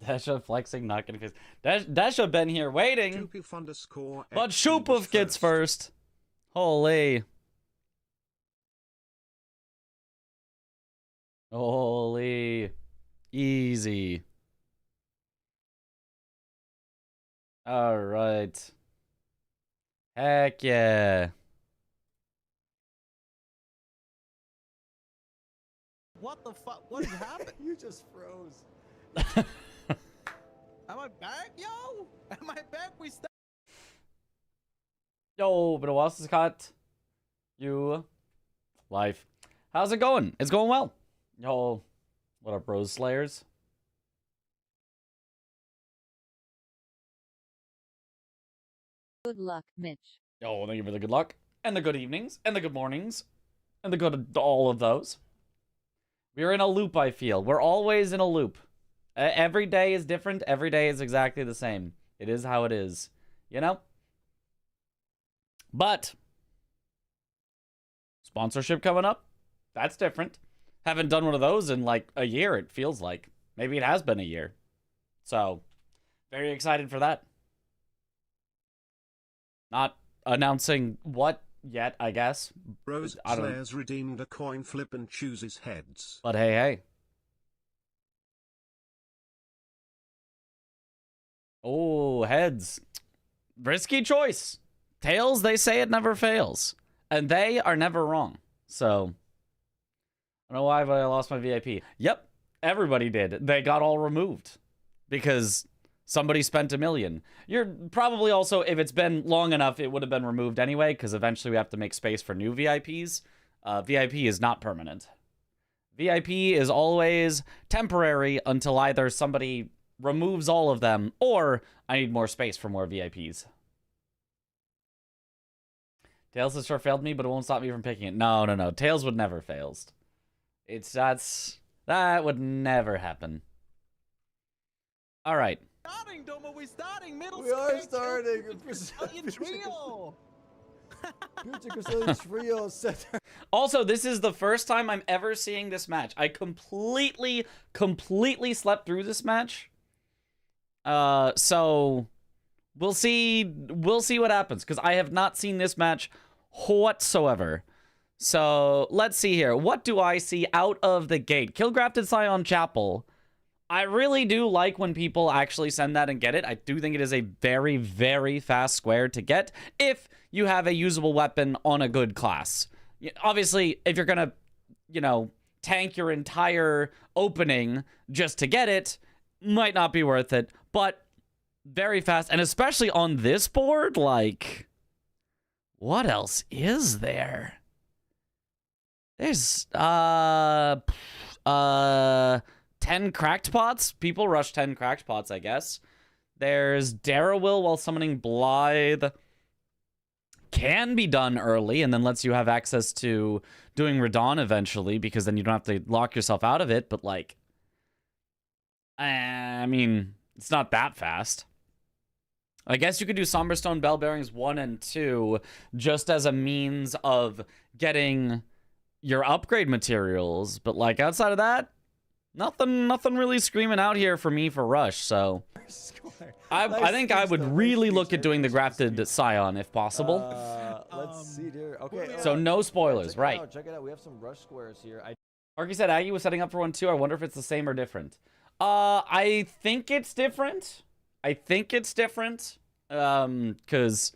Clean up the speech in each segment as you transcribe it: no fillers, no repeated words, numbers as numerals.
Desha flexing, not getting face. Desha been here waiting. But Shoopoof gets first. Holy. Holy. Easy. Alright. Heck yeah. What the fuck? What is happening? You just froze. Am I back, yo? Am I back? We start. Yo, but was cut. You. Life. How's it going? It's going well. Yo, what up, bros slayers? Good luck, Mitch. Yo, thank you for the good luck, and the good evenings, and the good mornings, and the good all of those. We're in a loop, I feel. We're always in a loop. Every day is different. Every day is exactly the same. It is how it is. You know? But sponsorship coming up? That's different. Haven't done one of those in like a year, it feels like. Maybe it has been a year. So, very excited for that. Not announcing what yet, I guess. Rose Slayers redeemed a coin flip and chooses heads. But hey, hey. Oh, heads. Risky choice. Tails, they say it never fails. And they are never wrong. So, I don't know why, but I lost my VIP. Yep, everybody did. They got all removed. Because somebody spent $1 million. You're probably also, if it's been long enough, it would have been removed anyway, because eventually we have to make space for new VIPs. VIP is not permanent. VIP is always temporary until either somebody removes all of them, or I need more space for more VIPs. Tails has sure failed me, but it won't stop me from picking it. No, no, no. Tails would never fails. That would never happen. All right. Starting, Domo. We starting. Middle. We are starting. Trio. Trio. Also, this is the first time I'm ever seeing this match. I completely slept through this match. So we'll see what happens, because I have not seen this match whatsoever. So let's see here. What do I see out of the gate? Killgrafted Scion Chapel. I really do like when people actually send that and get it. I do think it is a very, very fast square to get if you have a usable weapon on a good class. Obviously, if you're gonna, tank your entire opening just to get it, might not be worth it, but very fast. And especially on this board, like, what else is there? There's 10 cracked pots. People rush 10 cracked pots, I guess. There's Darrowwill while summoning Blythe. Can be done early and then lets you have access to doing Radon eventually, because then you don't have to lock yourself out of it. But like, I mean, it's not that fast. I guess you could do Somberstone Bell Bearings 1 and 2 just as a means of getting your upgrade materials, but like outside of that, nothing really screaming out here for me for rush. So I think I would really look at doing the grafted Scion if possible. Let's see here. Okay. So no spoilers, right? Check it out. We have some rush squares here. Arky said Aggie was setting up for one too. I wonder if it's the same or different. I think it's different. Because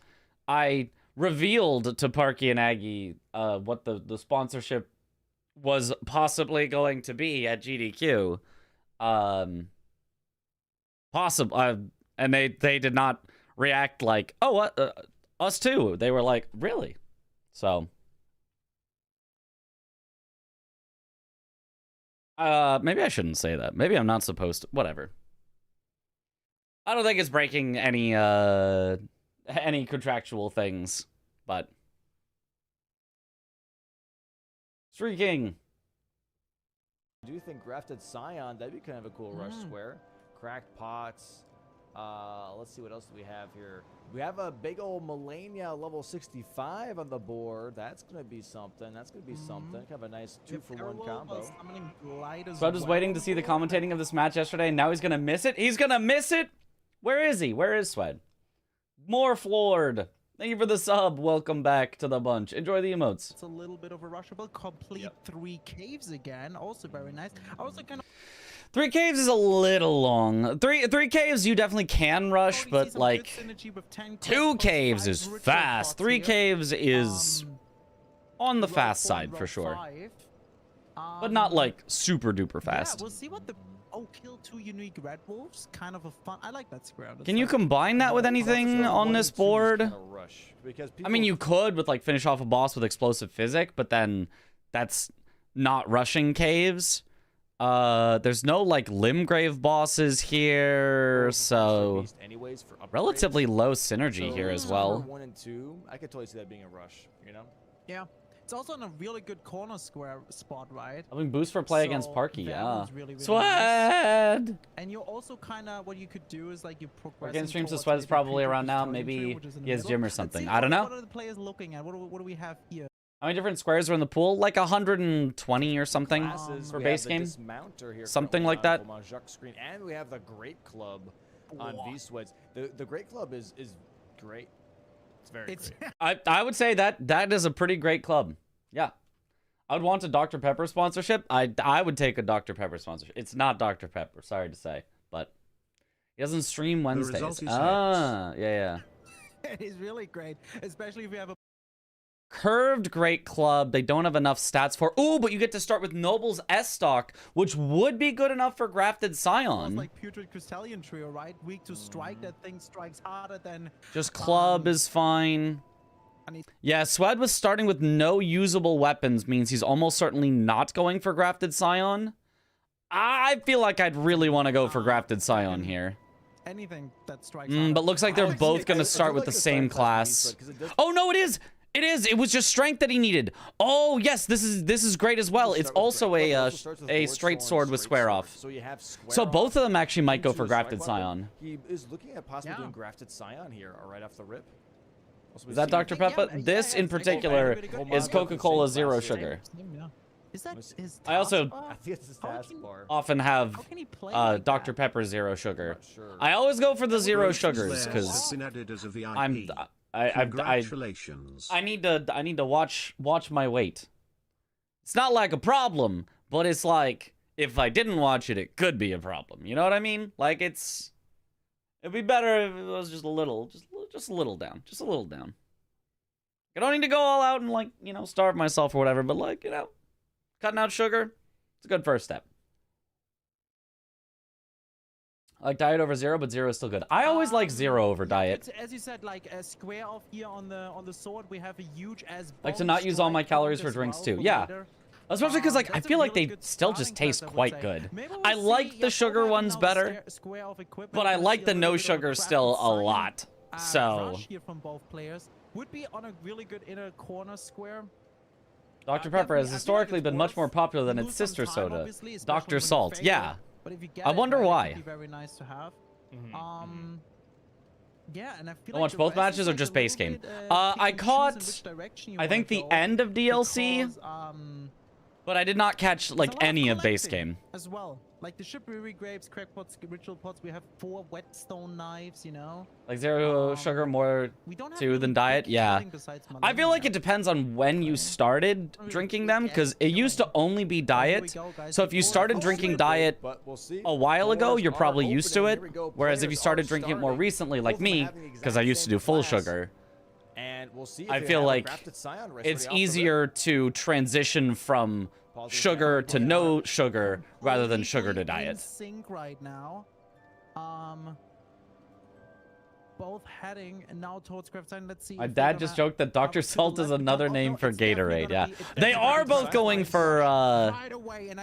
I revealed to Parky and Aggie what the sponsorship was possibly going to be at GDQ. And they did not react like, oh, what? Us too. They were like, really? So maybe I shouldn't say that. Maybe I'm not supposed to. Whatever. I don't think it's breaking any contractual things, but streaking. I do think grafted Scion, that'd be kind of a cool rush square. Cracked pots. Let's see what else do we have here. We have a big old Melania level 65 on the board. That's gonna be something. That's gonna be something. Kind of a nice 2-for-1 combo. So I'm just waiting to see the commentating of this match yesterday, and now he's gonna miss it. He's gonna miss it. Where is he? Where is Swed? More floored. Thank you for the sub. Welcome back to the bunch. Enjoy the emotes. It's a little bit of a rushable. Complete 3 caves again. Also very nice. I was like, kind of 3 caves is a little long. Three caves you definitely can rush, but like 2 caves is fast. 3 caves is on the fast side for sure, but not like super duper fast. Yeah, we'll see what the kill 2 unique red wolves. Kind of a fun. I like that square. Can you combine that with anything on this board? I mean, you could with like finish off a boss with explosive physic, but then that's not rushing caves. There's no like Limgrave bosses here, so relatively low synergy here as well. 1 and 2, I could totally see that being a rush, you know? Yeah. It's also in a really good corner square spot, right? I mean, boost for play against Parky, that yeah. one's really, really Swed! nice. And you also kind of, what you could do is like you progress. Again, streams of Swed is probably around now. Maybe he has gym or something. I don't know. What are the players looking at? What do we have here? How many different squares are in the pool? Like 120 or something for base game? Something like that. Screen. And we have the Great Club on V-Sweds. The Great Club is great. It's very great. I would say that is a pretty great club. Yeah. I would want a Dr. Pepper sponsorship. I would take a Dr. Pepper sponsorship. It's not Dr. Pepper, sorry to say, but he doesn't stream Wednesdays. Yeah. It is really great, especially if you have a Curved Great Club. They don't have enough stats for. Ooh, but you get to start with Noble's S stock, which would be good enough for Grafted Scion. like Putrid Crystallian Trio, right? Weak to strike. That thing strikes harder than. Just club is fine. Yeah, Swed was starting with no usable weapons, means he's almost certainly not going for Grafted Scion. I feel like I'd really want to go for Grafted Scion here. Anything that strikes. But looks like they're both going to start with the same class. Oh, no, it is! It is! It was just strength that he needed. Oh, yes, this is great as well. It's also a straight sword with square off. So both of them actually might go for Grafted Scion. He is looking at possibly doing Grafted Scion here, right off the rip. Is that Dr. Pepper? This in particular is Coca-Cola Zero Sugar. Is that his I also I think it's his taskbar. often have Dr. Pepper Zero Sugar. I always go for the zero sugars because Congratulations. I need to watch my weight. It's not like a problem, but it's like if I didn't watch it, it could be a problem. You know what I mean? Like it'd be better if it was just a little down, just a little down. I don't need to go all out and like, you know, starve myself or whatever, but like, you know, cutting out sugar, it's a good first step. I like diet over zero, but zero is still good. I always like zero over diet. As you said, like a square off here on the sword, we have a huge as. Like to not use all my calories for drinks too. Yeah. Especially because like I feel like they still just taste quite good. I like the sugar ones better, but I like the no sugar still a lot. So here from both players would be on a really good inner corner square. Dr. Pepper has historically been much more popular than its sister soda, Dr. Salt. Yeah. But if you get I wonder why. It'd be very nice to have. Yeah, and I feel I'll watch both matches or just base game. I caught, I think the end of DLC, but I did not catch like any of base game. As well, like the shipbury grapes, crackpots, ritual pots. We have 4 whetstone knives. You know. Like zero sugar more too than diet. Yeah. I feel like it depends on when you started drinking them, because it used to only be diet. So if you started drinking diet a while ago, you're probably used to it. Whereas if you started drinking it more recently, like me, because I used to do full sugar, I feel like it's easier to transition from sugar to no sugar rather than sugar to diet. Sync right now. Both heading now towards Craft. Let's see. My dad just joked that Dr. Salt is another name for Gatorade. Yeah, they are both going for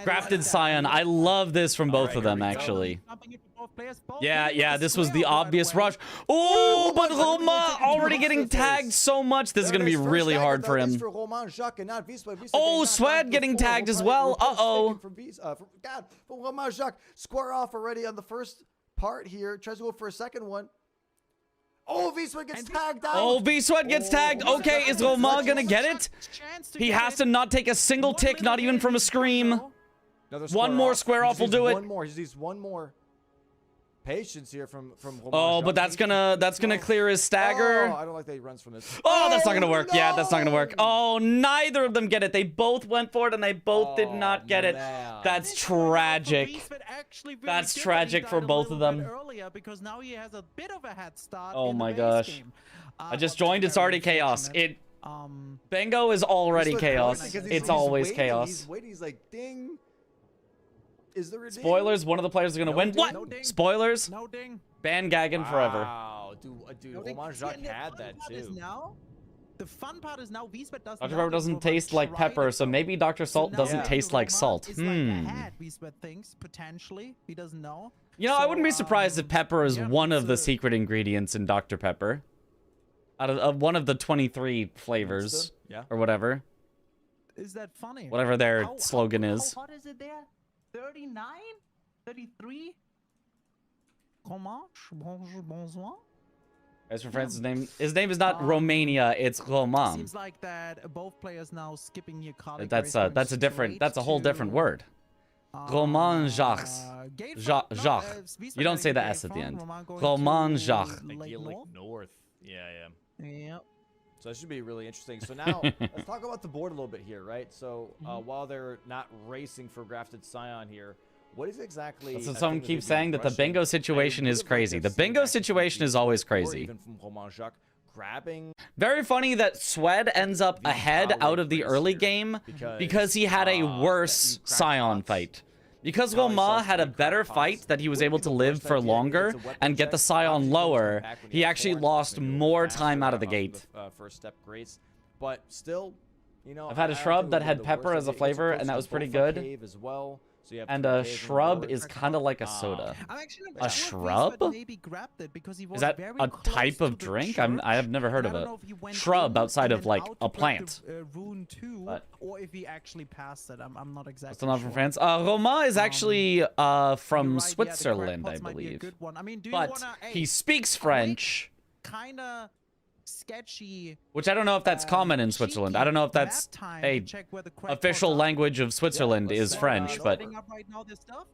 Grafted Scion. I love this from both of them, actually. Yeah, this was the obvious rush. Oh, but Roma already getting tagged so much. This is going to be really hard for him. Oh, Swed getting tagged as well. Uh-oh. God, Romain Jacques square off already on the first apart here. Tries to go for a second one. Oh, V-Sweat gets tagged out. Oh, V-Sweat gets tagged. Okay, is Romain gonna get it? He has to not take a single tick, not even from a scream. One more square off will do it. One more. He needs one more. Patience here from Oh, but that's gonna clear his stagger. Oh, I don't like that he runs from this. Oh, that's not gonna work. No! Yeah, that's not gonna work. Oh, neither of them get it. They both went for it and they both did not get it. Man. That's tragic. That's tragic for both of them. Because now he has a bit of a head start. Oh in the my base gosh. game. I just But joined. It's very already chaos. unfortunate. Bingo is already He's chaos. because It's he's always waiting, chaos. He's waiting. He's like, ding. Is there a ding? Spoilers, one of the players is gonna No win. ding, What? no ding. Spoilers? No ding. Ban Gaggin forever. Wow, dude, No ding. Romain See, Jacques and the had fun that part is too. now, the fun part is now V-Sweat doesn't. Dr. know Pepper that doesn't Romain taste like tried pepper, it, so though. maybe Dr. Salt now doesn't maybe taste like Romain salt. is like ahead, V-Sweat thinks, potentially. He doesn't know. You know, I So, wouldn't be surprised if pepper is yeah, one of it's the a- secret ingredients in Dr. Pepper. Out of one of the 23 flavors Yeah. or whatever. Is that funny? Whatever their How- slogan how is. hot is it there? 39? 33? Comment? Bonsoir? As for friends, his name is not Romania, it's Roman. Seems like that both players now skipping here. That's a whole different word. Romain Jacques. Jacques. You don't say the S at the end. Romain Jacques. Like Gaelic North. Yeah. Yep. So that should be really interesting. So now let's talk about the board a little bit here, right? So while they're not racing for Grafted Scion here, what is exactly? That's what a someone thing that keeps they've been saying, that the rushing? bingo I situation would is have liked crazy. to The have seen bingo that situation is completely always before, crazy. Even from Romain Jacques grabbing. Very funny that Swed ends up ahead out of the early game because he had a worse Scion fight. Because Romain had a better fight that he was able to live for longer and get the Scion lower, he actually lost more time out of the gate. First step grace, but still, you know, I've had a I don't shrub think that it had would've been the pepper worst as a idea. It's flavor, close and that to was pretty Bofa good. Cave as well. So you have And two a caves on the shrub board. is kind of like a soda. I'm actually A not sure if shrub? V-Sweat maybe grabbed it because he was Is that very a close type to of the drink? church, I have never heard and of I it. don't know if he went Shrub in outside and of then like out to a grab plant. the, rune 2, But- or if he actually passed it. I'm not exactly Still not sure. from France. Romain is actually You're from right, yeah, the Switzerland, I crackpots might be a believe. good one. I mean, do you But wanna, he speaks French, kind of sketchy which I don't know if that's common in Switzerland. I don't know if that's a official language of Switzerland let's is send French, it but Setting up right now, this stuff?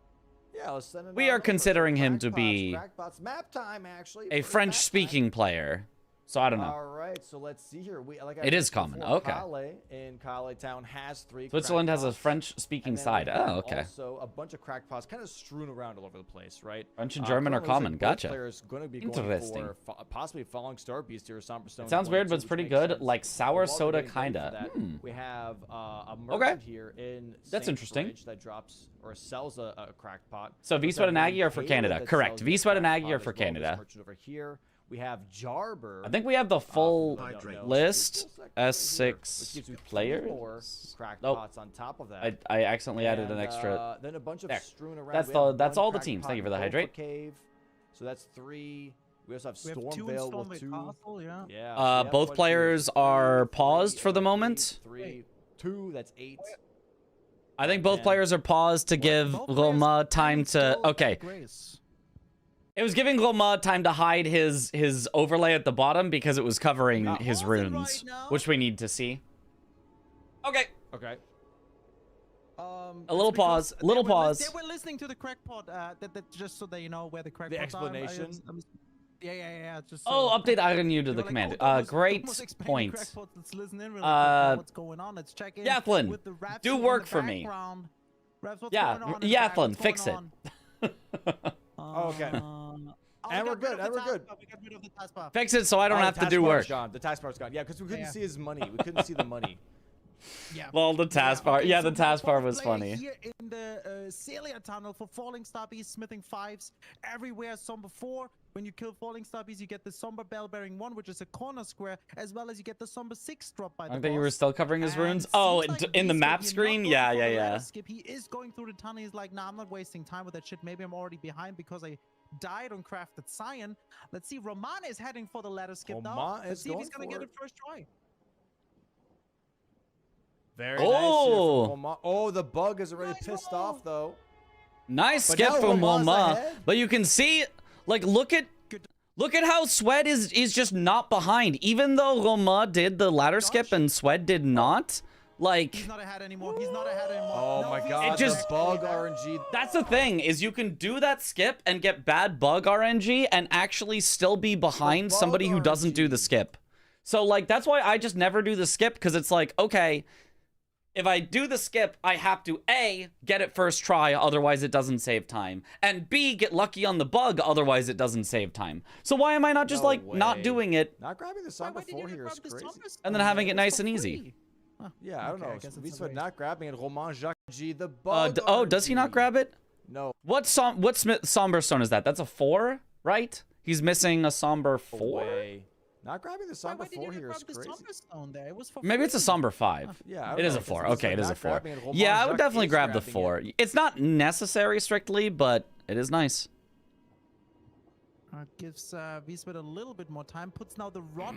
Yeah, let's send it we on are over. considering him to Crackpots, be Crackpots map time, actually. a First map time. French-speaking player. So I don't know. All right, so let's see here. It is common, okay. Calais in Calais town has 3. Switzerland has a crackpots, French-speaking and then side. we have Oh, okay. Also, a bunch of crackpots kind of strewn around all over the place, right? French and German are currently looks common. like both Gotcha. Players going to be going Interesting. for possibly Falling Star Beast here or Somber Stone. It sounds weird, but it's pretty good. Like sour soda, kinda. We have a merchant here in That's St. interesting. Bridge that drops or sells a crackpot. So V Sweat and Aggie are for Canada. Correct. V Sweat and Aggie are for This Canada. merchant over here. We have Jarber. I think we have the full Hydrate. list. Which S6 gives you 3 players. more crackpots Nope. on top of that. I accidentally added an And, extra. then a bunch of There. strewn around. That's We have that's one all the crackpot teams. Thank you for the in Bofa hydrate. Cave. So that's 3. We also have We have 2 in Stormvale Stormvale with 2. Castle, yeah. Yeah. so we have Both one, two, players three, are three, paused for the three, moment. 3, 2. That's 8. I think both And- players are paused to give Both players Roma can time to. still Okay, grace. it was giving Roma time to hide his overlay at the bottom because it was covering his pausing runes, right now. which we need to see. Okay, Okay. A little it's pause, because little they were pause. They were listening to the crackpot. That just so they know where the crackpots explanation? Yeah. Just Oh, so, update iron you to they the were like, command. oh, Thomas Great explained point. crackpots. Let's listen in really quick now. Uh, What's going on? Let's check in. Yathlin, with the refs do in work the for me. background. Refs, what's Yeah, going on in the back? Yathlin, What's fix going it. on? Okay. Oh, And we we're got rid good, of and the we're good. taskbar, we got rid of the taskbar. Fix it so I don't Oh, have the to do taskbar's work. Gone. The taskbar's gone. Yeah, because we couldn't Yeah. see his money. We couldn't see the money. Yeah. Well, the taskbar. okay, Yeah, so the now taskbar both was players funny. Here in the Celia tunnel for Falling Star Beast, smithing 5s everywhere. Somber 4. When you kill Falling Star Beast, you get the Somber Bell bearing 1, which is a corner square, as well as you get the Somber 6 drop by the I think you were boss. still covering his And runes. Oh, seems like in the V-Sweat, map you're not screen? going Yeah, for yeah, the ladder yeah. skip. He is going through the tunnel. He's like, nah, I'm not wasting time with that shit. Maybe I'm already behind because I died on Crafted Scion. Let's see. Roman is heading for the ladder skip now. Roman Let's is see if he's going gonna for get it first try. Very Oh. nice. Here from Omar. Oh, the bug is already Nice pissed roll. off though. Nice But skip now from Roma's Roma. ahead. But you can see, like, look at how Swed is just not behind. Even though Roma did the ladder skip and Swed did not, like, He's not ahead anymore. He's not ahead anymore. Oh No, my he's god, It just- the bug RNG. that's the thing, is you can do that skip and get bad bug RNG and actually still be behind bug somebody who doesn't do the RNG. skip. So, like, that's why I just never do the skip, because it's like, okay, if I do the skip, I have to A, get it first try, otherwise it doesn't save time. And B, get lucky on the bug, otherwise it doesn't save time. So why am I not just, No like, not way. doing it Not grabbing the Somber 4 here is crazy. and then having it nice and easy? Yeah, I don't Okay, I know. guess it's a Vswed waste. not grabbing it. Romain Jacques G, the bug. Oh, does he not RNG. grab it? No. What Somber Stone is that? That's a 4, right? He's missing a Somber 4? Way. Not grabbing the Somber Why did 4 you here is grab the crazy. Somber Stone there? It was for Maybe it's a free. Somber 5. Yeah, I It don't is know a if 4. it's Okay, it is a not 4. grabbing it. Romain Yeah, I would Jacques definitely is grab the grabbing 4. it. It's not necessary strictly, but it is nice. Gives Vswed a little bit more time. Puts now the rod.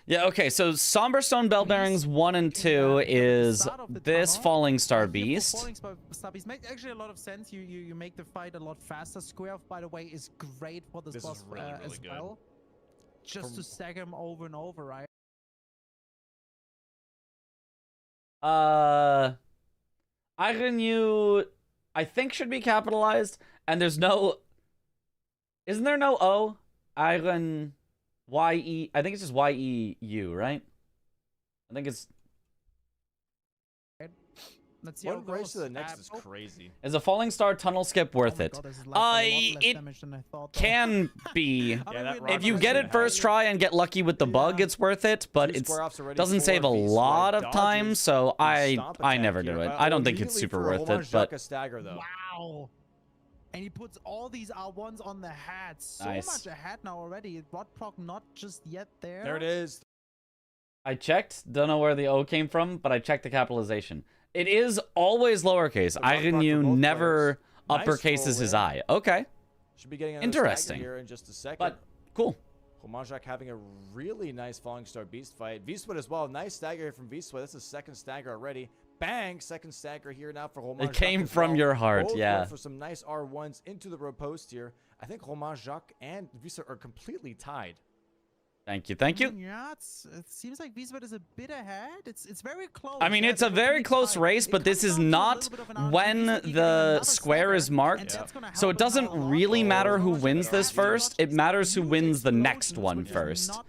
Yeah, okay, so Somber Stone Bell Bearings 1 and 2 is this Falling Star Beast. Falling Star Beast makes actually a lot of sense. You make the fight a lot faster. Square off, by the way, is great for this This is boss really, really as good. well. Just to stack him over and over, right? Iron I think should be capitalized, and there's no... Isn't there no O? Iron Y-E... I think it's just Y-E-U, right? I think it's... Let's see how One it race goes. to the next is oh, crazy. Is a Falling Star Tunnel Skip worth oh my it? God, this is like a lot less It damage than I thought, though. can be. I don't Yeah, that really rock If you was get gonna it first try and get lucky with the bug, Yeah. it's worth it, but Two it square offs already doesn't for save a Vswed. lot of time, Dodges so the I stomp I attack never here, do it. but I don't think it's immediately super for worth Romain it, Jacques but a stagger though. Wow. And he puts all these R1s on the hat. So Nice. much ahead now already. Rod proc not just yet there. There it is. I checked. Don't know where the O came from, but I checked the capitalization. It is always lowercase. The rock block for Iron both never players. Nice uppercases roll his there. I. Okay, Should be getting another Interesting. stagger here in just a second. but cool. Romain Jacques having a really nice Falling Star Beast fight. Vswed as well. Nice stagger here from Vswed. That's his second stagger already. Bang! Second stagger here now for Romain It Jacques came as from well. your heart, Both yeah. going for some nice R1s into the road post here. I think Romain Jacques and Vswed are completely tied. Thank you, thank you. Yeah, it seems like Vswed is a bit ahead. It's very close. I mean, yeah, it's a they're very pretty close tight. race, It but this comes is down to a not little bit of an RNG when so he can get the another square is stagger, marked. and that's gonna So help it him doesn't out a lot. really matter who Romain wins Jacques this has first. It matters who huge wins the next explosions, one which is first. not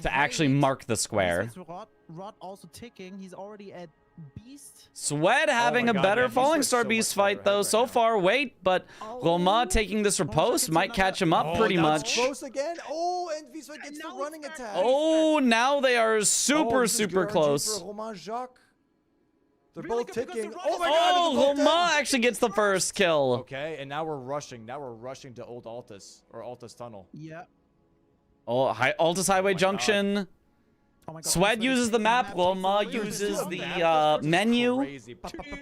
To actually great. mark the square. Vswed's Rod also ticking. He's already at Beast. Swed having my a God, better man, he's Falling like Star so Beast much further fight, though. ahead So right now. far, wait, but Roma Oh, taking this Romain riposte gets might another- catch him up Oh, pretty that's much. close again. Oh, and Vswed gets the now running he's back. attack. Oh, now they are Oh, super, this is super good RNG close. For Romain Jacques. They're Really both good because ticking. the Oh run my is- god. Oh, they're both Roma dead. actually gets the first kill. Okay, and now we're rushing. Now we're rushing to Old Altus or Altus Tunnel. Yeah. Oh, Altus Highway my God. Junction. Oh my God, Swed Vswed is uses the taking map, takes Roma a little bit uses too the long. menu. Crazy.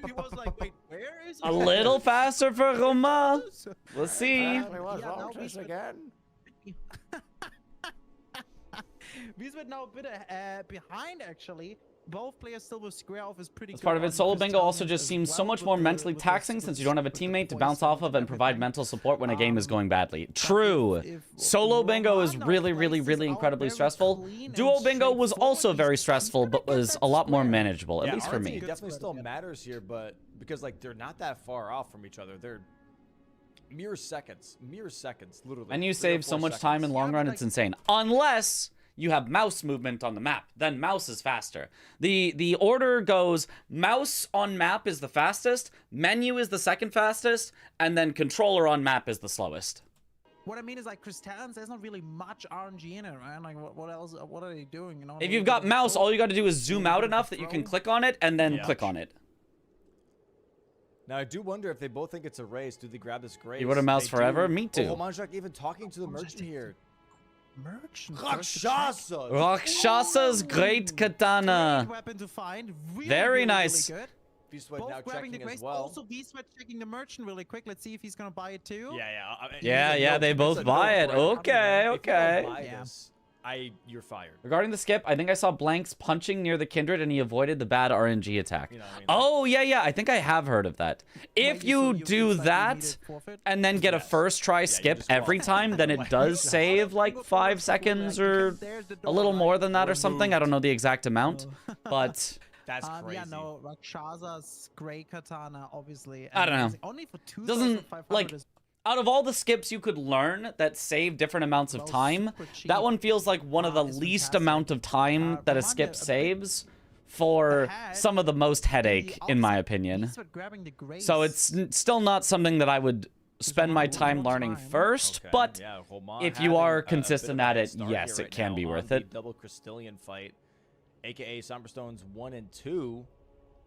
He was like, wait, where is he? A little faster for Roma. Let's see. Yeah, now Vswed- again. Vswed now a bit behind, actually. Both players still with square off is pretty As good. part of it, on solo bingo Crystallians also just as seems so well much with more the- mentally with the- taxing with since the- you don't have a with the teammate to voice bounce off of damage and provide everything. mental support when a game is going badly. But True. if Solo bingo is Romano really, plays really, this really out incredibly very stressful. clean and Duo bingo was straightforward, also very he's stressful, gonna but get was that a lot more square. manageable, at Yeah, least for RNG me. definitely still Yeah. matters here, but because like they're not that far off from each other. They're mere seconds, literally. And you 3 or save so 4 much time in seconds. long Yeah, run, but it's like- insane. Unless you have mouse movement on the map. Then mouse is faster. The order goes mouse on map is the fastest, menu is the second fastest, and then controller on map is the slowest. What I mean is like Crystallans, there's not really much RNG in it, right? Like what else? What are they doing? You know? If you've got mouse, all you got to do is zoom out enough that you can click on it and then Yeah. click on it. Now I do wonder if they both think it's a race. Do they grab this grace? You want a mouse They forever? do. Me too. Oh, Romain Jacques even talking to the merchant here. Merchant. Rakshasa. Rakshasa's great katana. Great weapon to find. Really, Very really, nice. Really good. Vswed Both now grabbing the checking grace. as well. Also, Vswed checking the merchant really quick. Let's see if he's gonna buy it too. Yeah. Yeah, they both buy it. Okay, If you don't okay. buy Yeah. this, you're fired. Regarding the skip, I think I saw Blanks punching near the Kindred and he avoided the bad RNG attack. You know what I mean? Oh, yeah. I think I have heard of that. If Wait, you so do it's like that needed forfeit? and then get a Yes. first try you skip just every walk. time, then it does save like 5 seconds or a little more than that or something. I don't know the exact amount, but That's crazy. Yeah, no, Rakshasa's Grey Katana, obviously. I don't know. amazing. Only for 2,500 doesn't like is out of all the skips you could learn that save different amounts of Well, time, super cheap. that one feels like one of the It's least fantastic. amount of time that a Remind me skip a bit- saves for had some of the most headache, in my opinion. Grabbing the grace. So it's still not something that I would spend my time learning first, Okay, but yeah, Romain if you having are a bit consistent of a at head it, start yes, here it can now be on worth the it. Double Crystallian fight, aka Somberstone's 1 and 2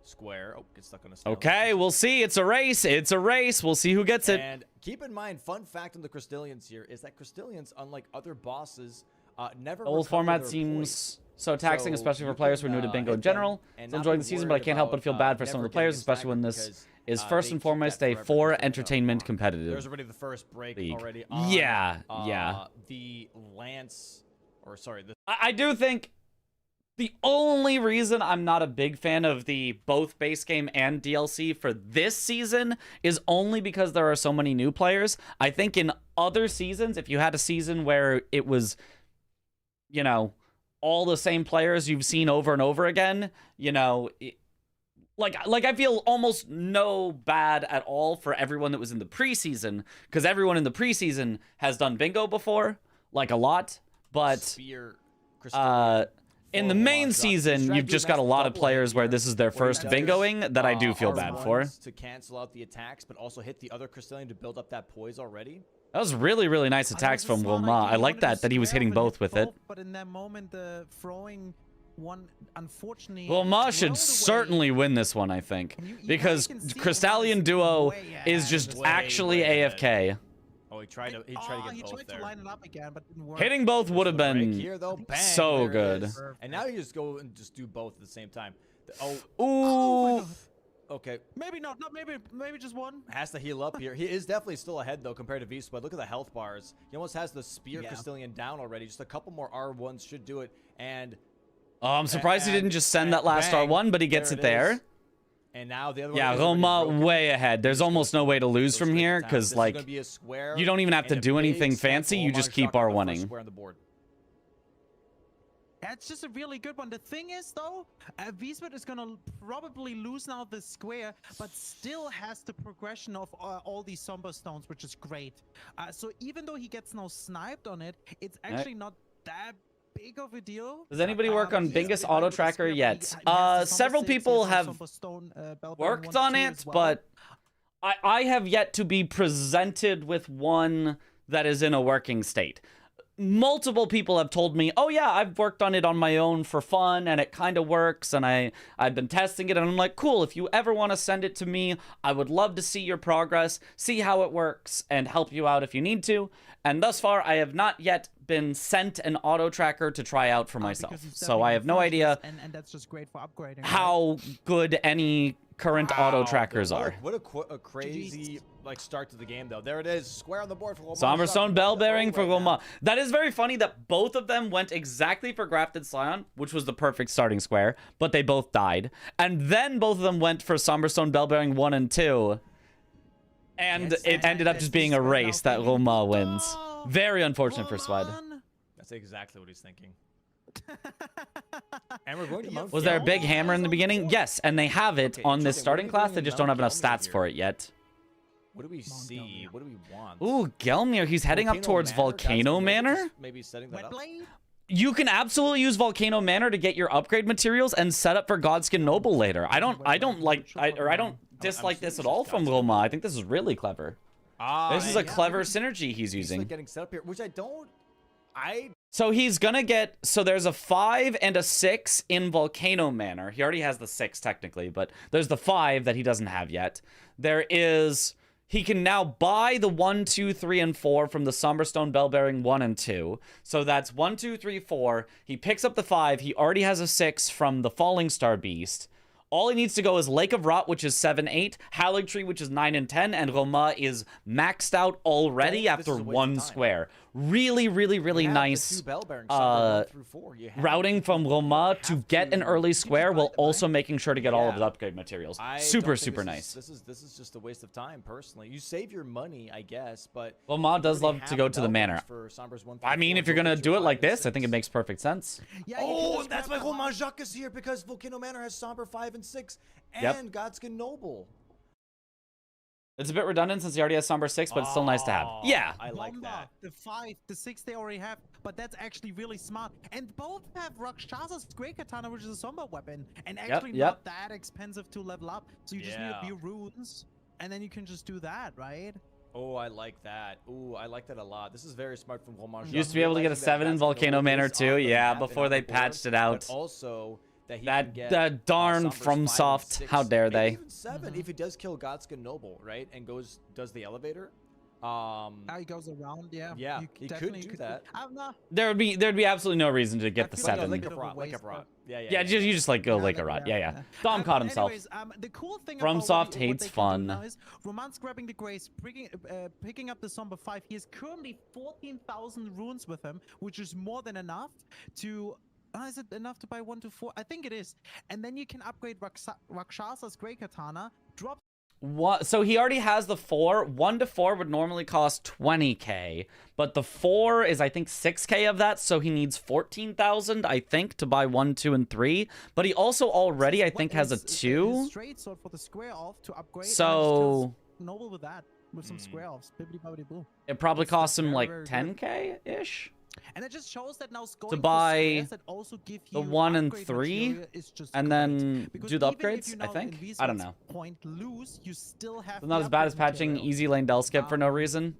square. Oh, get stuck on a stone. Okay, we'll see. It's a race. It's a race. We'll see who gets it. And keep in mind, fun fact on the Crystallians here is that Crystallians, unlike other bosses, never The old recover format their seems so taxing, So especially for you players who are can, new to bingo hit in them general. and Still not enjoying be the season, but I worried can't help but feel about, bad for some of never the players, getting especially when staggered this because, is first they and keep foremost that a forever for because they know entertainment There's competitive. already the first break League. already on Yeah. the the I do think the only reason I'm not a big fan of the both base game and DLC for this season is only because there are so many new players. I think in other seasons, if you had a season where it was, you know, all the same players you've seen over and over again, you know, like I feel almost no bad at all for everyone that was in the preseason, because everyone in the preseason has done bingo before, like a lot, but spear Crystallian in the for main Romain. season, He's trying you've to do a just got a nice lot of double players head where here, this is their where he first does, bingoing that I do feel bad for. R1s to cancel out the attacks, but also hit the other Crystallian to build up that poise already. That was really, really nice attacks from Wilma. I like that he was hitting both with it. But in that moment, the throwing one, unfortunately, Wilma should rolled away. certainly win this one, I think, And you because can see Crystallian Wilma's Duo way is ahead. just Way, actually way ahead. AFK. Oh, he tried to he get both tried there. to line it up again, but didn't work. Hitting both would have Break been here, though. Bang, so there it good. is. And now you just go and just do both at the same time. Oh, Oh my Ooh. God. okay. Maybe not. Maybe just one. Has to heal up here. He is definitely still ahead, though, compared to V Squad. Look at the health bars. He almost has the Spear Yeah. Crystallian down already. Just a couple more R1s should do it. And Oh, I'm surprised he didn't just send that last bang, R1, but he gets there it there. is. And now the other Yeah, one is already Roma broken. way ahead. There's almost no way to lose Goes from straight to here town. because, This is like, gonna be a square you don't even have to and a do big anything step. fancy. You Roma's just keep shot got the first R1ing. square on the board. That's just a really good one. The thing is, though, V-Split is going to probably lose now the square, but still has the progression of all these Somber Stones, which is great. So even though he gets now sniped on it, it's actually not that big of a deal. Does anybody work on he is Bingus a bit Auto light with the Tracker square, but yet? he has the Somber Several 6, he people has the have Somber Stone, Bellbearing worked 1, on 2 it, as well. but I have yet to be presented with one that is in a working state. Multiple people have told me, oh yeah, I've worked on it on my own for fun and it kind of works and I've been testing it and I'm like, cool, if you ever want to send it to me, I would love to see your progress, see how it works and help you out if you need to. And thus far, I have not yet been sent an auto tracker to try out for myself. Because he's So I have no definitely idea and that's just great for upgrading. right? how good any current auto Wow, trackers what a- are. What a crazy like start to the game, though. There it is, square on the board for Romain. Somberstone Bell Bearing for Roma. Roma. That is very funny that both of them went exactly for Grafted Scion, which was the perfect starting square, but they both died. And then both of them went for Somberstone Bell Bearing 1 and 2. And Yes, it ended up and just being a Swed now race that thinking, Roma wins. "Oh, Very unfortunate for Swed. Roman." That's exactly what he's thinking. And we're going to Mount Was there a big Gelmir. hammer in the beginning? Yes, and they have it Okay, on this interesting. starting What are class. we They doing just in don't have enough Mount stats Gelmir for it yet. What do we see? Gelmir. What do we want? Ooh, Gelmir. He's heading up towards Manor? Volcano That's Manor. just maybe setting that Wet up. blade? You can absolutely use Volcano Manor to get your upgrade materials and set up for Godskin Noble later. I don't dislike this at all from Roma. I think this is really clever. This is a yeah, clever because synergy he's he's using. like getting set up here, which I So he's gonna get, so there's a 5 and a 6 in Volcano Manor. He already has the 6 technically, but there's the 5 that he doesn't have yet. There is, he can now buy the 1, 2, 3, and 4 from the Somberstone Bell Bearing 1 and 2. So that's 1, 2, 3, 4. He picks up the 5. He already has a 6 from the Falling Star Beast. All he needs to go is Lake of Rot, which is 7, 8, Halig Tree, which is 9 and 10, and Roma is maxed out already This after is a waste of one time. square. really, really, really You have the nice 2 bell bearings, Somber 1 through 4. You have routing from Roma to get an early square while buy. also making sure to get all of Yeah. the upgrade materials. I Super, don't think super this nice. This is just a waste of time, personally. You save your money, I guess, but Roma does you already love to have go the to the bell manor. bearings for Sombers 1 through I mean, 4. if you're Go gonna get do your it like 5 and this, I think it 6. makes perfect sense. Yeah, you can Oh, just that's grab why the Romain ones- Jacques is here, because Volcano Manor has Somber 5 and 6 Yep. and Godskin Noble. It's a bit redundant since he already has Somber 6, but it's still nice to have. Oh, Yeah. I like Bomba, that. the 5, the 6 they already have, but that's actually really smart. And both have Rakshasa's Great Katana, which is a Somber weapon, and actually yep. not that expensive to level up. So you just need a few runes, and then you can just do that, right? Oh, I like that. Ooh, I like that a lot. This is very smart from Romain Jacques. Used to be able to get a Realizing that 7 in Godskin Volcano Noble Manor is too. on the Yeah, map and before on they the board, patched it but out. also that he That can get that darn Somber's from 5 and Soft. 6, How dare maybe they? even 7 if he does kill Godskin Noble, right? And does the elevator. How he goes around, yeah. Yeah, you he could definitely do that. I don't know. There'd be absolutely no reason to get the feel like 7. a Like bit a of a rot, like a waste, rot. Yeah, Yeah, you just like go like a like rod. that, Yeah. Dom But caught himself. Anyways, the cool thing From about Soft what hates they can do fun. now is Roman's grabbing the Grace, picking up the Somber 5. He has currently 14,000 runes with him, which is more than enough to. Is it enough to buy 1 to 4? I think it is. And then you can upgrade Rakshasa's Great Katana, drop. What? So he already has the 4. 1 to 4 would normally cost 20k, but the 4 is I think 6k of that, so he needs 14,000 I think to buy 1, 2, and 3. But he also already I think has a 2. Straight sword for the square off to upgrade. So noble with that, with some square offs. Bibbidi bobbidi boo. it probably It's costs him very, like very good. 10k ish. And it just shows that now going To for buy squares that also give the you 1 and upgrade 3, material is just and great. then Because do the even if upgrades, you I now think. in these I don't ones know. Point lose, you still have. So not the as bad as upgrade patching material. easy lane del skip for no reason.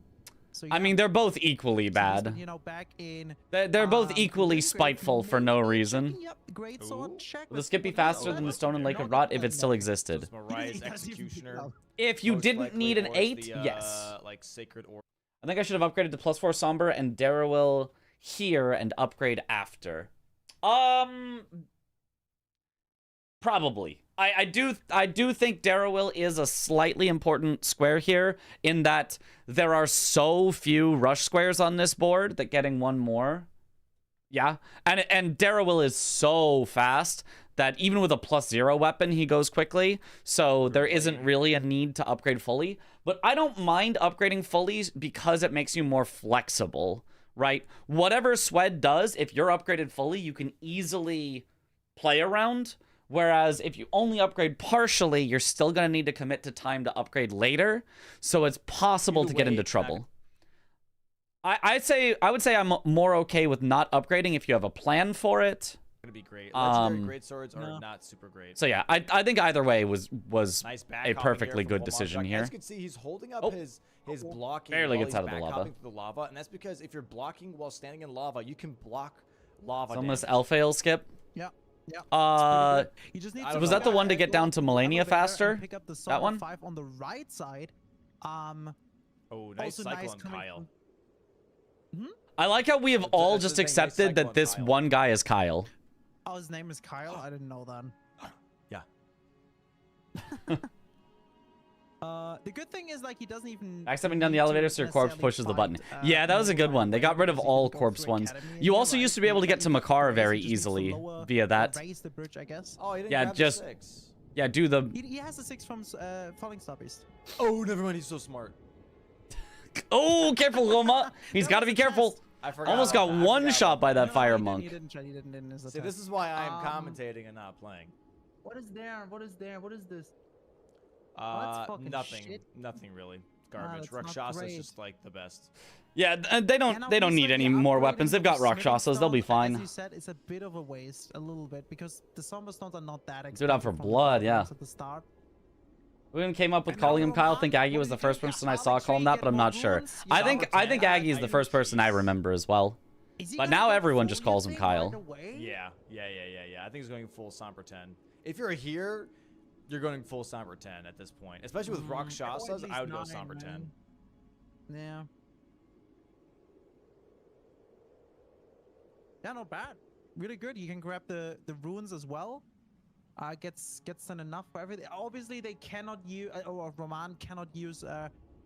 So I yeah, mean, they're both equally so he's bad. been, you know, back in. They're both equally green grade, spiteful for no maybe reason. checking up the great sword check. Will the Let's skip see be what happens. faster than the let's stone and check lake it of out. rot if it still So existed? it's Mariah's He doesn't even Executioner. know. If you Most didn't likely, need an or 8, the, yes. like Sacred Order. I think I should have upgraded to +4 Somber and Darrowil here and upgrade after. Probably. I do think Darrowil is a slightly important square here in that there are so few rush squares on this board that getting one more. Yeah. And Darrowil is so fast that even with a +0 weapon, he goes quickly. So there isn't really a need to upgrade fully. But I don't mind upgrading fully because it makes you more flexible, right? Whatever Swed does, if you're upgraded fully, you can easily play around. Whereas if you only upgrade partially, you're still going to need to commit to time to upgrade later. So it's possible Either to get way, into it's trouble. I would say I'm more okay with not upgrading if you have a plan for it. Gonna be great. Legendary great swords no. are not super great. So yeah, I think either way was Nice a back hopping perfectly here from good Romain decision Jacques. here. As you can see, he's holding up Oh. his blocking. Barely while gets he's out of the back lava. hopping through the lava, and that's because if you're blocking while standing in lava, you can block lava. Almost damage. Elfail skip. Yeah. Yeah. You just need I to don't was know. that the one to get down to go Melania elevator and faster? Pick up the That Somber one? 5 on the right side. Oh, nice also cycle nice on coming Kyle. I like how we have all that's just the thing, they accepted cycle that on this Kyle. one guy is Kyle. Oh, his name is Kyle. I didn't know that. Yeah. The good thing is like he doesn't even. Backstepping down the need elevator to so your corpse necessarily pushes the button. fight, Yeah, that was a good right one. They away got rid of because you all can go corpse through ones. Academy You and also you're used to right, be able to you get to can Makar raise- very you just need to easily lower via or that. Raise the bridge, I guess. Oh, he didn't Yeah, grab just- the 6. Yeah, do the... He has a 6 from Falling Star Beast. Oh, never mind. He's so smart. Oh, careful, Roma. He's That got to was be a careful. test. I forgot. Almost about got that. I one forgot shot about by that No, fire he didn't, monk. He didn't try. He didn't. It's a See, test. this is why I'm Um, commentating and not playing. What is there? What is there? What is this? that's fucking Nothing. shit. Nothing really. Garbage. that's not Rakshasa is great. just like the best. Yeah, they don't And need obviously any more upgrading weapons. They've the got Smithing Rakshasas. They'll be Stone, As fine. you said, it's a bit of a waste, a little bit, because the Somber Stones are not that expensive. Do it out for from the blood, yeah. ones At the start. We even came up with And calling now him Kyle. I Roman, think Aggie what was do the you first do? person I Your saw call him Harley that, but I'm tree, not get sure. more runes, I you think got I think Roman. Aggie's the first person I remember as well. Is he But gonna now go everyone full just calls him thing Kyle. right away? Yeah. I think he's going full Somber 10. If you're here, you're going full Somber 10 at this point. Especially with Or at Rakshasas, least I would go 9, Somber 10. man. Yeah. Yeah, not bad. Really good. You can grab the runes as well. Gets them enough for everything. Obviously, they cannot use, or Roman cannot use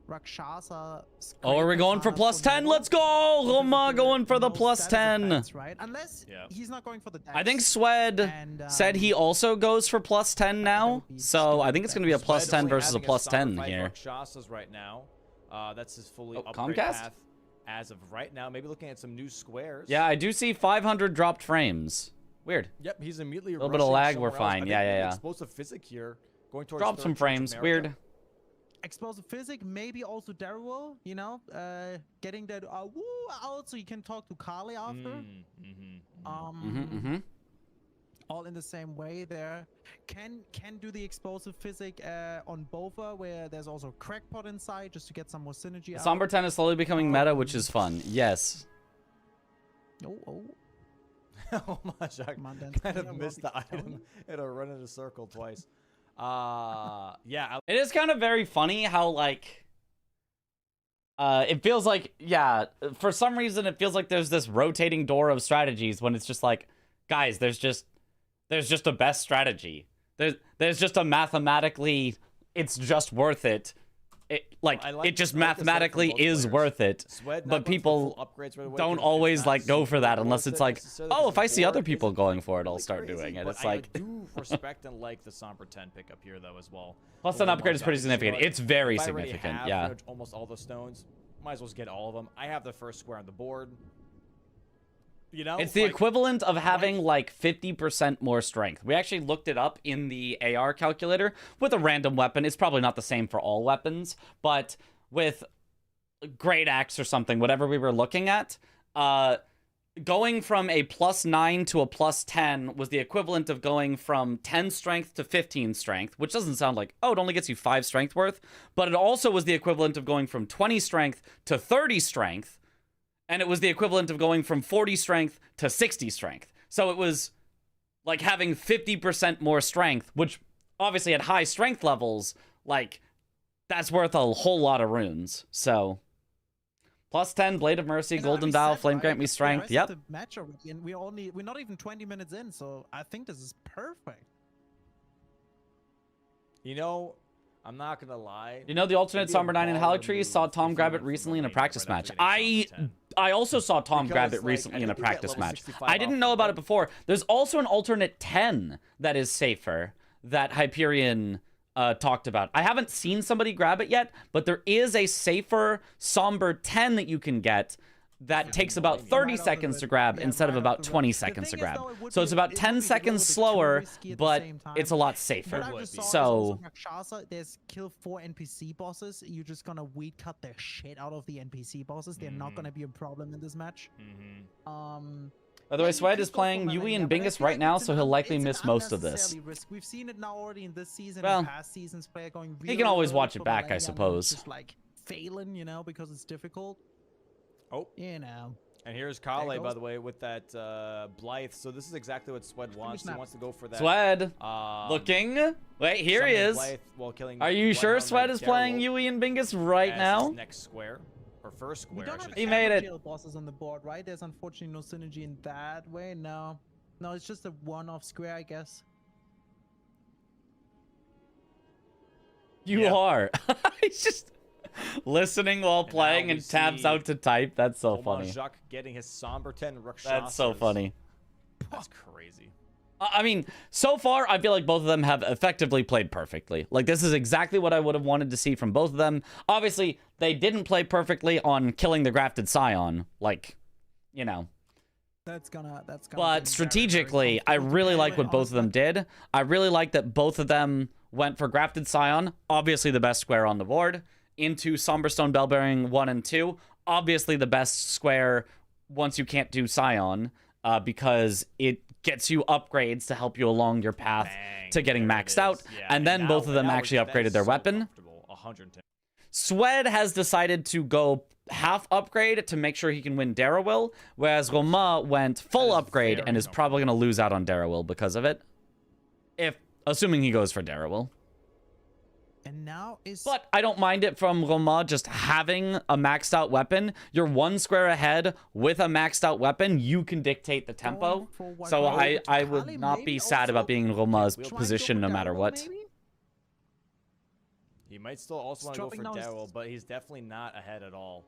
Rakshasa. Oh, are we going for plus 10? Let's go! Roma going for the plus 10. Right? Unless he's not going for the I think Swed said he also goes for plus 10 now. So I think it's going to be a plus 10 versus a plus 10 here. Rakshasa's right now. That's his fully upgrade Comcast? path as of right now. Maybe looking at some new squares. Yeah, I do see 500 dropped frames. Weird. Yep, he's immediately a little bit of lag, we're fine. Yeah. Explosive physic here. Going towards Drop some frames. Weird. Explosive physic, maybe also Daryl, you know, getting that woo out so you can talk to Kali after. All in the same way there. Can do the explosive physic on Bova, where there's also crackpot inside just to get some more synergy out. Somber 10 is slowly becoming meta, which is fun. Yes. Oh my god. Kind of missed the item. It'll run in a circle twice. Yeah. It is kind of very funny how, like, it feels like, yeah, for some reason it feels like there's this rotating door of strategies when it's just like, guys, there's just a best strategy. There's just a mathematically, it's just worth it. It just mathematically is worth it, but people don't always like go for that unless it's like, oh, if I see other people going for it, I'll start doing it. It's like, I do respect and like the Somber 10 pickup here though as well. Plus an upgrade is pretty significant. It's very significant, yeah. Almost all the stones, might as well just get all of them. I have the first square on the board. You know, it's the equivalent of having like 50% more strength. We actually looked it up in the AR calculator with a random weapon. It's probably not the same for all weapons, but with Great Axe or something, whatever we were looking at, going from a plus 9 to a plus 10 was the equivalent of going from 10 strength to 15 strength, which doesn't sound like, oh, it only gets you 5 strength worth, but it also was the equivalent of going from 20 strength to 30 strength. And it was the equivalent of going from 40 strength to 60 strength. So it was like having 50% more strength, which obviously at high strength levels, like, that's worth a whole lot of runes. So, plus 10, Blade of Mercy, Golden Dial, Flame Grant Me Strength. Yep. The match already, and we're not even 20 minutes in, so I think this is perfect. You know, I'm not gonna lie. You know, the alternate Somber 9 and Halictree saw Tom grab it recently in a practice match. I also saw Tom grab it recently in a practice match. I didn't know about it before. There's also an alternate 10 that is safer that Hyperion talked about. I haven't seen somebody grab it yet, but there is a safer Somber 10 that you can get that takes about 30 seconds to grab instead of about 20 seconds to grab. So it's about 10 seconds slower, but it's a lot safer. So there's kill 4 NPC bosses. You're just gonna weed cut the shit out of the NPC bosses. They're not gonna be a problem in this match. By the way, Swed is playing Yui and Bingus right now, so he'll likely miss most of this. We've seen it now already in this season. Well, and past seasons, player going really he can always low watch for it back, I Millennium, suppose. Just like failing, you know, because it's difficult. Oh, you know. And here's Kale, by the way, with that Blythe. So this is exactly what Swed wants. He wants to go for that. Swed, looking. Wait, here he is. Are you sure Swed is playing Yui and Bingus right now? Next square, or first square. We don't have he made it. Bosses on the board, right? There's unfortunately no synergy in that way. No, it's just a one-off square, I guess. You are. He's just listening while playing and tabs out to type. That's so funny. Jacques getting his Somber 10 Rakshasas. That's so funny. That's crazy. I mean, so far, I feel like both of them have effectively played perfectly. Like, this is exactly what I would have wanted to see from both of them. Obviously, they didn't play perfectly on killing the Grafted Scion. Like, you know. That's gonna but strategically, I really like what both of them did. I really like that both of them went for Grafted Scion, obviously the best square on the board, into Somberstone Bellbearing 1 and 2, obviously the best square once you can't do Scion, because it gets you upgrades to help you along your path to getting maxed out, and then both of them actually upgraded their weapon. Swed has decided to go half upgrade to make sure he can win Darrowil, whereas Roma went full upgrade and is probably going to lose out on Darrowil because of it. Assuming he goes for Darrowil. And now But I don't mind it from Roma just having a maxed out weapon. You're one square ahead with a maxed out weapon. You can dictate the tempo. So I would not be sad about being in Roma's position no matter what. He might still also want to go for dropping down Daryl, but he's definitely not ahead at all.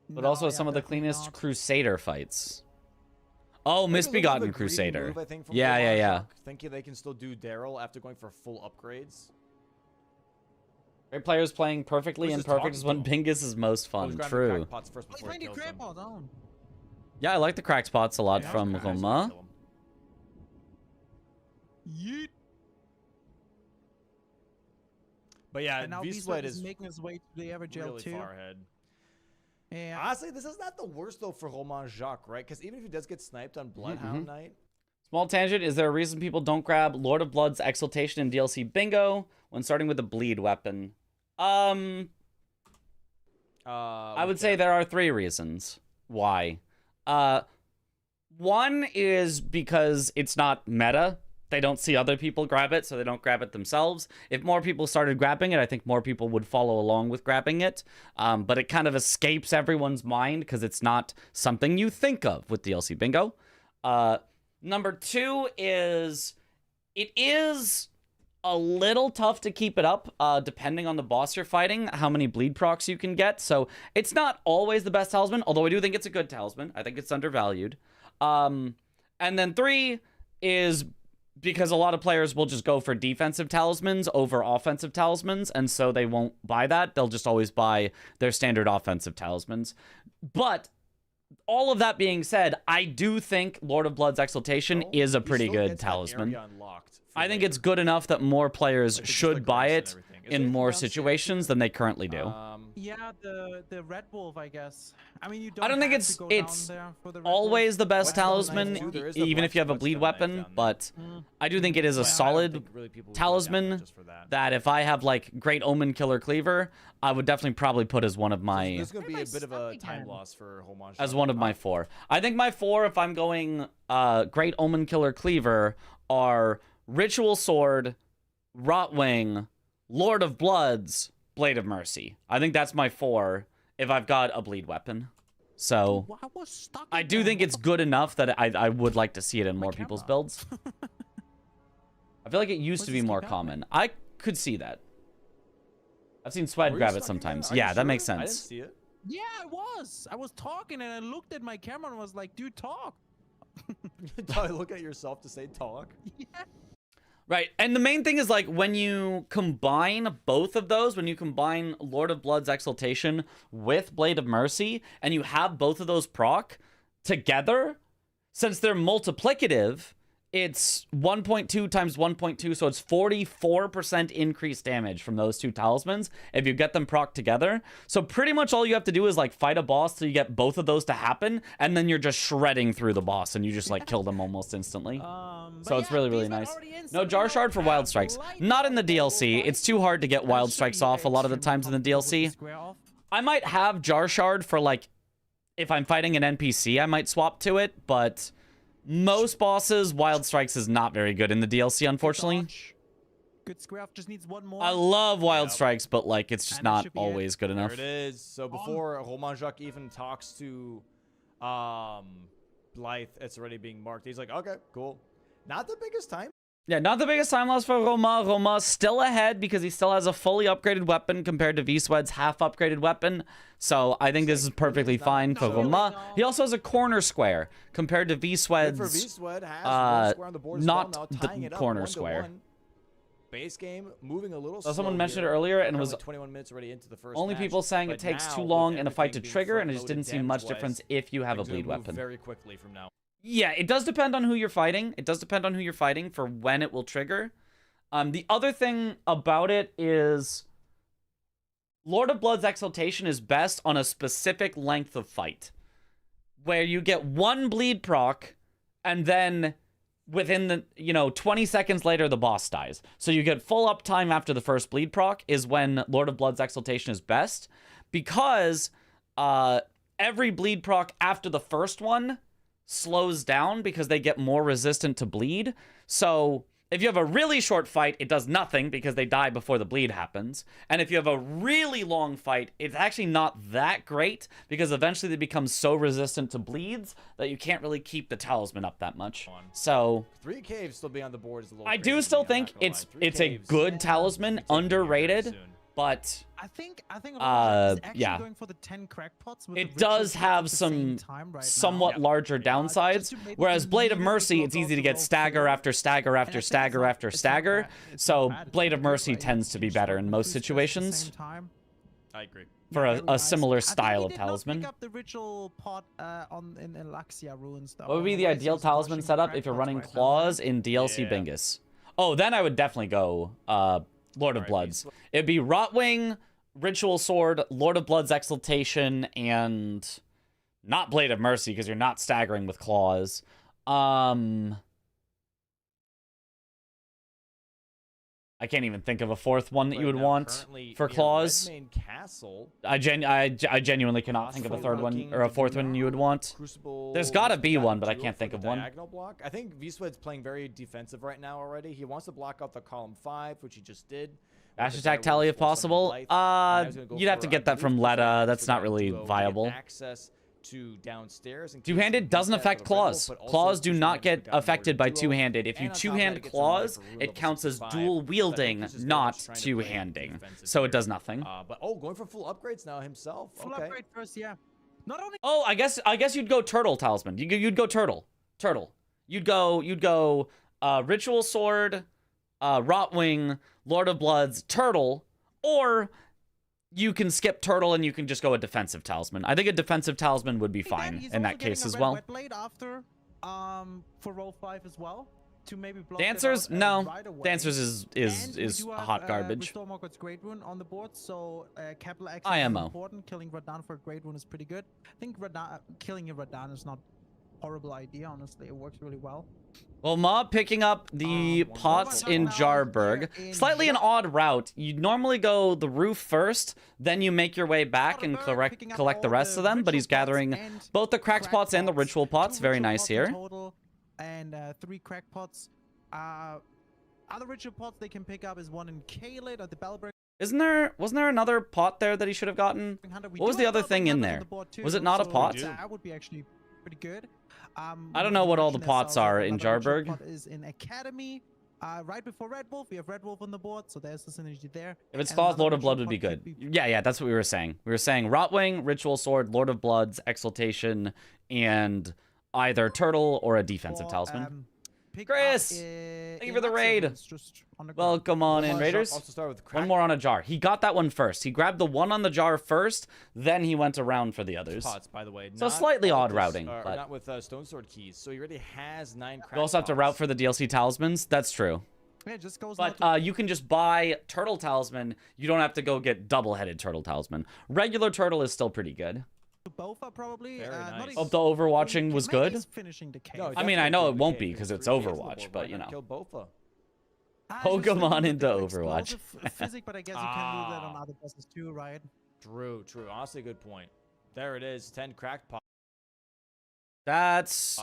But No, also yeah, some of the definitely cleanest not. Crusader fights. Oh, Maybe a little bit of a Misbegotten greedy Crusader. move, I think, from Yeah, yeah, Roman yeah. Shock, thinking they can still do Daryl after going for full upgrades. Great players playing perfectly Who's and just perfect is talking when to him? Bingus is most Oh, fun. he's grabbing the True. crackpots first Let's before he find your kills him. grandpa down. Yeah, I like the crack spots a lot Yeah, from okay. Roma. Yeet. But yeah, And now V-Sweat is is making his way to the average really L2. far ahead. Yeah. Honestly, this is not the worst though for Roman Jacques, right? Because even if he does get sniped on Bloodhound Night, Small tangent. Is there a reason people don't grab Lord of Blood's Exaltation in DLC Bingo when starting with a bleed weapon? I would say there are 3 reasons why. One is because it's not meta. They don't see other people grab it, so they don't grab it themselves. If more people started grabbing it, I think more people would follow along with grabbing it. But it kind of escapes everyone's mind because it's not something you think of with DLC Bingo. Number 2 is it is a little tough to keep it up, depending on the boss you're fighting, how many bleed procs you can get. So it's not always the best talisman, although I do think it's a good talisman. I think it's undervalued. And then 3 is because a lot of players will just go for defensive talismans over offensive talismans, and so they won't buy that. They'll just always buy their standard offensive talismans. But all of that being said, I do think Lord of Blood's Exaltation is a pretty good talisman. I think it's good enough that more players should buy it in more situations than they currently do. Yeah, the Red Wolf, I guess. I mean, you don't. I don't think have it's to go down it's there for the Red always Wolf. the best Well, talisman, nice. There is a even if you have a Black bleed Swordsman knife weapon. down there. But I do think it is a Well, I don't solid Really people would go down there talisman just for that. that if I have like Great Omen Killer Cleaver, I would definitely probably put as one of my There's going to be Where a am I bit of a stuck time again? loss for Homage. as one of my 4. I think my 4, if I'm going Great Omen Killer Cleaver, are Ritual Sword, Rotwing, Lord of Bloods, Blade of Mercy. I think that's my 4 if I've got a bleed weapon. So I was stuck. I do again. think What it's the good enough that I would like to see it in My more people's camera. builds. I feel like it used What's to be this more keep common. I could see that. I've seen Sweat Were you grab it stuck again? sometimes. Are you Yeah, that sure? makes I didn't sense. see it. Yeah, I was. I was talking and I looked at my camera and was like, dude, talk. Look at yourself to say talk. Yeah. Right, and the main thing is like when you combine both of those, when you combine Lord of Blood's Exaltation with Blade of Mercy, and you have both of those proc together, since they're multiplicative, it's 1.2 times 1.2, so it's 44% increased damage from those 2 talismans if you get them proc together. So pretty much all you have to do is like fight a boss till you get both of those to happen, and then you're just shredding through the boss, and you just like kill them almost instantly. So it's really, really nice. No Jar Shard for Wild Strikes. Not in the DLC. It's too hard to get Wild Strikes off a lot of the times in the DLC. I might have Jar Shard for like, if I'm fighting an NPC, I might swap to it, but most bosses, Wild Strikes is not very good in the DLC, unfortunately. Good square off just needs one more. I love Wild Strikes, but like it's just And it not should be it. always good There enough. it is. So before Roman Jacques even talks to Blythe, it's already being marked. He's like, okay, cool. Not the biggest time. Yeah, not the biggest time loss for Roma. Roma's still ahead because he still has a fully upgraded weapon compared to V-Sweat's half upgraded weapon. So I think this is perfectly fine for not Roma. really, no. He also has a corner square compared to Good for V-Sweat's V-Sweat has one square on the board as not well now, the tying it up corner 1-1. square. Base game moving a little So someone slow mentioned it here. earlier and was Currently 21 minutes already into the first only match, people saying it but takes now, too with long in a fight to everything being trigger, and it just front-loaded didn't seem much damage-wise, difference if you have a things are gonna bleed move weapon. very quickly from now. Yeah, it does depend on who you're fighting. It does depend on who you're fighting for when it will trigger. The other thing about it is Lord of Blood's Exaltation is best on a specific length of fight, where you get one bleed proc, and then within the 20 seconds later the boss dies. So you get full uptime after the first bleed proc is when Lord of Blood's Exaltation is best, because every bleed proc after the first one slows down because they get more resistant to bleed. So If you have a really short fight, it does nothing because they die before the bleed happens. And if you have a really long fight, it's actually not that great because eventually they become so resistant to bleeds that you can't really keep the talisman up that much. So 3 caves still being on the board is a little I crazy do to still me, I'm not think gonna it's lie. 3 it's a caves, good talisman, taking me very underrated, soon. but I think a lot of is actually yeah. going for the 10 crackpots. With it the ritual does pots have at the some same time right somewhat now. larger just downsides. to maybe Whereas Blade of immediately Mercy, go it's easy to to get roll stagger 4. after stagger And I after think stagger after it's not stagger. bad. It's So not bad. It's Blade of pretty good, Mercy right? tends to be You better sharpen in two most spears at the situations same time. I agree. for Very a nice. similar I think style he of did not talisman. pick up the ritual pot in Elaxia runes though. What would be the Otherwise he ideal was talisman rushing setup if you're crackpots running right now. claws in DLC Yeah. Bingus? Oh, then I would definitely go Lord of Alright, Bloods. It'd be Rotwing, Ritual Sword, Lord of Bloods Exaltation, and not Blade of Mercy because you're not staggering with claws. I can't even think of a fourth one that you would Now, want currently for near claws. Redmane Castle, I genuinely cannot think of a third one or a fourth one you would want. Crucible. There's gotta Whisper be Diamond one, but I Jewel can't for think the of one. Diagonal block. I think V-Sweat's playing very defensive right now already. He wants to block out the column 5, which he just did. Dash With the attack Direwolf tally if Force on possible. Blythe. And I was gonna go You'd have for, to I get that believe, from Crucible Letta. for That's not that really duo to get viable. access to downstairs. in case Two-handed of doesn't reset for affect the Red Wolf, claws. but also Claws do pushing not them get down more affected by duo. two-handed. If you And on top of that, two-hand it gets some life claws, for rune it level counts as 65. dual So I think wielding, this is very not much trying to play two-handing. defensive So it here. does nothing. But going for full upgrades now himself. Full Okay. upgrade first, yeah. Not only Oh, I guess you'd go turtle talisman. You'd go turtle. You'd go ritual sword, Rotwing, Lord of Bloods, turtle, or you can skip turtle and you can just go a defensive talisman. I think a defensive talisman would be fine he's in also that case getting a as red well. Wet blade after for roll 5 as well to maybe block Dancers, it out, no. right away. Dancers And we is do have, hot garbage. Restore Morgoth's Great Rune on the board, so capital X IMO. is important. Killing Radan for a Great Rune is pretty good. I think killing a Radan is not a horrible idea, honestly. It works really well. Well, Mob picking up the One pots more. in Now Jarburg. here in Slightly an odd route. You normally go the roof first, then you make your way back and Jarburg picking up collect the all rest of them, but ritual he's pots gathering and both the cracked pots and the ritual pots. 2 Very ritual nice pots in here. total, and 3 crack pots. Other ritual pots they can pick up is 1 in Kalit at the Bellberg. Wasn't there another pot there that he should have gotten? What was the other thing in there? Was it not a pot? That would be actually pretty good. I don't know what all the pots are in Jarburg. Pot is in Academy. Right before Red Wolf, we have Red Wolf on the board, so there's the synergy there. If it's And Claws, another Lord of ritual Blood would be pot good. could Yeah, that's what we were saying. We were saying Rotwing, Ritual Sword, Lord of Bloods, Exaltation, and either Turtle or a defensive or, talisman. pick Chris, up, thank you for the Elaxia raid. runes just on the ground. Welcome on in, Raiders. Also start with One crack more on a jar. He got that one first. He grabbed the one on the jar first, then he went around for the others. pots, by the way. So not slightly with odd this- routing, or but- not with Stone Sword keys. So he already has 9 crack You also have to route for the DLC talismans. That's true. Yeah, it just goes But now to you can just buy Turtle Talisman. You don't have to go get double-headed Turtle Talisman. Regular Turtle is still pretty good. Bofa probably. Very not nice. even- Oh, the Overwatching was maybe good? he's finishing the cave. No, I mean, I know it definitely won't killed be the 'cause cave. it's 3 caves on the Overwatch, board. but, Why you not know. Kill Bofa. I was just Pokemon thinking with into the Overwatch. explosive physic, but I guess you can do that on other bosses too, right? True. Honestly, good point. There it is. 10 cracked That's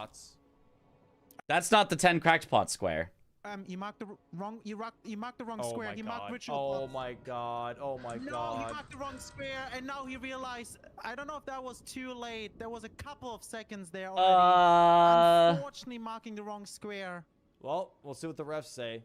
not the 10 cracked pot square. He marked the wrong. He marked the wrong Oh square. my He marked god. ritual. Oh pots. my god. Oh my No, he god. marked the wrong square, and now he realized. I don't know if that was too late. There was a couple of seconds there already. Unfortunately, marking the wrong square. Well, we'll see what the refs say.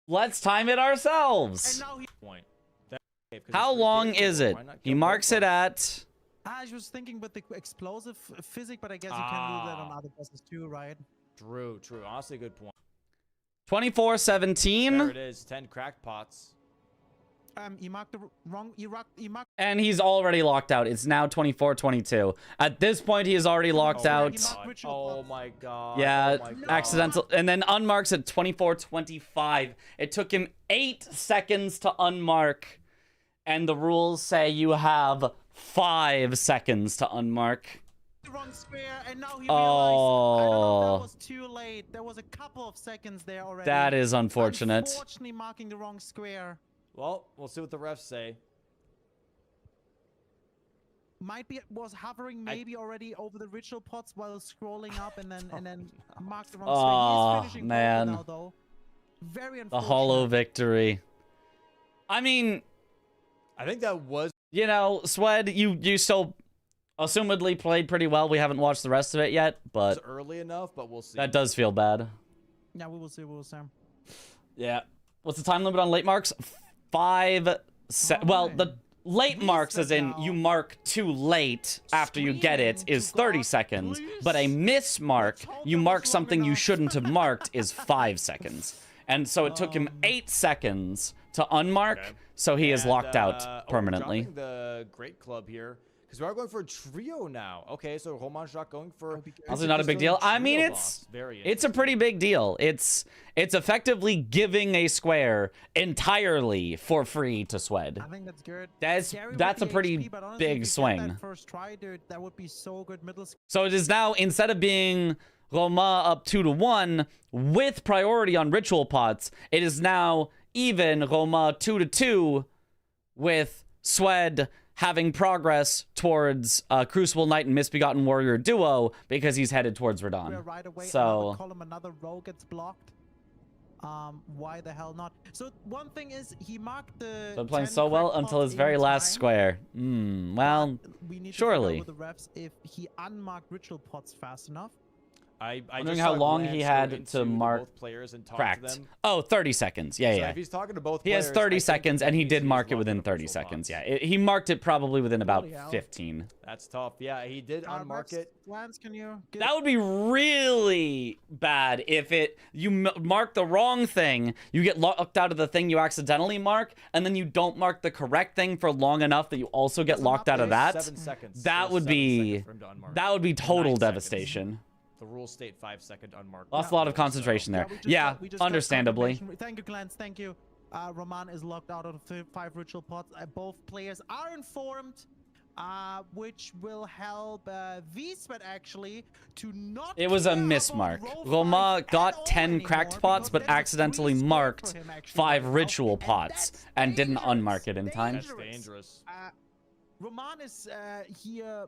Let's time it And ourselves. now he. Point. That- okay, 'cause How it's 3 long caves is on the it? board. Why not He kill marks Bofa? it at I was thinking with the explosive physic, but I guess you can do that on other bosses too, right? True. Honestly, good point. 24-17. There it is. 10 cracked pots. He marked the wrong. He marked. And he's already locked out. It's now 24-22. At this point, he is already locked Oh my out. God. Oh my god. Yeah, Oh my god. accidental. And then unmarks at 24-25. It took him 8 seconds to unmark. And the rules say you have 5 seconds to unmark. The wrong square, and now he realized. Oh. I don't know if that was too late. There was a couple of seconds there already. That is unfortunate. Unfortunately, marking the wrong square. Well, we'll see what the refs say. Might be was hovering maybe already over the ritual pots while scrolling up and then marked the wrong Oh, square. He's finishing man. now though. Very The unfortunate. hollow victory. I mean, I think that was you know, Swed, you still assumedly played pretty well. We haven't watched the rest of it yet, but early enough, but we'll see. that does feel bad. Yeah, we will see. We will see. Yeah. What's the time limit on late marks? 5 well, the late marks as in you mark too late after you get it is 30 seconds, but a miss mark, you mark something you shouldn't have marked, is 5 seconds. And so it took him 8 seconds to unmark, so he is locked out permanently. Dropping the Great Club here. Because we are going for a trio now. Okay, so Romanjak going for... Also not a big deal. I mean, it's a pretty big deal. It's effectively giving a square entirely for free to Swed. I think that's good. That's a pretty big swing. That first try, dude, that would be so good. So it is now, instead of being Roma up 2-1 with priority on ritual pots, it is now even Roma 2-2 with Swed having progress towards Crucible Knight and Misbegotten Warrior duo because he's headed towards Radon. Right away, so another row gets blocked. Why the hell not? So one thing is he marked the. So playing so well until his very last square. Well, we need surely. To with the refs if he unmarked ritual pots fast enough. I wondering just how saw long Glance he go had into to mark both players and talk to cracked. them. Oh, 30 seconds. Yeah, So yeah. if he's talking to both He has players, 30 I think seconds, and he did he's mark it locked within up 30 ritual seconds. pots. Yeah, he marked it probably within about Holy hell. 15. That's tough. Yeah, he did unmark it. Lance, can you get That would be really bad if you mark the wrong thing, you get locked out of the thing you accidentally mark, and then you don't mark the correct thing for long enough that you also get locked out of that. 7 seconds. That would be total devastation. The rules state 5-second unmarked. Lost a lot of concentration there. Yeah, we just got understandably. confirmation. Thank you, Glance. Thank you. Roman is locked out of the 5 ritual pots. Both players are informed, which will help V-Sweat actually to not. It was a care mismark. about row Roma 5 got at all 10 anymore cracked pots, because but there's a accidentally free square marked for him actually 5 right now, ritual and pots that's and didn't dangerous. unmark it in time. That's dangerous. Roman is here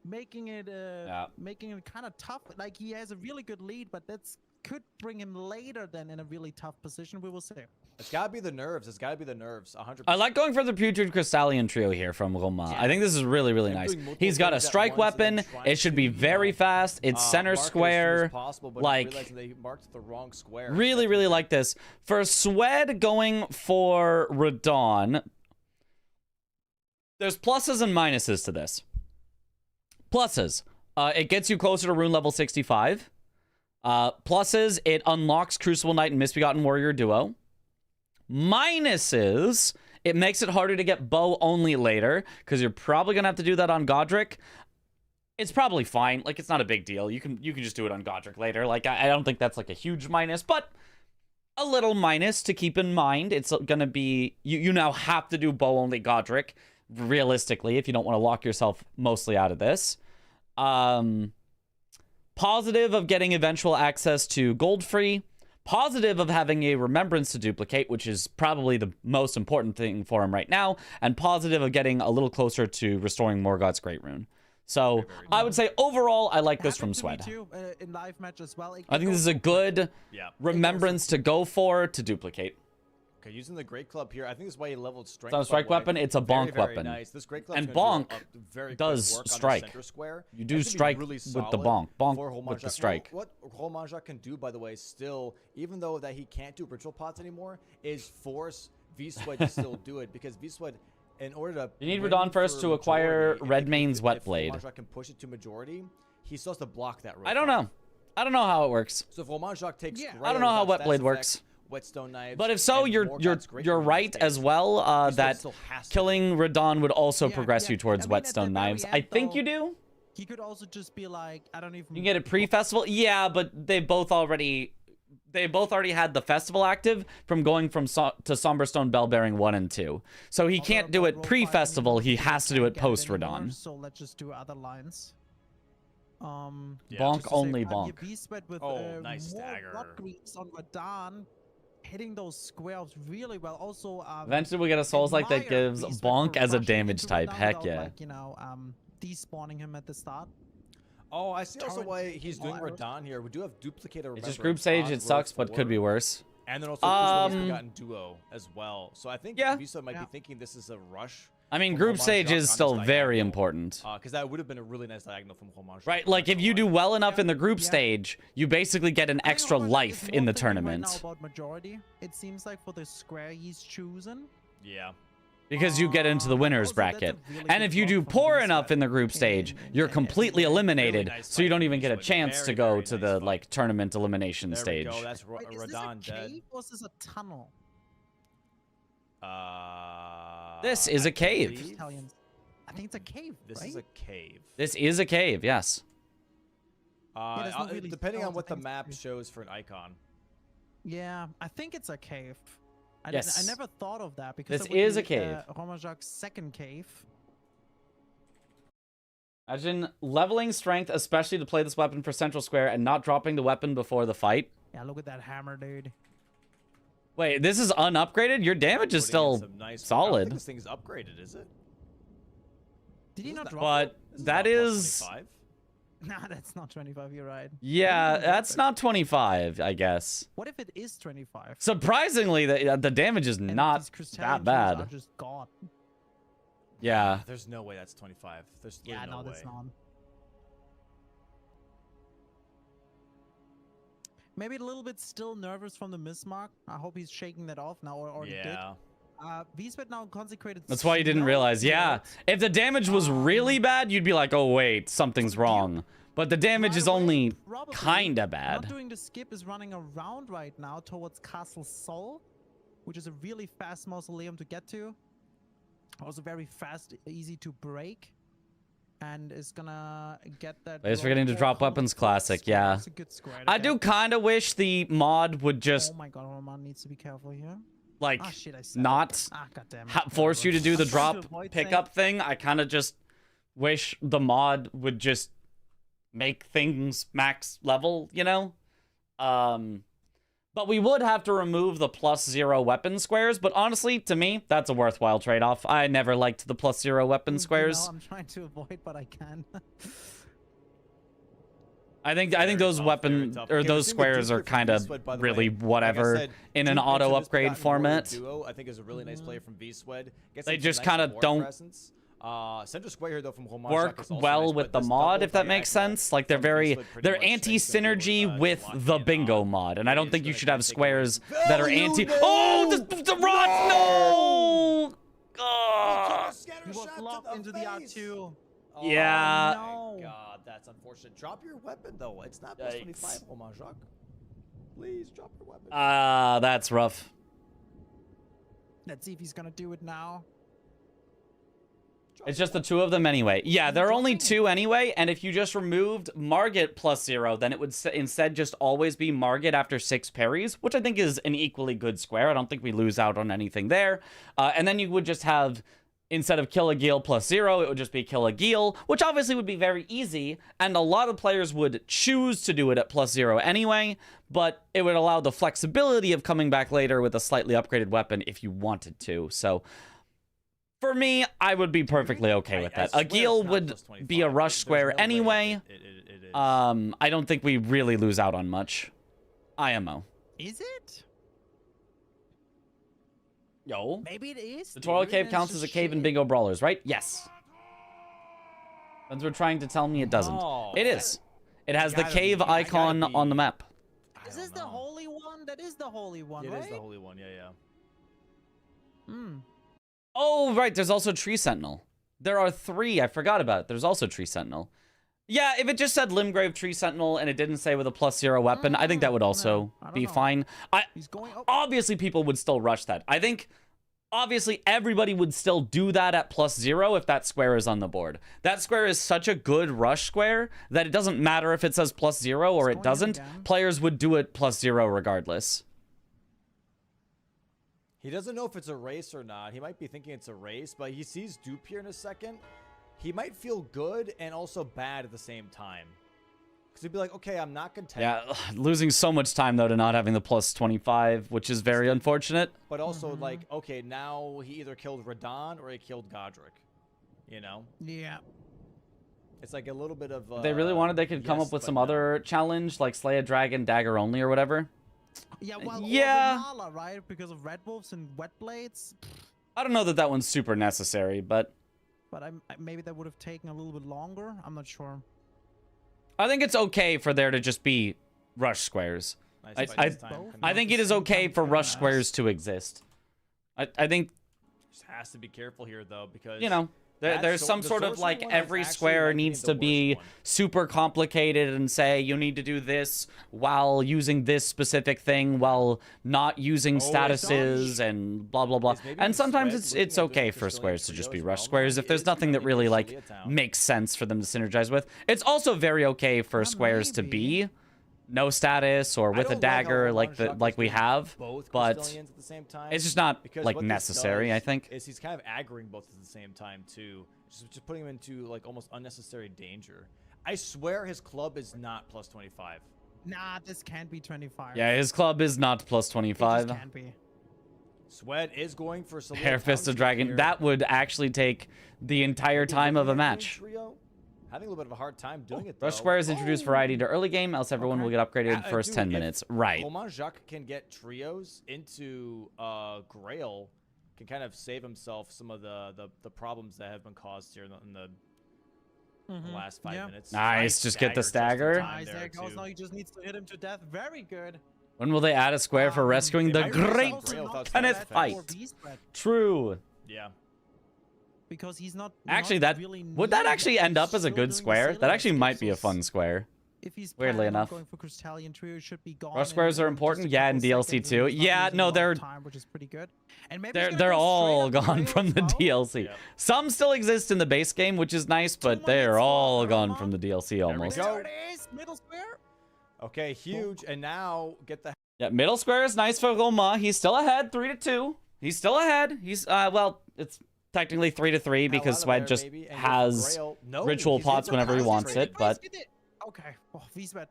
making it kind of tough. Like he has a really good lead, but that's could bring him later then in a really tough position. We will see. It's gotta be the nerves. It's gotta be the nerves. 100%. I like going for the Putrid Crystallion trio here from Roma. I think this is really, really nice. He's got a strike weapon. It should be very fast. It's center square. They marked the wrong square. Really, really like this. For Swed going for Radon, there's pluses and minuses to this. Pluses, it gets you closer to rune level 65. Pluses, it unlocks Crucible Knight and Misbegotten Warrior duo. Minuses, it makes it harder to get bow only later, because you're probably going to have to do that on Godric. It's probably fine. Like, it's not a big deal. You can just do it on Godric later. Like, I don't think that's, like, a huge minus, but a little minus to keep in mind. It's going to be... You now have to do bow only Godric, realistically, if you don't want to lock yourself mostly out of this. Positive of getting eventual access to gold free. Positive of having a remembrance to duplicate, which is probably the most important thing for him right now. And positive of getting a little closer to restoring Morgoth's Great Rune. So I would say overall, I like this from Swed. In live match as well. I think this is a good remembrance to go for to duplicate. Okay, using the Great Club here, I think this is why he leveled strength. It's not a strike weapon, it's a bonk weapon. Nice. This Great Club and bonk does strike. Square. You do strike really with the bonk. Bonk with the strike. What Romanjak can do, by the way, still, even though that he can't do ritual pots anymore, is force V-Sweat to still do it, because V-Sweat, in order to... You need Radon first to acquire Redmane's Wet Blade. If Romanjak can push it to majority, he still has to block that. I don't know. I don't know how it works. So if Romanjak takes... I don't know how Wet Blade works. Whetstone knives, but if so, you're right as well that killing Radon would also progress you towards Whetstone knives. I think you do. He could also just be like, I don't even. You can get it pre-festival, yeah, but they both already had the festival active from going from to Somberstone Bellbearing 1 and 2. So he can't do it pre-festival. He has to do it post Radon. So let's just do other lines. Bonk only bonk. With, nice dagger. On Radon. Hitting those squares really well. Also, eventually we'll get a Souls like that gives bonk as a damage type. Heck yeah. Like, despawning him at the start. Oh, I see also why he's doing Radon here. We do have duplicator. It's just group stage. It sucks, but could be worse. And then also, of course, we've gotten duo as well. So I think Yeah. Visa might be thinking this is a rush. I mean, from group Roman stage Jacques is on still this very diagonal. important. Because that would have been a really nice diagonal from Roman Jacques. Right, like if you do well enough in the group stage, you basically get an I think extra Roman life is in more the thinking right now tournament. about majority, it seems like, for the square he's chosen. Yeah. Because you get into the But winners also, that's a bracket. really And good if you do block from poor Visa enough in the group stage, you're in completely every way. eliminated, Really nice so you fight don't from even get a Visa. chance to Very, go very to nice the fight. like tournament elimination There stage. we go. That's Wait, is this a Radon dead. cave or is this a tunnel? This is a cave. believe Italians. I think it's a cave, This right? is a cave. This is a cave, yes. there's not really Depending on stones, what I the think it's map cave. shows for an icon. Yeah, I think it's a cave. I Yes. never thought of that because This that would is a be, cave. Roman Jacques' second cave. Imagine leveling strength, especially to play this weapon for Central Square, and not dropping the weapon before the fight. Yeah, look at that hammer, dude. Wait, this is unupgraded? Your damage is Putting in still some nice- I don't solid. think this thing's upgraded, is it? Did he This not is drop But it? This is that not plus is... 25. Nah, that's not 25, you're right. Yeah, Maybe he didn't that's drop it. not 25, I guess. What if it is 25? Surprisingly, the damage is And not these crystalline that jewels are bad. just gone. Yeah. There's no way that's 25. There's Yeah, literally no, no that's way. not. Maybe a little bit still nervous from the miss mark. I hope he's shaking that off now, or already did. Yeah. Vspet now consecrated. That's why you didn't snow realize. Yeah. fields. If the damage was really bad, you'd be like, oh, wait, something's wrong. But the damage Right is away, only probably kinda Not bad. doing the skip is running around right now towards Castle Sol, which is a really fast mausoleum to get to. Also very fast, easy to break. And is gonna get that. He's forgetting to low drop call weapons square. classic, yeah. It's a good square to I do get. kind of wish the mod would just, Oh my god, Roman needs to be careful here. like, Ah, shit, I said it. not Ah, goddamn it. force you to do the I'm trying to drop avoid pickup thing. I kind of just wish the mod would just make things max level, you know? But we would have to remove the +0 weapon squares, but honestly, to me, that's a worthwhile trade-off. I never liked the +0 weapon squares. I'm trying to avoid, but I can. I think Very those tough, weapon very tough. or Okay, those we're seeing the squares are duplicate from kind of V-Swed, by the really way. Like I whatever said, in an duplicate auto of this upgrade Forgotten Warrior format. Duo, I think is a really nice play from V-Swed. Gets They him some just nice kinda board don't presence. Central Square here though from Roman Work Jacques is also well nice, with but the this mod, double if that makes diagonal sense. Like they're from very, V-Swed pretty they're much makes anti-synergy the with lock the in bingo on. mod, and I don't It think is you gonna should have take away- squares that are Value anti. there! Oh, the rod! No! Ugh. He was locked into the R2. Oh, Yeah. no. my God, that's unfortunate. Drop your weapon though. It's not plus 25, Yikes. Roman Jacques. Please drop your weapon. That's rough. Let's see if he's gonna do it now. It's just the two of them anyway. Yeah, there are only two anyway, and if you just removed Margit +0, then it would instead just always be Margit after 6 parries, which I think is an equally good square. I don't think we lose out on anything there. And then you would just have, instead of Kill a Gil +0, it would just be Kill a Gil, which obviously would be very easy, and a lot of players would choose to do it at +0 anyway, but it would allow the flexibility of coming back later with a slightly upgraded weapon if you wanted to. So for me, I would be perfectly okay with that. I A swear Gil it's not would plus 25. be a rush There's square no way anyway. it is. I don't think we really lose out on much. IMO. Is it? Yo. Maybe it is. The Tutorial dude, Cave and it's counts as a just cave in shit. Bingo Brawlers, right? Yes. Friends were trying to tell me it doesn't. Oh. It is. It has the Gotta cave be, I gotta icon be. on the map. I Is don't this the know. holy one? That is the holy one, It right? is the holy one. Yeah, yeah. Hmm. Oh, right. There's also Tree Sentinel. There are 3. I forgot about it. There's also Tree Sentinel. Yeah, if it just said Limgrave Tree Sentinel and it didn't say with a +0 weapon, I think that would also I don't be know. fine. He's going up. Obviously, people would still rush that. I think, obviously, everybody would still do that at +0 if that square is on the board. That square is such a good rush square that it doesn't matter if it says +0 or It's it going in doesn't. again. Players would do it +0 regardless. He doesn't know if it's a race or not. He might be thinking it's a race, but he sees Dupe here in a second. He might feel good and also bad at the same time. Because he'd be like, okay, I'm not content. Yeah, losing so much time, though, to not having the +25, which is very unfortunate. But also, like, okay, now he either killed Radon or he killed Godric. You know? Yeah. It's like a little bit of... If they really wanted, they could come yes, up with but some no. other challenge, like Slay a Dragon, Dagger Only, or whatever. Yeah, well, Yeah. or with Nala, right? Because of Red Wolves and Wet Blades. I don't know that that one's super necessary, but But maybe that would have taken a little bit longer. I'm not sure. I think it's okay for there to just be rush squares. Nice I- fight I- this time. Both? I Not think the it is same okay time, for fair rush enough. squares to exist. I think, Just has to be careful here though, because you know, there's so- some the sort of sorcerer like one every actually square might be needs the to worst be one. super complicated and say you need to do this while using this specific thing while not using Oh, it's statuses and blah blah blah. Is maybe And in sometimes Spread it's looking at okay doing for Castilian squares to just be trios rush well, squares if maybe there's it's nothing that gonna really be like Shalia Town. makes sense for them to synergize with. It's also very okay for squares to maybe. be no status or I with a don't dagger how like Roman the Jacques like is we doing have, both but Castilians at the same time. it's just not Because like what this necessary. I does think. is he's kind of aggroing both at the same time too, just putting him into like almost unnecessary danger. I swear his club is not plus 25. Nah, this can't be 25. Yeah, his club is not plus It 25. just can't be. Sweat is going for Shalia Hair Fist of Township Dragon. here. That would actually take the entire Maybe time of a looking at doing match. Trio. Having a little bit of a hard time doing it. Rush though. squares introduce Oh! variety to early game, else everyone Okay. will get upgraded in the first Dude, 10 if minutes. Right. Roman Jacques can get trios into Grail, can kind of save himself some of the problems that have been caused here in the last 5 minutes. Nice, just get the just in stagger. time Nice, there it goes. too. Now he just needs to hit him to death. Very good. When will they add a square for rescuing they the might release great on Grail without Kenneth side fight? effects. True. Yeah. Because he's not. Actually, not that really would that needed, actually but end he's up as a still good doing the square? That Sailor actually might be a skills. fun square. If he's Weirdly planning on enough. going for Crystallian Trio, it should be gone. Rush squares are in just important? a Yeah, in couple DLC seconds, too. and he's not Yeah, losing no, a lot of they're time, which is pretty good. And maybe he's they're gonna they're go straight all up to gone Grail from as the well. DLC. Yep. Some still exist in the base game, which is nice, but more they're hits all for gone Roma. from the DLC we almost. go. There it is, middle square. Okay, huge. And now get the Yeah, middle square is nice for Roma. He's still ahead, 3-2. He's still ahead. He's well, it's technically 3-3 hell because out of Sweat there, just maybe, and go for has Grail. No, ritual he's pots able to whenever he wants concentrate. it, but Get it. Okay. Oh, V-Sweat.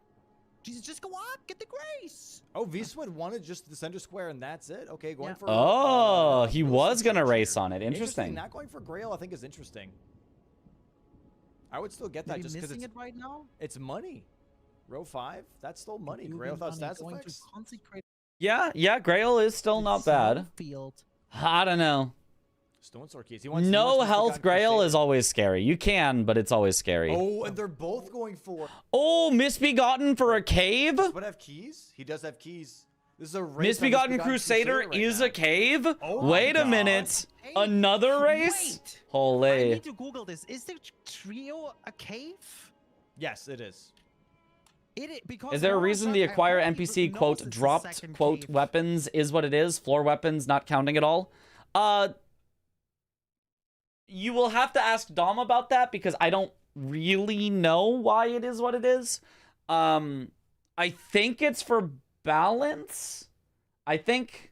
Jesus, just go up. Get the grace. Oh, V-Sweat wanted just the center square and that's it. Okay, going Yeah. for. oh, he Wilson was gonna Church race here. on it. Interesting. Not going for Grail, I think, is interesting. I would still get that Maybe just because missing it's it right now. money. Row 5, that's still money. Moving Grail without money, stats going to effects. consecrate Yeah, Grail is still the not bad. Field. I don't know. Stone Sword keys. He wants, No Mr. health Forgotten Grail Crusader. is always scary. You can, but it's always scary. Oh, and they're both going for. Oh, Misbegotten for a cave? What have keys? He does have keys. This is a race. on Misbegotten Crusader right is now. a cave? Oh my Wait a God. minute. Hey, Another race? wait. I Holy. need to Google this. Is the trio a cave? Yes, it is. Because Is there a Laura reason Chuck, the I acquire hope he NPC knows quote it's the dropped second quote cave. weapons is what it is? Floor weapons not counting at all? You will have to ask Dom about that because I don't really know why it is what it is. I think it's for balance. I think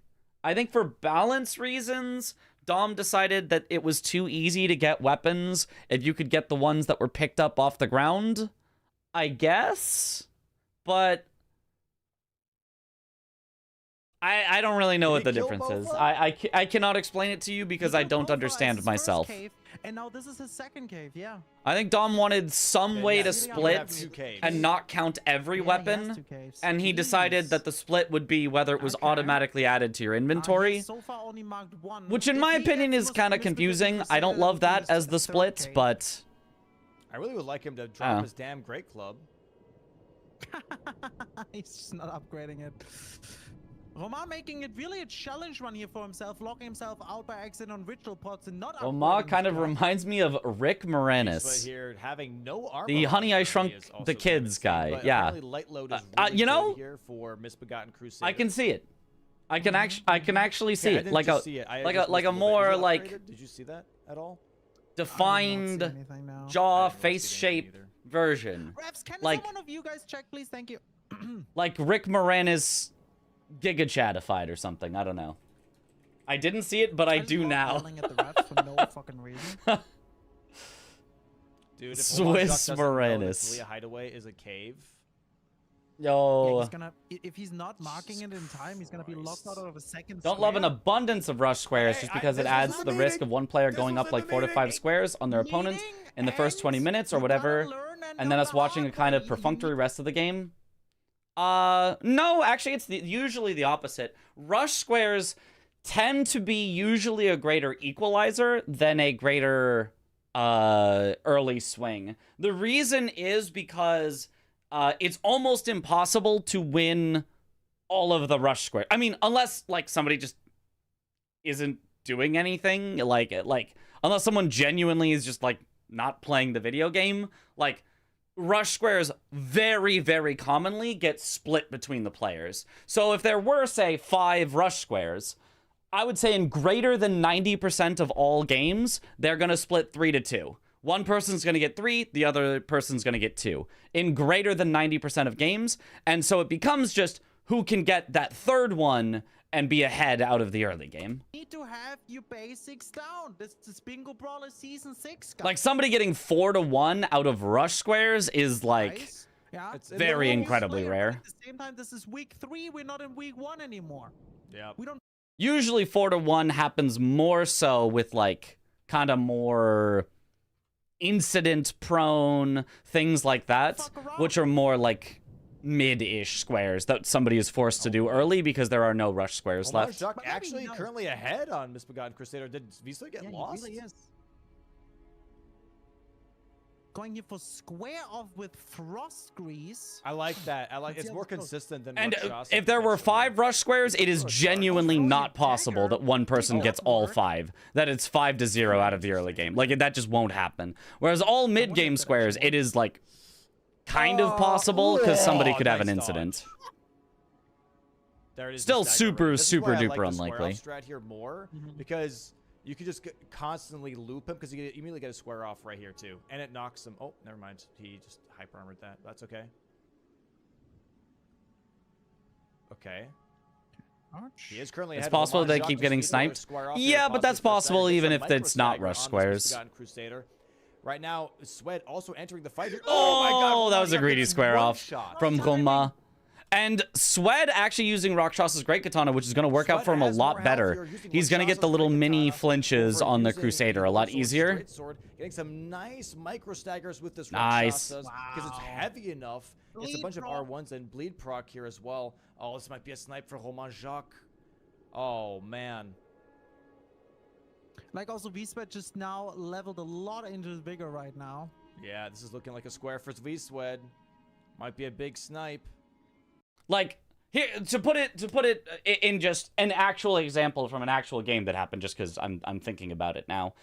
for balance reasons, Dom decided that it was too easy to get weapons if you could get the ones that were picked up off the ground. I guess, but I don't really know Did what the he kill difference is. both of I cannot explain it to you because I don't understand myself. Cave, and now this is his second cave, yeah. I think Dom wanted some Then way yeah, to you would have split two caves. and not count every Yeah, he has weapon, two caves. and he decided Jeez. that the split would be whether it was Okay. automatically added to your He inventory. so far only marked one. Which in If my he opinion gets is Mr. kind of Mr. confusing. I Crusader, don't love then that he's as a the third split, cave. but I really would like him to drop Oh. his damn great club. He's just not upgrading it. Roman making it really a challenge run here for himself, locking himself out by accident on ritual pots and not Omar upgrading kind his of club. reminds me of Rick But Moranis. here, having no armor. The on Honey, I currently Shrunk is also the kind of Kids insane, guy, but yeah. apparently light load is you really know, good here for Misbegotten Crusader. I can see it. I can actually see Okay, I it didn't like just a see it. I like just a like a missed little bit. more Is it like upgraded? Did you see that at all? defined anything now. jaw I didn't really face see anything shape either. version. Refs, can like- someone of you guys check, please? Thank you. Like Rick Moranis Giga Chatified or something. I don't know. I didn't see it, but I just do love now. yelling at the refs for no fucking reason. Dude, if Swiss Omar Jacques doesn't know that Moranis. Talia Hideaway is a cave. Yeah, Yo, he's gonna, if he's not marking it in time, he's gonna be locked out of a second. don't love an square. abundance of rush squares Hey, just because it this was adds the the risk meeting. of one player This going was up in like the 4 to 5 meeting. squares on their opponent Meeting in the first 20 ends. minutes or You gotta whatever, learn and know then us the watching a hard kind way. of You perfunctory need- rest of the game. No, actually, it's usually the opposite. Rush squares tend to be usually a greater equalizer than a greater early swing. The reason is because it's almost impossible to win all of the rush square. I mean, unless like somebody just isn't doing anything, like unless someone genuinely is just like not playing the video game, like rush squares very, very commonly get split between the players. So if there were, say, 5 rush squares, I would say in greater than 90% of all games, they're going to split 3 to 2. One person's going to get 3, the other person's going to get 2. In greater than 90% of games. And so it becomes just who can get that third one and be ahead out of the early game. Need to have your basics down. This is Bingo Brawler Season 6, guys. Like somebody getting 4 to 1 out of rush squares is like Guys, yeah, It's very incredibly But rare. At the same time, this is week 3. We're not in week 1 anymore. Yeah. We don't Usually 4 to 1 happens more so with like kind of more incident prone things like that, Fuck around. which are more like mid-ish squares that somebody is forced to do early because there are no rush squares Well, left. Jacques But maybe actually no. currently ahead on Misbegotten Crusader. Did Visa get Yeah, lost? he really is. Going here for square off with Frost Grease. I like that. Let's It's see how more this goes. consistent than And what Joss if there were mentioned. 5 rush squares, it is genuinely Frozen not possible Dagger. that one person Oh, gets that all worked. 5. That it's 5 to 0 out of the early game. Like that just won't happen. Whereas all mid-game that squares, actually it is like kind of possible because somebody could have an nice dodge. incident. There it is. Still the stagger super, rate. This is super why I duper like the square unlikely. off strat here more Mhm. because you could just constantly loop him because you immediately get a square off right here too, and it knocks him. Oh, never mind. He just hyper armored that. That's okay. Okay. He is currently It's ahead. possible Lamar they Jacques keep just getting needs another sniped. square off Yeah, here, but that's possibly for a possible stagger. even Gets a if it's not micro rush stagger on the squares. Misbegotten Crusader. Right now, Swed also entering the fight here. Oh, my God! that was a Jacques greedy gets square one off shot. from Roma. And Swed actually using Rakshas's Great Katana, which is going to work out Swed for him a has lot more health better. here, using He's going to get Rakshas's the little Great mini Katana flinches over on the using Crusader a the lot low sword, easier. straight sword, getting some nice micro staggers with this Nice. Rakshasas because it's heavy enough. It's a Bleed bunch of proc. R1s and bleed proc here as well. Oh, this might be a snipe for Romain Jacques. Oh, man. Like also V-Sweat just now leveled a lot into the vigor right now. Yeah, this is looking like a square for V-Swed. Might be a big snipe. Like here to put it in just an actual example from an actual game that happened, just because I'm thinking about it now.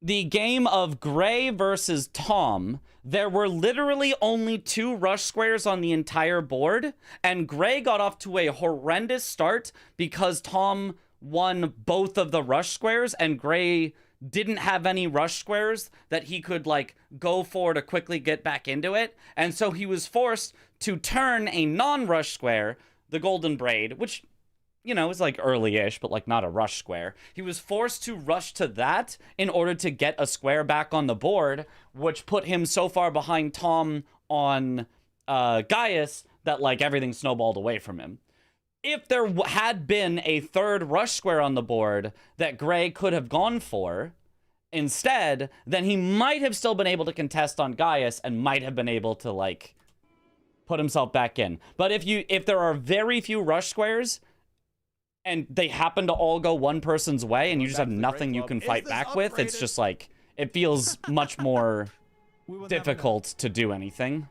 The game of Gray versus Tom, there were literally only 2 rush squares on the entire board, and Gray got off to a horrendous start because Tom won both of the rush squares, and Gray didn't have any rush squares that he could like go for to quickly get back into it, and so he was forced to turn a non-rush square, the Golden Braid, which, you know, is like early-ish, but like not a rush square. He was forced to rush to that in order to get a square back on the board, which put him so far behind Tom on Gaius that like everything snowballed away from him. If there had been a third rush square on the board that Gray could have gone for instead, then he might have still been able to contest on Gaius and might have been able to like put himself back in. But if there are very few rush squares and they happen to all go one person's way and you just have nothing you can fight back with, it's just like it feels much more We will never know. difficult to do anything.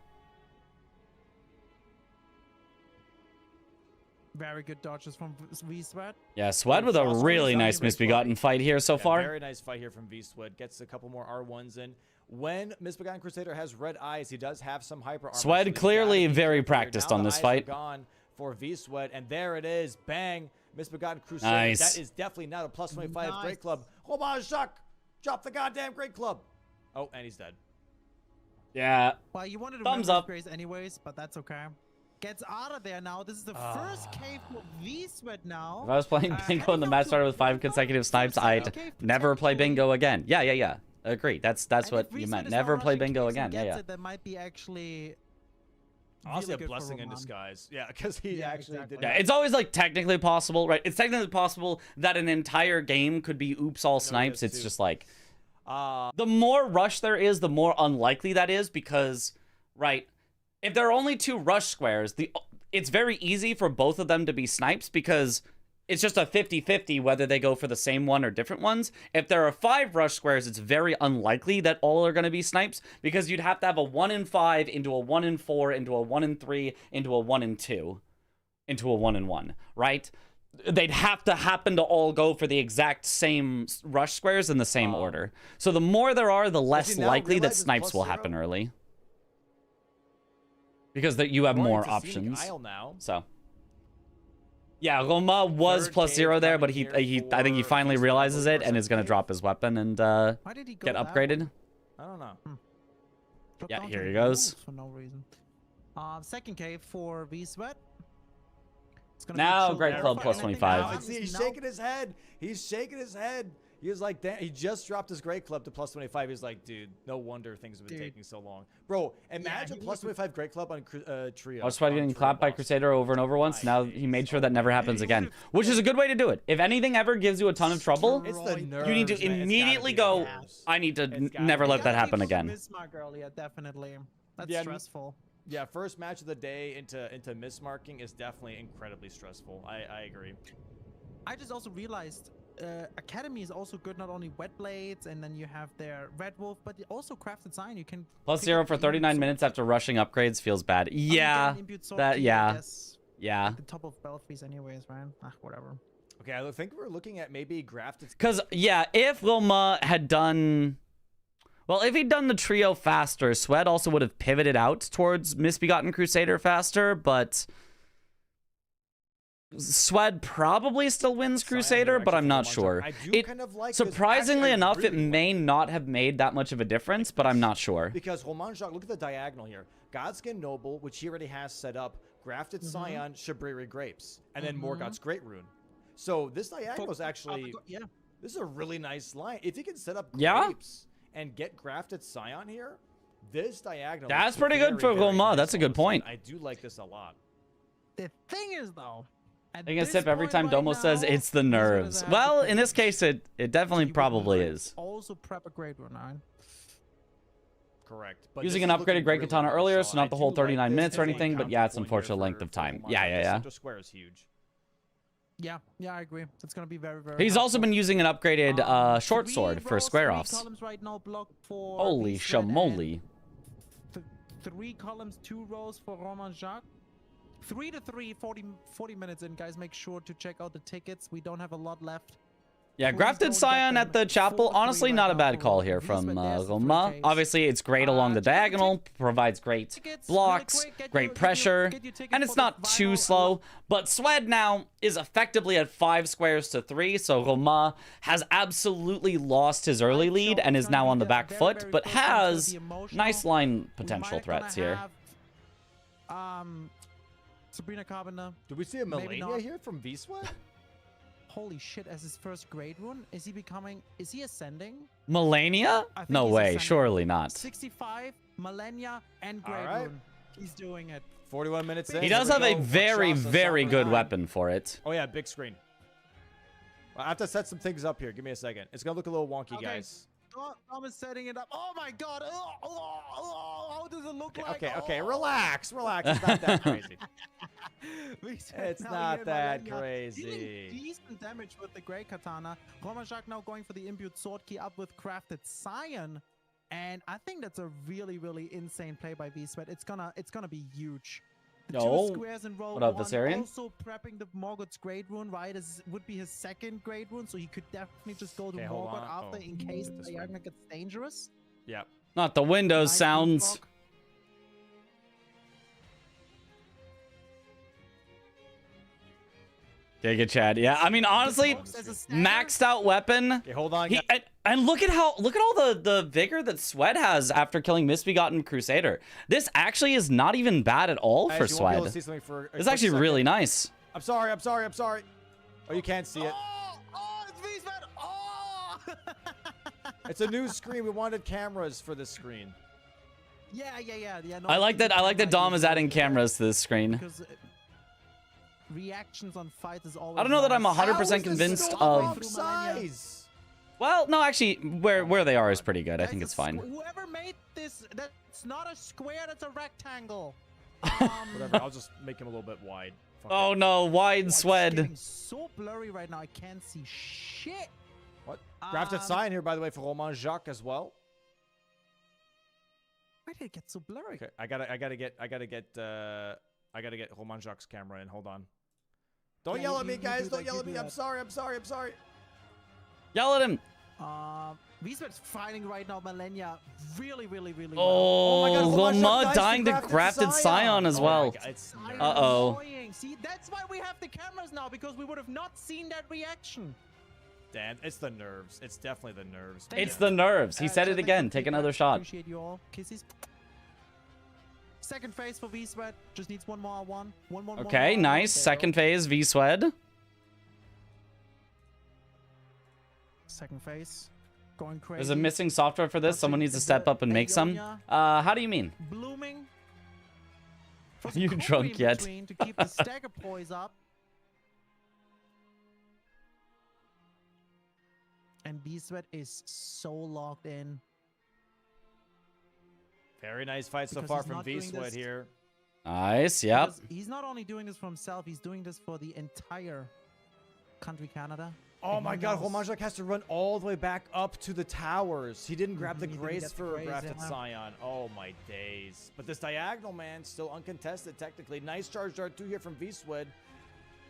Very good dodges from V-Sweat. Yeah, Swed with a Frost really Rays on nice the misbegotten fight here so Yeah, far. Very nice fight here from V-Swed. Gets a couple more R1s in. When Misbegotten Crusader has red eyes, he does have some hyper armor. Swed so he's clearly gotta be very careful here. practiced Now on the this eyes are fight. Gone for V-Swed, and there it is. Bang. Misbegotten Crusader. Nice. That is definitely not a plus 25 Nice. Great Club. Romain Jacques. Drop the goddamn Great Club. Oh, and he's dead. Yeah. Well, you wanted to Thumbs remember up. his grace anyways, but that's okay. Gets out of there now. This is the first cave for V-Sweat now. If I was playing bingo and the match started with 5 consecutive snipes, I'd never play bingo again. Yeah. Agree. That's And what if you V-Sweat meant. is now Never play rushing bingo caves and again. Yeah. gets it, that might be actually Honestly, really a good for blessing in Roman. disguise. Yeah, because he Yeah, actually exactly. did Yeah, not. it's always like technically possible, right? It's technically possible that an entire game could be oops all snipes. is It's too. just like the more rush there is, the more unlikely that is because, right? if there are only 2 rush squares, it's very easy for both of them to be snipes because it's just a 50-50 whether they go for the same one or different ones. If there are 5 rush squares, it's very unlikely that all are going to be snipes because you'd have to have a 1 in 5 into a 1 in 4 into a 1 in 3 into a 1 in 2 into a 1 in 1, right? They'd have to happen to all go for the exact same rush squares in the same order. So the more there are, the less likely that snipes will happen early. Because you have more options. Now. So. Yeah, Roma was +0 there, but I think he finally realizes it and is going to drop his weapon and get upgraded. I don't know. Yeah, here he goes. For no reason. Second K for V-Sweat. Now, Great Club +25. He's shaking his head. He's shaking his head. He was like, damn, he just dropped his Great Club to +25. He's like, dude, no wonder things have been taking so long. Bro, imagine +25 Great Club on Trio. I was probably getting clapped by Crusader over and over once. Now he made sure that never happens again, which is a good way to do it. If anything ever gives you a ton of trouble, It's the nerves, you need to immediately go, I need to never let that happen again. Mismark earlier, definitely. That's Yeah, stressful. Yeah, first match of the day into mismarking is definitely incredibly stressful. I agree. I just also realized Academy is also good, not only Wet Blades, and then you have their Red Wolf, but also Crafted Sign. You can +0 for 39 minutes after rushing upgrades feels bad. Yeah, yeah. The top of Belfries anyways, man. Whatever. Okay, I think we're looking at maybe grafted. Because, yeah, if Wilma had done... Well, if he'd done the trio faster, Sweat also would have pivoted out towards Misbegotten Crusader faster, but... Swed probably still wins Crusader, but I'm not sure. Surprisingly enough, it may not have made that much of a difference, but I'm not sure. Because Romanjak, look at the diagonal here. Godskin Noble, which he already has set up, Grafted Scion, Shabriri Grapes, and then Morgoth's Great Rune. So this diagonal is actually, this is a really nice line. If you can set up Grapes and get Grafted Scion here, this diagonal. That's pretty good for Roma. That's a good point. I do like this a lot. The thing is, though, Taking a sip every time Domo says it's the nerves. Well, in this case, it definitely probably is. Also prep a Great Rune 9. Correct. But using an upgraded Great Katana earlier, so not the whole 39 minutes or anything, but yeah, it's unfortunate length of time. Yeah. Square is huge. Yeah, I agree. It's gonna be very, very. He's also been using an upgraded short sword for square offs. Right now for Holy shamoli. 3 columns, 2 rows for Roman Jacques. 3 to 3, 40 minutes in, guys. Make sure to check out the tickets. We don't have a lot left. Yeah, Grafted Scion at the chapel. Honestly, not a bad call here from Roma. Obviously, it's great along the diagonal, provides great blocks, great pressure, and it's not too slow. But Swed now is effectively at 5 squares to 3, so Roma has absolutely lost his early lead and is now on the back foot, but has nice line potential threats here. Sabrina Carpenter. Do we see a Melania here from V-Sweat? Holy shit, as his first Great Rune? Is he ascending? Melania? No way, ascending. Surely not. 65, Melania, and Great Rune. He's doing it. 41 minutes in. He does have a very, very good weapon for it. Oh yeah, big screen. I have to set some things up here. Give me a second. It's gonna look a little wonky, guys. Tom is setting it up. Oh my god. How does it look like? Okay. Relax. It's not that crazy. It's not that crazy. Dealing decent damage with the Great Katana. Romanjak now going for the imbued sword key up with Crafted Scion. And I think that's a really, really insane play by V-Sweat. It's gonna be huge. The 2 squares in row what up, 1, Viserion? also prepping the Morgoth's Great Rune, right? Would be his second Great Rune, so he could definitely just go to Morgoth after in case the Diagonal gets dangerous. Yep. Not the Windows sounds. Giga Chad. Yeah, I mean, honestly, maxed out weapon. Okay, hold on. And look at all the vigor that Swed has after killing Misbegotten Crusader. This actually is not even bad at all for Swed. It's actually really nice. I'm sorry. Oh, you can't see it. It's V-Sweat. Oh! It's a new screen. We wanted cameras for this screen. Yeah. No, I like that Dom is adding cameras to this screen. Because reactions on fights is always. I don't know that I'm 100% convinced of. Size? Well, no, actually, where they are is pretty good. I think it's fine. Whoever made this, that's not a square, that's a rectangle. Whatever. I'll just make him a little bit wide. Fuck Oh it. no, wide It's swed. getting so blurry right now. I can't see shit. What? Grafted sign here, by the way, for Romain Jacques as well. Why did it get so blurry? Okay, I gotta get Romain Jacques' camera in. Hold on. Don't Yeah, yell you- at me, you guys. do Don't that, yell you at me. do I'm that. sorry. I'm sorry. I'm sorry. Yell at him. Wiesbert's fighting right now Malenia really well. Oh, my God, Romain Lama Jacques dying to dies to Grafted Scion as Oh my well. God, it's Scion nerves. Uh-oh. annoying. See, that's why we have the cameras now, because we would have not seen that reaction. Dan, it's the nerves. It's definitely the nerves. Thank It's you. the nerves. He said it Thank you again. for Take feedback. another shot. Appreciate you all. Kisses. Second phase for Wiesbert. Just needs one more R1. One Okay, more nice. R1. Second phase, V-Swed. Second phase. Going crazy. There's a missing software for this. Touching Someone needs to step up and make some. Aeonia. How do you mean? Blooming. Are you drunk yet? To keep the stagger poise up. And Wiesbert is so locked in. Very nice fight so Because far he's from not doing V-Sweat this- here. Nice, yep. Because he's not only doing this for himself, he's doing this for the entire country, Canada. Oh And my he God, knows- Romain Jacques has to run all the way back up to the towers. He didn't grab the He didn't grace get the for grace, Grafted yeah. Scion. Oh my days. But this diagonal, man, still uncontested technically. Nice charge dart 2 here from V-Swed.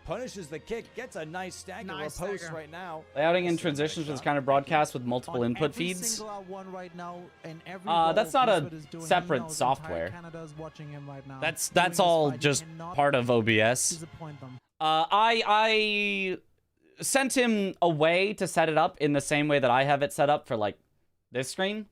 Punishes the kick, gets a nice stagger Nice or post stagger. right now. Layouting and That's a nice transitions was shot. kind of broadcast with multiple On input every feeds. single R1 right now, and every That's role not a Wiesbert is doing, he separate knows the entire software. Canada's watching him right now. That's Doing this all fight. You just cannot part of OBS. disappoint them. I sent him a way to set it up in the same way that I have it set up for like this screen.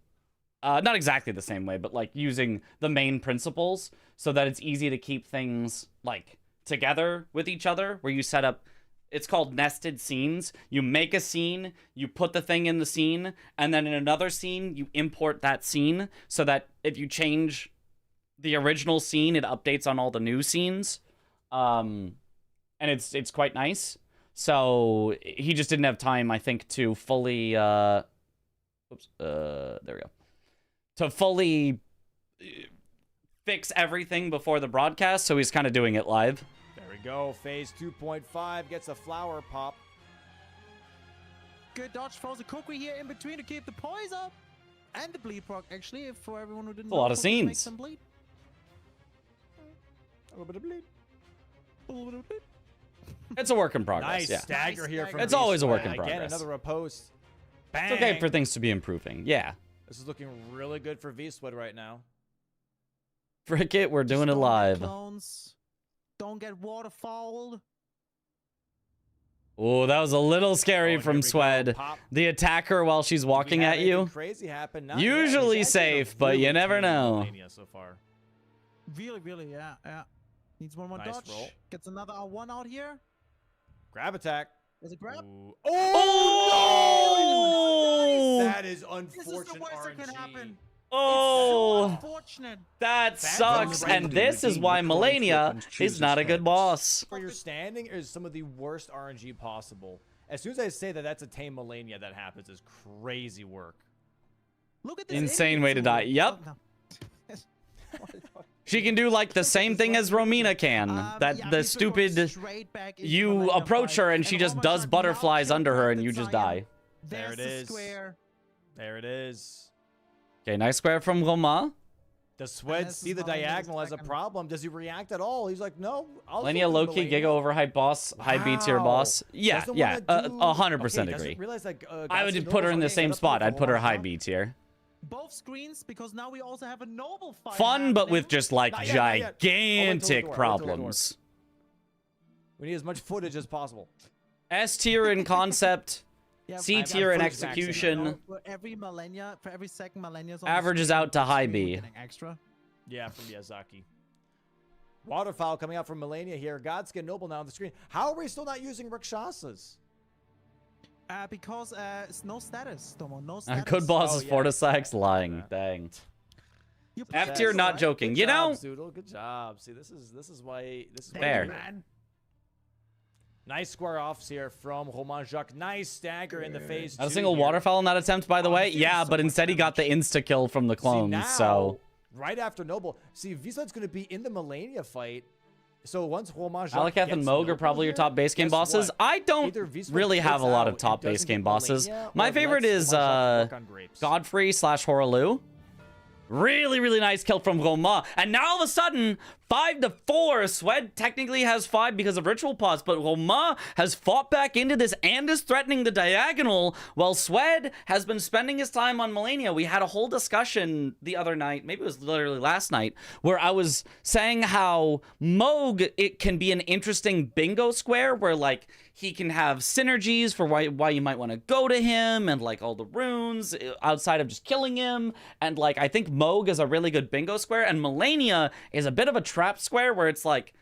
Not exactly the same way, but like using the main principles so that it's easy to keep things like together with each other, where you set up, it's called nested scenes. You make a scene, you put the thing in the scene, and then in another scene, you import that scene so that if you change the original scene, it updates on all the new scenes. And it's quite nice. So he just didn't have time, I think, to fully, there we go. To fully fix everything before the broadcast, so he's kind of doing it live. There we go. Phase 2.5 gets a flower pop. Good dodge, throws a cookie here in between to keep the poise up. And the bleed proc, actually, if for everyone who didn't A lot of cookies scenes. make them bleed. A little bit of bleed. A little bit of bleed. It's a work in progress, Nice yeah. stagger Nice here from stagger. It's always a work in V-Sweat. Again, progress. another riposte. Bang. It's okay for things to be improving, yeah. This is looking really good for V-Sweat right now. Frick it, we're doing Just it don't get live. clones. Don't get waterfouled. Oh, that was a little scary Oh, from here we go. Swed. Pop. The attacker while she's Do we walking have at anything you. Crazy happen? Not Usually yet. He's actually safe, but you really never tame know. Romania so far. Really, yeah. Needs one more Nice dodge. roll. Gets another R1 out here. Grab attack. There's a grab. Ooh. Oh! That is This unfortunate is the worst that RNG. can happen. Oh! Unfortunate. That sucks, unreal. and this is why Melania is not a good boss. Where you're standing is some of the worst RNG possible. As soon as I say that that's a tame Melania that happens is crazy work. Look at this Insane idiot way to die. tool. Yep. Oh, no. She can do like the same thing as Romina can. That yeah, the he's been going stupid, straight back into you Melania approach fight, her and she just Roman does Shark now butterflies killed under her and Grafted you just Scion. die. There There's it the is. square. There it is. Okay, nice square from Roma. Does Swed this see is the Melania's diagonal as a second. problem? Does he react at all? He's like, no. I'll Melania still do low-key Melania. Giga overhyped boss, high B tier Wow. boss. Yeah, Doesn't yeah, wanna do- 100% okay, agree. doesn't realize that, I would Gatsby put her in the Noble's same already spot. set up I'd put her for high Roman B tier. Both screens, because now we also have a noble fight. Fun, but with happening. just like Not yet, not yet. I'll wait till the gigantic door, I'll wait till the door. problems. We need as much footage as possible. S tier in concept, Yeah, C I'm tier in footage maxing. execution. For every Melania, for every second Melania's on the Averages screen, out to high screen, we're B. getting Extra. Yeah, from Miyazaki. Waterfowl coming out from Melania here. Godskin Noble now on the screen. How are we still not using Rakshasas? Because it's no status, Tomo. No status. Good boss Oh, is yeah, Fortisax yeah, lying. yeah. Dang. You F play tier, this, not right? joking. Good You job, know, Zoodle. Good job. See, this is why Fair. Man. Nice square offs here from Romain Jacques. Nice stagger in the phase. not a two single here. waterfowl in that attempt, by the Oh, way. he's doing Yeah, so but much instead he got the damage. insta kill from the See, clones. now, So right after Noble. See, Vsled's going to be in the Melania fight. So once Homage Alaketh and Moog are probably your top base game bosses. I don't really have a lot of top base game bosses. My favorite is Godfrey / Horaloo. Really, really nice kill from Roma. And now all of a sudden, 5-4. Swed technically has 5 because of Ritual Pause, but Roma has fought back into this and is threatening the diagonal, while Swed has been spending his time on Melania. We had a whole discussion the other night, maybe it was literally last night, where I was saying how Moog, it can be an interesting bingo square where, like, he can have synergies for why you might want to go to him and, like, all the runes outside of just killing him. And, like, I think Moog is a really good bingo square, and Melania is a bit of a trap square where it's like,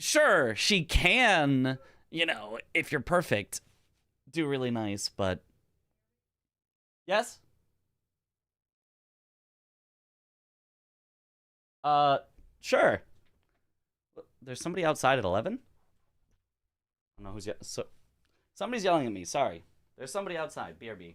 sure, she can, you know, if you're perfect, do really nice, but... Yes? Sure. There's somebody outside at 11? I don't know who's somebody's yelling at me. Sorry. There's somebody outside. BRB.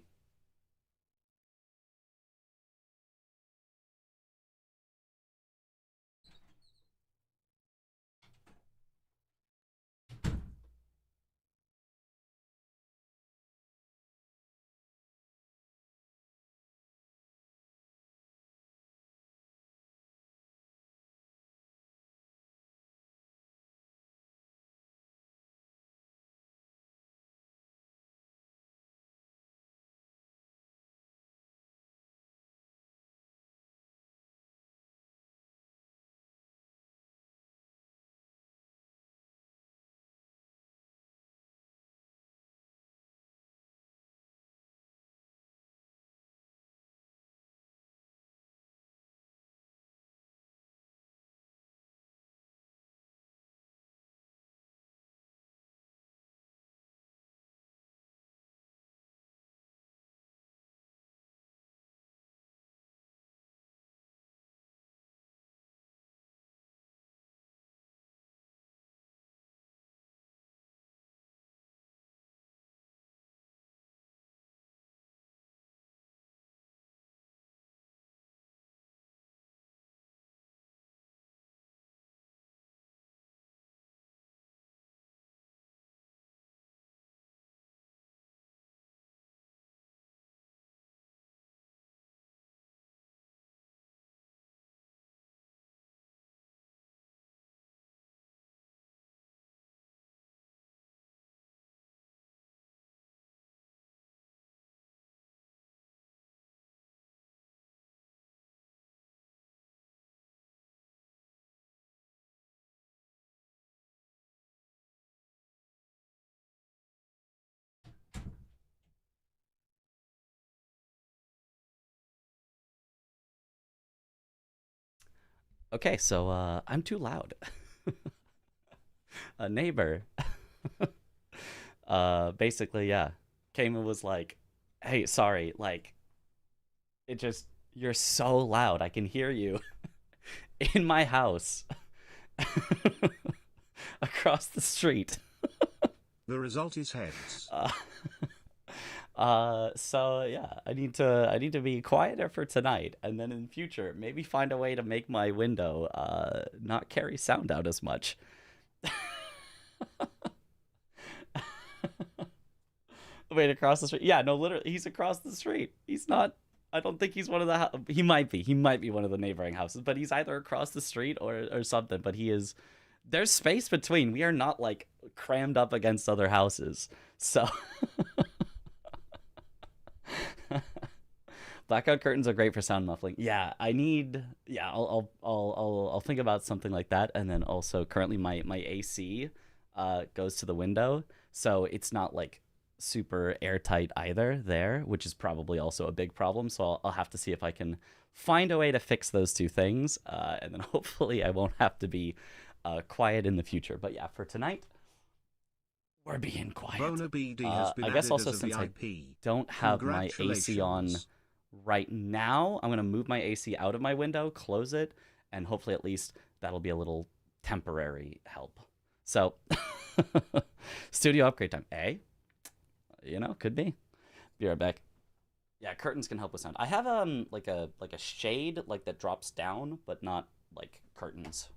Okay, so I'm too loud. A neighbor basically, yeah, came and was like, hey, sorry, like, it just, you're so loud, I can hear you in my house across the street. The result is heads. So yeah, I need to be quieter for tonight, and then in future maybe find a way to make my window not carry sound out as much. Wait, across the street? Yeah, no, literally, he's across the street. He's not. I don't think he's one of the. He might be. He might be one of the neighboring houses, but he's either across the street or something. But he is. There's space between. We are not like crammed up against other houses. So. Blackout curtains are great for sound muffling. Yeah, I need. Yeah, I'll think about something like that. And then also, currently my AC goes to the window, so it's not like super airtight either there, which is probably also a big problem. So I'll have to see if I can find a way to fix those two things, and then hopefully I won't have to be quiet in the future. But yeah, for tonight, we're being quiet. I guess also since I don't have my AC on right now, I'm going to move my AC out of my window, close it, and hopefully at least that'll be a little temporary help. So, studio upgrade time. You know, could be. Be right back. Yeah, curtains can help with sound. I have like a shade like that drops down, but not like curtains.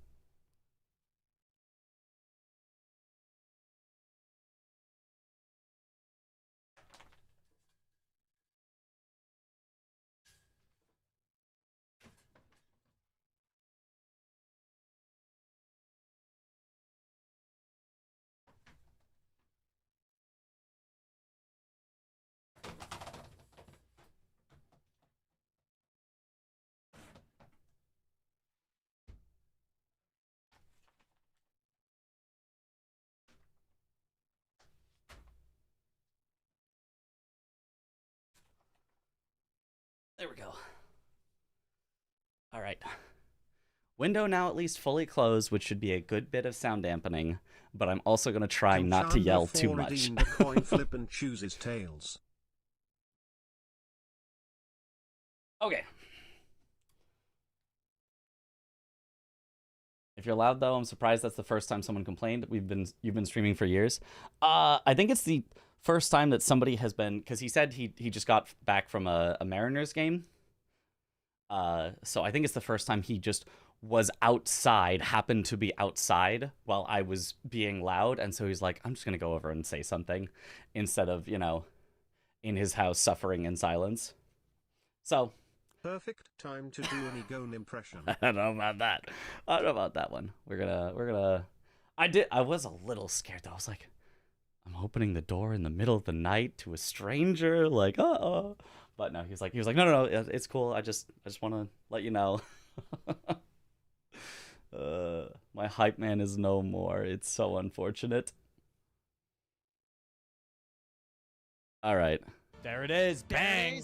There we go. All right. Window now at least fully closed, which should be a good bit of sound dampening, but I'm also going to try not to yell too much. redeemed a coin flip and chooses tails. Okay. If you're loud though, I'm surprised that's the first time someone complained. You've been streaming for years. I think it's the first time that somebody has been, because he said he just got back from a Mariners game. So I think it's the first time he just was outside, happened to be outside while I was being loud, and so he's like, I'm just gonna go over and say something instead of, you know, in his house suffering in silence. So Perfect time to do an Egon impression. I don't know about that. I don't know about that one. We're gonna I was a little scared though. I was like, I'm opening the door in the middle of the night to a stranger, like, uh-oh. But no, he was like, no, it's cool. I just want to let you know. My hype man is no more. It's so unfortunate. All right. There it is. Bang.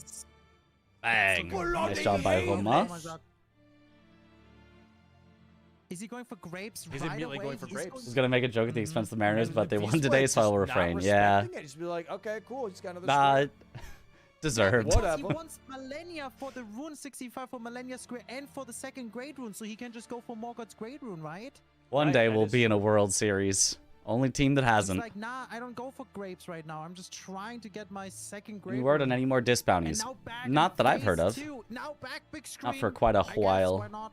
Bang. Nice job by Oh Roma. my God. Is he going for grapes? He's right immediately away? going for grapes. I was gonna make a joke at the expense of the Mariners, but they If won he's today, like so I will just not refrain. Yeah. respecting it, just be like, okay, cool. Just got another Nah, score. deserved. Because Whatever. he wants Millennia for the rune 65 for Millennia Square and for the second grade rune, so he can just go for Morgoth's grade rune, right? One Right, day that we'll is be in a true. World Series. Only team that He's hasn't. like, nah, I don't go for grapes right now. I'm just trying to get my second grade Any word rune. on any more disc And bounties? now back Not in that I've heard phase of. two. Now back big screen. Not for quite a I guess, while. why not?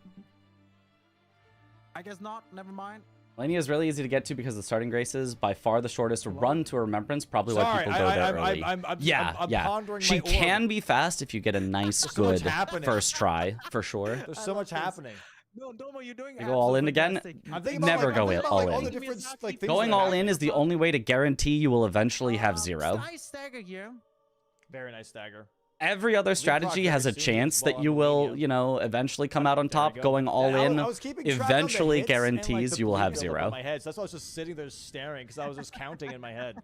I guess not. Never mind. Millennia is really easy to get to because the starting graces by far the shortest run to a remembrance. Probably why Sorry, people go there early. I'm Yeah. pondering She my orb. can be fast if you get a nice, There's so much good happening. first try, for sure. There's I so love much this. happening. No, Domo, you're doing You go all in absolutely again? fantastic. I'm thinking about Never like, go I'm thinking about, all like, all in. the different like things Going that all happen. in is the only way to guarantee you will eventually have zero. Nice stagger here. Very nice stagger. Every other strategy has a very soon chance as well that on you the will, medium. you know, eventually come out on There we top. go. Going all Yeah, in I was keeping track of the eventually hits and, like, guarantees the you will have bleed buildup zero. in my head, so that's why I was just sitting there staring because I was just counting in my head.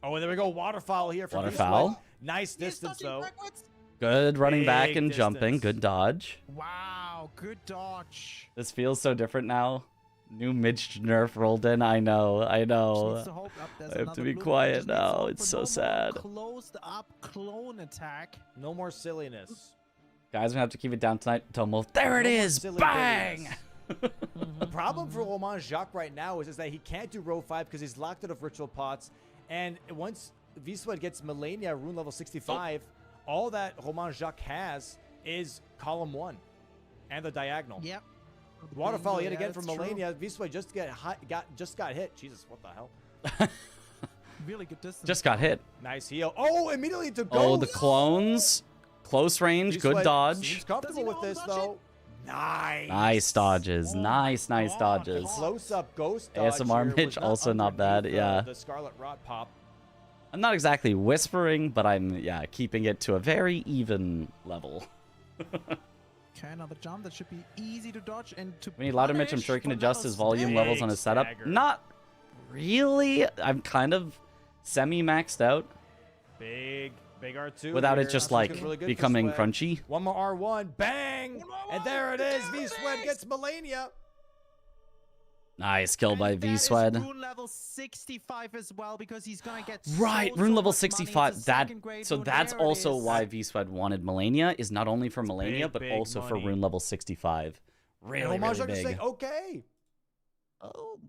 Oh, and there we go. Waterfowl here for Waterfowl. Beastwood. Nice He's distance dodging though. backwards. Good running back Big and jumping. distance. Good dodge. Wow, good dodge. This feels so different now. New Midge nerf rolled in. I know. Just needs know. to hold up. There's I have to another be blue. quiet Just needs to now. hope It's for so no more sad. Closed up clone attack. No more silliness. Guys, we have to keep it down tonight until most. There it No more is. silly Bang. billiness. The problem for Romain Jacques right now is that he can't do row 5 because he's locked out of ritual pots. And once Beastwood gets Millennia rune level 65, all that Romain Jacques has is column 1 and the diagonal. Yep. Waterfall yet Yeah, again from that's true. Millennia. Beastwood just got hit. Jesus, what the hell? Really good distance. Just got hit. Nice heal. Oh, immediately to go. Oh, the clones. Close range. Good dodge. Seems comfortable with this though. Nice. Nice dodges. Oh nice my God. dodges. Close-up ghost dodge ASMR here Mitch was also not bad, underneath, yeah. The Scarlet Rot pop. I'm not exactly whispering, but I'm, yeah, keeping it to a very even level. Okay, another jump that should be easy to dodge and to. We need louder Mitch. I'm punish sure he can for adjust another his volume stagger. levels on his setup. Stagger. Not really. I'm kind of semi-maxed out Big R2 without here. it just That's like looking really good for becoming Swag. crunchy. One more R1. Bang! And there it is. There it V-Sweat is. gets Millennia. Nice kill by And that is V-Swed. Rune level 65 as well because he's gonna get Right, so rune level much money. It's 65. a That second grade so rune. that's There it also is. why V-Swed wanted Millennia, is not only for Millennia big, but big also for money. rune level 65. Really, And Romain Jacques really is big. saying, okay. Oh.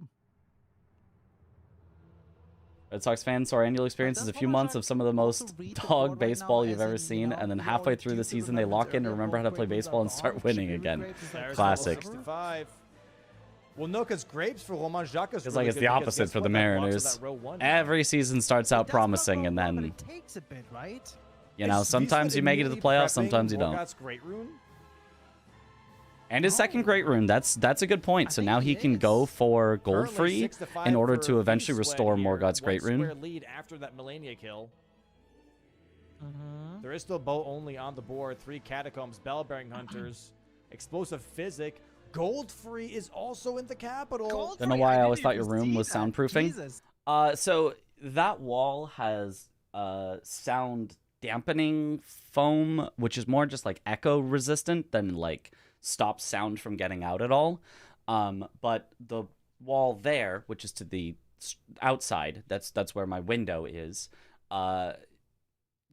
Red Sox fans, so our annual experience is a few months of some of the most dog baseball you've ever seen, and then halfway through the season they lock in and remember how to play baseball and start winning again. Classic. 65. Well, no, because grapes for Romain Jacques is It's really like it's good the because opposite guess for what? the That blocks Mariners. that row one. Every season starts out promising, and then, it takes a bit, right? you know, Is sometimes Wiesbaden you make it to the immediately playoffs, prepping sometimes you don't. Morgoth's Great Rune? And his second Great Rune, that's a good point. So think now he he can is. go for gold Currently free 6-5 in order for to eventually Wiesbaden restore here. Morgoth's Great One square Rune. lead after that Melania kill. Mm-hmm. There is still bow only on the board. 3 Catacombs, Bell-Bearing Hunters, Explosive Physic. Gold free is also in the capital. Don't know why I always thought your room was soundproofing. Jesus. So that wall has sound dampening foam, which is more just like echo resistant than like stops sound from getting out at all. But the wall there, which is to the outside, that's where my window is. You The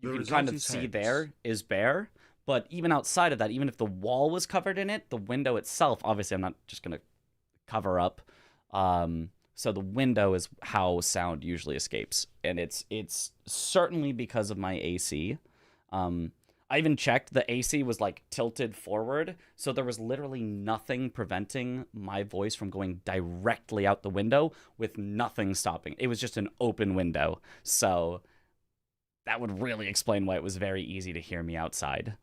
can kind result of is see heads. there is bare. But even outside of that, even if the wall was covered in it, the window itself, obviously I'm not just going to cover up. So the window is how sound usually escapes. And it's certainly because of my AC. I even checked, the AC was like tilted forward. So there was literally nothing preventing my voice from going directly out the window with nothing stopping. It was just an open window. So that would really explain why it was very easy to hear me outside.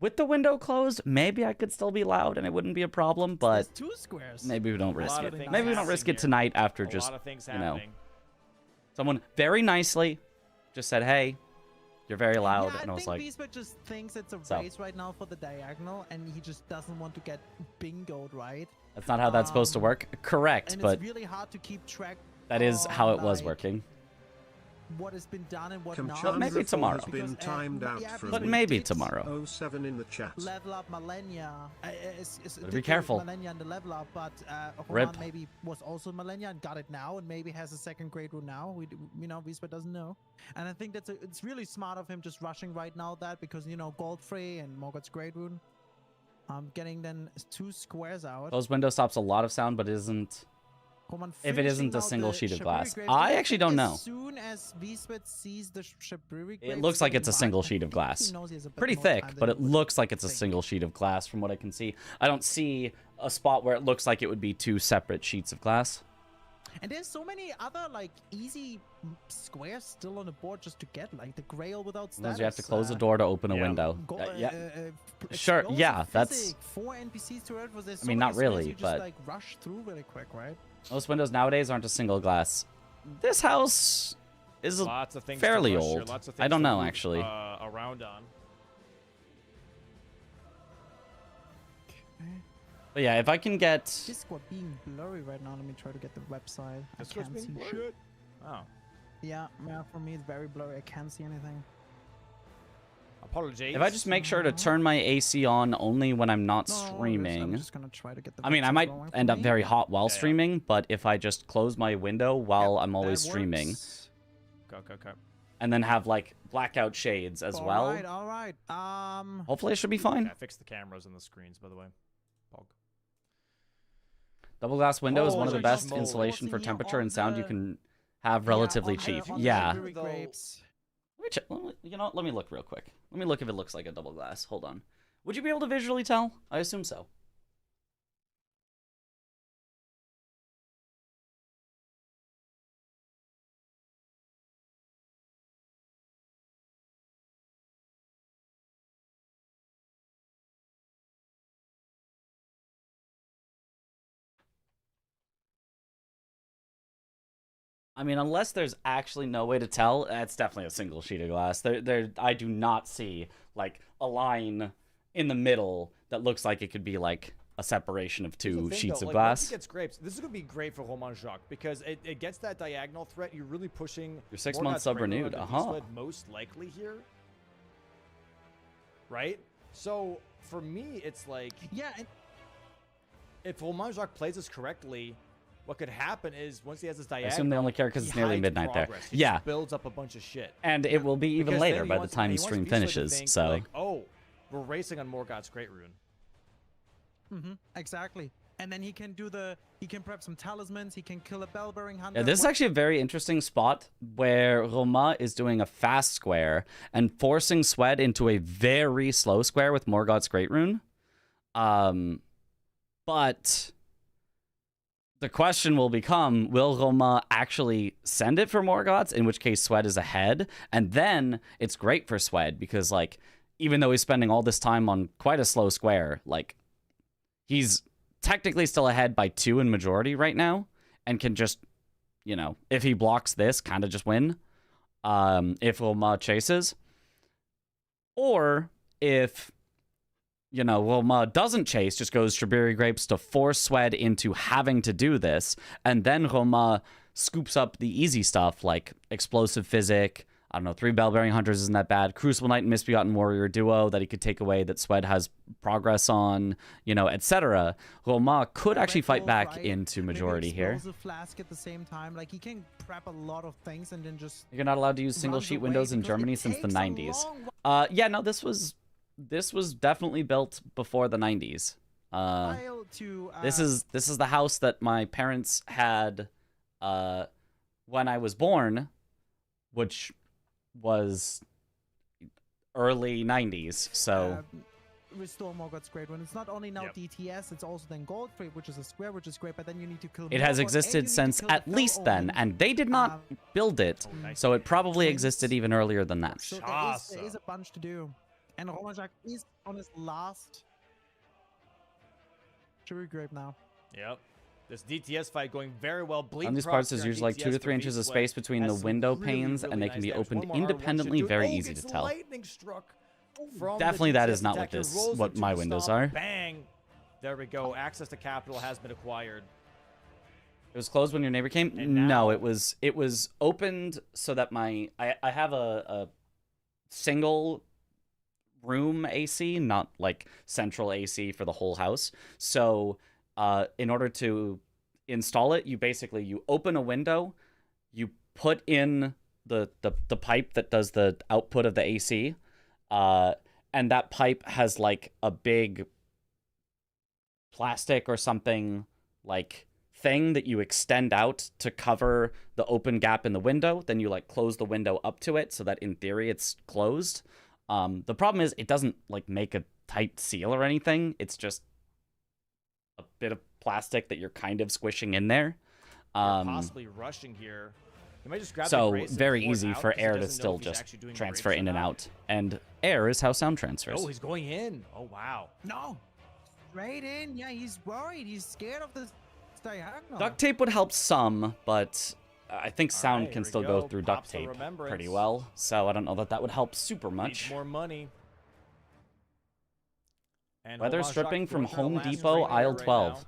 With the window closed, maybe I could still be loud and it wouldn't be a problem, but There's 2 squares. maybe we don't A risk lot it. of things Maybe we don't risk happening it tonight after A just, lot of things you know, happening. someone very nicely just said, hey, you're very loud. Yeah, And I was like, Wiesbaden just thinks it's a So. race right now for the diagonal, and he just doesn't want to get bingoed, right? that's not how that's supposed to work. Correct, And but it's really hard to keep track. that is how it was like, working. What has been done and what Kamchandra not. maybe tomorrow. has been Because, timed out yeah, from But we maybe did tomorrow. 07 in the chat. Level up Malenia. Be careful. Malenia and the level up, but Rip. Roman maybe was also Malenia and got it now, and maybe has a second grade rune now. Wiesbaden doesn't know, and I think it's really smart of him just rushing right now that because gold free and Morgoth's grade rune. Getting then 2 squares out. Closed window stops a lot of sound, but isn't. Roman If it isn't finishing a now single the sheet of Shabiri glass. grapes. I Do you actually think don't know. As soon as Wiesbaden sees the Shabiri It grapes looks like getting it's a marked, single I sheet of think glass. he knows he has a bit Pretty more thick, time but than it he would looks like it's a think. single sheet of glass from what I can see. I don't see a spot where it looks like it would be 2 separate sheets of glass. And there's so many other like easy squares still on the board just to get, like the Grail without Sometimes status. you have to close the door to open a yeah. window. Yeah. Sure, Explosive yeah, that's- physic, 4 NPCs to it. There's I mean, so not many squares really, you just, but- like rush through really quick, right? Most windows nowadays aren't a single glass. This house is Lots of things fairly to rush here, old. lots of I things don't to know, move, actually. around on. But yeah, if I can get... Discord being blurry right now. Let me try to get the website. I Discord's can't being see blurry? shit. Oh, Yeah, for me it's very blurry. I can't see anything. apologies. If I just make sure to turn my AC on only when I'm not No, I'm streaming... just gonna try to get the I mean, I website might going for end up me. very hot while Yeah, yeah. streaming, but if I just close my window while I'm always That streaming, works. Go. and then have like blackout shades as well, All right. hopefully it should be fine. I fixed the cameras and the screens, by the way. Pog. Double glass window is one of the Holy best schmoly. insulation for Forcing you temperature on and sound you the- can have relatively cheap. On the Yeah. Shabiri Though- grapes. Let me check. You know what? Let me look real quick. Let me look if it looks like a double glass. Hold on. Would you be able to visually tell? I assume so. I mean, unless there's actually no way to tell, that's definitely a single sheet of glass. I do not see like a line in the middle that looks like it could be like a separation of Here's the 2 thing, sheets though, of like, Once glass. it gets grapes, this is gonna be great for Romain Jacques because it gets that diagonal threat. You're really pushing. Your 6 Morgoth's month sub Great Rune renewed. onto Wiesbaden most likely here, right? So for me, it's like Yeah, and if Romain Jacques plays this correctly, what could happen is once he has this I diagonal, assume they only care because he it's nearly hides midnight there. progress. He Yeah, just builds up a bunch of shit. and it will be even Because later then he by the wants- time he the wants stream Wiesbaden to finishes. think, So like, oh, we're racing on Morgoth's Great Rune. exactly. and then he can prep some talismans, he can kill a bell-bearing hunter. Yeah, this is actually a very interesting spot where Roma is doing a fast square and forcing Swed into a very slow square with Morgoth's Great Rune. But the question will become, will Roma actually send it for Morgoth's, in which case Swed is ahead? And then it's great for Swed because, like, even though he's spending all this time on quite a slow square, like, he's technically still ahead by 2 in majority right now and can just, you know, if he blocks this, kind of just win if Roma chases. Or if, you know, Roma doesn't chase, just goes Strawberry Grapes to force Swed into having to do this, and then Roma scoops up the easy stuff like Explosive Physic, I don't know, 3 Bell-Bearing Hunters isn't that bad, Crucible Knight and Misbegotten Warrior duo that he could take away that Swed has progress on, you know, etc. Roma could actually fight back into majority here. Explosive Flask at the same time, like he can prep a lot of things and then just... You're not allowed to use single sheet windows in Germany since the 90s. Yeah, no, this was definitely built before the 90s. This is the house that my parents had when I was born, which was early 90s. So restore Morgoth's Great Rune. It's not only now DTS, it's also then Goldfree, which is a square, which is great, but then you need to kill it has existed since at least then, and they did not build it, so it probably existed even earlier than that. So there is a bunch to do. And Romajak is on his last Cherry Grape now. Yep. This DTS fight going very well. On these parts, there's usually like 2 to 3 inches of space between the window panes, and they can be opened independently, very easy to tell. Definitely that is not what what my windows are. Bang! There we go. Access to capital has been acquired. It was closed when your neighbor came? No, it was opened so that I have a single room AC, not like central AC for the whole house. So in order to install it, you open a window, you put in the pipe that does the output of the AC, and that pipe has like a big plastic or something like thing that you extend out to cover the open gap in the window. Then you like close the window up to it so that in theory it's closed. The problem is it doesn't like make a tight seal or anything. It's just a bit of plastic that you're kind of squishing in there. Possibly rushing here. You might just grab so very easy for air to still just transfer in and out. And air is how sound transfers. Oh, he's going in. Oh, wow. No. Straight in. Yeah, he's worried. He's scared of this diagonal. Duct tape would help some, but I think sound can still go through duct tape pretty well, so I don't know that would help super much. Need more money. And Weather stripping from Home Depot, aisle 12.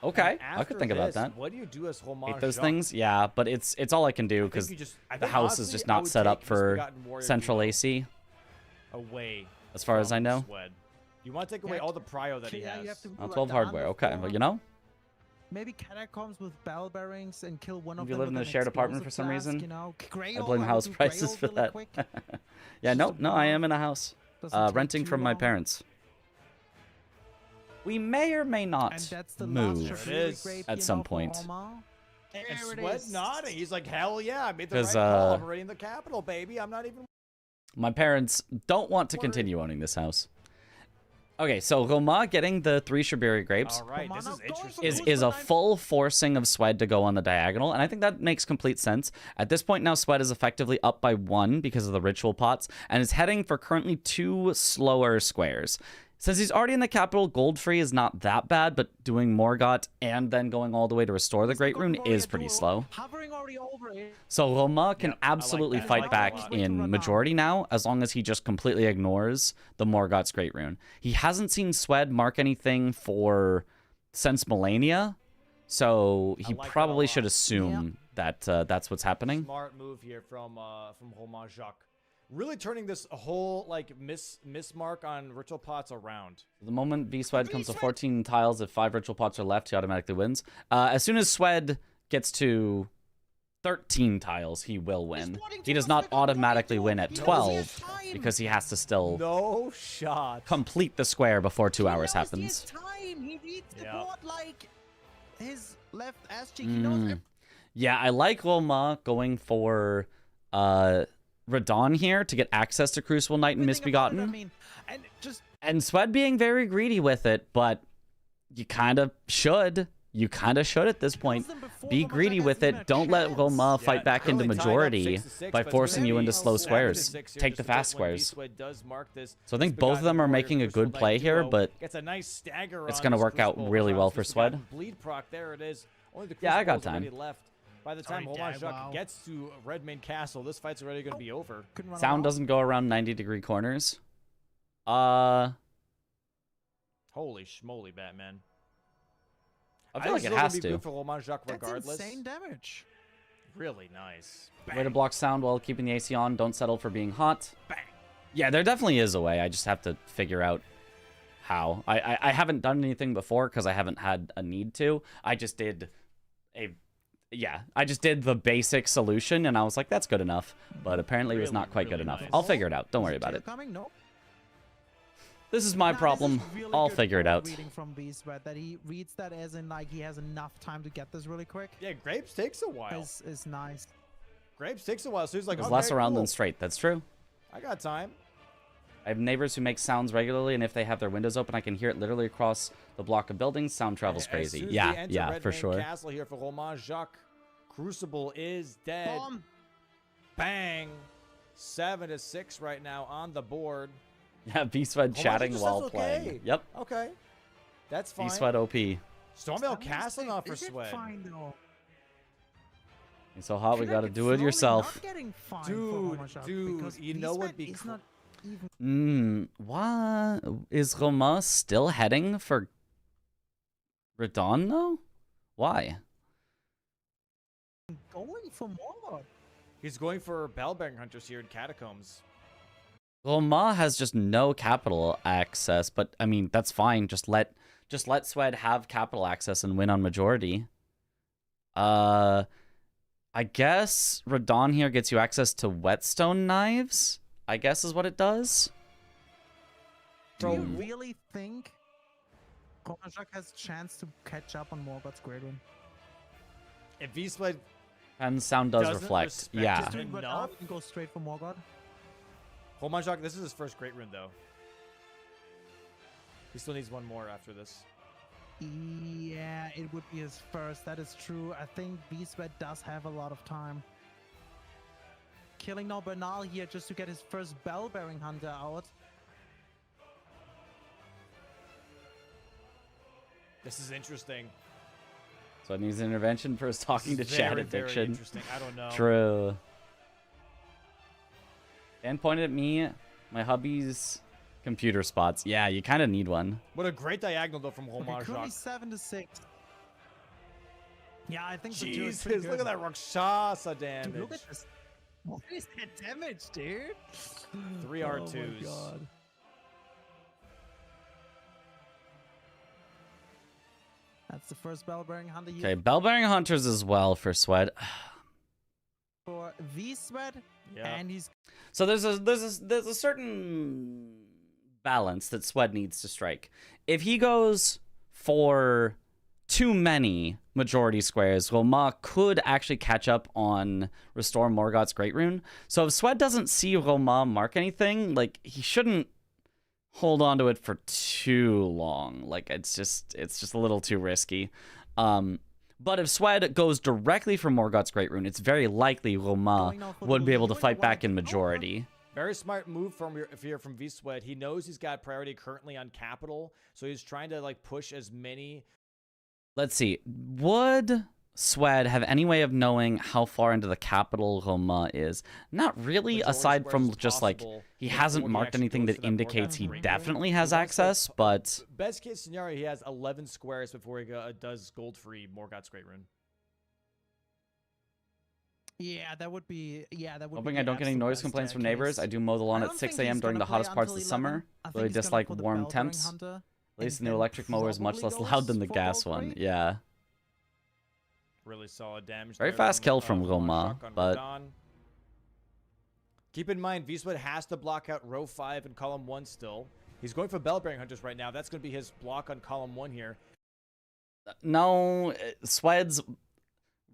Okay, I could think about that. What do you do as hate those things? Yeah, but it's all I can do because the house is just not set up for central AC. Away. As far as I know. You want to take away all the prio that he has. 12 hardware. Okay, well, you know. Maybe catacombs with bell bearings and kill one of them. If you live in a shared apartment for some reason, you know, I blame house prices for that. Yeah, no, I am in a house, renting from my parents. We may or may not move at some point. And Sweat nodding. He's like, hell yeah, I made the right call. I'm raiding the capital, baby. I'm not even... My parents don't want to continue owning this house. Okay, so Roma getting the 3 Strawberry Grapes this is interesting. is a full forcing of Swed to go on the diagonal, and I think that makes complete sense. At this point now, Swed is effectively up by 1 because of the ritual pots, and is heading for currently 2 slower squares. Since he's already in the capital, Goldfree is not that bad, but doing Morgoth and then going all the way to restore the Great Rune is pretty slow. So Roma can absolutely fight back in majority now, as long as he just completely ignores the Morgoth's Great Rune. He hasn't seen Swed mark anything since Millennia, so he probably should assume that that's what's happening. Smart move here from Roma Jacques. Really turning this whole like mismark on ritual pots around. The moment V-Swed comes to 14 tiles, if 5 ritual pots are left, he automatically wins. As soon as Swed gets to 13 tiles, he will win. He does not automatically win at 12 because he has to still no shot complete the square before 2 hours happens. game. He reads the Yeah. board like his left ass cheek. He knows Yeah, I like Roma going for Radon here to get access to Crucible Knight and everything about Misbegotten. it, I mean, and just And Swed being very greedy with it, but you kind of should. You kind of should at this point. kills them before Be Roma greedy has with even it. a Don't let chance. Roma Yeah, fight back into currently tied up majority 6-6, by but it's forcing you very into slow 7-6 squares. here, Take the just fast when squares. Beastwood does mark this. So I think both of them are making a good play here, but gets a nice stagger it's on gonna this work out Crucible really well House. for Swed. Bleed proc, there it is. Only the Yeah, I got Crucible's already time. left. By the time Already Roman dead, Jacques wow. gets to Redmane Castle, this fight's already going to be over. couldn't run Sound around. doesn't go around 90-degree corners. Holy schmoly, Batman. I think feel like this it is gonna has be to. good for Roman Jacques That's regardless. insane damage. Really nice. Way to block sound while keeping the AC on. Don't settle for being hot. Bang. Yeah, there definitely is a way. I just have to figure out how. I haven't done anything before because I haven't had a need to. I just did I just did the basic solution and I was like, that's good enough. But apparently it was Really, not quite good really enough. nice. I'll figure it out. Don't worry Is it about it. Coming? No. This is my Nah, problem. this is really I'll good figure it board out. Reading from Beastwet that he reads that as in like he has enough time to get this really quick. Yeah, Grapes takes a while. Is nice. Grapes takes a while, so he's like, There's okay, less around cool. than straight. That's true. I got time. I have neighbors who make sounds regularly, and if they have their windows open, I can hear it literally across the block of buildings. Sound travels As crazy. soon as we Yeah, enter yeah, for Redmane sure. Castle here for Roman Jacques. Crucible is dead. Bomb. Bang. 7-6 right now on the board. Yeah, B-Sweat chatting just while says playing. okay. Yep, Okay. That's fine. B-Sweat OP. Stormvale Castle not for Is it Swed. fine though? It's so hot, we Feel like gotta it's do it slowly yourself. not getting fine for Dude, Homashak dude, because you know what Beastwet be is cr- not even What? Is Roma still heading for Radon, though? Why? going for more. He's going for Bellbearing Hunters here in Catacombs. Roma has just no capital access, but I mean, that's fine. Just let Swed have capital access and win on majority. I guess Radon here gets you access to whetstone knives, I guess is what it does. Do you Hmm. really think Homashak has a chance to catch up on Morgoth's Great One? If V-Swed And sound does Doesn't reflect. respect Yeah. his Just doing what Enough? and go straight for Morgoth? Roman Jacques, this is his first great rune though. He still needs one more after this. Yeah, it would be his first. That is true. I think Beastwet does have a lot of time. Killing now Bernal here just to get his first Bell-bearing Hunter out. This is interesting. So it needs intervention for his talking to This is chat very, very addiction. interesting. I don't know. True. Dan pointed at me, my hubby's computer spots. Yeah, you kind of need one. What a great diagonal though from Okay, Roman currently Jacques. 7-6. Yeah, I think the duo is Jesus, pretty look good. at that Rakshasa damage. Dude, look at this. What is that damage, dude? 3 Oh R2s. my god. That's the first Bell-bearing Hunter here Okay, bell-bearing hunters as well for Swed. for V-Sweat, Yeah. and he's So there's a certain balance that Swed needs to strike. If he goes for too many majority squares, Roma could actually catch up on Restore Morgoth's Great Rune. So if Swed doesn't see Roma mark anything, like he shouldn't hold on to it for too long. Like it's just a little too risky. But if Swed goes directly for Morgoth's Great Rune, it's very likely Roma Going now for would the be able to lead. fight back Wanna in go on? majority. Very smart move from here from V-Swed. He knows he's got priority currently on capital, so he's trying to like push as many. Let's see. Would Swed have any way of knowing how far into the capital Roma is? Not really, majority aside squares from as just like possible he before hasn't he marked actually anything goes that for that indicates he Morgoth's Great Rune. definitely He has wants, like, access, but Best case scenario, he has 11 squares before he does gold-free Morgoth's Great Rune. yeah, that would be hoping the I don't get any absolute noise best complaints from neighbors. case. I do mow the lawn I at don't 6 think a.m. he's during gonna the hottest play parts of the until summer. 11. I think Really he's gonna dislike put the warm Bell-bearing temps. Hunter, At least the and new then electric mower is much less probably loud than the goes gas for one. gold-free. Yeah. Really solid damage. Very there fast kill from Roman Roma, Jacques on but- Radon. Keep in mind, V-Swed has to block out row 5 and column 1 still. He's going for Bell-bearing Hunters right now. That's going to be his block on column 1 here. No, Swed's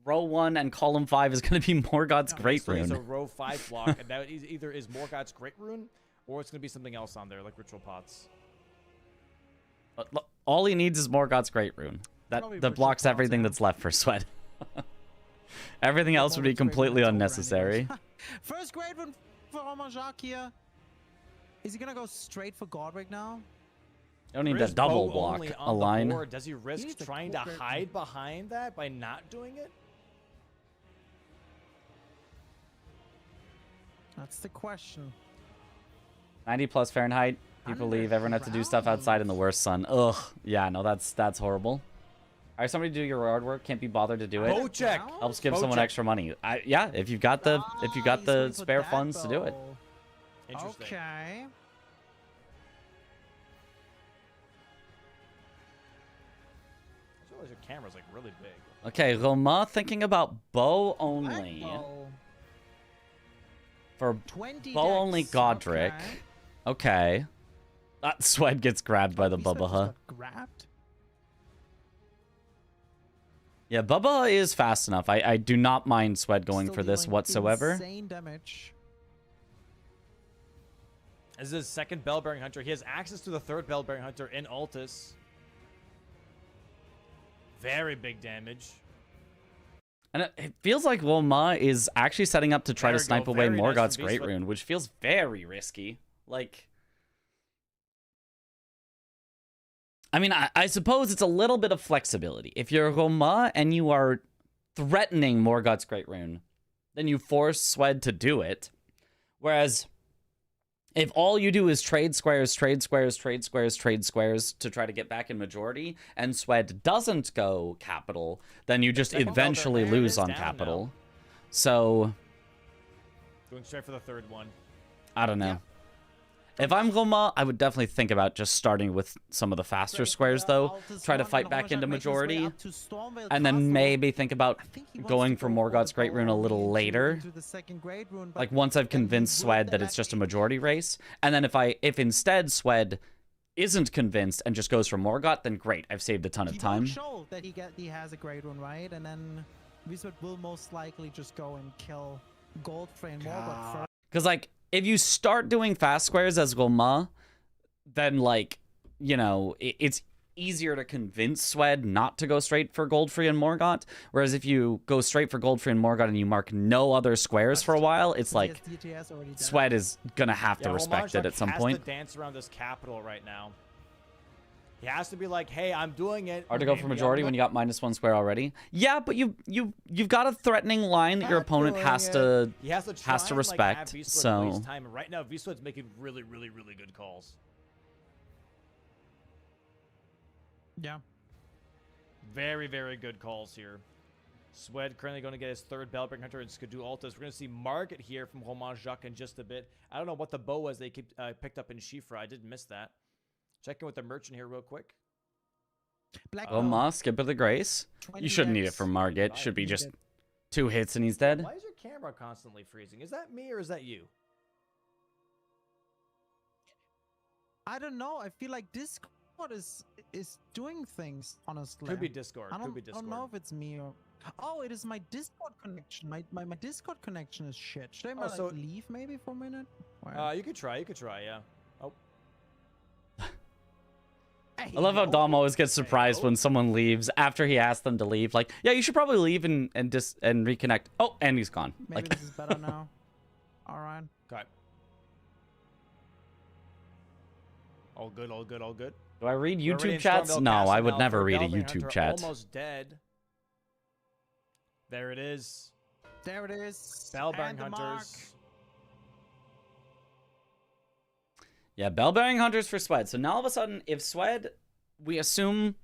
row 1 and column 5 is going to be Morgoth's Great So it's a Rune. row 5 block, and that either is Morgoth's Great Rune, or it's going to be something else on there, like Ritual Pots. All he needs is Morgoth's Great Rune. That blocks everything that's left for Swed. Everything else would be completely unnecessary. First Great Rune for Romain Jacques here. Is he going to go straight for Godric now? You don't need to double block a line. Does he risk trying to hide behind that by not doing it? That's the question. 90 plus Fahrenheit. People leave. Everyone has to do stuff outside in the worst sun. Ugh. Yeah, no, that's horrible. All right, somebody do your yard work. Can't be bothered to do it. Check. Helps give someone extra money. Yeah, if you've got the spare funds to do it. Interesting. Okay. Your camera's like really big. Okay, Roma thinking about bow only. For bow only Godric. Okay. That Swed gets grabbed by the Bubba, huh? Grabbed? Yeah, Bubba is fast enough. I do not mind Swed going for this whatsoever. Insane damage. This is his second Bell-bearing Hunter. He has access to the third Bell-bearing Hunter in Altus. Very big damage. And it feels like Roma is actually setting up to try to snipe away Morgoth's Great Rune, which feels very risky. Like, I mean, I suppose it's a little bit of flexibility. If you're Roma and you are threatening Morgoth's Great Rune, then you force Swed to do it. Whereas if all you do is trade squares to try to get back in majority, and Swed doesn't go capital, then you just eventually lose on capital. So, going straight for the third one. I don't know. Yeah. If I'm Roma, I would definitely think about just starting with some of the faster squares, though. Try to fight back into majority. And then maybe think about going for Morgoth's Great Rune a little later. Like, once I've convinced Swed that it's just a majority race. And then if instead Swed isn't convinced and just goes for Morgoth, then great. I've saved a ton of time. Show that he has a Great Rune, right? And then Wieswit will most likely just go and kill Godfrey and Morgoth first. Because, like, if you start doing fast squares as Roma, then, like, you know, it's easier to convince Swed not to go straight for Godfrey and Morgoth. Whereas if you go straight for Godfrey and Morgoth and you mark no other squares for a while, it's like Swed is going to have to respect it at some point. He has to dance around this capital right now. He has to be like, hey, I'm doing it. Hard to go for majority when you got -1 square already. Yeah, but you've got a threatening line that your opponent has to respect. Like, so right now, Wieswit's making really, really, really good calls. Yeah. Very, very good calls here. Swed currently going to get his third Bellbearing Hunter and Skidoo Altus. We're going to see Market here from Romain Jacques in just a bit. I don't know what the bow was they picked up in Shifra. I did miss that. Check in with the merchant here real quick. Roma, skip of the grace. You shouldn't need it for Margit. Should be just 2 hits and he's dead. Why is your camera constantly freezing? Is that me or is that you? I don't know. I feel like Discord is doing things, honestly. Could be Discord. I don't know if it's me or... Oh, it is my Discord connection. My Discord connection is shit. Should I leave maybe for a minute? You could try, yeah. Oh. I love how Dom always gets surprised when someone leaves after he asks them to leave. Like, yeah, you should probably leave and reconnect. Oh, and he's gone. Maybe like... this is better now. All right. Okay. All good, all good, all good. Do I read YouTube chats? No, I would never read a YouTube chat. Almost dead. There it is. There it is. Bellbearing Hunters. Yeah, Bellbearing Hunters for Swed. So now all of a sudden, if Swed, we assume,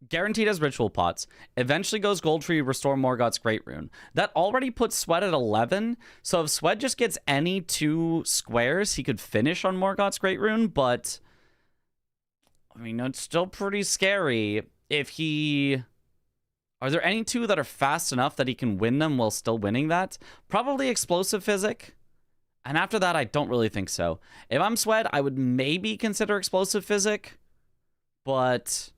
guaranteed as ritual pots, eventually goes Goldtree, restore Morgoth's Great Rune. That already puts Swed at 11. So if Swed just gets any 2 squares, he could finish on Morgoth's Great Rune. But, I mean, it's still pretty scary if he... Are there any 2 that are fast enough that he can win them while still winning that? Probably Explosive Physic. And after that, I don't really think so. If I'm Sweat, I would maybe consider Explosive Physic, but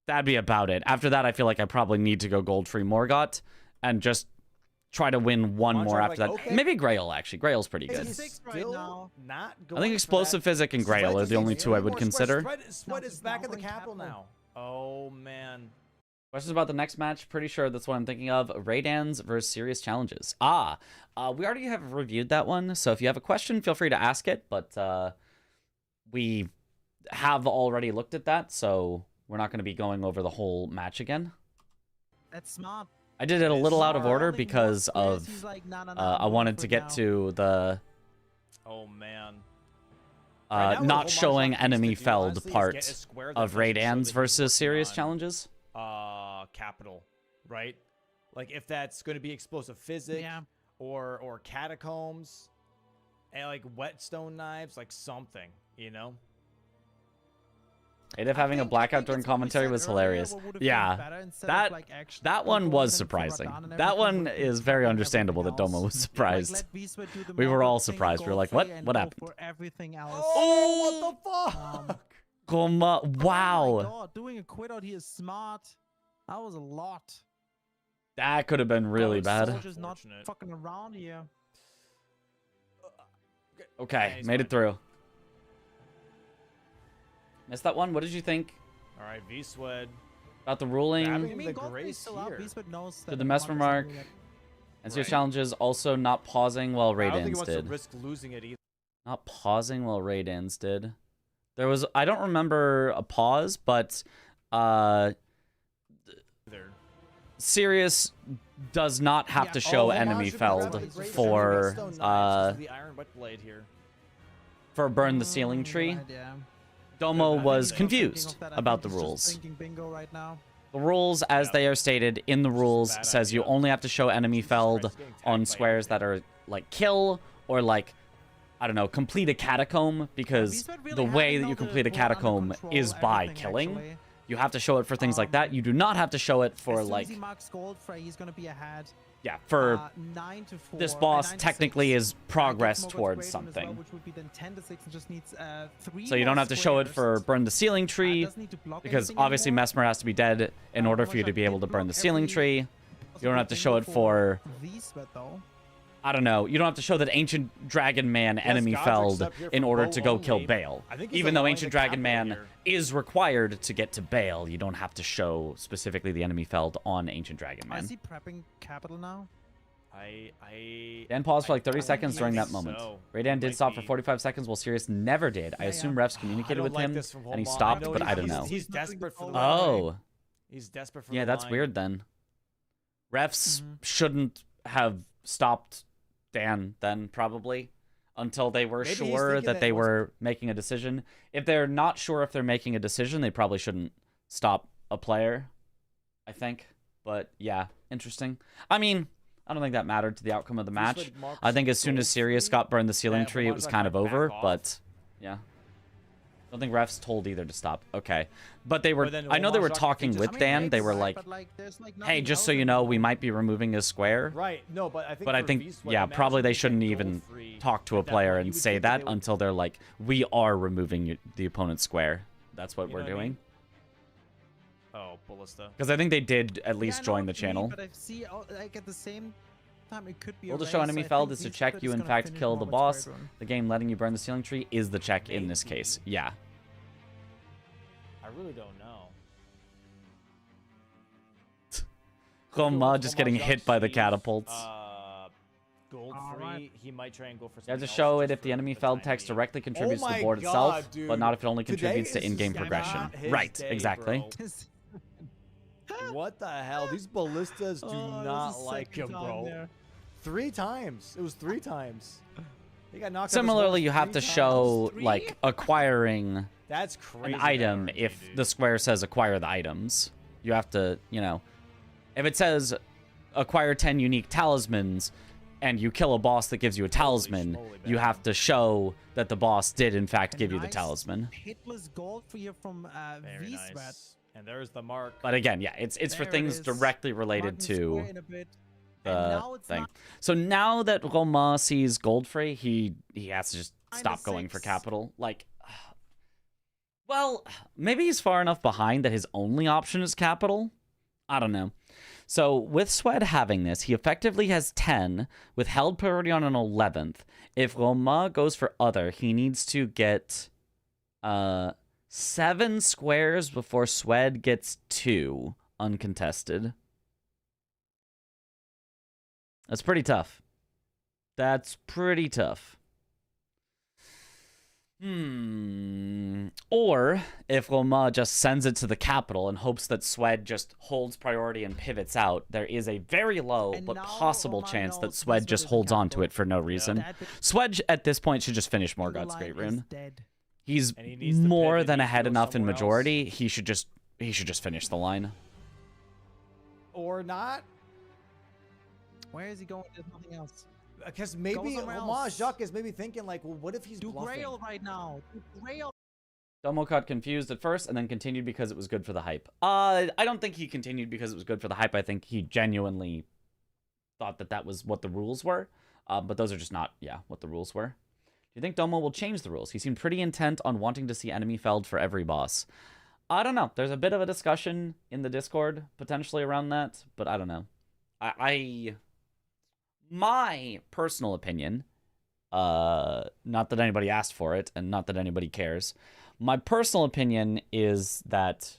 that'd be about it. After that, I feel like I probably need to go Gold-free Morgott and just try to win one more after that. okay. Maybe Grail, actually. Grail's pretty good. He's still not I going think for Explosive that. Physic and Grail are the only two I would consider. Sweat is back in the capital now. Oh, man. Questions about the next match? Pretty sure that's what I'm thinking of. Raidans versus Serious Challenges. We already have reviewed that one, so if you have a question, feel free to ask it, but we have already looked at that, so we're not going to be going over the whole match again. That's smart. I did it a little out of order Rolling because more of squares, he's like, nah, I I'm wanted going to for it get now. to the Oh, man. Right now, the not whole showing Marshall enemy needs to do, felled honestly, is part get a square that of doesn't show that Raidans he's versus working Serious on, Challenges. Capital, right? Like, if that's going to be Explosive Physic Yeah. or Catacombs, and, like, Whetstone Knives, like, something, you know? If having a I blackout think during it's what we commentary said was earlier, hilarious. what would've been Yeah, better instead that of, like, actually that one going was them for surprising. Radahn and That everything one would've is been very fucking understandable that everything Domo was else. surprised. Like, let Beastwood do the We were all Morgott thing, surprised. We were like, Gold-free, what? and What go happened? For everything else. Oh, what the fuck? Goma, Oh my wow. God, doing a quit out here is smart. That was a lot. That could have been really was bad. Soldiers not Unfortunate. fucking around here. Okay, he's made fine. it through. Missed that one? What did you think All right, V-Swed. about the ruling? Grabbing I mean, the Gold-free grace still up. here. Beastwood knows that Did the Morgott's Mesmer not mark doing it. and Serious Right. Challenges also not pausing while I don't think he Raidans wants to did? risk losing it either. Not pausing while Raidans did. There was, I don't remember a pause, but Sirius does not have Yeah. to show Oh, enemy Homage should be felled grabbing the for Whetstone Knives, the Iron Wet Blade here. burn the ceiling tree. Right, yeah. Domo I think was he's confused I about think the he's just rules. thinking bingo right now. The rules, as Yeah. they are stated in the Which is a rules, bad says you idea. only have to show enemy Jesus felled Christ, getting tagged on by squares that everything. are like kill or like, I don't know, complete a catacomb, because Beastwood really the way having that all you the complete a board under catacomb control, is by everything, killing. actually. You have to show it for things like that. You do not have to show it for As soon like, as he marks Gold-free, he's gonna be ahead. yeah, for 9 to 4. this boss 9 to technically 6. is progress Gets Morgott's towards Great Rune as well, something. which would be then 10 to 6 and just needs 3 So you don't more have to show it squares. for burn the ceiling tree, Doesn't need to block because anything obviously anymore. Mesmer has to be dead in order for you to be able to burn the ceiling tree. You don't have to show it for, V-Sweat though. I don't know, you don't have to show that Ancient Dragon Man enemy Godric's felled up here in for order bow to go kill only. Bale. I think he's Even though allowing Ancient the Dragon capital Man here. is required to get to Bale, you don't have to show specifically the enemy felled on Ancient Dragon Is Man. he prepping capital now? Dan paused for like 30 I seconds during that think moment. so. Raydan Might did stop for be. 45 seconds while Sirius never did. I Yeah, assume yeah. refs communicated I with don't like him this from and he Homage. stopped, know but I don't he's- know. He's desperate for the Oh, He's desperate for yeah, the that's line. weird then. Refs Mhm. shouldn't have stopped Dan then, probably, until they were Maybe he's sure thinking that that they once- were making a decision. If they're not sure if they're making a decision, they probably shouldn't stop a player, I think. But yeah, interesting. I mean, I don't think that mattered to the outcome of the match. Beastwood marks I think as soon as Sirius Gold-free. got burned the ceiling Yeah, tree, it Homage was like kind of might back over, off. but yeah. I don't think refs told either to stop. Okay. But they were, But then I know they were Homage talking just- with I mean, Dan. They makes were sense, like, but, there's, hey, nothing just so else you know, we anymore. might be removing a square. Right. No, but I think. But I for think, V-Sweat, yeah, imagine probably they if shouldn't get even Gold-free talk to a at that player point. and You would say think that they would- until they're like, we are removing the opponent's square. That's what You we're know what I doing. mean? Oh, Ballista. Because I think they did at least Yeah, I know join the what you mean, channel. but I see, like at the same time, it could be. Rule a to show race, enemy so I felled think is to V-Sweat check is you in gonna fact finish kill the Morgott's boss. Great Rune. The game letting you burn the ceiling tree is the check in this Maybe. case. Yeah. I really don't know. Roma just getting Homage hit by the Steve, catapults. Gold-free. Alright. He might try and go for. You have to something show else it just if the for enemy the felled time text being. directly contributes to my the board God, itself, dude. but not if it only Today contributes to is in-game not progression. his Right, day, exactly. bro. What the hell? These ballistas do Oh, this not is like second him, time bro. there. 3 times. It was 3 times. He got knocked out his Similarly, horse you have 3 to times. show, Three? like, acquiring That's crazy. an item RNG, if dude. the square says acquire the items. You have to, you know, if it says acquire 10 unique talismans and you kill a boss that gives you a talisman, schmoly, you man. have to show that the boss did in fact A give you the nice talisman. Hitless gold for you from Very V-Sweat. nice. And there's the mark. But again, yeah, it's for There it things is. directly related Marking square to in a bit. now it's thing. not- So now that Roma sees Goldfrey, he has to just Kinda stop going for 6. capital. Like, well, maybe he's far enough behind that his only option is capital. I don't know. So with Swed having this, he effectively has 10 with held priority on an 11th. If Roma goes for other, he needs to get 7 squares before Swed gets 2 uncontested. That's pretty tough. That's pretty tough. Or if Roma just sends it to the capital and hopes that Swed just holds priority and pivots out, there is a very low And but now possible Roma chance that knows Swed Swed just is holds on to capital. it for no reason. That Swed at this point should just finish the Morgoth's line Great is Rune. dead. He's And he needs to more pivot, than he needs to ahead go enough in somewhere else. majority. He should just finish the line. Or not. Where is he going? There's nothing else. Because maybe somewhere Romain else. Jacques is maybe thinking like, well, what if he's Do bluffing? Grail right now. Do Grail. Domo got confused at first and then continued because it was good for the hype. I don't think he continued because it was good for the hype. I think he genuinely thought that that was what the rules were. But those are just not, what the rules were. Do you think Domo will change the rules? He seemed pretty intent on wanting to see enemy felled for every boss. I don't know. There's a bit of a discussion in the Discord potentially around that, but I don't know. My personal opinion, not that anybody asked for it and not that anybody cares, my personal opinion is that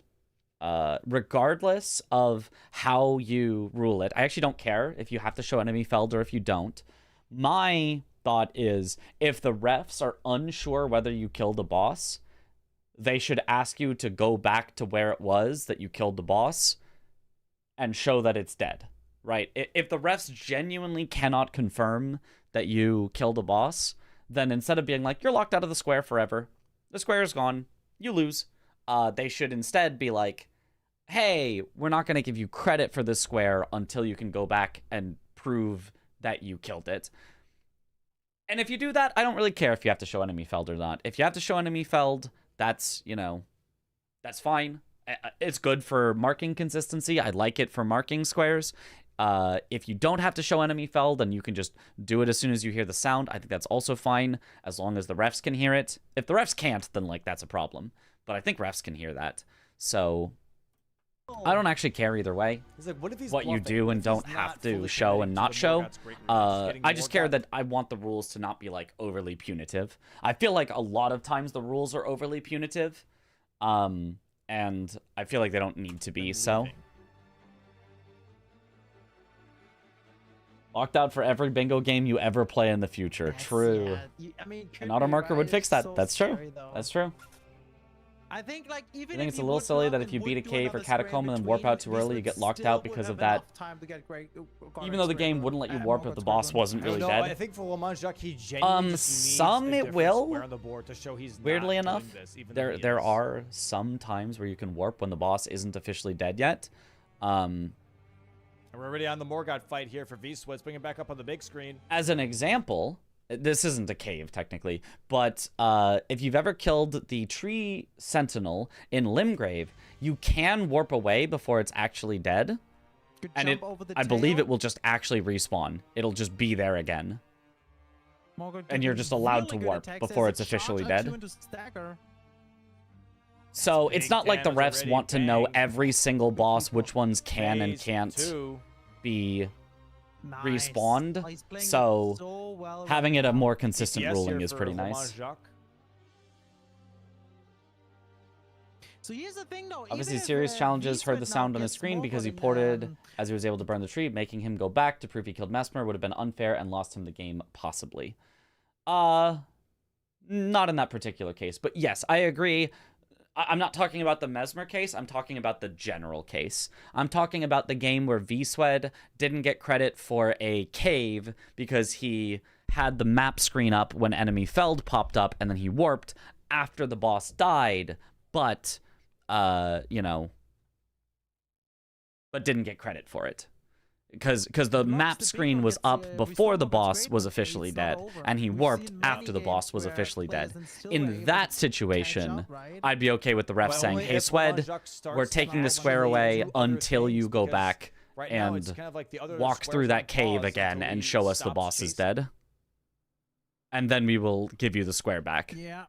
regardless of how you rule it, I actually don't care if you have to show enemy felled or if you don't. My thought is if the refs are unsure whether you killed a boss, they should ask you to go back to where it was that you killed the boss and show that it's dead, right? If the refs genuinely cannot confirm that you killed a boss, then instead of being like, you're locked out of the square forever, the square is gone, you lose, they should instead be like, hey, we're not going to give you credit for this square until you can go back and prove that you killed it. And if you do that, I don't really care if you have to show enemy felled or not. If you have to show enemy felled, that's, that's fine. It's good for marking consistency. I like it for marking squares. If you don't have to show enemy felled, then you can just do it as soon as you hear the sound. I think that's also fine, as long as the refs can hear it. If the refs can't, then, that's a problem. But I think refs can hear that. So I don't actually care either way. He's like, what if he's what you bluffing? do What and if don't he's have not to fully show committing and to not the show. Morgoth's Great Rune, just getting I just care Morgoth? that I want the rules to not be overly punitive. I feel like a lot of times the rules are overly punitive, and I feel like they don't need to be so. Leaving. Locked out for every bingo game you ever play in the future. True. An auto marker would fix that. That's true. That's true. I think even I think if it's he a little would silly bluff that and if you would beat a do cave or another square in catacomb and then warp between, out too early, you Beast get locked still out would because of have that. enough time to get Even though the game wouldn't let you warp if the boss wasn't I don't really know. dead. I think for Romain Jacques, he genuinely just needs some a it different will. square on the board to show he's Weirdly not enough, doing this, even though he there is. are some times where you can warp when the boss isn't officially dead yet. And we're already on the Morgoth fight here for V-Sweats. Bring it back up on the big screen. As an example, this isn't a cave technically, but if you've ever killed the tree sentinel in Limgrave, you can warp away before it's actually dead, and I believe it will just actually respawn. It'll just be there again, and you're just allowed to warp before it's officially dead. So it's not like the refs already want to know banged. every single boss, which ones can and Phase can't 2. be Nice. respawned. Oh, he's playing So so well right having it a now. more consistent DPS ruling here is for pretty Romain nice. Jacques. So here's the thing, though. Obviously, even serious if, challenges heard the V-Sweat sound now on his gets screen more because he than, ported as he was able to burn the tree, making him go back to prove he killed Mesmer would have been unfair and lost him the game, possibly. Not in that particular case, but yes, I agree. I'm not talking about the Mesmer case, I'm talking about the general case. I'm talking about the game where V-Swed didn't get credit for a cave because he had the map screen up when enemy felled popped up, and then he warped after the boss died, but but didn't get credit for it. Because the map screen was up before the boss was officially dead, and he warped after the boss was officially dead. In that situation, I'd be okay with the ref But saying, only hey, if Romain Swed, Jacques starts we're taking the to square actually away do other until you things, go because back Right now, and it's kind of like the other walk squares through on that cave pause again until and he show us the stops boss is chasing. dead. And then we will give you the square back. Yeah.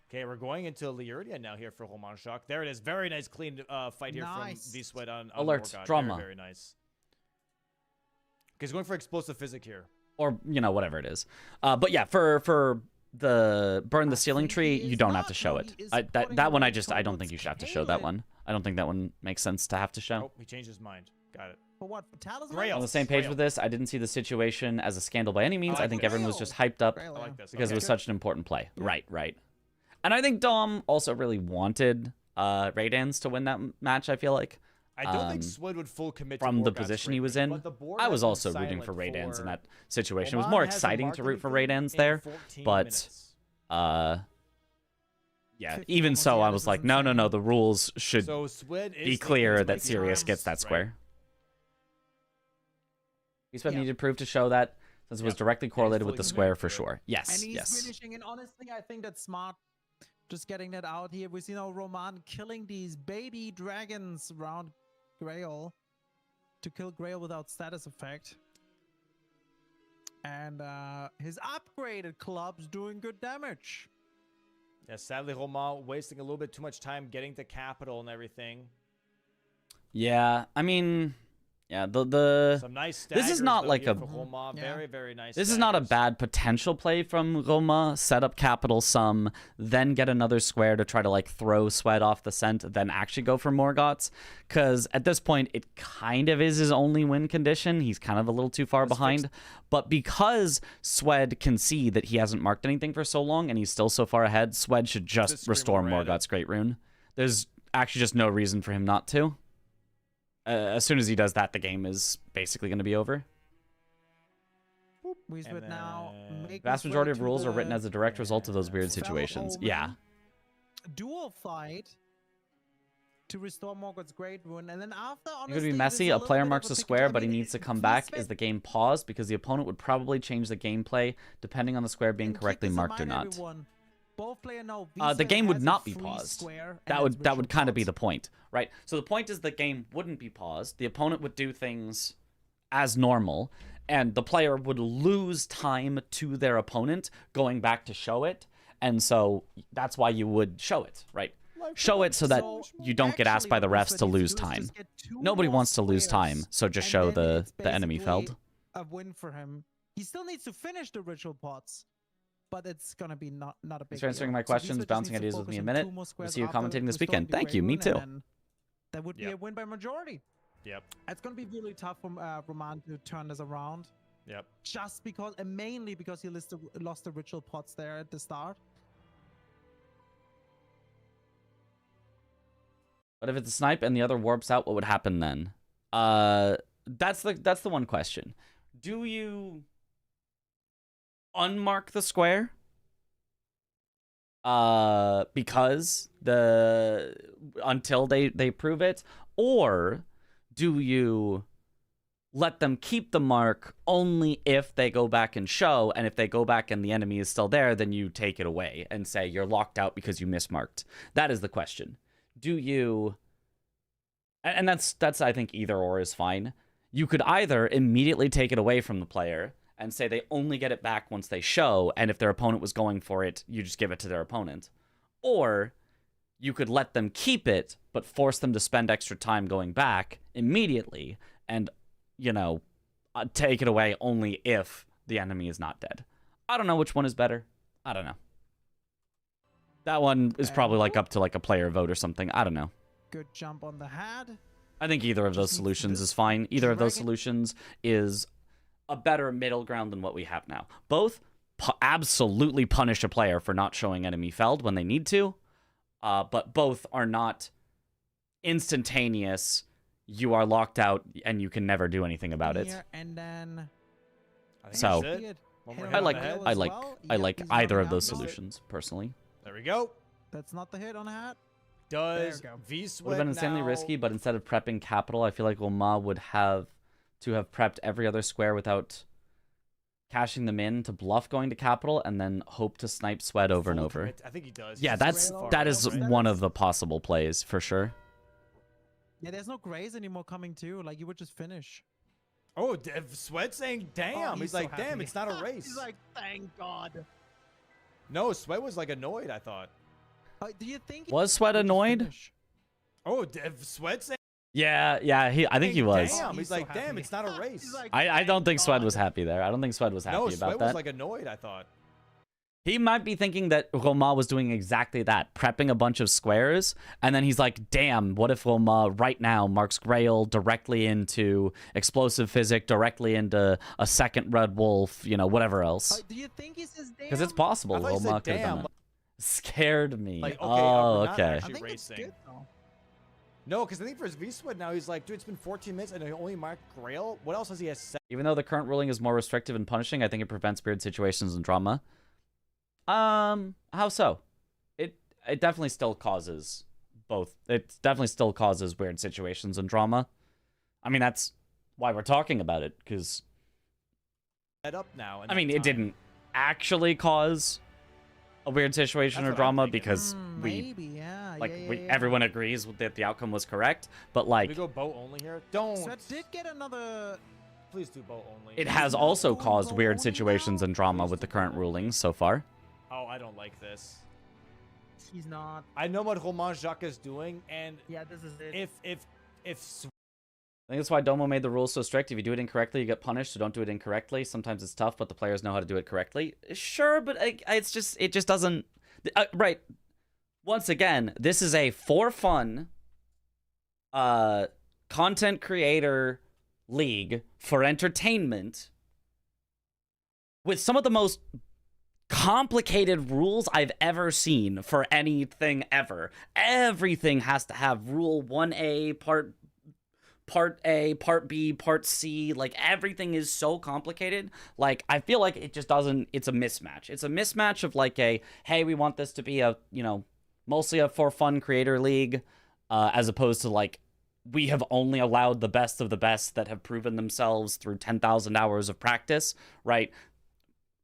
Okay, we're going into Liurnia now here for Holman Shock. There it is. Very nice, clean fight here Nice. from V-Sweat on Alert, Morgott. drama. Very, very nice. Okay, he's going for explosive physic here. Or, you know, whatever it is. But yeah, for the burn the I ceiling think tree, he you is don't have not. to show No, it. he is That putting one it I don't think towards you should have to show that Kaelin. one. I don't think that one makes sense to have to show. Oh, he changed his mind. Got it. For what? For Talisman? Grail. On the same page Grail. with this, I didn't see the situation as a scandal by any means. I I think like everyone was Grail. just hyped up Grail, I yeah. like this. because it Okay. was such an important play. Yeah. Right. And I think Dom also really wanted Raidans to win that match, I feel like. I don't think Swed would full commit to From the Morgott's position he great was rune, in. but the board I has was been also rooting silent for Raidans in for- that situation. It was Oman more hasn't exciting marked to root for anything Raidans in there, 14 but minutes. yeah, 50 even almost, so, yeah, I this was is like, no, insane. the rules should So Swed is be thinking clear it's that like Sirius times, gets that right? square. We Yeah. needed proof to show that, since it was Yep. directly correlated with fully the committed square to for it. sure. And Yes, he's yes. finishing, and honestly, I think that's smart. Just getting that out here. We see now Roman killing these baby dragons around Grail to kill Grail without status effect. And his upgraded club's doing good damage. Yeah, sadly, Roman wasting a little bit too much time getting to capital and everything. Yeah, I mean, yeah, the Some nice this is staggers, not though, like here a- for Roman. Yeah. Very, very nice. this is not a staggers. bad potential play from Roma. Set up capital some, then get another square to try to like throw Sweat off the scent, then actually go for Morgott's. Because at this point, it kind of is his only win condition. He's kind of a little too far behind. But because Swed can see that he hasn't marked anything for so long and he's still so far ahead, Swed should just scream restore already. Morgott's Great Rune. There's actually just no reason for him not to. As soon as he does that, the game is basically going to be over. We And now then- make Vast his way majority of to rules are the written as a direct result of those weird Fell situations. Omen Yeah. dual fight to restore Morgott's Great Rune, and then after, It honestly, could be there's messy. a A little player bit marks of a a square, ticket. but I he mean, needs to come Fleece back. Fit Is the game paused? Because the opponent would probably change the gameplay depending on the square being and kick correctly this marked or reminder, not. everyone. Both player know The game would has a not be free paused. square and That it's would ritual kind of be pods. the point, right? So the point is the game wouldn't be paused. The opponent would do things as normal, and the player would lose time to their opponent going back to show it. And so that's why you would show it, right? Show it so that you don't get asked by the actually, refs what to Wizard needs lose to do is time. just get two Nobody more wants to lose time, squares, so just and show then it's the enemy basically felled. a win for him. He still needs to finish the ritual pots, but it's gonna be not a big Thanks for answering deal. my So questions, Vizsla just bouncing needs to ideas with me focus a on minute. two more We'll squares see you after commentating this restoring weekend. the Thank Great you, me Rune, too. and then that would be Yep. a win by majority. Yep. It's gonna be really tough for Roman to turn this around, Yep. just because, and mainly because he lost the ritual pots there at the start. But if it's a snipe and the other warps out, what would happen then? That's the one question. Do you unmark the square? Because until they prove it, or do you let them keep the mark only if they go back and show, and if they go back and the enemy is still there, then you take it away and say you're locked out because you mismarked? That is the question. Do you, and that's I think either or is fine. You could either immediately take it away from the player and say they only get it back once they show, and if their opponent was going for it, you just give it to their opponent. Or you could let them keep it, but force them to spend extra time going back immediately, and, take it away only if the enemy is not dead. I don't know which one is better. I don't know. That one is probably like up to like a player vote or something. I don't know. Good jump on the head. I think either of those Just needs solutions this is fine. Either of those dragon- solutions is a better middle ground than what we have now. Both absolutely punish a player for not showing enemy felled when they need to, but both are not instantaneous. You are locked out and you can never do anything about it. Here, and then I think So- that's it. Hit One more hit hit I on on like the the head. hill I as like well. I Yep, like he's either running of those down. solutions personally. There we go. That's not the hit on the hat. Does we go. V-Sweat Would have been insanely now- risky, but instead of prepping capital, I feel like Loma would have to have prepped every other square without cashing them in to bluff going to capital and then hope to snipe Sweat over and Full over. commit. I think he does. Yeah, He's that's far that enough, is right? one of the possible plays for sure. Yeah, there's no grays anymore coming too. Like you would just finish. Oh, Sweat saying, damn. He's so like, damn, happy. it's not a race. He's like, thank God. No, Sweat was like annoyed, I thought. Do you think Was Sweat annoyed? Oh, Sweat saying, Yeah, I think he was. damn. He's so like, damn, happy. it's not a race. He's like, I don't think "Thank Swed God." was happy there. I don't think Swed was happy No, about Sweat that. was like annoyed, I thought. He might be thinking that Roma was doing exactly that, prepping a bunch of squares, and then he's like, damn, what if Roma right now marks Grail directly into Explosive Physic, directly into a second Red Wolf, you know, whatever else. Do you think he says damn? Because it's possible I thought he Roma said could have done damn. it. Scared me. Like, okay, oh, we're not okay. I actually think it's racing. good though. No, because I think for his V-Sweat now, he's like, dude, it's been 14 minutes and he only marked Grail. What else has he said? Even though the current ruling is more restrictive and punishing, I think it prevents weird situations and drama. How so? It definitely still causes both. It definitely still causes weird situations and drama. I mean, that's why we're talking about it, because Up now. I mean, it didn't actually cause a weird situation That's or what I'm drama thinking. because Maybe, yeah. like yeah, we yeah. everyone agrees that the outcome was correct, but Can like we go boat only here? Don't. Sweat did get another. Please do boat only. it has not also going caused goal weird only situations now? and drama with the current rulings so far. Oh, I don't like this. He's not. I know what Romain Jacques is doing, and Yeah, this is it. if I think that's why Domo made the rules so strict. If you do it incorrectly, you get punished, so don't do it incorrectly. Sometimes it's tough, but the players know how to do it correctly. Sure, but it just doesn't... right. Once again, this is a for fun content creator league for entertainment with some of the most complicated rules I've ever seen for anything ever. Everything has to have rule 1A, part A, part B, part C. Like, everything is so complicated. Like, I feel like it just doesn't... It's a mismatch. It's a mismatch of, like, hey, we want this to be a, you know, mostly a for-fun creator league, as opposed to, like, we have only allowed the best of the best that have proven themselves through 10,000 hours of practice, right?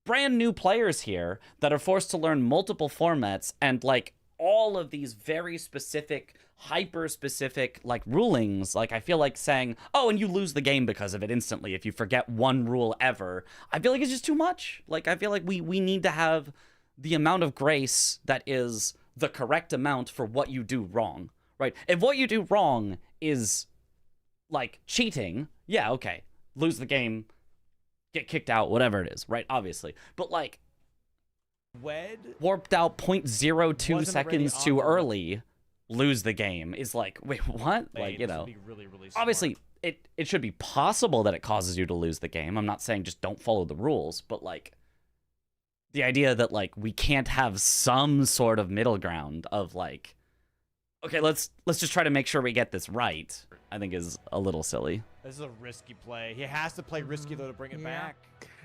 Brand new players here that are forced to learn multiple formats and, like, all of these very specific, hyper-specific, like, rulings. Like, I feel like saying, oh, and you lose the game because of it instantly if you forget one rule ever. I feel like it's just too much. Like, I feel like we need to have the amount of grace that is the correct amount for what you do wrong, right? If what you do wrong is, like, cheating, yeah, okay, lose the game, get kicked out, whatever it is, right? Obviously. But, like, warped out 0.02 seconds too early, lose the game is like, wait, what? Like, you know, really, really obviously it should be possible that it causes you to lose the game. I'm not saying just don't follow the rules, but like the idea that like we can't have some sort of middle ground of like, okay, let's just try to make sure we get this right, I think is a little silly. This is a risky play. He has to play risky though to bring it back.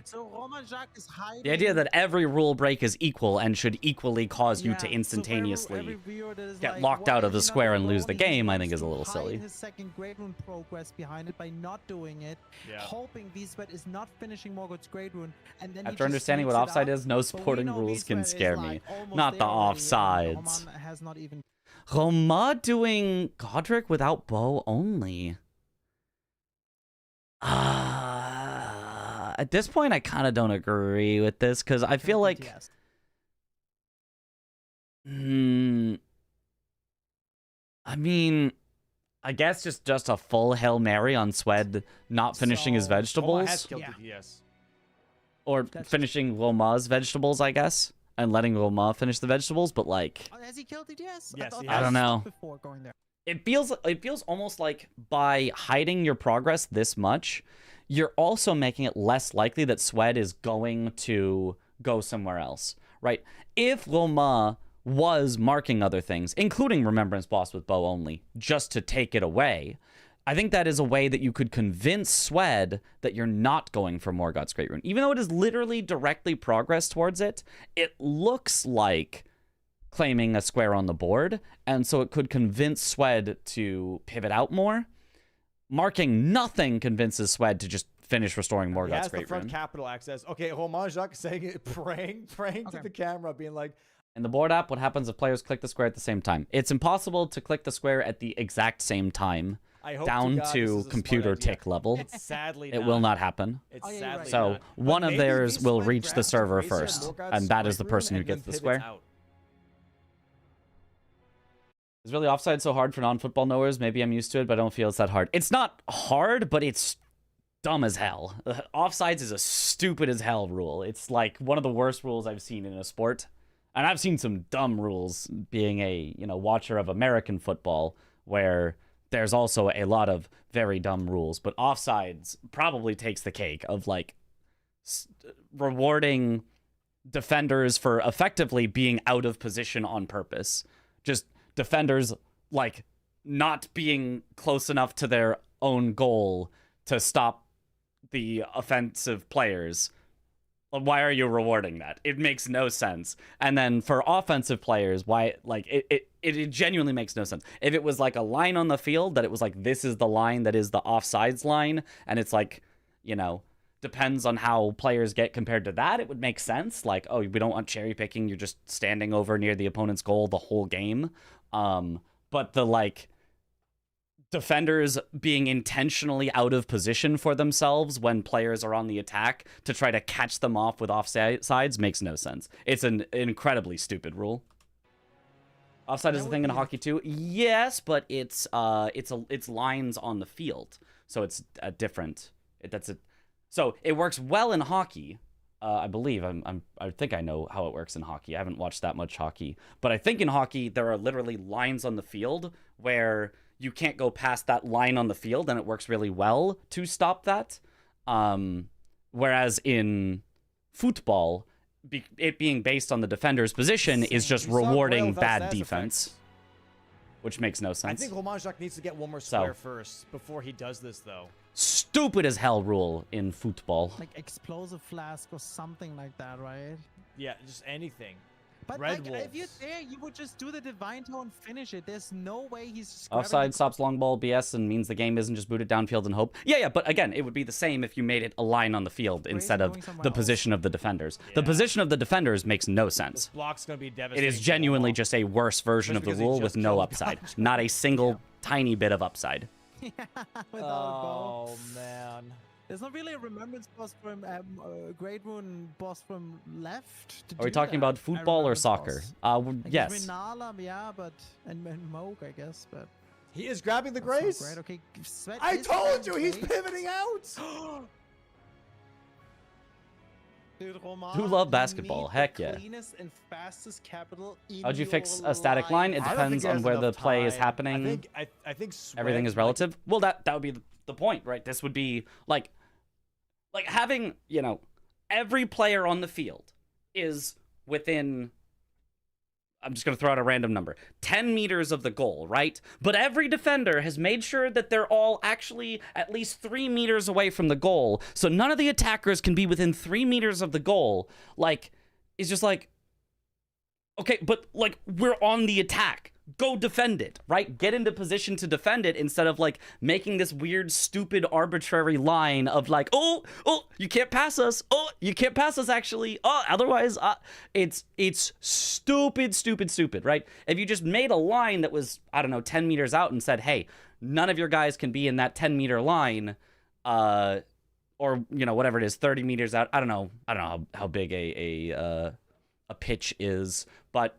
So Romain Jacques is hiding. The idea that every rule break is equal and should equally cause you Yeah, to so instantaneously every viewer that is get like, locked "Why out of is the he not square and lose the rolling?" game, I He think is a wants little to silly. hide his second grade rune progress behind it by not doing it, Yeah. hoping V-Sweat is not finishing Morgoth's grade rune, and then he After just understanding what sneaks it offside out. is, no But we supporting know rules can V-Sweat is, scare me. like, almost Not the there already, and offsides. Roman has not even. Roma doing Godric without bow only. At this point, I kind of don't agree with this because I feel like, DTS. I mean, I guess just a full Hail Mary on Swed not finishing his So, Roma vegetables has killed Yeah. DTS. or That's- finishing Roma's vegetables, I guess, and letting Roma finish the vegetables, but like, Oh, has he killed DTS? Yes, thought he that has. I don't was know. Before going there. it feels almost like by hiding your progress this much, you're also making it less likely that Swed is going to go somewhere else, right? If Roma was marking other things, including Remembrance Boss with bow only, just to take it away, I think that is a way that you could convince Swed that you're not going for Morgoth's Great Rune. Even though it is literally directly progress towards it, it looks like claiming a square on the board, and so it could convince Swed to pivot out more. Marking nothing convinces Swed to just finish restoring He Morgoth's has the Great front Rune. capital access. Okay, Romain Jacques saying it, praying to Okay. the camera, being like, In the board app, what happens if players click the square at the same time? It's impossible to click the square at the exact same time. I hope Down God this to is a computer smart idea. tick level. It's sadly It will not happen. It's Oh, yeah, you're sadly right. So not. one But of maybe theirs these will went reach the Grafted server Gracie and first, Morgoth's and that is the Sprite person Rune who and gets then the pivots square. out. Is really offside so hard for non-football knowers? Maybe I'm used to it, but I don't feel it's that hard. It's not hard, but it's dumb as hell. Offsides is a stupid as hell rule. It's like one of the worst rules I've seen in a sport. And I've seen some dumb rules being a, watcher of American football where there's also a lot of very dumb rules, but offsides probably takes the cake of like rewarding defenders for effectively being out of position on purpose. Just defenders like not being close enough to their own goal to stop the offensive players. Why are you rewarding that? It makes no sense. And then for offensive players, why, like, it genuinely makes no sense. If it was like a line on the field that it was like, this is the line that is the offsides line, and it's like, depends on how players get compared to that, it would make sense. Like, oh, we don't want cherry picking, you're just standing over near the opponent's goal the whole game. But the, like, defenders being intentionally out of position for themselves when players are on the attack to try to catch them off with offsides makes no sense. It's an incredibly stupid rule. Offside is a thing in hockey too. Yes, but it's lines on the field, so it's a different. So it works well in hockey. I believe I think I know how it works in hockey. I haven't watched that much hockey, but I think in hockey there are literally lines on the field where you can't go past that line on the field, and it works really well to stop that. Whereas in football, it being based on the defender's position is just rewarding bad defense, which makes no sense. I think Romanjak needs to get one more square first before he does this, though. Stupid as hell rule in football. Like explosive flask or something like that, right? Yeah, just anything. But Red like, if you're Wolves. there, you would just do the divine toe and finish it. There's no way he's just Offside stops long ball BS and means the game isn't just booted downfield and hope. Yeah, but again, it would be the same if you made it a line on the field instead of the position of the defenders. Yeah. The position of the defenders makes no sense. This block's gonna be devastating. It is genuinely just a worse version of the rule with no upside. Not a single tiny bit of upside. Yeah, without a bow. Oh, man. There's not really a remembrance boss from Great Rune boss from left. Are we talking about football or soccer? Like yes. Rinala, yeah, but and Moog, I guess, but He is grabbing the grace. great. Okay, Sweat I is told you he's great. pivoting out. Dude, Roman, Who love you basketball? need Heck the yeah. cleanest and fastest capital in How'd you fix your a static line? It life. I don't think depends he on has where the enough play is time. happening. I think Sweat, Everything is like, relative. Well, that would be the point, right? This would be like having, every player on the field is within, I'm just going to throw out a random number, 10 meters of the goal, right? But every defender has made sure that they're all actually at least 3 meters away from the goal. So none of the attackers can be within 3 meters of the goal. Like, it's just like, okay, but like, we're on the attack. Go defend it, right? Get into position to defend it instead of like making this weird, stupid, arbitrary line of like, oh, you can't pass us. Oh, you can't pass us actually. Oh, otherwise, it's stupid, right? If you just made a line that was, I don't know, 10 meters out and said, hey, none of your guys can be in that 10-meter line, or whatever it is, 30 meters out. I don't know how big a pitch is, but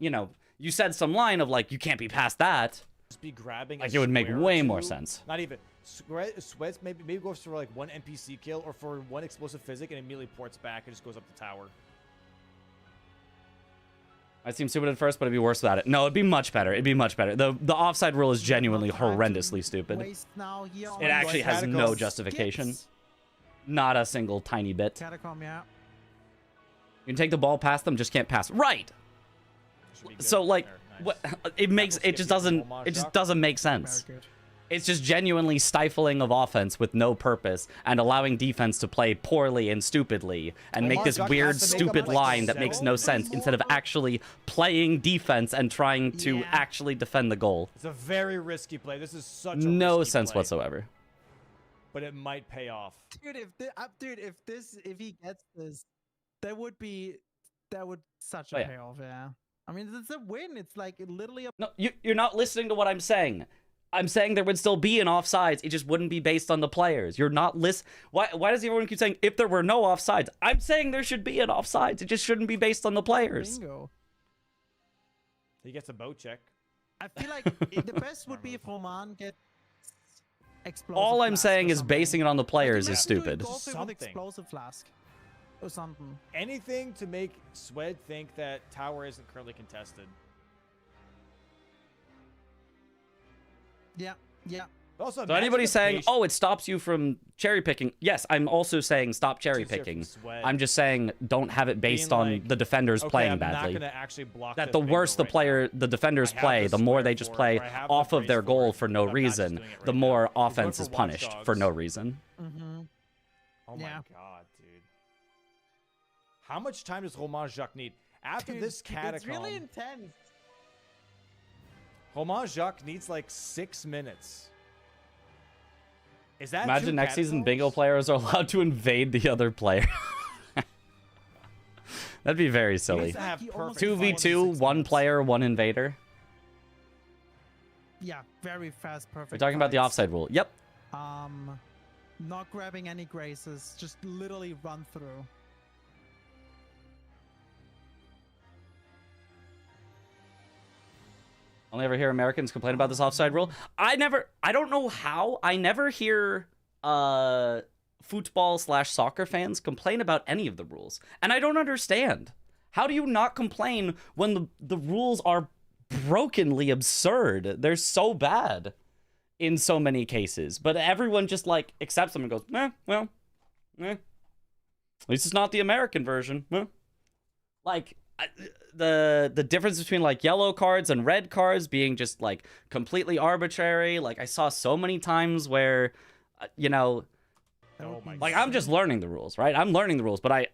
you said some line of like, you can't be past that. Just be grabbing. Like, it would make way more sense. Not even. Sweats maybe goes for like one NPC kill or for one explosive physic and immediately ports back and just goes up the tower. Might seem stupid at first, but it'd be worse without it. No, it'd be much better. The offside rule is genuinely horrendously stupid. It actually has no justification. Not a single tiny bit. Catacomb, yeah. You can take the ball past them, just can't pass. Right. So like, what it just doesn't make sense. It's just genuinely stifling of offense with no purpose and allowing defense to play poorly and stupidly and make this weird, stupid line that makes no sense instead of actually playing defense and trying to actually defend the goal. It's a very risky play. This is such a no risky sense play, whatsoever. but it might pay off. Dude, if he gets this, that would such a payoff, yeah. I mean, it's a win. It's like literally a... No, you're not listening to what I'm saying. I'm saying there would still be an offsides. It just wouldn't be based on the players. You're not Why does everyone keep saying if there were no offsides? I'm saying there should be an offsides. It just shouldn't be based on the players. Bingo. He gets a boat check. I feel like the best would be if Roman gets explosive. All I'm flask saying or is something. basing it on the players Like, is imagine doing stupid. Golfing with Something. explosive flask or something. Anything to make Swed think that tower isn't currently contested. Yeah, yeah. But also, So imagine anybody the saying, patience- oh, it stops you from cherry picking. Yes, I'm also saying stop cherry Easier from picking. Swed. I'm just saying don't have it based Being on like, the defenders okay, playing I'm badly. not gonna actually block That this the bingo worse the right now. defenders I have play, the the more square they just for it, play or I have off the of their brace goal for for it, no but I'm not just reason, doing it the right more now. He's going offense for is punished watchdogs. for no reason. Mm-hmm. Oh my Yeah. god, dude. How much time does Romain Jacques need? After this catacomb, It's really intense. Romain Jacques needs like 6 minutes. Is that Imagine two next season catacombs? bingo players are allowed to invade the other player. That'd be very He silly. needs to have He almost perfect 2v2, 6 one minutes. player, one invader. Yeah, very fast, perfect. We're talking about the fights. offside rule. Yep. Not grabbing any graces, just literally run through. Only ever hear Americans complain about this offside rule. I don't know how. I never hear football/soccer fans complain about any of the rules. And I don't understand. How do you not complain when the rules are brokenly absurd? They're so bad in so many cases. But everyone just like accepts them and goes, well, at least it's not the American version. Like the difference between like yellow cards and red cards being just like completely arbitrary. Like I saw so many times where, Oh my like god. I'm just learning the rules, right? I'm learning the rules, but I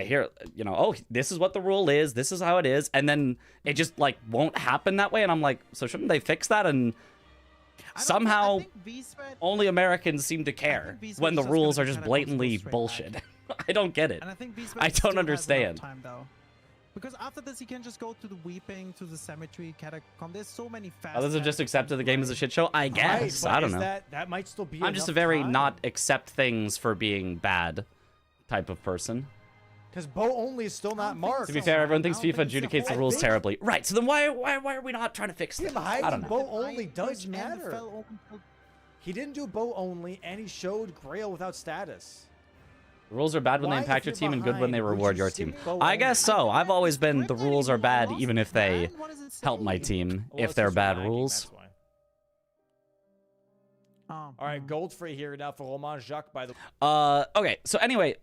hear, oh, this is what the rule is. This is how it is. And then it just like won't happen that way. And I'm like, so shouldn't they fix that? And somehow only Americans seem to care when the rules are just blatantly bullshit. I don't get it. And I think I don't understand. Time, though. Because after this, he can just go to the Weeping, to the Cemetery, Catacomb. There's so many fast. Others have just accepted the game as a shit show. I guess. But I don't is know. That might still be I'm just a enough very time. not accept things for being bad type of person. Because bow only is still not marked. To be fair, everyone thinks I don't FIFA think adjudicates the so. rules I think- terribly. Right, so then why are we not trying to fix Him this? I hiding don't know. bow only does Because man matter. fell open for- He didn't do bow only, and he showed Grail without status. The rules are bad when they Why, impact if your you're team and good when they behind, would reward you your stick team. bow I guess only? so. I've always been the Scripted rules are anymore, bad lost even it, if they man. What does it help my say? team Well, if it's they're just bad lagging, rules. that's why. Oh, All right, gold free here now for Romain Jacques, by the Okay, so anyway,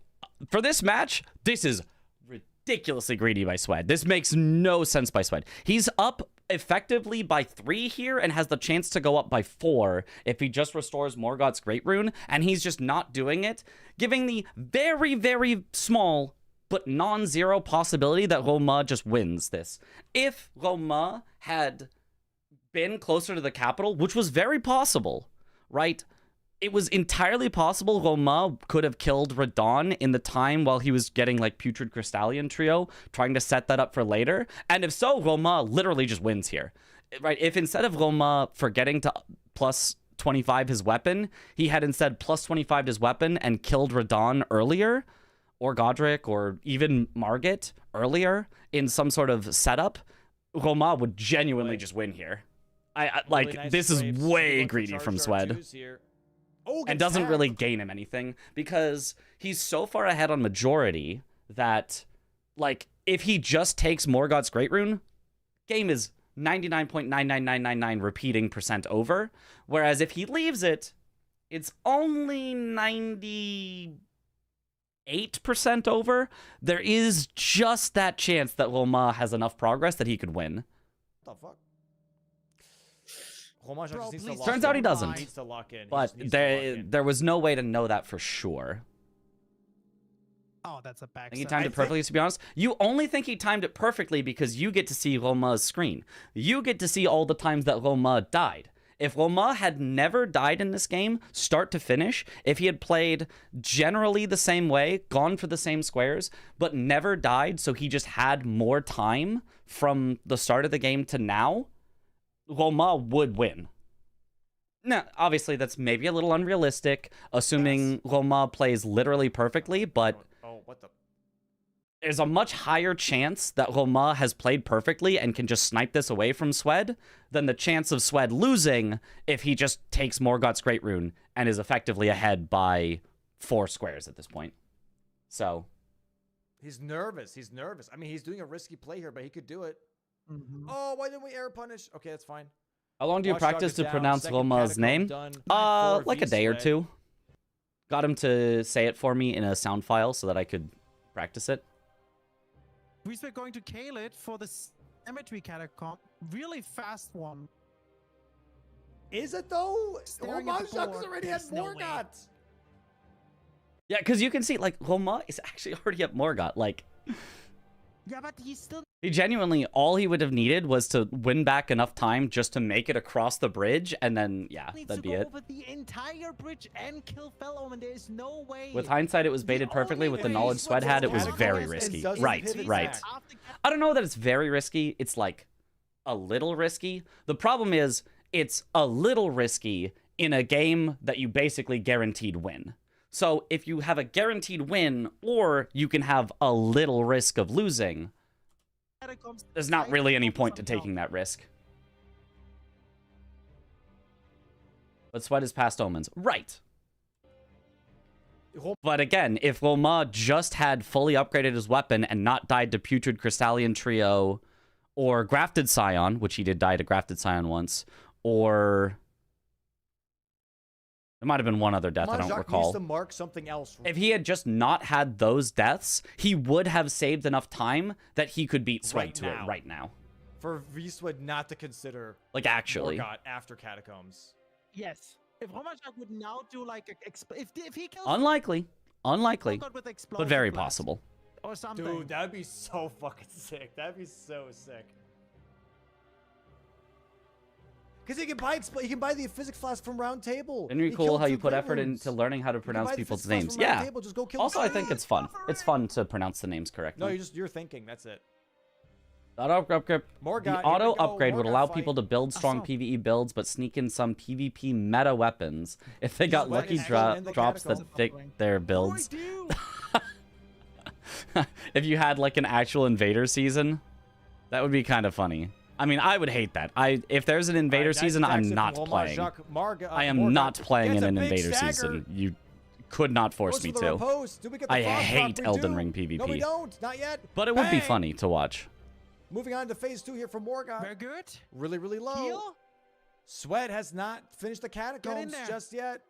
for this match, this is ridiculously greedy by Swed. This makes no sense by Swed. He's up effectively by 3 here and has the chance to go up by 4 if he just restores Morgoth's Great Rune, and he's just not doing it, giving the very, very small but non-zero possibility that Roma just wins this. If Roma had been closer to the capital, which was very possible, right? It was entirely possible Roma could have killed Radon in the time while he was getting like Putrid Crystallion Trio, trying to set that up for later. And if so, Roma literally just wins here, right? If instead of Roma forgetting to plus 25 his weapon, he had instead plus 25 his weapon and killed Radon earlier, or Godric, or even Margit earlier in some sort of setup, Roma would genuinely just win here. I like, really nice this is scrapes. way Going for greedy charge from R2s Swed. here. Oh, And gets doesn't tagged. really gain him anything because he's so far ahead on majority that, like, if he just takes Morgoth's Great Rune, game is 99.99999 repeating % over. Whereas if he leaves it, it's only 98% over. There is just that chance that Roma has enough progress that he could win. What the fuck? Romain Jacques just needs to please lock Turns out he in. doesn't. Needs to lock in. He But just needs to lock in. there was no way to know that for sure. Oh, that's a back. I think he set. timed it perfectly, to be honest. You only think he timed it perfectly because you get to see Roma's screen. You get to see all the times that Roma died. If Loma had never died in this game, start to finish, if he had played generally the same way, gone for the same squares, but never died, so he just had more time from the start of the game to now, Loma would win. Now, obviously, that's maybe a little unrealistic, assuming Loma plays literally perfectly, but what the? there's a much higher chance that Loma has played perfectly and can just snipe this away from Swed than the chance of Swed losing if he just takes Morgoth's Great Rune and is effectively ahead by 4 squares at this point. So... He's nervous. He's nervous. I mean, he's doing a risky play here, but he could do it. Oh, why didn't we air punish? Okay, that's fine. How long do you practice to pronounce Loma's name? Like a day or two. Got him to say it for me in a sound file so that I could practice it. We're going to kill it for the cemetery catacomb. Really fast one. Is it though? Loma's already had Morgoth. Yeah, because you can see, like, Loma is actually already at Morgoth. Like, yeah, but he's still... He genuinely, all he would have needed was to win back enough time just to make it across the bridge, and then, yeah, that'd be it. Over the entire bridge and kill Fellow, and there's no way... With hindsight, it was baited perfectly. With the knowledge Swed had, it was very risky. Right. I don't know that it's very risky. It's, like, a little risky. The problem is, it's a little risky in a game that you basically guaranteed win. So if you have a guaranteed win, or you can have a little risk of losing, there's not really any point to taking that risk. But Swed is past omens. Right. But again, if Loma just had fully upgraded his weapon and not died to Putrid Crystallian Trio, or Grafted Scion, which he did die to Grafted Scion once, or... There might have been one other death, I don't recall. Needs to mark something else. If he had just not had those deaths, he would have saved enough time that he could beat Swed to it right now. For V-Swed not to consider... Like, actually. Morgoth after Catacombs. Yes. If Romajak would now do, like, if he kills... Unlikely. But very possible. Or something. Dude, that'd be so fucking sick. That'd be so sick. Because he can buy the physics flask from Round Table. Isn't it cool how you put effort into learning how to pronounce people's names? Yeah. Also, I think it's fun. It's fun to pronounce the names correctly. No, you're thinking. That's it. The auto upgrade would allow people to build strong PvE builds, but sneak in some PvP meta weapons if they got lucky drops that fit their builds. If you had like an actual invader season, that would be kind of funny. I mean, I would hate that. If there's an invader season, I'm not playing. I am not playing in an invader season. You could not force me to. I hate Elden Ring PvP. No, we don't. Not yet. But it would be funny to watch. Moving on to phase 2 here for Morgoth. Very good. Really, really low. Heal? Swed has not finished the catacombs just yet.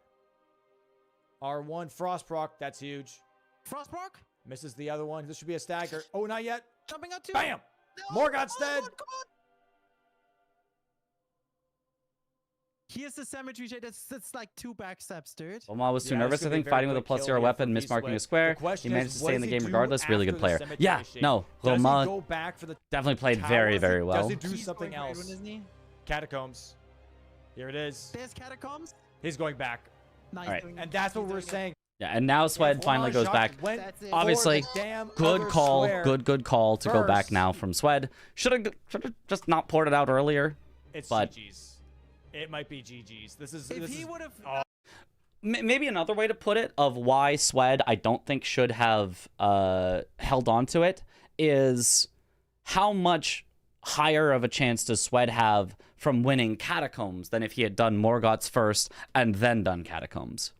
R1 Frost proc. That's huge. Frost proc? Misses the other one. This should be a stagger. Oh, not yet. Jumping out 2. Bam. No. Morgoth's dead. Come on. Here's the cemetery shade. That's like 2 backsteps, dude. Loma was too nervous, I think, fighting with a +0 weapon, mismarking a square. He managed to stay in the game regardless. Really good player. Yeah, no, Loma definitely played very, very well. Does he do something else? Catacombs. Here it is. There's Catacombs. He's going back. Nice. All right. And that's what we're saying. Yeah, and now Swed finally goes back. Obviously, good call to go back now from Swed. Should have just not poured it out earlier. It's GG's. It might be GG's. Maybe another way to put it of why Swed I don't think should have held on to it is how much higher of a chance does Swed have from winning Catacombs than if he had done Morgoth's first and then done Catacombs.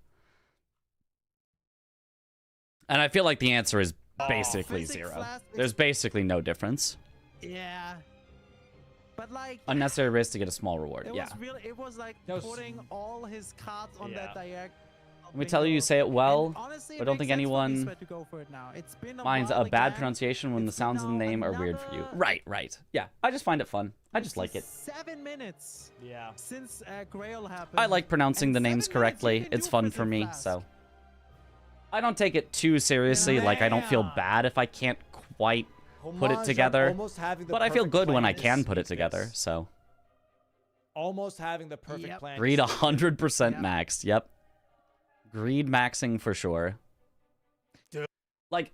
And I feel like the answer is basically 0. There's basically no difference. Yeah. But like unnecessary risk to get a small reward. It was like putting all his cards on that diagonal. Let me tell you say it well, honestly, but I don't think anyone minds a bad pronunciation when the sounds of the name are weird for you. Right. Yeah, I just find it fun. I just like it. 7 minutes. Yeah. Since Grail happened. I like pronouncing the names correctly. It's fun for me, so I don't take it too seriously. Like I don't feel bad if I can't quite put it together, but I feel good when I can put it together, so. almost having the perfect plan. Greed to sneak in. 100% maxed. Yep. Greed maxing for sure. Dude. Like,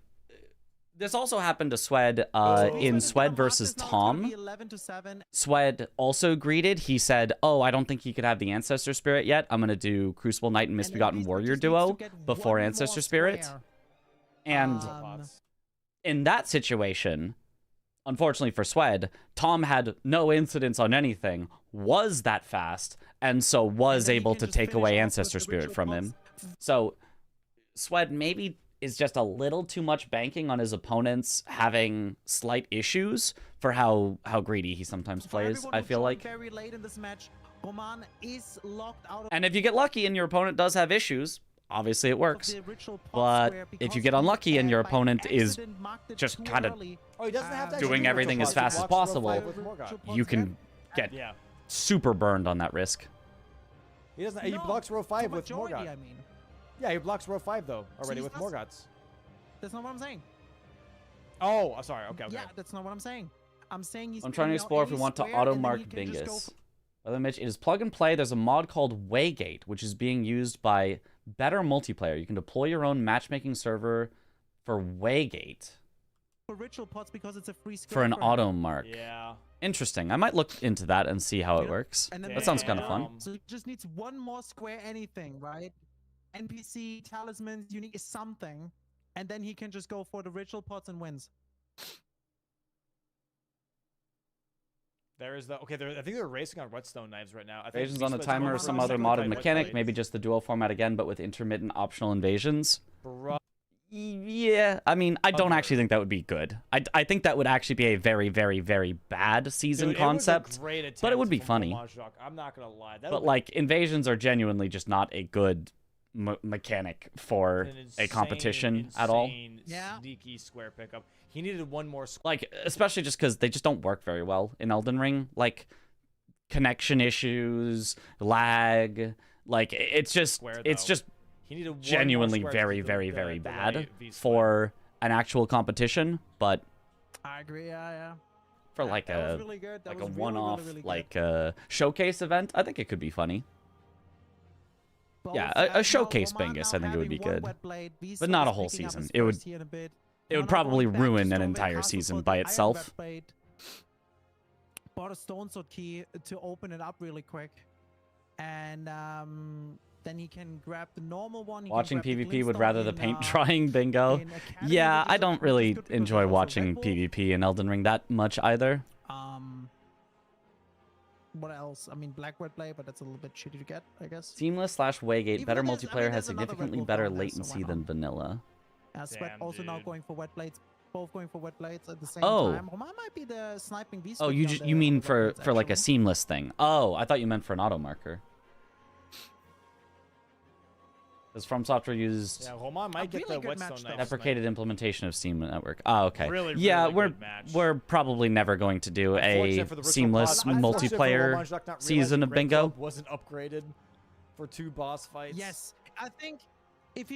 this also happened to Swed in Swed versus Tom. Swed also greeted. He said, oh, I don't think he could have the Ancestor Spirit yet. I'm going to do Crucible Knight and Misbegotten Warrior duo before Ancestor Spirit. And in that situation, unfortunately for Swed, Tom had no incidents on anything, was that fast, and so was able to take away Ancestor Spirit from him. So Swed maybe is just a little too much banking on his opponents having slight issues for how greedy he sometimes plays, I feel like. Very late in this match, Roman is locked out of And if you get lucky and your opponent does have issues, obviously it works. But if you get unlucky and your opponent is just kind of doing everything as fast as possible, you can get super burned on that risk. He doesn't. He blocks row 5 with Morgott. Yeah, he blocks row 5 though already with Morgotts. That's not what I'm saying. Oh, sorry. Okay. Yeah, that's not what I'm saying. I'm saying he's. I'm trying to explore if we want to auto-mark Bingus. Other Mitch, it is plug and play. There's a mod called Waygate, which is being used by better multiplayer. You can deploy your own matchmaking server for Waygate. For ritual pots because it's a free for an auto mark. Yeah. Interesting. I might look into that and see how it works. That sounds kind of fun. So it just needs one more square anything, right? NPC, talismans, unique something, and then he can just go for the ritual pots and wins. There is the I think they're racing on whetstone knives right now. Invasions on the timer or some other modded mechanic, maybe just the duo format again, but with intermittent optional invasions. Yeah, I mean, I don't actually think that would be good. I think that would actually be a very, very, very bad season concept, but it would be funny. I'm not gonna lie. But like, invasions are genuinely just not a good mechanic for a competition at all. Yeah. Sneaky square pickup. He needed one more. Like, especially just because they just don't work very well in Elden Ring. Like, connection issues, lag. Like, it's just he needed genuinely very, very, very bad for an actual competition. But I agree. Yeah. For like a one-off like showcase event, I think it could be funny. Yeah, a showcase Bingus, I think it would be good, but not a whole season. It would probably ruin an entire season by itself. Bought a stone sword key to open it up really quick, and then he can grab the normal one. Watching PvP would rather the paint drying bingo. Yeah, I don't really enjoy watching PvP in Elden Ring that much either. What else? I mean, Black Wet Blade, but that's a little bit shitty to get, I guess. Seamless/Waygate. Better multiplayer has significantly better latency than vanilla. Sweat also now going for Wet Blades. Both going for Wet Blades at the same time. Roman might be the sniping beast. Oh, you mean for like a seamless thing? Oh, I thought you meant for an auto marker. Because From Software used Roman might get the whetstone knife. Deprecated implementation of Steam Network. Oh, okay. Really, yeah, really we're probably never going to do a seamless multiplayer season of bingo. Wasn't upgraded for 2 boss fights. Yes, I think if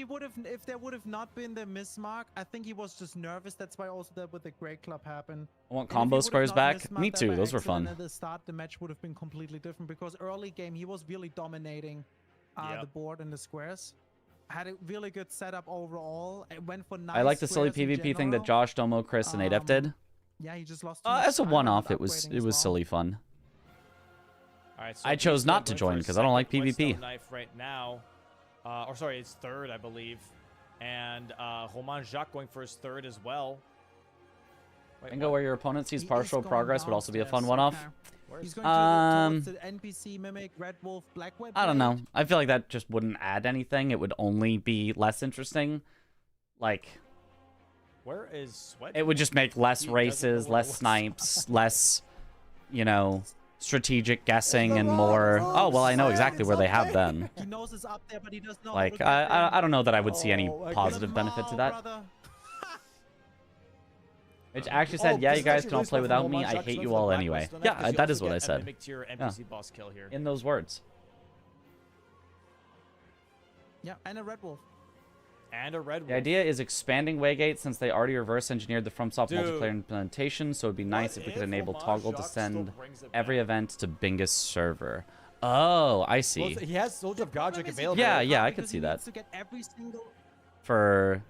there would have not been the mismark, I think he was just nervous. That's why also that with the Great Club happened. I want combo squares back. Me too. Those were fun. At the start, the match would have been completely different because early game he was really dominating the board and the squares. Had a really good setup overall. It went for nice. I like the silly PvP thing that Josh, Domo, Chris, and Adep did. Yeah, he just lost. As a one-off, it was silly fun. All right, so I chose not to join because I don't like PvP. Knife right now, or sorry, it's third, I believe, and Roman Jacques going for his third as well. Bingo, where your opponent sees partial progress would also be a fun one-off. He's going towards the NPC mimic Red Wolf Black Web. I don't know. I feel like that just wouldn't add anything. It would only be less interesting. Like, where is Sweat? It would just make less races, less snipes, less, strategic guessing and more. Oh well, I know exactly where they have them. He knows it's up there, but he doesn't know. Like, I don't know that I would see any positive benefit to that. It actually said, yeah, you guys can all play without me. I hate you all anyway. Yeah, that is what I said. In those words. Yeah, and a Red Wolf. And a red wolf. The idea is expanding Waygate since they already reverse engineered the FromSoft Dude. multiplayer implementation, so it'd be nice if we could enable Lamar toggle to Jacques still send brings it every back? event to Bingus server. Oh, I Well, see. he has Soldier of Godric available. Yeah, yeah, I Because could see he that. needs to get every single. For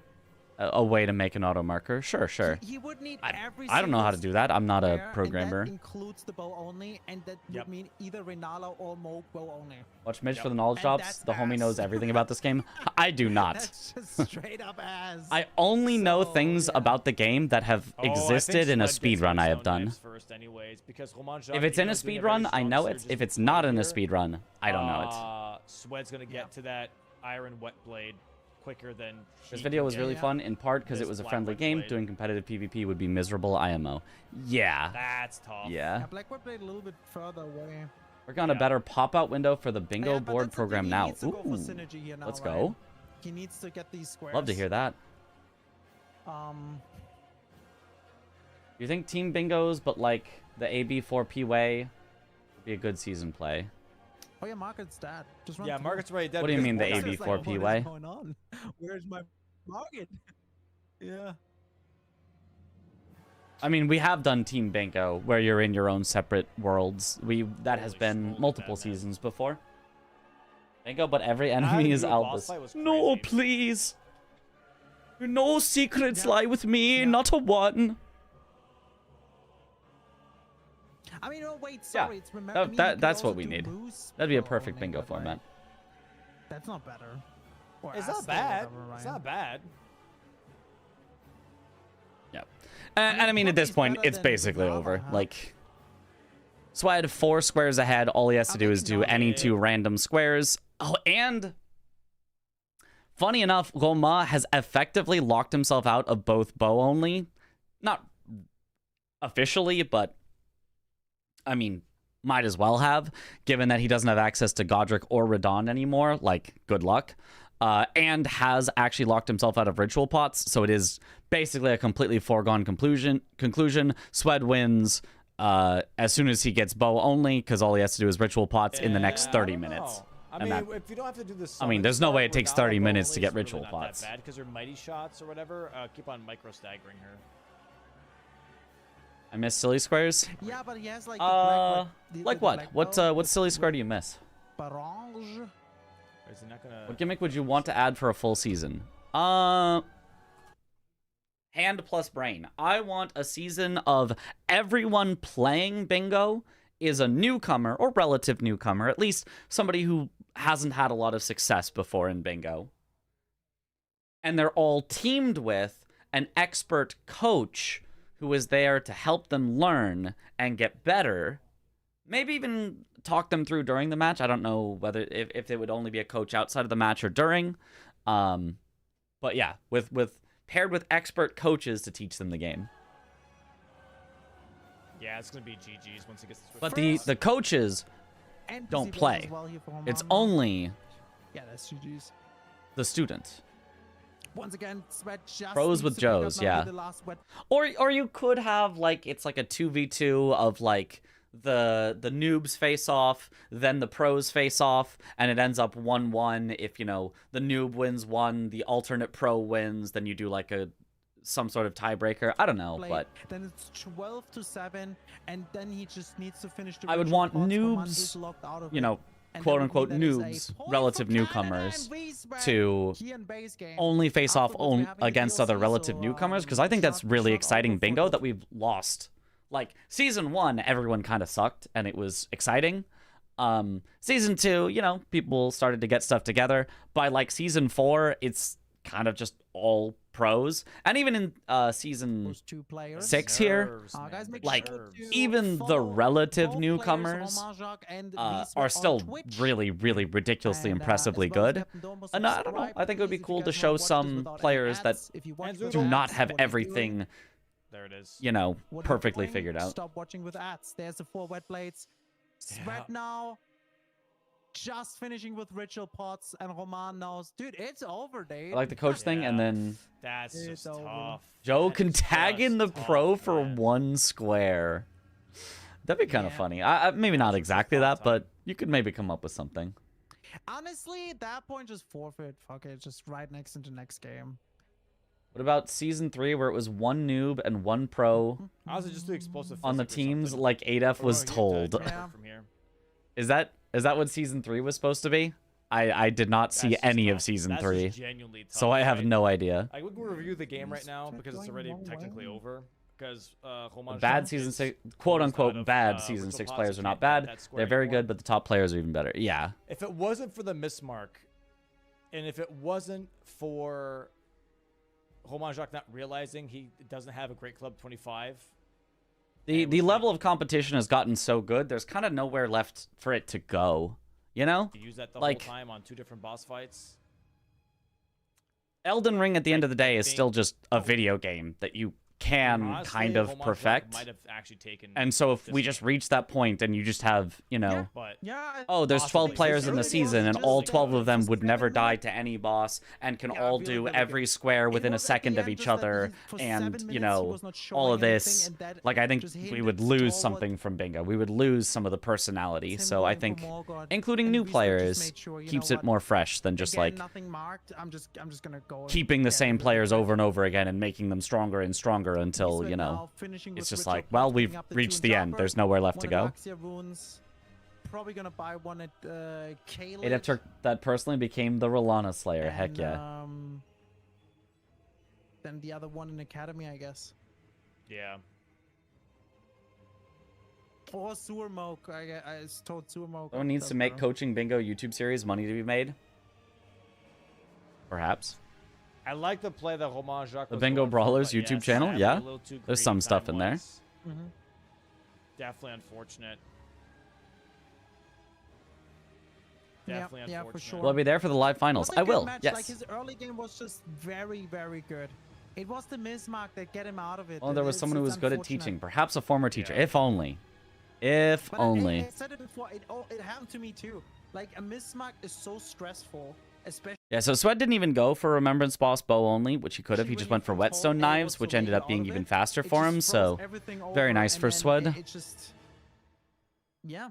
a way to make an auto marker. Sure, sure. He would need I every don't know how to single do that. I'm not a square, and programmer. that includes the bow only, and that Yep. would mean either Renala or Mo bow only. Watch Mitch Yep. for the knowledge And drops. that's The homie ass. knows everything about this game. I do not. That's just straight up ass. I only know So, things yeah. about the game that have Oh, I think existed in a Sled speed gets run I have Keystone done. Knives First anyways, because Roman Jacques, If it's in even a though speed doing run, very I strong know it. surges If it's right not in a here, speed run, I don't know it. Swed's gonna get to that iron wet blade quicker than This he video can was get. really fun, in part because it This was a black friendly wet game. blade. Doing competitive PvP would be miserable IMO. Yeah. That's tough. Yeah. Yeah, Black Web Blade a little bit further away. Work on a Yeah. better pop-out window for the bingo Yeah, but board that's the program thing, he now. needs to go for Ooh. synergy here now, Let's right? go. He needs to get these squares. Love to hear that. You think team bingos, but like the AB4P way, would be a good season play? Oh yeah, Market's dead. Just run Yeah, through. Market's already dead. What do you because mean the Market's It's like, like, AB4P what way? is going on? Where's my Market? Yeah. I mean, we have done team bingo where you're in your own separate worlds. That has Holy been smoke, multiple Batman. seasons before. Bingo, but every How enemy to is do a boss Albus. fight was No, crazy. please. No secrets Yeah. lie with me, Yeah. not a one. I mean, oh wait, Yeah, sorry. It's remember. that- I mean, you could that's what also we do need. Moose That'd be a Bow perfect only, bingo but, like, format. That's not better. Or It's Aster not or bad. whatever, It's right? not bad. Yeah. And I mean, at this Puppy's point, better it's than basically Lava, over. huh? Like, Swed 4 squares ahead. All he has to I do think is do no, any yeah. 2 random squares. Oh, and funny enough, Roma has effectively locked himself out of both bow only. Not officially, but I mean, might as well have, given that he doesn't have access to Godric or Radon anymore. Like, good luck. And has actually locked himself out of ritual pots, so it is basically a completely foregone conclusion. Swed wins as soon as he gets bow only, because all he has to do is ritual pots in the next I 30 don't minutes. know. I And mean, that- if you don't have to do this, I mean, there's no way it takes 30 minutes to get ritual pots. Bad because they're mighty shots or whatever. Keep on micro staggering her. I miss silly squares. Yeah, but he has like. the black, Like the what? black What bow what silly with- square do you miss? Barange. Is he not gonna? What gimmick would you want to add for a full season? Hand plus brain. I want a season of everyone playing bingo is a newcomer or relative newcomer, at least somebody who hasn't had a lot of success before in bingo. And they're all teamed with an expert coach who is there to help them learn and get better. Maybe even talk them through during the match. I don't know whether if it would only be a coach outside of the match or during. But yeah, with paired with expert coaches to teach them the game. Yeah, it's gonna be GG's once he gets. But the coaches And don't Busy Bills play. as well here for It's Roman. only Yeah, that's GG's. the student. Once again, Sweat just Pros needs with to pick up Joes, now yeah. with the last wet. Or you could have like it's like a 2v2 of like the noobs face off, then the pros face off, and it ends up 1-1 if the noob wins one, the alternate pro wins, then you do like some sort of tiebreaker. I don't know, Play. but Then it's 12-7, and then he just needs to finish the I would ritual want pots. Roman noobs, is locked out of it. And quote that unquote would mean that noobs, is a point relative for Canada newcomers and Wiesbaden to here in base game. only face off Afterwards, we're having the against other DLC, relative so, newcomers, because I think that's shot- really shot exciting over bingo 40. that we've lost. Like season 1, everyone kind of sucked and it was exciting. Season 2, people started to get stuff together. By like season 4, it's kind of just all pros. And even in season Those 2 players. 6 here, Nerves, Guys, man, make the like, sure nerves. to even the follow relative both newcomers, players, Roman Jacques and are Wiesbaden, on still Twitch. really, really ridiculously And, impressively as well as good. Captain Domo, And I don't know, subscribe, I think it would be please, if cool you to guys show wanna watch this some without any players that ads. If you watch And with do Ads, not ads, have what are you doing? everything, There it is. What are you perfectly doing? figured out. Stop watching with ads. There's the 4 wet blades. Sweat now. Just finishing with ritual pots, and Roman knows, dude, it's over, dude. I like the coach thing, and Yeah. then That's It's just over. tough. Joe That can is tag in the just pro tough, for man. 1 square. That'd be kind of Yeah. funny. Maybe not exactly fun that, time. but you could maybe come up with something. Honestly, at that point, just forfeit. Fuck it, just right next into next game. What about season 3 where it was 1 noob and 1 pro Honestly, just do explosive on the physics or teams something. like ADF was Or you have to told? take it Yeah. From here. Is that what season 3 was supposed to be? I did not see That's just any tough. of season That's 3. just genuinely tough, So I have right? no idea. I would review the game right now because it's already technically over. Because Bad season 6, quote unquote bad season 6 players are not bad. They're very good, but the top players are even better. Yeah. If it wasn't for the mismark, and if it wasn't for Romain Jacques not realizing he doesn't have a great club 25, The level of competition has gotten so good, there's kind of nowhere left for it to go. You know? to use that the Like- whole time on 2 different boss fights. Elden Ring at the end of the day is think- still just a video game that you can Honestly, kind of Romain Jacques perfect. might have actually taken And so if this we just reach that point and you just have, you know, but Yeah. oh, there's 12 Possibly. players in the Early season and just all like 12 of them just would never seven, die like- to any boss and can Yeah, all really, do really every good. square It within a was at the second of end each just that other for 7 and, minutes you he know, was not all showing of this. anything, and that Like, I think just we hindered would lose forward. something from Bingo. We would lose some of the personality. Him So I going for think Morgott, including and new Wiesler just players made sure, you keeps know it what, more fresh than just again, like nothing marked. I'm just gonna go. and keeping the get same rid of players it. over and over again and making them stronger and stronger until, Wiesler you know, now finishing it's with just ritual like, well, points, we've picking up reached Toon the end. Jumper, There's nowhere left one to of go. the Axia runes. Probably gonna buy one at Caleb. ADF Turk that personally became the Rolana Slayer. Heck and, yeah. Then the other one in Academy, I guess. yeah. Or Surmoke. I told Surmoke. Someone needs to make Coaching Bingo YouTube series, money to be made. Perhaps. I like the play that Romain Jacques The was Bingo going for, Brawlers but YouTube yes, channel, sadly, yeah. a little too There's greedy some stuff in there. time-wise. Mm-hmm. Definitely unfortunate. Yeah, Definitely yeah, for unfortunate. sure. Will I be there for the live finals? Was a I good will. match. Yes. Like his early game was just very, very good. It was the mismark that get him out of it. Well, there was someone who was good at unfortunate. teaching. Perhaps a former teacher. Yeah. If only. If But only. I said it before. It happened to me too. Like a mismark is so stressful, especially. Yeah, so Sweat didn't even go for Remembrance Boss Bow only, which he could have. He just when went for you Whetstone control Knives, which ended up being out of even it, faster it for just him. throws So everything very over, nice and for then Swed. It just, yeah.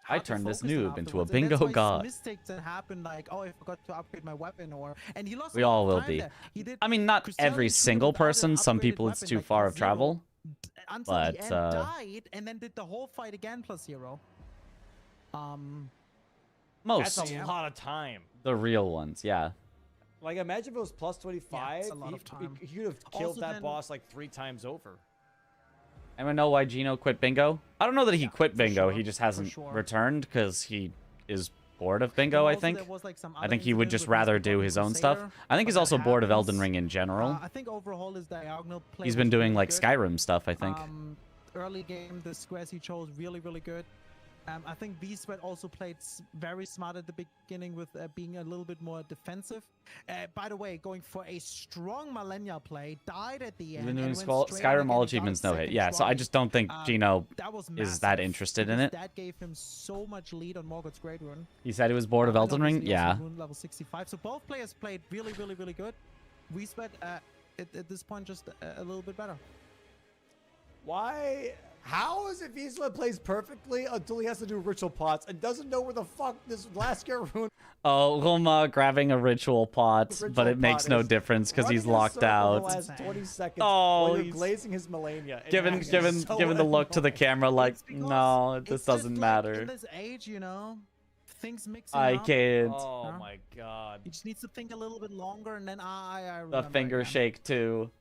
I Hard to turned this focus on noob into a afterwards, and bingo that's why god. Mistakes that happen, like I forgot to upgrade my weapon, and he lost. We a lot all of will time be. there. He did I mean, not Cristiano every shooted single without an person. Some upgraded people it's weapon, too like far of zero, travel. until but, the end died, and then did the whole fight again plus 0. Most. That's a lot of time. The real ones, yeah. Like, imagine if it was plus 25. it's a lot of time. He could have killed Also that then- boss like 3 times over. Anyone know why Gino quit bingo? I don't know that he quit bingo. sure, He just for hasn't sure. returned because he is bored of bingo, I think. I think he would just rather do his own stuff. I think he's also bored of Elden Ring in general. I think overall his diagonal play He's been was doing really like good. Skyrim stuff, I think. Early game, the squares he chose really, really good. I think V-Sweat also played very smart at the beginning with being a little bit more defensive. By the way, going for a strong Malenia play, died at the He's end. been doing and went straight Skyrim again all and got a achievements no hit. second Yeah, so I try. just don't think Gino That was is that massive, interested in because it. That gave him so much lead on Morgott's Great Rune. He said he was bored of And Elden Ring. obviously also Yeah. Rune level 65. So both players played really, really, really good. V-Sweat at this point just a little bit better. Why? How is it Vizsla plays perfectly until he has to do ritual pots and doesn't know where the fuck this last year rune? Oh, Roma grabbing a ritual pot, but Ritual it makes pot no is difference because he's running in a locked circle out. The last 20 seconds Oh, while you're he's- glazing his Malenia. and Given it's given so given the look to the annoying. camera, like, It's because no, it's this just doesn't like, matter. in this age, you know, things mixing I up. can't. Oh Huh? my god. He just needs to think a little bit longer, and then I The remember finger again. shake too.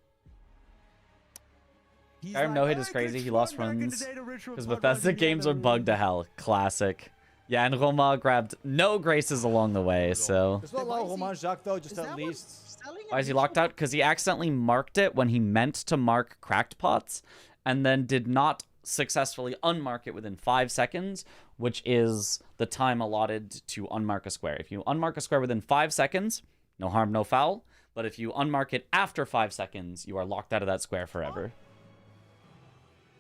He's Skyrim no hit "I is could've crazy. He sworn lost back in the runs day the ritual because pod Bethesda wasn't games the are bugged to rule." hell. Classic. Yeah, and Roma grabbed no graces along the way. So There's not a Why lot of is he- Romain Jacques though, just Is at that least. what selling a why is he ritual locked out? Because he accidentally marked it when he meant to mark cracked pots, and then did not successfully unmark it within 5 seconds, which is the time allotted to unmark a square. If you unmark a square within 5 seconds, no harm, no foul. But if you unmark it after 5 seconds, you are locked out of that square forever.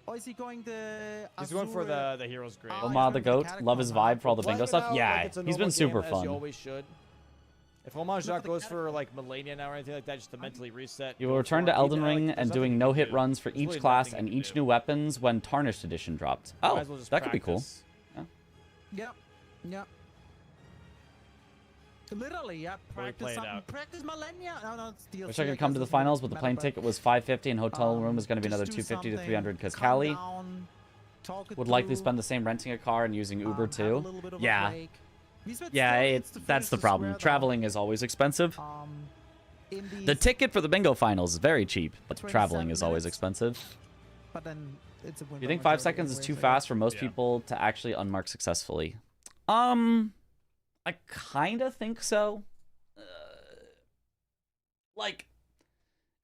Or is he going the? He's going for Azure- the hero's grave. Oh, Oma he's the going for goat, the love his catacomb, vibe for all the Playing bingo it stuff. out Yeah, like it's a he's been normal super game, as fun. you always should. If Romain Jacques the goes for like Malenia now or anything like that, just to mentally reset. You go will for return it. to He- Elden like, Ring there's and nothing doing he can no-hit do. runs for There's each really class nothing and he can each do. new weapons when Tarnished Edition dropped. Oh, Might as well just that could be cool. practice. Yep. Yep. Literally, yeah. play it out. Practice millennia. No, it's DLC. Wish I could come to the finals, but the plane ticket was $550 and hotel room is going to be another just $250 do to $300 because something, calm Callie down, talk it would likely through, spend the same renting a car and using Uber have a too. little bit of a Yeah. break. Wiesbaden Yeah, still needs to that's finish the problem. square, though. Traveling is always expensive. In The these ticket for the bingo finals is very cheap, but 27 traveling is always minutes. expensive. But then it's a win You by think 5 majority seconds is anyway, too so fast for most Yeah. people to actually unmark successfully? I kind of think so. Like,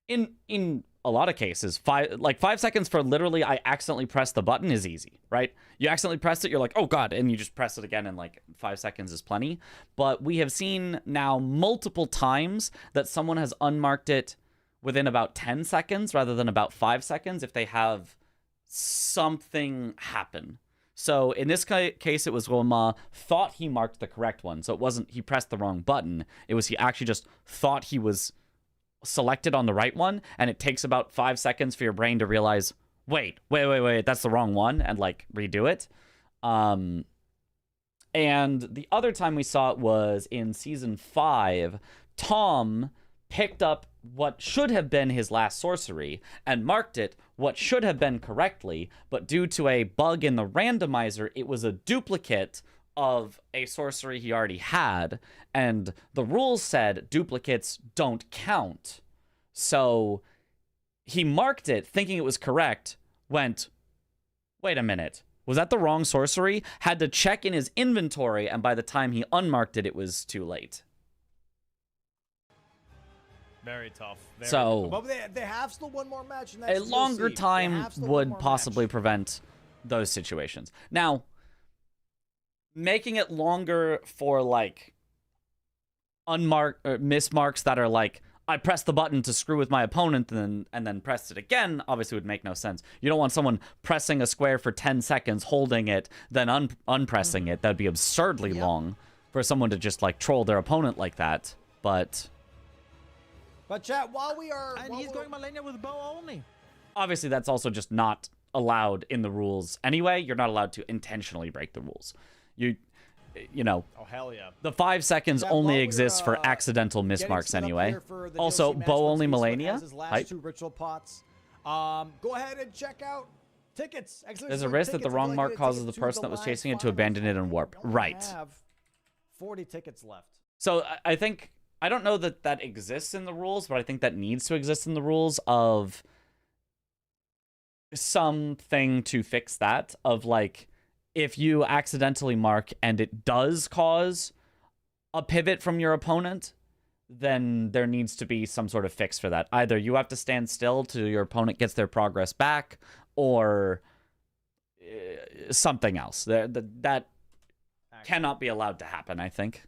in a lot of cases, 5 seconds for literally I accidentally pressed the button is easy, right? You accidentally pressed it, you're like, oh god, and you just press it again, and like 5 seconds is plenty. But we have seen now multiple times that someone has unmarked it within about 10 seconds rather than about 5 seconds if they have something happen. So in this case, it was Roma thought he marked the correct one. So it wasn't he pressed the wrong button. It was he actually just thought he was selected on the right one. And it takes about 5 seconds for your brain to realize, wait, that's the wrong one, and like redo it. And the other time we saw it was in season 5. Tom picked up what should have been his last sorcery and marked it what should have been correctly, but due to a bug in the randomizer, it was a duplicate of a sorcery he already had, and the rules said duplicates don't count. So he marked it thinking it was correct, went, wait a minute, was that the wrong sorcery? Had to check in his inventory, and by the time he unmarked it, it was too late. Very tough. Very So tough. But they have still one more match. And a that's longer DLC. They time have still one would more possibly match. prevent those situations. Now, making it longer for like unmarked or mismarks that are like, I pressed the button to screw with my opponent and then pressed it again, obviously would make no sense. You don't want someone pressing a square for 10 seconds, holding it, then unpressing it. That'd be absurdly long for someone to just like troll their opponent like that. But chat, while we are... And he's going Malenia with bow only. obviously that's also just not allowed in the rules anyway. You're not allowed to intentionally break the rules. You know, Oh, hell yeah. the 5 seconds Yeah, only while exists we're, for accidental Getting mismarks set up anyway. here for the Also, DLC match, bow once only Beastwood Malenia. has his last Hype. 2 ritual pots. Go ahead and check out tickets. There's a risk that the wrong mark causes the person that was chasing it to abandon it and warp. Right. Have 40 tickets left. So I think, I don't know that that exists in the rules, but I think that needs to exist in the rules of something to fix that. Of like, if you accidentally mark and it does cause a pivot from your opponent, then there needs to be some sort of fix for that. Either you have to stand still till your opponent gets their progress back, or something else. That cannot be allowed to happen, I think.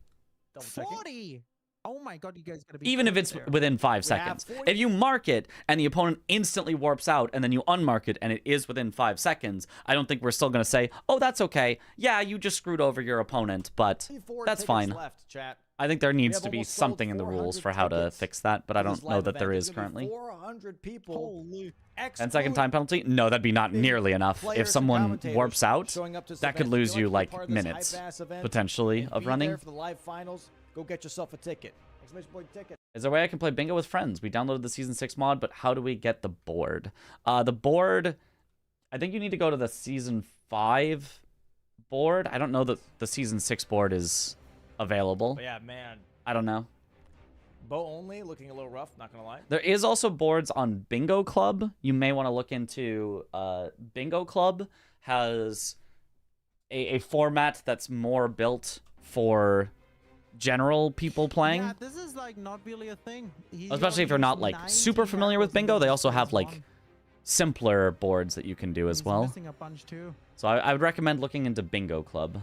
40. Oh my god, you guys gotta be Even if quick it's there. within 5 We have seconds. 40 If you mark it and the opponent instantly warps out and then you unmark it and it is within 5 seconds, I don't think we're still going to say, oh, that's okay. Yeah, you just screwed over your opponent, but 24 that's tickets fine. Left, chat. I think there needs have to be almost sold something in the rules 400 for how to tickets fix that, but I for this don't know live that there event. is There's gonna be currently. 400 people. Holy. 10-second time penalty? No, that'd be not nearly enough. Players If and someone commentators warps out, showing up to this that could event. If lose you'd you like to be like part of this minutes, hype-ass event potentially, and of be running. there for the live finals, go get yourself a ticket. Exclamation point ticket. Is there a way I can play bingo with friends? We downloaded the Season 6 mod, but how do we get the board? The board, I think you need to go to the Season 5 board. I don't know that the Season 6 board is available. But yeah, man. I don't know. Bow only, looking a little rough, not gonna lie. There is also boards on Bingo Club. You may want to look into Bingo Club has a format that's more built for general people playing. Yeah, this is like not really a thing. Especially if you're not like super familiar with bingo, they also have like simpler boards that you can do as well. Missing a bunch too. So I would recommend looking into Bingo Club.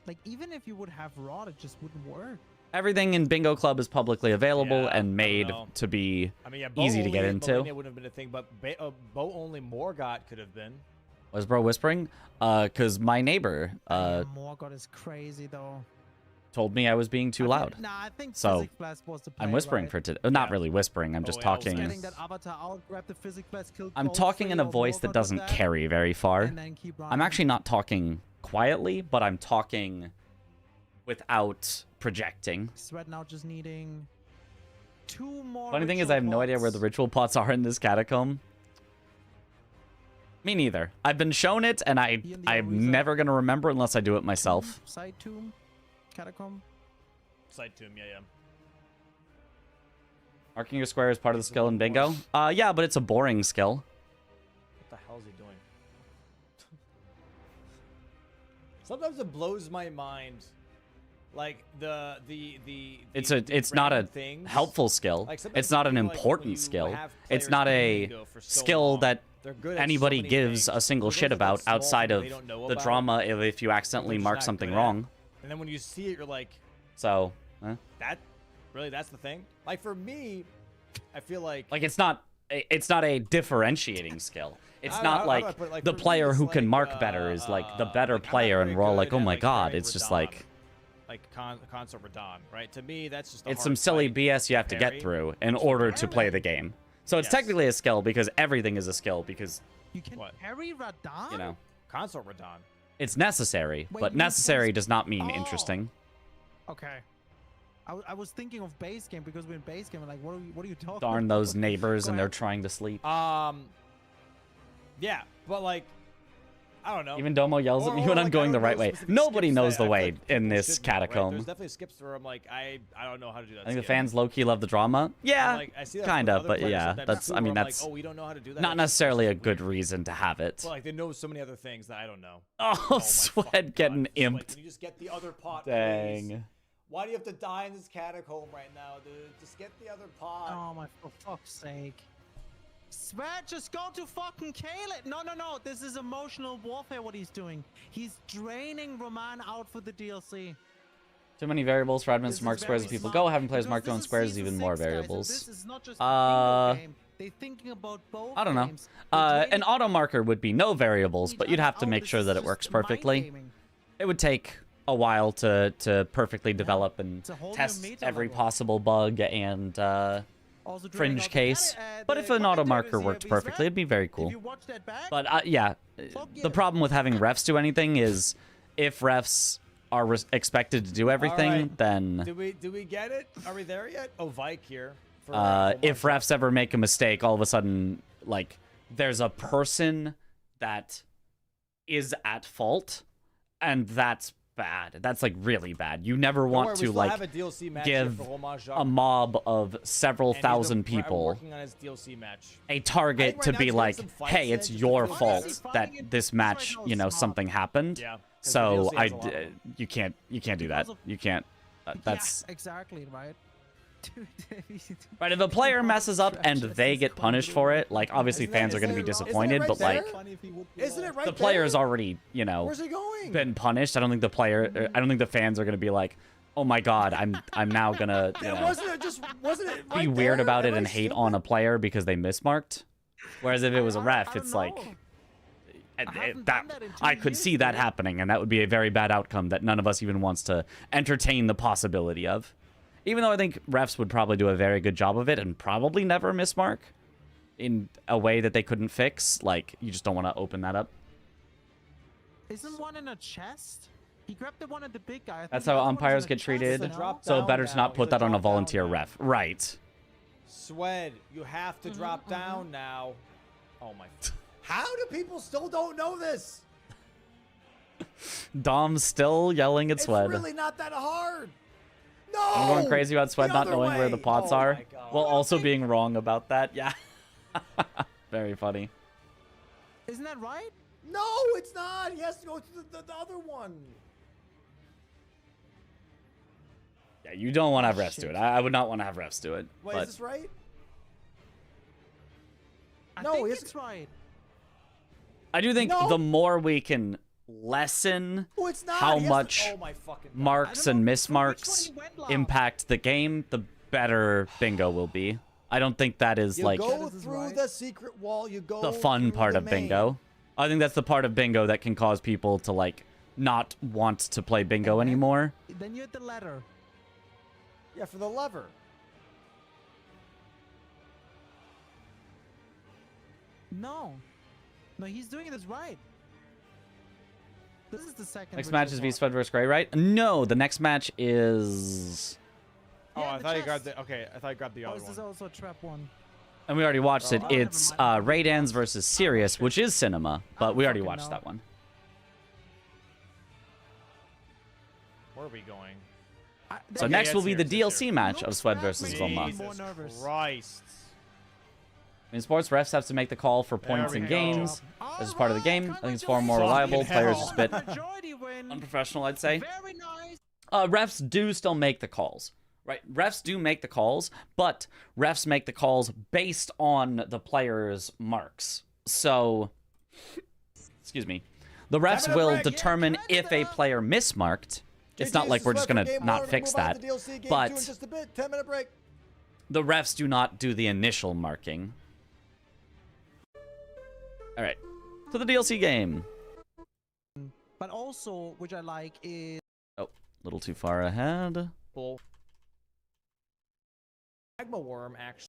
Like even if you would have rod, it just wouldn't work. Everything in Bingo Club is publicly available Yeah, I and don't made know. to be I mean, yeah, bow easy to get only into. Millennia wouldn't have been a thing, but bow only Morgott could have been. Was bro whispering? Because my neighbor Morgott is crazy though. told me I was being too loud. Nah, I think So, Physics Blast was the play, I'm whispering right? for today. Not Yeah. really whispering. I'm just yeah, I was talking. Getting that avatar out, grab the Physics Blast, kill I'm both talking in a three, or voice that Morgott with doesn't that, carry very far. and then keep I'm running. actually not talking quietly, but I'm talking without projecting. Sweat now just needing 2 more. Funny thing is, I have no idea where the ritual pots are in this catacomb. Me neither. I've been shown it, and I'm never gonna remember unless I do it myself. Side tomb, catacomb. Side tomb, yeah. Marking your square is part of the skill in bingo. Yeah, but it's a boring skill. What the hell is he doing? Sometimes it blows my mind, like it's not a things. helpful skill. Like, sometimes it's not I an feel like when important you skill. have It's players not playing a bingo for so skill long, that they're good at so anybody many gives things. a single But shit those are, like, about small outside things of they don't know the about, drama if you accidentally they're just mark not something good wrong. at. And then when you see it, you're like, So, that's the thing. Like for me, I feel like it's not a differentiating skill. It's not like the for me, player it's who can like, mark better is like the better like, I'm not player, and very we're all good like, oh at, my like, god. playing It's just Radon, like consort Radon, right? To me, that's just a it's hard some silly fight BS you have to parry. get through in order to play the game. So it's Yes. technically a skill because everything is a skill because, You can What? parry Radon? you know, Consort Radon. it's necessary, Wait, but you mean necessary since- does not mean Oh. interesting. Okay. I was thinking of base game because we're in base game. Like, what are you talking Darn about? those neighbors Go and they're ahead. trying to sleep. Yeah, but like, I don't know. Even Domo yells at me when I'm like, I going the don't right know way. specific Nobody skips knows that the I feel way like in people this should know, right? catacomb. There's definitely skips where I'm like, I don't know how to do that. I think the skip. fans low-key love the drama. Yeah, Like, I see that kind with of, other but players yeah, sometimes that's, too, I where mean, I'm that's like, oh, we don't know how to do that. not It's just necessarily a weird. good reason to have it. But like, they know so many other things that I don't know. Oh, my Sweat fucking getting God. Sweat, imped. Can you just get the other pot, Dang. please? Why do you have to die in this catacomb right now, dude? Just get the other pot. Oh my, for fuck's sake. Sweat, just go to fucking kill it. No. This is emotional warfare, what he's doing. He's draining Roman out for the DLC. Too many variables for admins This to mark is squares as very people smart, go. Having players because mark their own this is squares is season even more 6, guys, and variables. this is not just a bingo game. They're thinking about both I don't know. games. They're An draining auto marker would be no variables, each but you'd other have to out. make This sure is that it just works mind perfectly. gaming. It would take a while to perfectly develop and It's a whole new test meta every level. possible bug and Also draining fringe out the case. But the if an auto commentators marker here, worked we perfectly, sweat. it'd be very If cool. you watch that back, But yeah, Fuck the yeah. problem with having refs do anything is if refs are expected to do everything, right. then Do we get it? Are we there yet? Oh, Vike here. For, if refs ever make a mistake, all of a sudden, like, there's a person that is at fault, and that's bad. That's, like, really bad. You never Don't want worry, we to, still like, have a DLC match here give for Homage a mob of several and he's thousand been people working on his DLC match. a target right to now be he's getting like, some fights hey, in, it's just your to feel fault Honestly, that fighting in this right now match, is you know, smart. something happened. Yeah. 'cause the So DLC has a lot of them. you can't do that. Because of- You can't. That's yeah, exactly right. right. If a player messes up and they get punished for it, like obviously Isn't that- fans are going to be isn't it disappointed, right but like there? Isn't it right the player's there? already, you know, Where's he going? been punished. I don't think the player, I don't think the fans are going to be like, oh my god, I'm now gonna, you know, Wasn't it right be weird there? about it Am I and hate stupid? on a player because they mismarked. Whereas if it was a ref, don't it's like know. that haven't done that in 2 I could years, see that dude. happening, and that would be a very bad outcome that none of us even wants to entertain the possibility of. Even though I think refs would probably do a very good job of it and probably never mismark in a way that they couldn't fix. Like, you just don't want to open that up. Isn't one in a chest? He grabbed the one at the big guy. I think That's the how other one was umpires in a get chest, treated. no? Drop So down better to now. not He's put a that on a drop down volunteer now. ref. Right. Swed, you have to drop down now. Oh my. How do people still don't know this? Dom's still yelling at It's Swed. really not that hard. No. I'm going crazy about Swed The not other knowing where the way. pots Oh are, my God. while also being wrong about that. Yeah. Very funny. Isn't that right? No, it's not. He has to go to the other one. Yeah, you don't want to have refs do shit. it. I would not want to have refs do it. Wait, but is this right? I No, think it's- it's right. I do think No. the more we can lessen Oh, it's not. how He has to- much oh my fucking God. marks I don't and know for which one mismarks he went last. impact the game, the better bingo will be. I don't think that is You like go That is through right. the secret wall. You go. the fun through part the of main. bingo. I think that's the part of bingo that can cause people to like not want to play bingo And then- anymore. Then you hit the ladder. Yeah, for the lever. No. No, he's doing this right. This is the second. Next match is V-Spread versus Gray, right? No, the next match is... Oh, Yeah, I the thought you chest. grabbed the... Okay, I thought you grabbed the Oh, other this is one. also a trap one. And we already watched it. Oh, It's never mind. Raidans versus Sirius, which is Cinema, but we already fucking watched know. that one. Where are we going? So Okay, next yes, will be the here, yes, DLC here. match of Looks Swed bad, versus maybe. Vilma. More Jesus nervous. Christ. In sports, refs have to make the call for points we in go. games. This is part of the game. I think it's far more reliable. Players just a bit unprofessional, I'd say. Very nice. Refs do still make the calls, right? Refs do make the calls, but refs make the calls based on the players' marks. So, excuse me, the refs Having a will break, yeah, determine if a player mismarked. It's not like we're just gonna not fix that, but Just a bit. 10-minute break. the refs do not do the initial marking. All right, to the DLC game. But also, which I like is Oh, a little too far ahead. Bull. Magma Worm actually.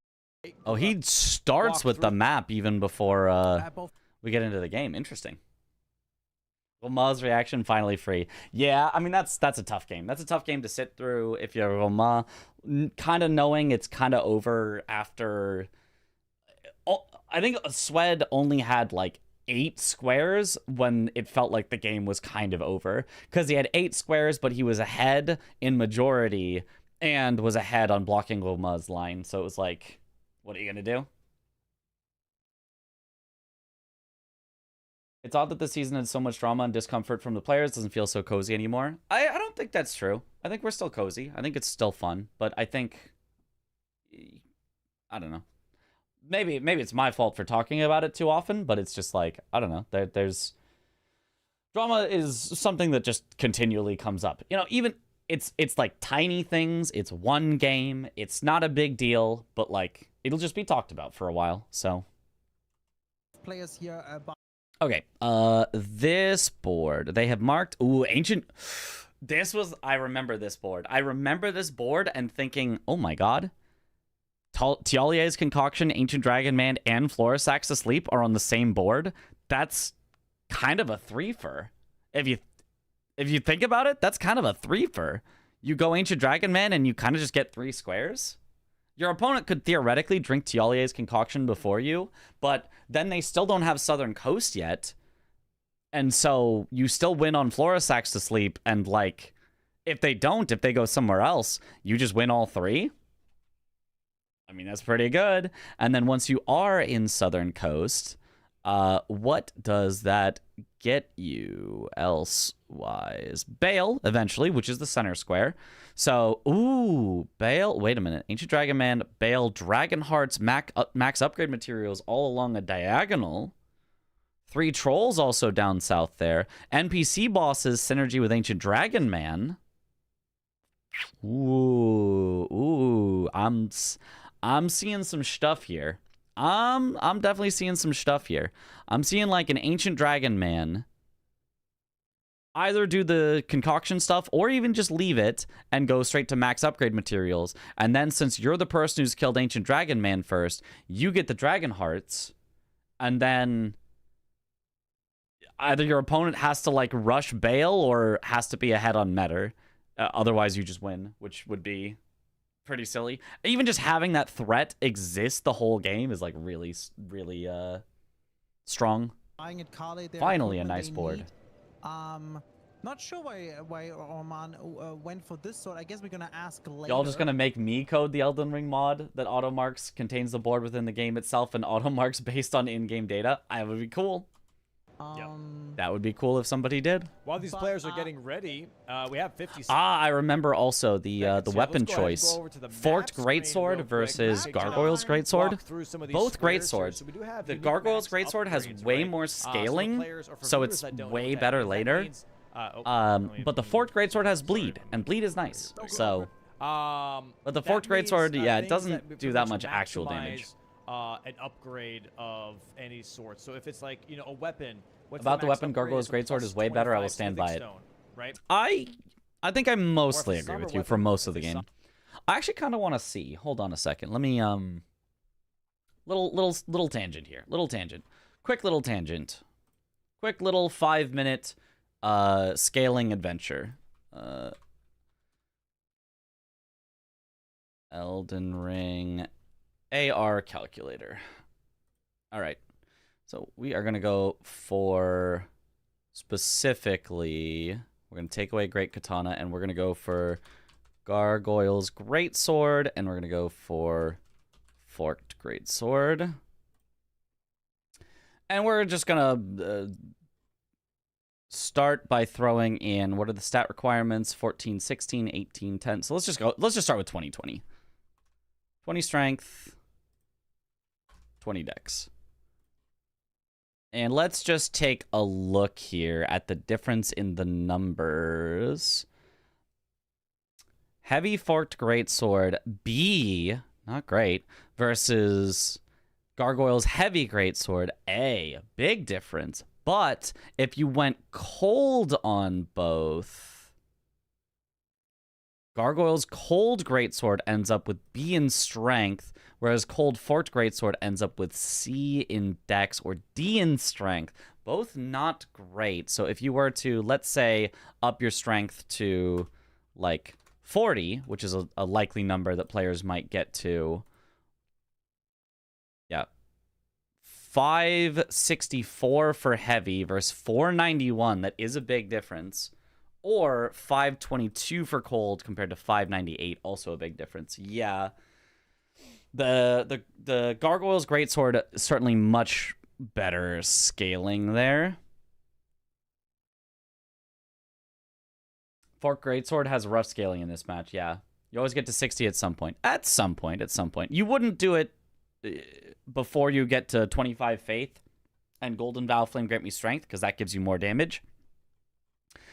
Oh, he starts Walk with the through. map even before both. we get into the game. Interesting. Wilma's reaction finally free. Yeah, I mean that's a tough game. That's a tough game to sit through if you're Wilma, kind of knowing it's kind of over after. Oh, I think Swed only had like 8 squares when it felt like the game was kind of over because he had 8 squares, but he was ahead in majority and was ahead on blocking Wilma's line. So it was like, what are you gonna do? It's odd that the season had so much drama and discomfort from the players. Doesn't feel so cozy anymore. I don't think that's true. I think we're still cozy. I think it's still fun. But I think... I don't know. Maybe it's my fault for talking about it too often, but it's just like, I don't know. There's... Drama is something that just continually comes up. You know, even... It's like tiny things. It's one game. It's not a big deal. But like, it'll just be talked about for a while. So... Players here. Okay, this board, they have marked, ooh, ancient, I remember this board. I remember this board and thinking, oh my god, Tialier's Concoction, Ancient Dragon Man, and Florisax Asleep are on the same board. That's kind of a threefer. If you think about it, that's kind of a threefer. You go Ancient Dragon Man and you kind of just get 3 squares. Your opponent could theoretically drink Tialier's Concoction before you, but then they still don't have Southern Coast yet. And so you still win on Florisax to sleep, and like, if they go somewhere else, you just win all 3. I mean, that's pretty good. And then once you are in Southern Coast, what does that get you else-wise? Bale, eventually, which is the center square. So, ooh, Bale. Wait a minute. Ancient Dragon Man, Bale, Dragon Hearts, max upgrade materials all along a diagonal. 3 trolls also down south there. NPC bosses, synergy with Ancient Dragon Man. Ooh, I'm seeing some stuff here. I'm definitely seeing some stuff here. I'm seeing like an Ancient Dragon Man either do the concoction stuff or even just leave it and go straight to max upgrade materials. And then since you're the person who's killed Ancient Dragon Man first, you get the Dragon Hearts. And then either your opponent has to like rush Bale or has to be ahead on Metter. Otherwise you just win, which would be pretty silly. Even just having that threat exist the whole game is like really strong. Finally a nice board. Not sure why Orman went for this sword. I guess we're gonna ask later. Y'all just gonna make me code the Elden Ring mod that automarks contains the board within the game itself and automarks based on in-game data? That would be cool. That would be cool if somebody did. While these players are getting ready, we have 50 seconds. I remember also the weapon Let's go ahead and choice. go over to the Forked map screen Greatsword real versus quick. Gargoyle's Walk Greatsword. through some of these Both squares here. Greatswords. So we do have The unique Gargoyle's max Greatsword has upgrades, way right? more So the scaling, players- or for so viewers it's that don't know way what that better means, that later. means, But the Forked Greatsword has bleed, and bleed is nice. So, but the that Forked means, Greatsword, yeah, it things doesn't that do that pretty much actual damage. maximize, an upgrade of any sort. So if it's like, you know, a weapon. What's About the max weapon, upgrade? Gargoyle's It's a Greatsword plus is way better. I will 25 stand Civic by it. Stone, right? I think I mostly agree somber with you weapon, for most of if the it's game. I actually kind of want to see. Hold on a second. Let me little tangent here. Little tangent. Quick little tangent. Quick little 5-minute scaling adventure. Elden Ring AR calculator. All right. So we are going to go for specifically, we're going to take away Great Katana and we're going to go for Gargoyle's Greatsword and we're going to go for Forked Greatsword. And we're just going to start by throwing in, what are the stat requirements? 14, 16, 18, 10. So let's just start with 20, 20. 20 strength, 20 dex. And let's just take a look here at the difference in the numbers. Heavy Forked Greatsword B, not great, versus Gargoyle's Heavy Greatsword A. Big difference. But if you went cold on both, Gargoyle's Cold Greatsword ends up with B in strength, whereas Cold Forked Greatsword ends up with C in dex or D in strength. Both not great. So if you were to, let's say, up your strength to like 40, which is a likely number that players might get to. Yeah. 564 for heavy versus 491. That is a big difference. Or 522 for cold compared to 598. Also a big difference. Yeah. The Gargoyle's Greatsword is certainly much better scaling there. Forked Greatsword has rough scaling in this match, yeah. You always get to 60 at some point. At some point. You wouldn't do it before you get to 25 Faith and Golden Vow Flame Grant Me Strength, because that gives you more damage.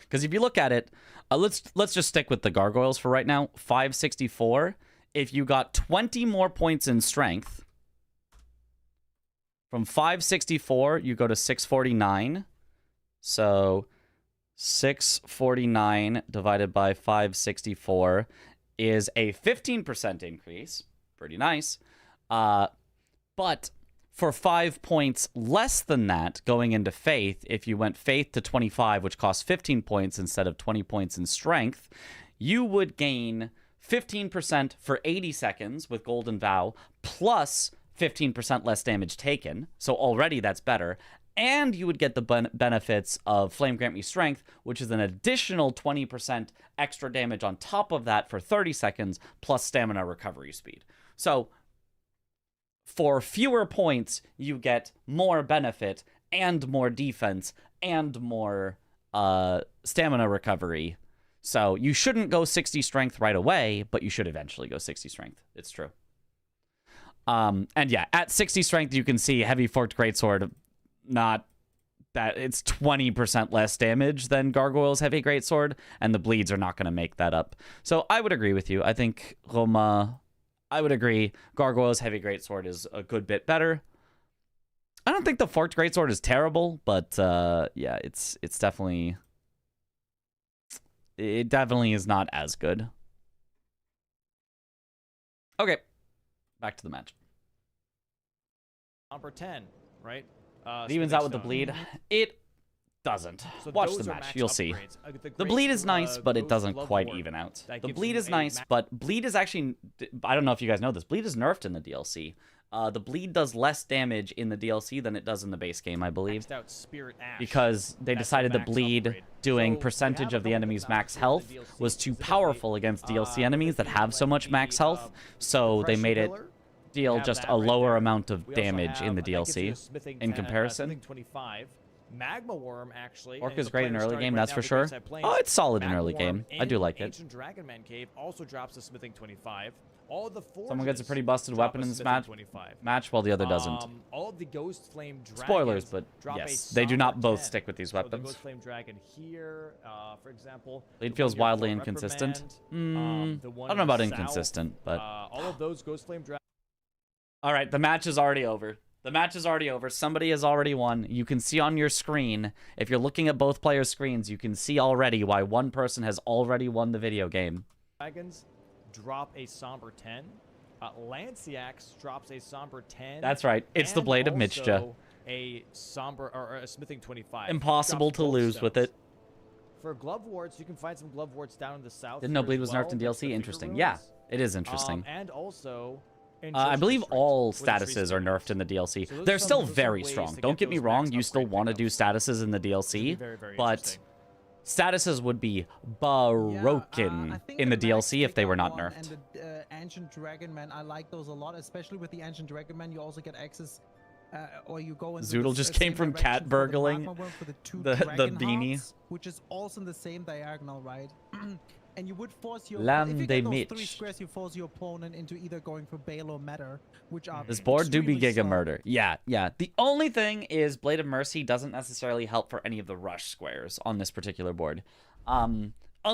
Because if you look at it, let's just stick with the Gargoyles for right now. 564. If you got 20 more points in strength, from 564, you go to 649. So 649 divided by 564 is a 15% increase. Pretty nice. But for 5 points less than that going into Faith, if you went Faith to 25, which costs 15 points instead of 20 points in strength, you would gain 15% for 80 seconds with Golden Vow, plus 15% less damage taken. So already that's better. And you would get the benefits of Flame Grant Me Strength, which is an additional 20% extra damage on top of that for 30 seconds, plus stamina recovery speed. So for fewer points, you get more benefit and more defense and more stamina recovery. So you shouldn't go 60 strength right away, but you should eventually go 60 strength. It's true. And yeah, at 60 strength, you can see Heavy Forked Greatsword, not that it's 20% less damage than Gargoyle's Heavy Greatsword, and the bleeds are not going to make that up. So I would agree with you. I think Roma, I would agree. Gargoyle's Heavy Greatsword is a good bit better. I don't think the Forked Greatsword is terrible, but yeah, it's definitely, it definitely is not as good. Okay, back to the match. Number 10, right? It evens out with the bleed. It doesn't. So watch the match. You'll see. The bleed is nice, but it doesn't quite even out. The bleed is nice, but bleed is actually... I don't know if you guys know this. Bleed is nerfed in the DLC. The bleed does less damage in the DLC than it does in the base game, I believe. Because they decided the bleed doing percentage of the enemy's max health was too powerful against DLC enemies that have so much max health. So they made it deal just a lower amount of damage in the DLC in comparison. Magma Worm, actually. Orc is great in early game, that's for sure. Oh, it's solid in early game. I do like it. Ancient Dragonman Cave also drops a smithing 25. All of the someone gets a pretty busted weapon in this match, while the other doesn't. All of the Ghost Flame Dragons, spoilers, but yes, they do not both stick with these weapons. So the Ghost Flame Dragon here, for example. Bleed feels wildly inconsistent. I don't know about inconsistent, but all of those Ghost Flame Dragons. All right, the match is already over. The match is already over. Somebody has already won. You can see on your screen, if you're looking at both players' screens, you can see already why one person has already won the video game. Dragons drop a somber 10. Lanciax drops a somber 10. That's right. It's the Blade of Michja. A somber or a smithing 25. Impossible to lose with it. For glove warts, you can find some glove warts down in the south. Didn't know here bleed as was well, nerfed in next to DLC. the Interesting. Fever Yeah, Ruins. it is interesting. And also, I believe all with the tree statuses are nerfed in the DLC. So those They're are some- still those are very ways strong. to Don't get get me those wrong, max you still upgrade want to do pickups. statuses in the It's gonna be DLC, very, very but interesting. statuses would be broken I think in the the max DLC if they were not pickup one nerfed. And the Ancient Dragon Man, I like those a lot, especially with the Ancient Dragon Man. You also get access, or you go into Zoodle the just same came from direction cat for the burgling magma worm for the two the dragon beanie. hearts, which is also in the same diagonal, right? And you would force your Lamb if you de get those 3 Mitch. squares, you force your opponent into either going for Bale or Matter, which are This board do be extremely Giga strong. Murder. Yeah, yeah. The only thing is Blade of Mercy doesn't necessarily help for any of the rush squares on this particular board.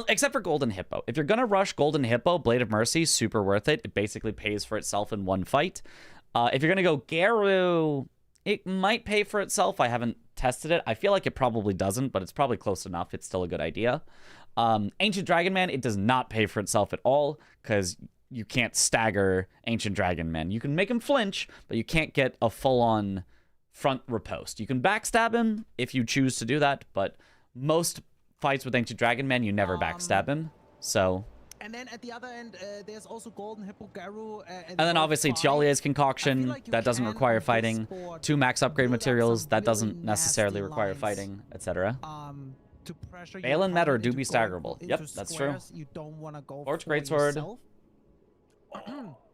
Except for Golden Hippo. If you're going to rush Golden Hippo, Blade of Mercy, super worth it. It basically pays for itself in one fight. If you're going to go Garu, it might pay for itself. I haven't tested it. I feel like it probably doesn't, but it's probably close enough. It's still a good idea. Ancient Dragon Man, it does not pay for itself at all because you can't stagger Ancient Dragon Man. You can make him flinch, but you can't get a full-on front riposte. You can backstab him if you choose to do that, but most fights with Ancient Dragon Man, you never backstab him. So... And then at the other end, there's also Golden Hippo Garu. And then obviously Tialie's Concoction, like you that doesn't can, require on this fighting. board, 2 max upgrade build up materials, some that really doesn't necessarily nasty require lines, fighting, etc. To pressure your Bale and Matter opponent do into be going staggerable. into Yep, that's true. squares You don't want to go Forged for Greatsword. yourself.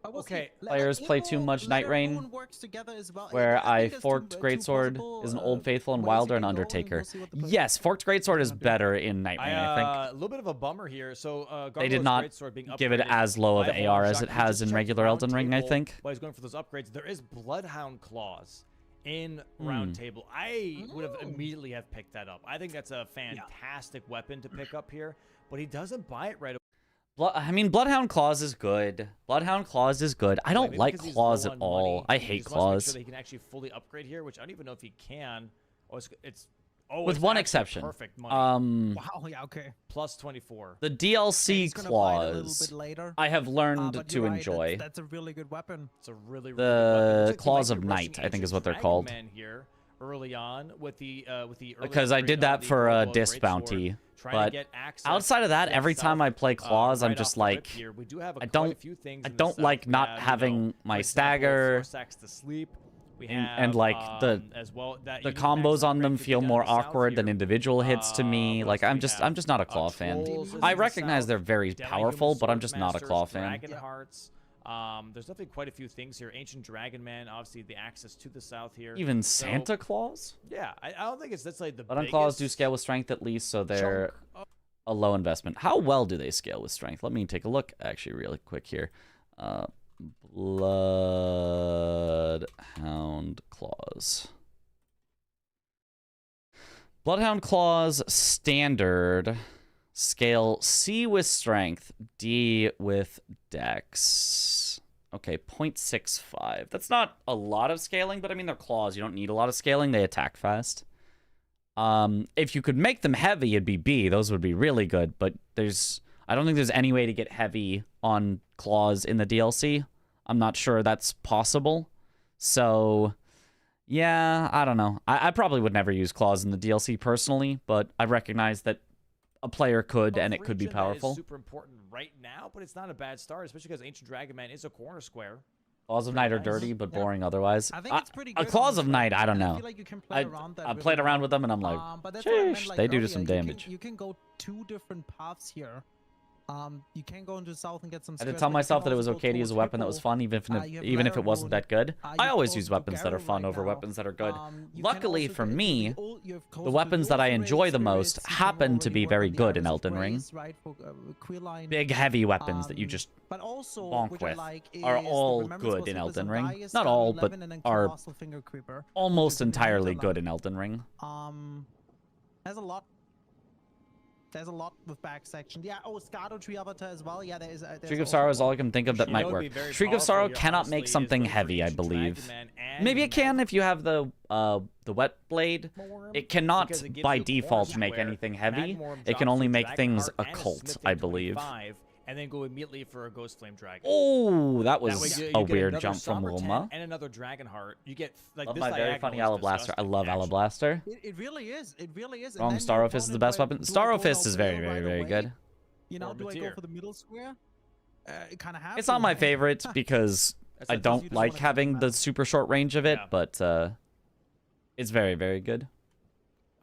But we'll see. Okay. Players play too much Night Rain, works together as well. where I think there's Forked two Greatsword possible, is an Old Faithful and ways Wilder you and can go, Undertaker. we'll see what the players Yes, Forked Greatsword is gonna do. better in Night Rain, I think. A little bit of a bummer here. So They did Gargoyle's not Greatsword being give it upgraded as low of by AR Void as Shock. it You has just in checked regular Round Elden Ring, I Table think. While he's going for those upgrades, there is Bloodhound Claws in Round Table. I would have immediately have picked that up. I think that's a fantastic weapon to pick up here, but he doesn't buy it right away. I mean, Bloodhound Claws is good. Bloodhound Claws is good. I don't Maybe like because he's claws low at on all. money, I he hate just wants to make claws. sure that he can actually fully upgrade here, which I don't even know if he can. Oh, With it's one actually exception. Perfect money. Wow, yeah, okay. Plus 24. The And DLC he's gonna buy it a little claws bit later. I have learned But to you're right, enjoy. That's a really good weapon. It's a really, really The good weapon. Looks like he Claws might of be Night, rushing I think is Ancient what they're Dragon called. Man here early on with the early Because I upgrade did of that the for a Gargoyle Dis Greatsword, bounty. trying to But get access outside of that, to the every time south, I play claws, I'm right just off the rip like, here. We do have I quite a few things I in the don't south. like We not have, having for my example, stagger. 4 sacks to sleep. We And- have, and, like, the as well, that The unique max combos on upgrade them could be feel down more in the south awkward than here. individual hits to me. What Like else do I'm we just have? not a claw fan. Trolls is I in the recognize south, they're very Demi powerful, Human but I'm just not a Swordmasters, claw fan. Dragon Hearts. There's definitely quite a few things here. Ancient Dragon Man, obviously the access to the south here. Even So, Santa Claus? Yeah, I don't think that's like the But on biggest claws do scale with strength at least, so they're chunk of- a low investment. How well do they scale with strength? Let me take a look actually really quick here. Bloodhound Claws. Bloodhound Claws standard scale C with strength, D with dex. Okay, 0.65. That's not a lot of scaling, but I mean they're claws. You don't need a lot of scaling. They attack fast. If you could make them heavy, it'd be B. Those would be really good, but I don't think there's any way to get heavy on claws in the DLC. I'm not sure that's possible. So, yeah, I don't know. I probably would never use claws in the DLC personally, but I recognize that a player could, and it could be region that is powerful. super important right now, but it's not a bad start, especially because Ancient Dragon Man is a corner square. Claws of Night are nice. dirty, but Yeah. boring otherwise. I think it's pretty good. Claws of honestly. Night, I don't And know. feel like you can play around that I really played around well. with them, and I'm like, But that's what I meant, sheesh, like, they do earlier. some You can- damage. You can go 2 different paths here. You can go into the south and get some I squares, did tell but you myself can that it was also go okay to use a towards weapon that was Hippo. fun, even you have if it Ladder wasn't Rune. that good. You I have always close use to weapons that are Garu fun right over now. weapons that are good. You can Luckily also for get me, you have close the to weapons that I Wolf enjoy Rays, the most you can happen to already be work very on the good in Iris Elden Ring. Rays, right, for, Queerline. Big heavy weapons that you Um, just But also, bonk which I with like are is the all Remembrance good was in with Elden Ring. Zendaya, Not Star all, but 11, and then are Colossal Finger Creeper, which almost is in the entirely hinterland. good in Elden Ring. There's a lot. There's a lot with back section. Yeah. Oh, Scardo Tree Avatar as well. Yeah, there's. Shriek of Sorrow is all I can think of that You might know, work. it'd be very Shriek of powerful Sorrow here, cannot honestly, make is something going for heavy, I Ancient believe. Dragon Man and Maybe it can Mag if you have the wet blade. Morm, It cannot because it gives by you a corner default make square. anything heavy. Magmorm It can drops only you make Dragon things Heart and a occult, Smithing I believe. 25, and then go immediately for a Ghost Flame Dragon. Oh, that That way was you a get weird another jump from Somber 10 Wilma. and another Dragon Heart. You get like Love this my very diagonal funny is Alablaster. I disgusting, love actually. Alablaster. It really is. It really is. Wrong, And then Starro your Fist is the opponent best might weapon. do a Starro go Fist is very, right very, very away. good. You know, Or do I go Mateer. for the middle square? It kind of have It's to, not my right? favorite because That's I the thing, you don't just like wanna having keep the them out. super short range of it, Yeah. but it's very, very good.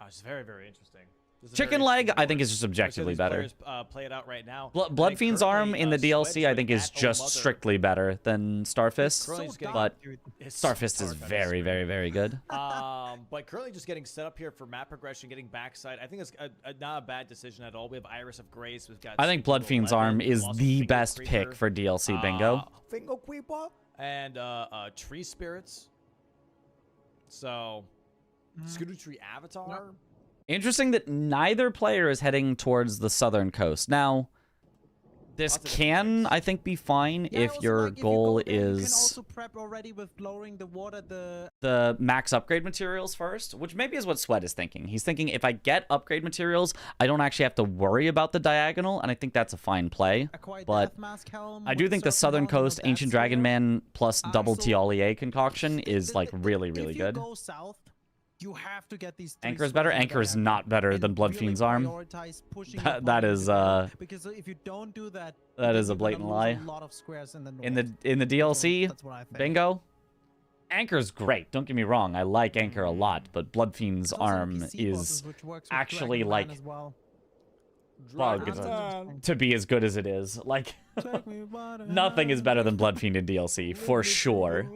Oh, it's very, very interesting. This is a Chicken very leg, interesting I think, board. is just objectively these better. players, play it out right now. Blood And Fiend's currently, arm in the DLC, Sweat's I think, is at just Mother. strictly better than Starfist. Currently just getting- but dude. It's Starfist is hard on the very, screen. very, very good. But currently just getting set up here for map progression, getting backside. I think it's not a bad decision at all. We have Iris of Grace. We've got. I think Blood Fiend's arm is the best pick for DLC bingo. Fingo Creeper and Tree Spirits. So, Scooter Tree Avatar. Interesting that neither player is heading towards the southern coast. Now, this Lots of different can, things. I think, be fine Yeah, if also, your like, if you goal go there, you can is also prep already with lowering the water. the max upgrade materials first, which maybe is what Sweat is thinking. He's thinking if I get upgrade materials, I don't actually have to worry about the diagonal, and I think that's a fine play. But I do think the southern coast Ancient Dragon Man plus double so Tialier concoction is like really, really if good. You go south, you have to get these. Anchor is better. Anchor is not better than Blood Fiend's arm. That is because if you don't do that, that then is a you're gonna blatant lose lie. A lot of squares in the north. in the DLC, That's what I think. bingo. Anchor's great. Don't get me wrong. I like Anchor a lot, but Blood Fiend's There's also arm NPC bosses, is which works with actually, Dragon like, Man as well. bugged Dragon to be as good as it is. Like, Take me by the nothing is hand. better than Blood Fiend in DLC, for sure.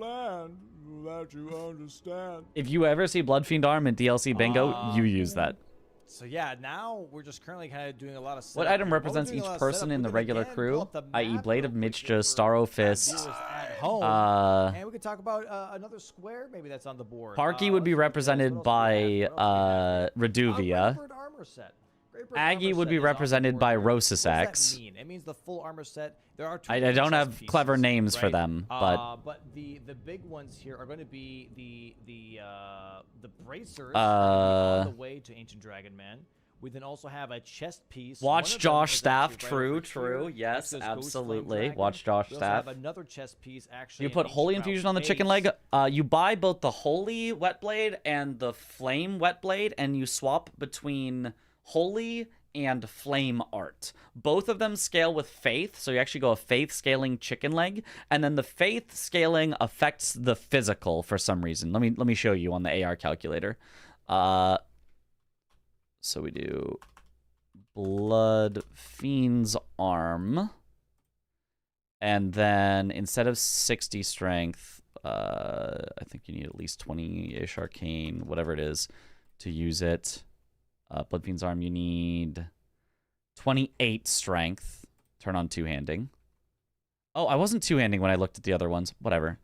If you ever see Blood Fiend arm in DLC bingo, you use that. So yeah, now we're just currently kind of doing a lot of. What setup. item While we're represents doing a each lot of person setup, in we the can regular again crew, pull up the i.e. map Blade real of quick Michta, here for Starro viewers Fist, at home. And we could talk about another square maybe that's on the board. Parky would be let's look at this. represented What else do we have? What else do we have here? by Greybird armor set. Greybird Aggie armor would set be is on the represented board by here. Rosas What does that Axe. mean? It means the full armor set. There are two I different don't chess have clever pieces, names for right? them, but But the big ones here are going to be the bracers Uh, on the way to Ancient Dragon Man. We then also have a chest piece. Watch One of them Josh is Staff. actually right True, over true. here. Yes, It says Ghost Flame absolutely. Dragon. Watch Josh We also have Staff. another chest piece actually. You in put Ancient Holy Route Infusion on the chicken base. leg. You buy both the Holy Wet Blade and the Flame Wet Blade, and you swap between Holy and Flame Art. Both of them scale with Faith, so you actually go a Faith scaling chicken leg, and then the Faith scaling affects the physical for some reason. Let me show you on the AR calculator. So we do Blood Fiend's arm. And then instead of 60 strength, I think you need at least 20-ish arcane, whatever it is, to use it. Blood Fiend's arm, you need 28 strength. Turn on two-handing. Oh, I wasn't two-handing when I looked at the other ones. Whatever.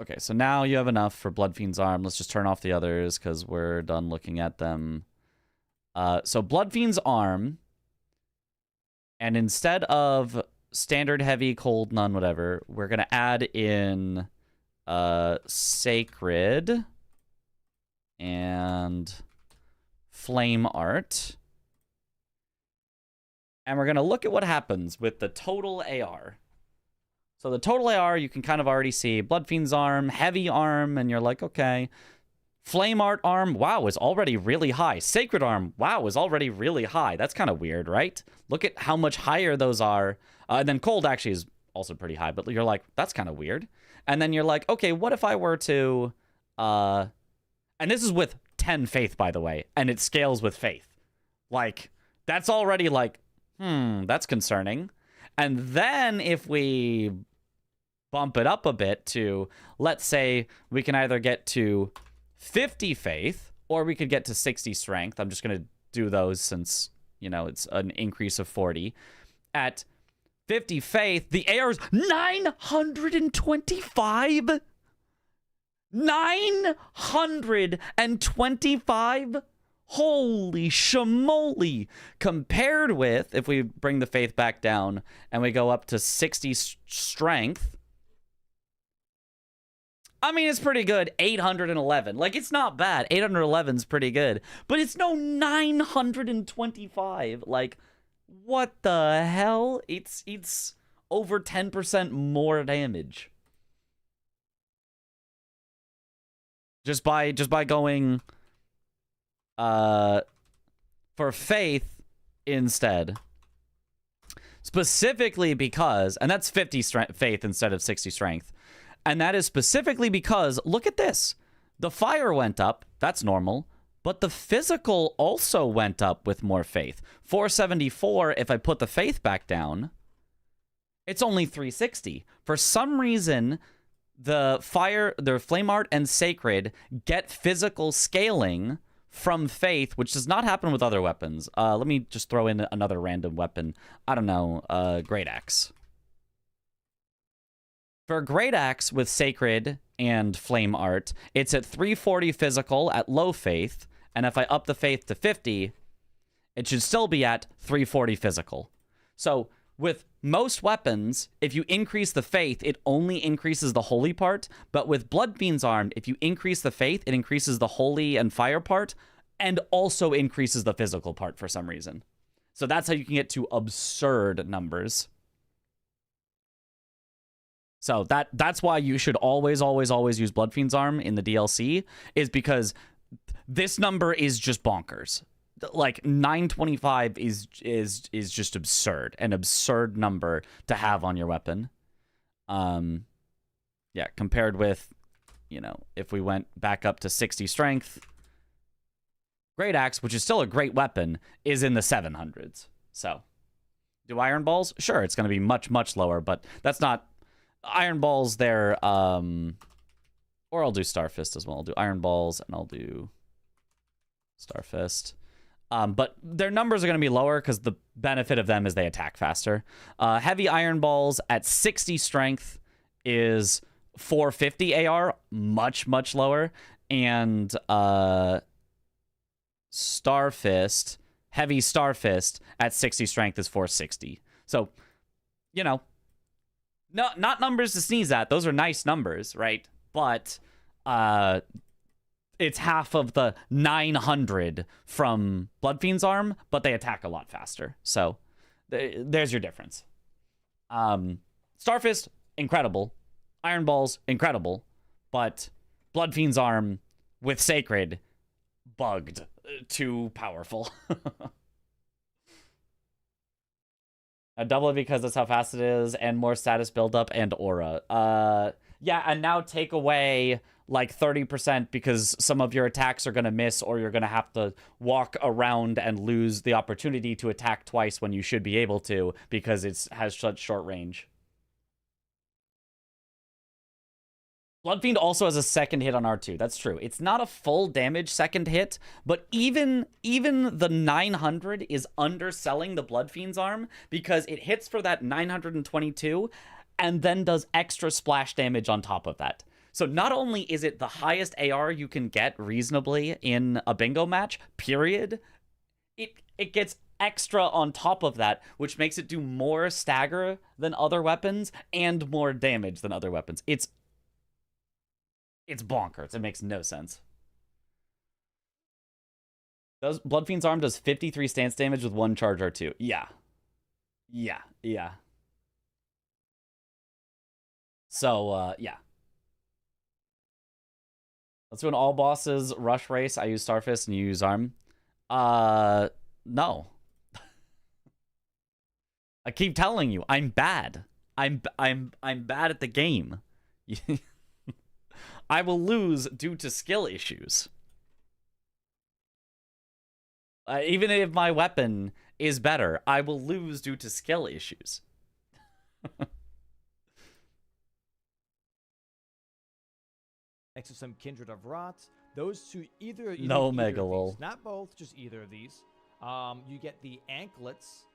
Okay, so now you have enough for Blood Fiend's arm. Let's just turn off the others because we're done looking at them. So Blood Fiend's arm, and instead of standard heavy, cold, none, whatever, we're going to add in Sacred and Flame Art. And we're going to look at what happens with the total AR. So the total AR, you can kind of already see Blood Fiend's arm, heavy arm, and you're like, okay. Flame Art arm, wow, is already really high. Sacred arm, wow, is already really high. That's kind of weird, right? Look at how much higher those are. And then cold actually is also pretty high, but you're like, that's kind of weird. And then you're like, okay, what if I were to... and this is with 10 faith, by the way, and it scales with faith. Like, that's already like, that's concerning. And then if we bump it up a bit to, let's say, we can either get to 50 faith, or we could get to 60 strength. I'm just going to do those since, you know, it's an increase of 40. At 50 faith, the AR is 925? 925? Holy shamoly. Compared with, if we bring the faith back down and we go up to 60 strength, I mean, it's pretty good. 811. Like, it's not bad. 811 is pretty good. But it's no 925. Like, what the hell? It's over 10% more damage. Just by going for faith instead. Specifically because, and that's 50 faith instead of 60 strength. And that is specifically because, look at this. The fire went up. That's normal. But the physical also went up with more faith. 474, if I put the faith back down, it's only 360. For some reason, the flame art and sacred get physical scaling from faith, which does not happen with other weapons. Let me just throw in another random weapon. I don't know, Great Axe. For a Great Axe with sacred and flame art, it's at 340 physical at low faith, and if I up the faith to 50, it should still be at 340 physical. So with most weapons, if you increase the faith, it only increases the holy part. But with Bloodfiend's Arm, if you increase the faith, it increases the holy and fire part, and also increases the physical part for some reason. So that's how you can get to absurd numbers. So that's why you should always use Bloodfiend's Arm in the DLC, is because this number is just bonkers. Like 925 is just absurd, an absurd number to have on your weapon. Yeah, compared with, you know, if we went back up to 60 strength, Great Axe, which is still a great weapon, is in the 700s. So, do Iron Balls? Sure, it's going to be much lower, but that's not Iron Balls. There, or I'll do Starfist as well. I'll do Iron Balls and I'll do Starfist. But their numbers are going to be lower because the benefit of them is they attack faster. Heavy Iron Balls at 60 strength is 450 AR, much lower. And Starfist, Heavy Starfist at 60 strength is 460. So, you know, not numbers to sneeze at. Those are nice numbers, right? But it's half of the 900 from Bloodfiend's Arm, but they attack a lot faster. So there's your difference. Starfist, incredible. Iron Balls, incredible. But Bloodfiend's Arm with Sacred, bugged. Too powerful. I double it because that's how fast it is, and more status buildup and aura. Yeah, and now take away like 30% because some of your attacks are going to miss, or you're going to have to walk around and lose the opportunity to attack twice when you should be able to because it has such short range. Bloodfiend also has a second hit on R2. That's true. It's not a full damage second hit, but even the 900 is underselling the Bloodfiend's Arm because it hits for that 922 and then does extra splash damage on top of that. So not only is it the highest AR you can get reasonably in a bingo match, period, it gets extra on top of that, which makes it do more stagger than other weapons and more damage than other weapons. It's bonkers. It makes no sense. Bloodfiend's Arm does 53 stance damage with 1 charge R2. Yeah. So, yeah. Let's do an all bosses rush race. I use Starfist and you use Arm. No. I keep telling you, I'm bad. I'm bad at the game. I will lose due to skill issues. Even if my weapon is better, I will lose due to skill issues. Next to some Kindred of Rot. Those two, either no either Mega Lol. These, not both, just either of these. You get the anklets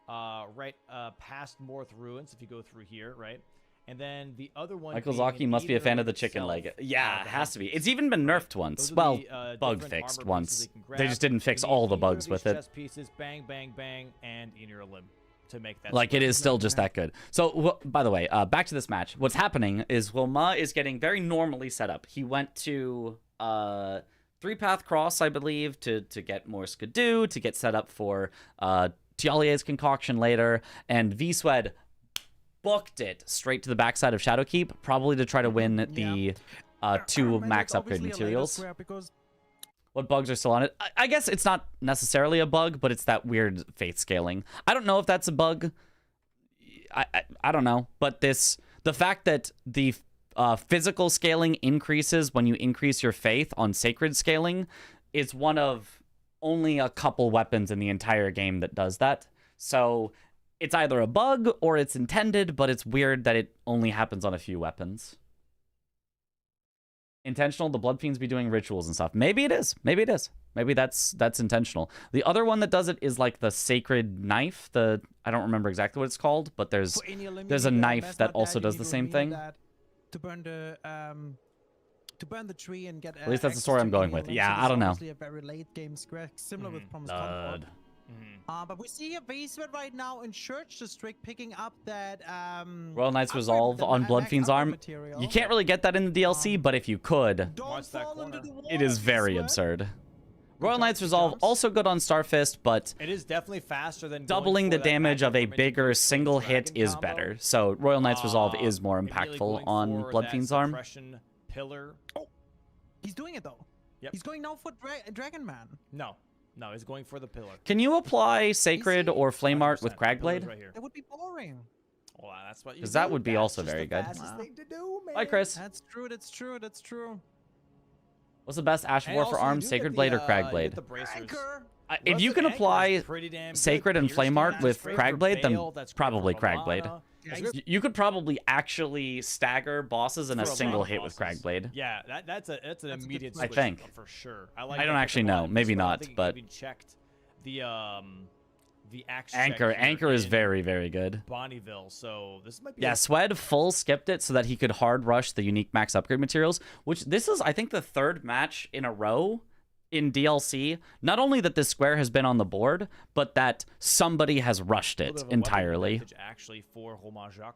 right past Morth Ruins if you go through here, right? And then the other one. Michael Zaki must be a fan of the chicken leg. Yeah, it has to be. It's even been nerfed once. Well, bug fixed once. They just didn't fix all the bugs with it. Chest pieces, bang, bang, bang, and in your limb. to make that. Like, it is still just that good. So, by the way, back to this match. What's happening is Wilma is getting very normally set up. He went to 3-path cross, I believe, to get more Skidoo, to get set up for Tialier's concoction later, and V-Swed booked it straight to the backside of Shadowkeep, probably to try to win the 2 max upgrade materials. What bugs are still on it? I guess it's not necessarily a bug, but it's that weird faith scaling. I don't know if that's a bug. I don't know. But the fact that the physical scaling increases when you increase your faith on sacred scaling is one of only a couple weapons in the entire game that does that. So it's either a bug or it's intended, but it's weird that it only happens on a few weapons. Intentional, the Blood Fiends be doing rituals and stuff. Maybe it is. Maybe it is. Maybe that's intentional. The other one that does it is like the Sacred Knife. I don't remember exactly what it's called, but there's a knife that also does the same thing. To burn the tree and get. At least that's the story I'm going with. Yeah, I don't know. A very late game square, similar with Promised Comfort. But we see a V-Swed right now in Church District picking up that Royal Knight's Resolve on Blood Fiend's arm. Material. You can't really get that in the DLC, but if you could, it is very absurd. Royal Knight's Resolve also good on Starfist, but it is definitely faster than doubling the damage of a bigger single hit is better. So Royal Knight's Resolve is more impactful on Blood Fiend's arm. Pillar. Oh, he's doing it though. Yep. He's going now for Dragon Man. No, he's going for the pillar. Can you apply Sacred or Flame Art with Cragblade? Right here. That would be boring. Well, that's what you. Because that would be also very good. Thing to do, man. Bye, Chris. That's true. That's true. That's true. What's the best Ash of War for arms, Sacred Blade or Cragblade? If you can apply Sacred and Flame Art with Cragblade, then probably Cragblade. You could probably actually stagger bosses in a single hit with Cragblade. Yeah, that's an immediate switch, I think. For sure. I don't actually know. Maybe not, but checked the axe Anchor is very, very good. Bonneville, so this might be. Yeah, Swed full skipped it so that he could hard rush the unique max upgrade materials, which this is, I think, the 3rd match in a row in DLC. Not only that this square has been on the board, but that somebody has rushed it entirely. Actually, for Homajak.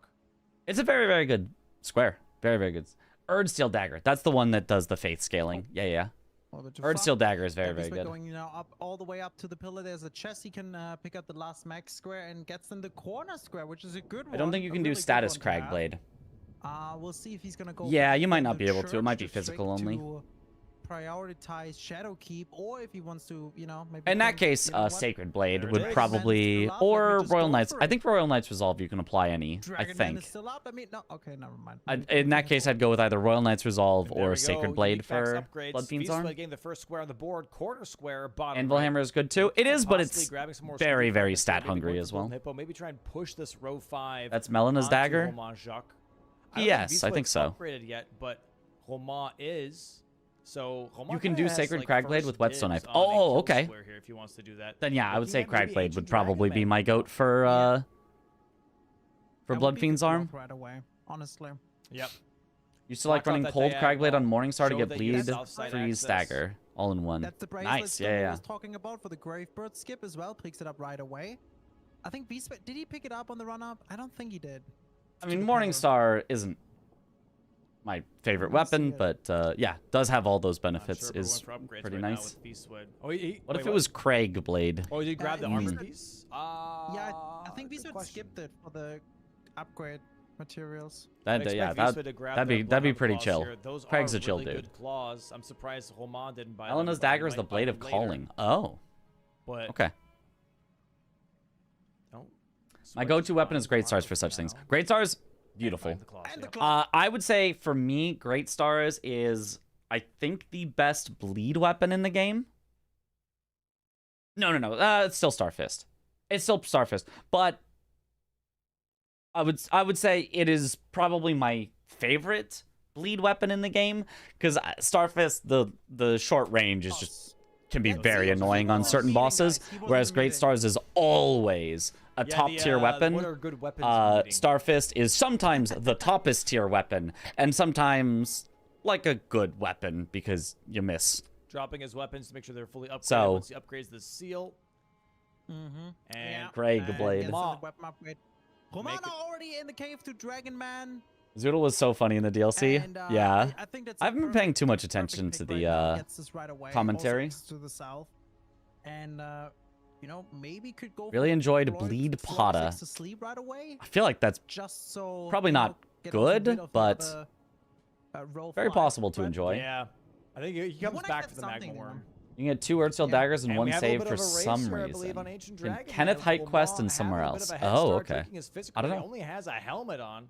It's a very, very good square. Very, very good. Erdsteel Dagger. That's the one that does the faith scaling. Yeah. Erdsteel Dagger is very, very good. Going, up all the way up to the pillar. There's a chest. He can pick up the last max square and gets in the corner square, which is a good one. I don't think you can do status Cragblade. We'll see if he's gonna go. Yeah, you might not be able to. It might be physical only. Prioritize Shadowkeep, or if he wants to, maybe. In that case, Sacred Blade would probably, or Royal Knights. I think Royal Knights Resolve you can apply any. I think. Is still up? I mean, no. Okay, never mind. In that case, I'd go with either Royal Knights Resolve or Sacred Blade for Blood Fiend's arm. Getting the first square on the board, corner square, bottom. Anvil Hammer is good too. It is, but it's very, very stat hungry as well. Maybe try and push this row 5. That's Melena's dagger. Yes, I think so. Upgraded yet, but Roma is. So you can do Sacred Cragblade with Whetstone Knife. Oh, okay. If he wants to do that. Then yeah, I would say Cragblade would probably be my goat for Blood Fiend's arm. Right away, honestly. Yep. Used to like running cold Cragblade on Morningstar to get bleed, freeze, stagger, all in one. That's the Nice, yeah. I was talking about for the Gravebird skip as well. Picks it up right away. I think V-Swed, did he pick it up on the run up? I don't think he did. I mean, Morningstar isn't my favorite weapon, but yeah, does have all those benefits. Is pretty nice. What if it was Cragblade? Oh, you grab the armor piece? Yeah, I think V-Swed skipped it for the upgrade materials. That'd be pretty chill. Craig's a chill dude. Claws. I'm surprised Roman didn't buy. Elena's dagger is the Blade of Calling. Oh. But okay. My go-to weapon is Great Stars for such things. Great Stars. Beautiful. I would say for me, Great Stars is, I think, the best bleed weapon in the game. No. It's still Starfist. It's still Starfist, but I would say it is probably my favorite bleed weapon in the game because Starfist, the short range is just can be very annoying on certain bosses, whereas Great Stars is always a top-tier weapon. What are good weapons Starfist is sometimes the toppest tier weapon, and sometimes like a good weapon because you miss. Dropping his weapons to make sure they're fully upgraded So, once he upgrades the seal. And Greg and Blade. gets Ma. the weapon upgrade. Romana already in the cave to Dragon Man. Zoodle was so funny in the DLC. And, Yeah. I think that's I haven't been paying too much attention to the gets this right away. commentary. Also to the south. And you know, maybe could go Really for enjoyed Floor- Bleed Floor Potta. 6 to sleep right away. I feel like that's Just so Probably you not know, get good, rid of the but other, roll very 5, possible to but enjoy. yeah, I think he comes wanna back get for the something Magma in Worm. him. You can get 2 Earthsteel Yeah. daggers and And 1 we have a save little for bit of a some racer, I believe, on reason. Ancient Can Dragon. Kenneth Man. hike quest Lamar in somewhere having a bit else? of a head Oh, start, okay. taking his physical, I don't but know. He only has a helmet on.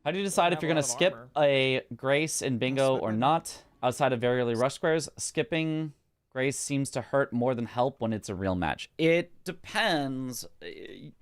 How do you decide if have you're a going to lot of skip armor. a Grace in Bingo Sweat or right now. not? Outside of very early rush squares, skipping Grace seems to hurt more than help when it's a real match. It depends.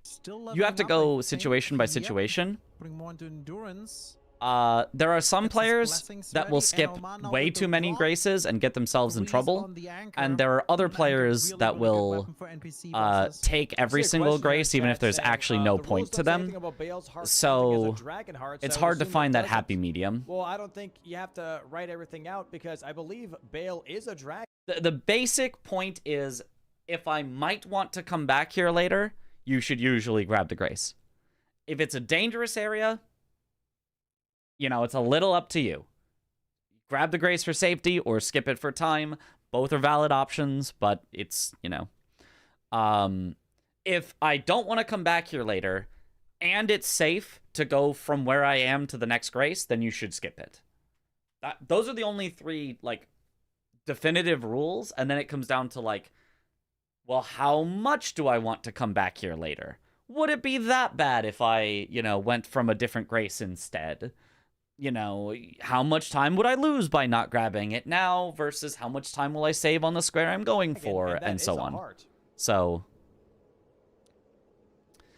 Still You have to leveling up, I go think. situation by Yep. situation. Putting more into endurance. There are some Gets his players blessings that will ready, and skip Omano way with the too many rock, Graces and get themselves in Grease trouble. on the anchor, And there are other and a players really, that really good will weapon for NPC bosses. take every See a single question here in Grace, even if chat there's saying, actually no the rules point to don't say anything them. about Bale's heart So, counting as a dragon heart, It's I would hard to assume find it that doesn't. happy medium. Well, I don't think you have to write everything out because I believe Bale is a dragon. The basic point is, if I might want to come back here later, you should usually grab the Grace. If it's a dangerous area, you know, it's a little up to you. Grab the Grace for safety or skip it for time. Both are valid options, but it's, you know. If I don't want to come back here later, and it's safe to go from where I am to the next Grace, then you should skip it. Those are the only 3, like, definitive rules, and then it comes down to, like, well, how much do I want to come back here later? Would it be that bad if I, you know, went from a different Grace instead? You know, how much time would I lose by not grabbing it now versus how much time will I save on the square I'm going for, that and is so a on. heart. So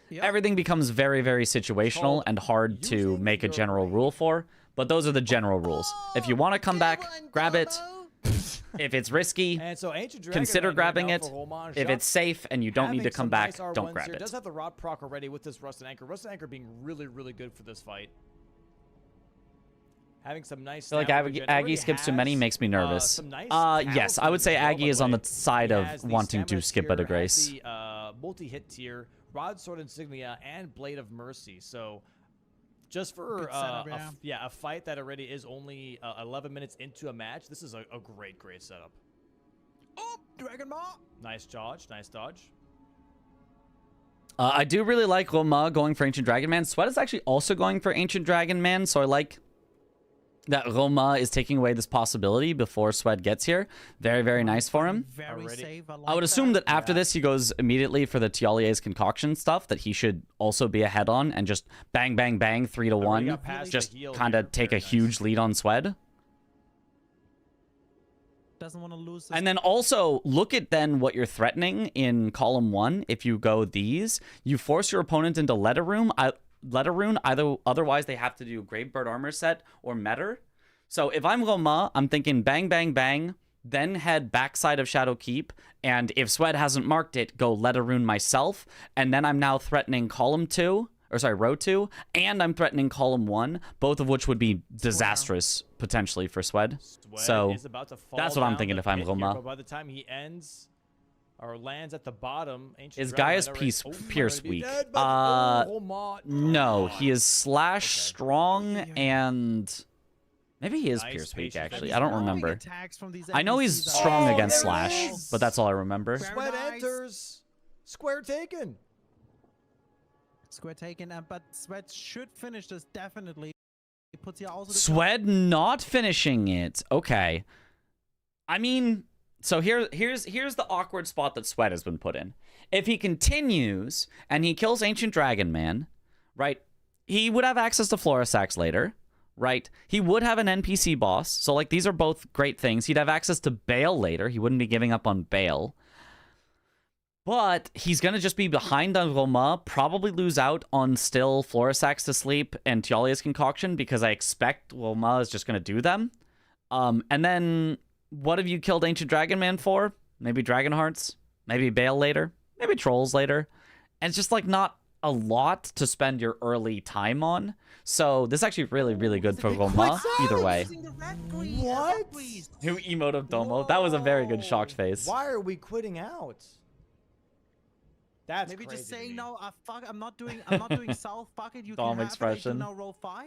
Yep. everything becomes very, very situational Called and hard to using make a your general brain. rule for, but those are the general rules. If you want to come back, grab it. If it's risky, And so Ancient Dragon consider Man here grabbing now it. for Roman If Jacques. it's safe and you don't need to Having come some back, nice don't R1s grab here. it. Does have the rod proc already with this Rusted Anchor. Rusted Anchor being really, really good for this fight. Having some nice. I feel like stamina regen. Already Aggie skips too many has, makes me nervous. some nice Yes, I would counterplays say as well, Aggie by is the on way. the side He of has the wanting to stamina skip at a tier, Grace. has the multi-hit tier, Rod Sword Insignia, and Blade of Mercy. So, just for Good setup, a fight that already is only 11 minutes into a match, this is a great setup. Oh, Dragon Maw. Nice dodge, nice dodge. I do really like Roma going for Ancient Dragon Man. Sweat is actually also going for Ancient Dragon Man, so I like that Roma is taking away this possibility before Sweat gets here. Very, very nice for him. Very Already. safe. I would assume that after Yeah. this, he goes immediately for the Tialier's concoction stuff that he should also be ahead on and just bang, bang, bang, 3 to 1. got past the Just heal kind here. of take a Very nice. huge lead on Swed. Doesn't want to lose. This And then also look at then what you're threatening in column 1. If you go these, you force your opponent into Letter Rune. Either otherwise they have to do Gravebird armor set or Metter. So if I'm Roma, I'm thinking bang, bang, bang, then head backside of Shadow Keep, and if Swed hasn't marked it, go Letter Rune myself, and then I'm now threatening column 2, or sorry, row 2, and I'm threatening column 1, both of which would be disastrous potentially for Swed. Swed So is about to fall that's what I'm down thinking the if I'm pit here, Roma. but by the time he ends or lands at the bottom, Ancient Is Dragon Gaia's Man already- Pierce already be weak? dead, but- Roma. No, he is slash Okay. strong and maybe he is Nice Pierce weak patient actually. finish. I don't Throwing remember. attacks from these I know he's NPCs are- strong Oh, against there it slash, is. but that's all I remember. Very Swed nice. enters. Square taken. Square taken, but Sweat should finish this definitely. He puts here also. Swed not finishing it. Okay. I mean, so here's the awkward spot that Swed has been put in. If he continues and he kills Ancient Dragon Man, right, he would have access to Florisax later, right? He would have an NPC boss. So, like, these are both great things. He'd have access to Bale later. He wouldn't be giving up on Bale. But he's going to just be behind on Roma, probably lose out on still Florisax to sleep and Tialia's concoction because I expect Roma is just going to do them. And then what have you killed Ancient Dragon Man for? Maybe Dragon Hearts? Maybe Bale later? Maybe Trolls later? And it's just like not a lot to spend your early time on. So this is actually really, really good for Roma either way. What? New emote of Domo. That was a very good shocked Whoa. face. Why are we quitting out? That's Maybe crazy just to saying me. no. Fuck. I'm not doing South. Fuck it. You Dom can have expression. It. I do now roll 5.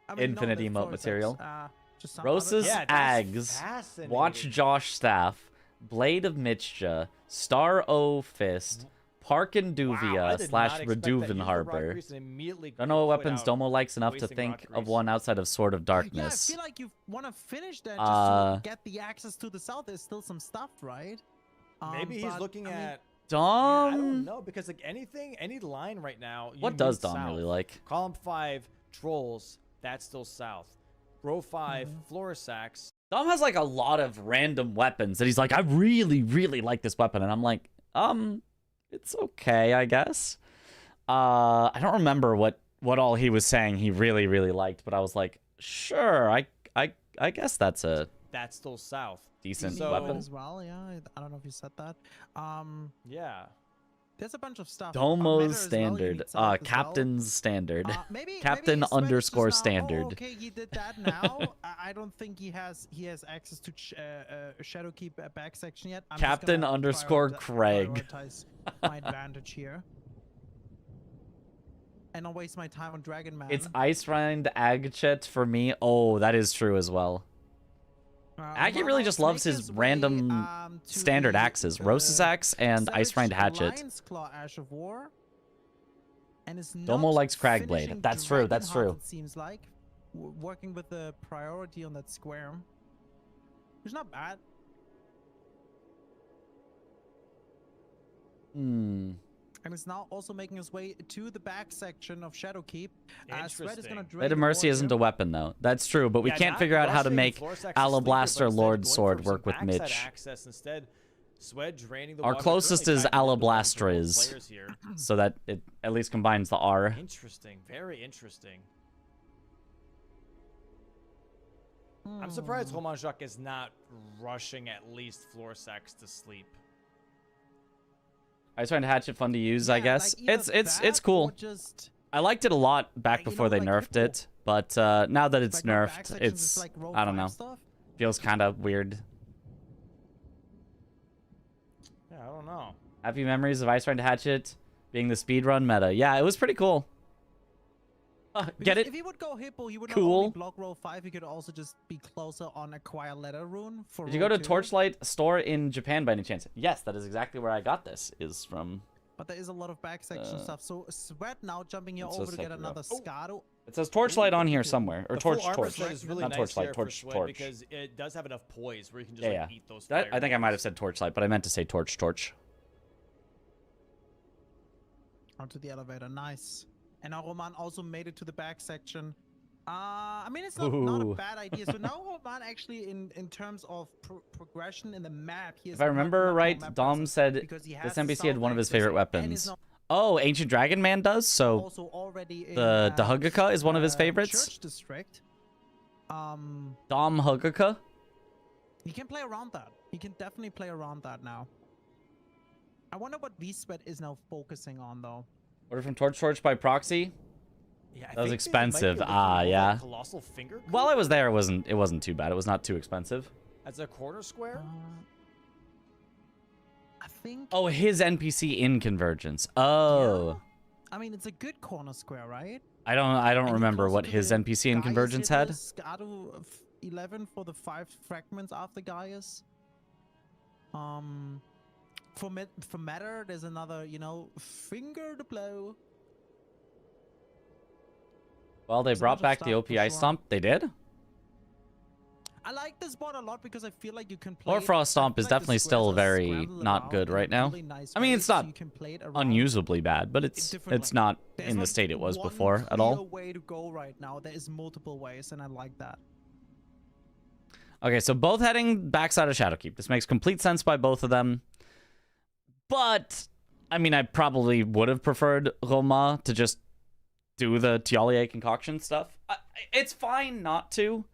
I mean, Infinite no, emote that's material. 4 just some Rosa's Yeah, Ags. that's fascinating. Watch Josh Staff. Blade of Mitcha. Star O Fist. Park and Wow, I Duvia did slash not expect that. Reduven Use the rock Harbor. grease and immediately Don't know what quit weapons out, Domo likes enough to wasting think rock of grease. one outside of Sword of Yeah, I Darkness. feel like you want to finish that just to get the access to the south. There's still some stuff, right? Maybe he's but, looking I mean, at. Yeah, I don't Dom. know because like any line right now. You What does need Dom south. really like? Column 5 trolls. That's still south. Row 5 Florisax. Dom has like a lot of random weapons that he's like, I really, really like this weapon, and I'm like, it's okay, I guess. I don't remember what all he was saying he really, really liked, but I was like, sure, I guess that's a That's still south. decent So- weapon. as well. Yeah, I don't know if you said that. Yeah. There's a bunch of stuff. Domo's Meta as well, you standard. need south as well. Captain's standard. Maybe Captain maybe Sven is just underscore now, standard. Oh, okay, he did that now. I don't think he has access to Shadowkeep back section yet. I'm just Captain gonna underscore Craig. prioritize my advantage here, and I'll waste my time on Dragon Man. It's Ice Rind Agchet for me. Oh, that is true as well. Aggie really just loves his random standard axes. Rosa's axe and Ice Rind Hatchet. Lion's Claw Ash of War. And is Domo not likes Cragblade. finishing That's true, that's Dragonheart, true. It seems like working with the priority on that square, which is not bad. And it's now also making its way to the back section of Shadowkeep. Sweat is gonna Interesting. Blade of Mercy isn't a weapon though. That's true, but we Yeah, can't not figure out how to rushing make Florisax's sleeper, Alablaster but instead Lord going Sword for some work with backside Mitch. access instead. Swed draining the Our water, closest currently is tied into the one for both Alablastra, players here. so that it at least combines the R. Interesting. Very interesting. I'm surprised Roman Jacques is not rushing at least Florisax to sleep. Ice Rind Hatchet fun to use, I Yeah, guess. like either It's that cool. or just I liked it a lot back you know, before they like nerfed Hippo. it, but now that it's like our back nerfed, section is it's like row I don't 5 know. stuff. Feels kind of weird. Yeah, I don't know. Happy memories of Ice Rind Hatchet being the speedrun meta. Yeah, it was pretty cool. Get Because it? If he would go Hippo, he would not Cool. only block row 5, he could also just be closer on Acquire Letter Rune for Did you row go to 2. Torchlight store in Japan by any chance? Yes, that is exactly where I got this. Is from. But there is a lot of back section stuff. So Sweat now jumping here It's over just to get like- another oh. Scado. It says Torchlight on here somewhere, or The full Torch, armor Torch. set is really Not nice Torchlight, there Torch, for Swed Torch. because it does have enough poise where you can just Yeah, like yeah. eat those. That, I think I might have fireballs. said Torchlight, but I meant to say Torch, Torch. Onto the elevator. Nice. And now Roman also made it to the back section. I mean, it's not a Ooh. bad idea. So now Roman actually, in terms of progression in the map, he has If I remember much more right, map Dom presence said because he this has the NPC had south one of his access favorite and is weapons. now Oh, Ancient Dragon Man does? So also already in, the Hugaka is one of his favorites? Church district. Dom Hugaka? He can play around that. He can definitely play around that now. I wonder what V-Sweat is now focusing on though. Order from Torch by proxy? Yeah, I That was think they might be expensive. looking Ah, more yeah. like Colossal Finger. While I was there, it wasn't too bad. It was not too expensive. As a quarter square. I think. Oh, his NPC in Convergence. Oh. I mean, it's a good corner square, right? I don't And he's remember closer what to his the NPC in Gaius Convergence here, had. the Scado of 11 for the 5 fragments after Gaius. For Matter, there's another, finger to blow. Well, they There's a brought bunch of back the stuff for OPI sure. Stomp. They did? I like this board a lot because I feel like you can play Lord Frost Stomp is definitely still very scrambled not about good in right now. really nice I mean, ways, it's so not you can play it around unusably bad, but it's differently. not There's in the not state it was one before at clear all. way to go right now. There is multiple ways, and I like that. Okay, so both heading backside of Shadowkeep. This makes complete sense by both of them. But, I mean, I probably would have preferred Roma to just do the Tialier concoction stuff. It's fine not to.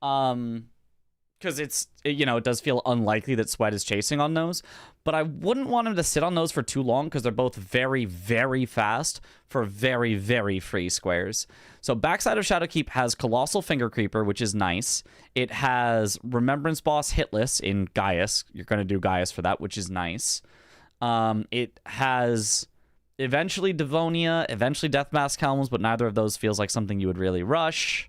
Because because it's, you know, it does feel unlikely that Sweat is chasing on those. But I wouldn't want him to sit on those for too long because they're both very, very fast for very, very free squares. So backside of Shadowkeep has Colossal Finger Creeper, which is nice. It has Remembrance Boss Hitless in Gaius. You're going to do Gaius for that, which is nice. It has eventually Devonia, eventually Death Mask Helms, but neither of those feels like something you would really rush.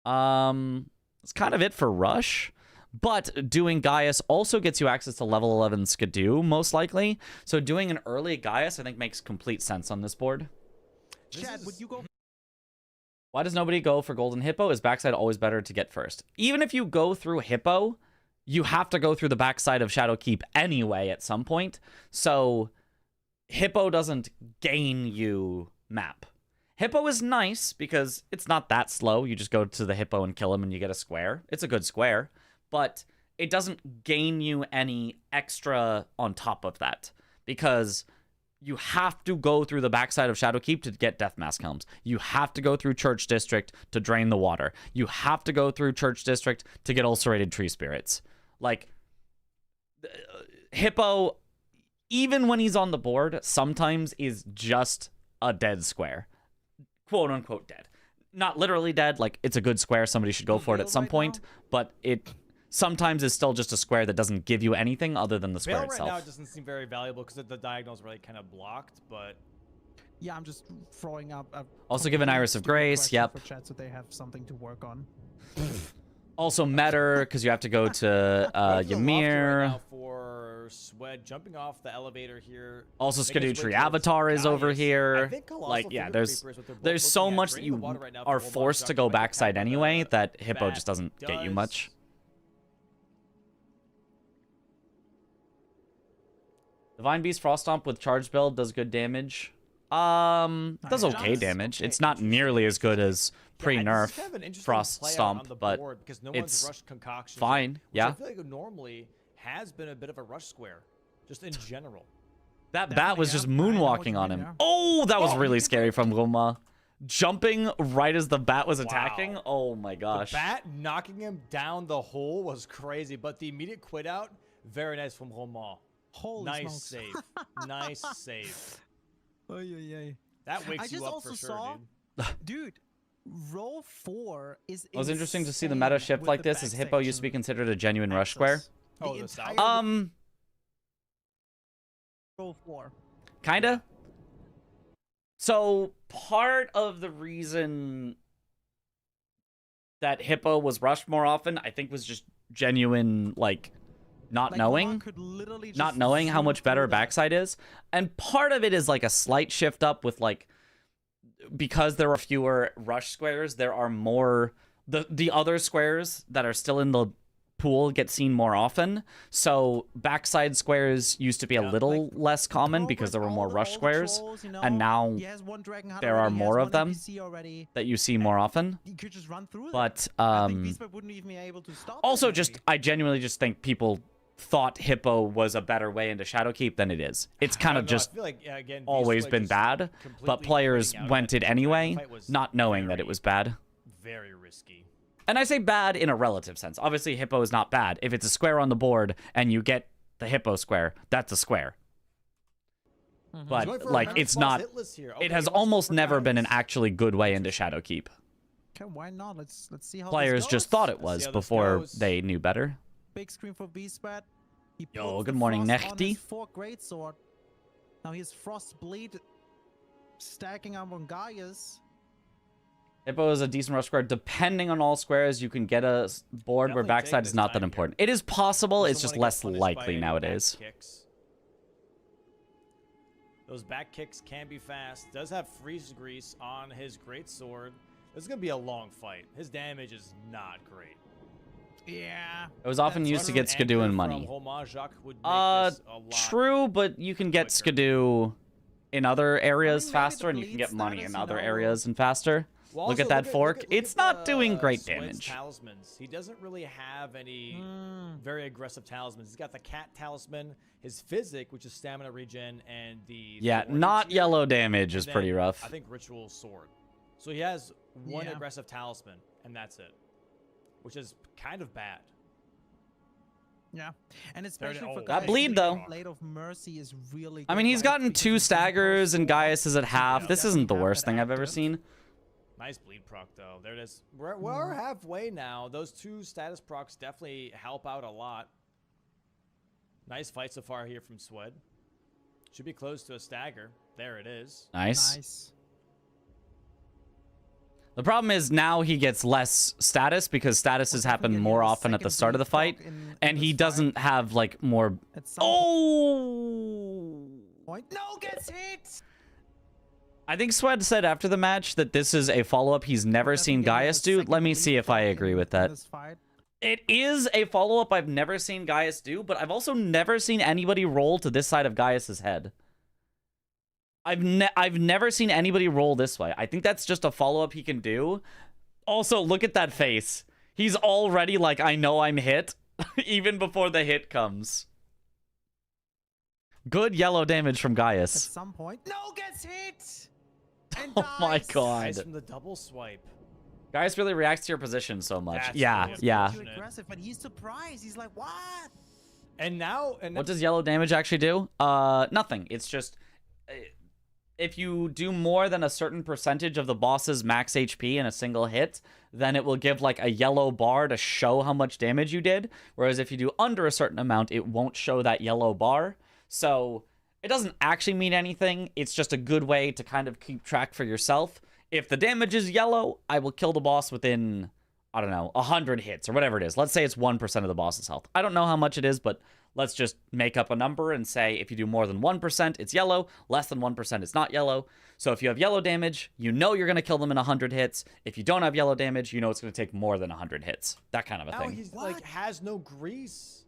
That's kind of it for rush. But doing Gaius also gets you access to level 11 Skidoo, most likely. So doing an early Gaius, I think, makes complete sense on this board. Chad, would you go? Why does nobody go for Golden Hippo? Is backside always better to get first? Even if you go through Hippo, you have to go through the backside of Shadowkeep anyway at some point. So Hippo doesn't gain you map. Hippo is nice because it's not that slow. You just go to the Hippo and kill him and you get a square. It's a good square, but it doesn't gain you any extra on top of that because you have to go through the backside of Shadowkeep to get Death Mask Helms. You have to go through Church District to drain the water. You have to go through Church District to get Ulcerated Tree Spirits. Like, Hippo, even when he's on the board, sometimes is just a dead square. Quote unquote dead. Not literally dead, like it's a good square, somebody should go for it at some point, but it sometimes is still just a square that doesn't give you anything other than the square Veil itself. right now doesn't seem very valuable because the diagonal's really kind of blocked, but Yeah, I'm just throwing up. Also give an Iris of Grace, yep. For chat so they have something to work on. Also Metter, because you have to go to Ymir. Right now for Swed jumping off the elevator here. Also Skidoo Tree Avatar is over here. Like, yeah, there's so much that you are forced to go backside anyway that Hippo just doesn't get you much. Divine Beast Frost Stomp with charge build does good damage. Does okay damage. It's not nearly as good as pre-nerf Frost Stomp, but it's fine. Yeah. I feel like it normally has been a bit of a rush square, just in general. That bat was just moonwalking on him. Oh, that was really scary from Roma. Jumping right as the bat was attacking. Oh my gosh. The bat knocking him down the hole was crazy, but the immediate quit out, very nice from Roma. Holy nice smokes. save. Nice save. I That wakes you just up also for sure, saw, dude. roll 4 is. It was interesting to see the meta shift like this, as Hippo used to be considered a genuine rush square. Oh, the south? Roll 4. Kinda. So part of the reason that Hippo was rushed more often, I think, was just genuine, like not knowing how much better backside is. And part of it is like a slight shift up with like, because there are fewer rush squares, there are more, the other squares that are still in the pool get seen more often. So backside squares used to be a little less common because there were more rush squares, and now there are more of them that you see more often. You could just run through but wouldn't even be able to stop also it, just I genuinely just think people thought Hippo was a better way into Shadowkeep than it is. It's kind of just again, always been bad, but players went it anyway, not knowing that it was bad. Very risky. And I say bad in a relative sense. Obviously, Hippo is not bad. If it's a square on the board and you get the Hippo square, that's a square. But, like, it's not... It has almost never been an actually good way into Shadowkeep. Okay, why not? Let's see how Players just thought it was before they knew better. Big screen for V-Spat. Yo, good morning, Nechti. 4 greatsword. Now he has Frost Bleed stacking up on Gaius. Hippo is a decent rush square. Depending on all squares, you can get a board where backside is not that important. It is possible, it's just less likely nowadays. Those back kicks can be fast. Does have freeze grease on his greatsword. This is going to be a long fight. His damage is not great. Yeah. It was often used to get Skidoo and money. True, but you can get Skidoo in other areas faster, and you can get money in other areas and faster. Well, look at that fork. It's not doing great damage. Talismans. He doesn't really have any very aggressive talismans. He's got the cat talisman, his physic, which is stamina regen, and the not yellow damage is pretty rough. I think ritual sword. So he has one aggressive talisman, and that's it. which is kind of bad. Yeah, and especially for That Gaius, bleed, though. Blade of Mercy is really. I good, mean, he's right? gotten Because 2 you can staggers and cross Gaius is at half. Yeah. This isn't the Definitely worst have thing that I've ever active. seen. Nice bleed proc though. There it is. We're halfway now. Those 2 status procs definitely help out a lot. Nice fight so far here from Swed. Should be close to a stagger. There it is. Nice. Nice. The problem is now he gets less status because statuses happen more often at the start of the fight, and he doesn't have like more. At some Oh! point. No, gets hit. I think Swed said after the match that this is a follow-up he's never Doesn't seen get Gaius a do. second Let me bleed see if I proc agree in- with in that. this fight. It is a follow-up I've never seen Gaius do, but I've also never seen anybody roll to this side of Gaius's head. I've never seen anybody roll this way. I think that's just a follow-up he can do. Also, look at that face. He's already like, I know I'm hit, even before the hit comes. Good yellow damage from At Gaius. some point. No, gets hit. And Oh my dies. god. Nice from the double swipe. Gaius really reacts to your position so much. That's Yeah, really yeah. Too aggressive, but he's surprised. He's like, what? And now, What does yellow damage actually do? Nothing. It's just if you do more than a certain percentage of the boss's max HP in a single hit, then it will give like a yellow bar to show how much damage you did. Whereas if you do under a certain amount, it won't show that yellow bar. So it doesn't actually mean anything. It's just a good way to kind of keep track for yourself. If the damage is yellow, I will kill the boss within, I don't know, 100 hits or whatever it is. Let's say it's 1% of the boss's health. I don't know how much it is, but let's just make up a number and say if you do more than 1%, it's yellow. Less than 1%, it's not yellow. So if you have yellow damage, you know you're going to kill them in 100 hits. If you don't have yellow damage, you know it's going to take more than 100 hits. That kind of a now thing. he's like has no grease.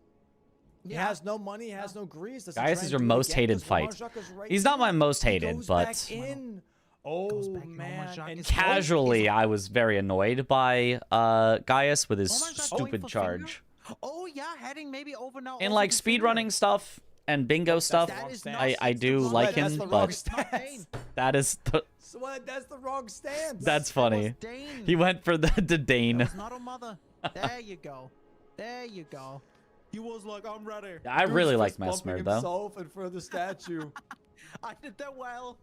He Yeah. has no money. He has no grease. Does he Gaius try is and your do it most again? hated Does fight. Romain is right He's not my here. most He hated, goes but back in. Goes Oh back in. man! Romain And is casually, I was very annoyed by Gaius with his Romain Jacques going stupid for charge. finger? Oh yeah, heading maybe over now. In also like to finger. speedrunning stuff and bingo stuff, That is not- I it's do the wrong- like That's him, the wrong but It's not stance. Dane. that is the, Swed, that's the wrong stance. that's That was funny. Dane. He went for the That Dane. was not a mother. There you go. There you go. He was like, I'm ready. I Goose really like fist bumping Mesmer though. himself in front of the statue. I did that well.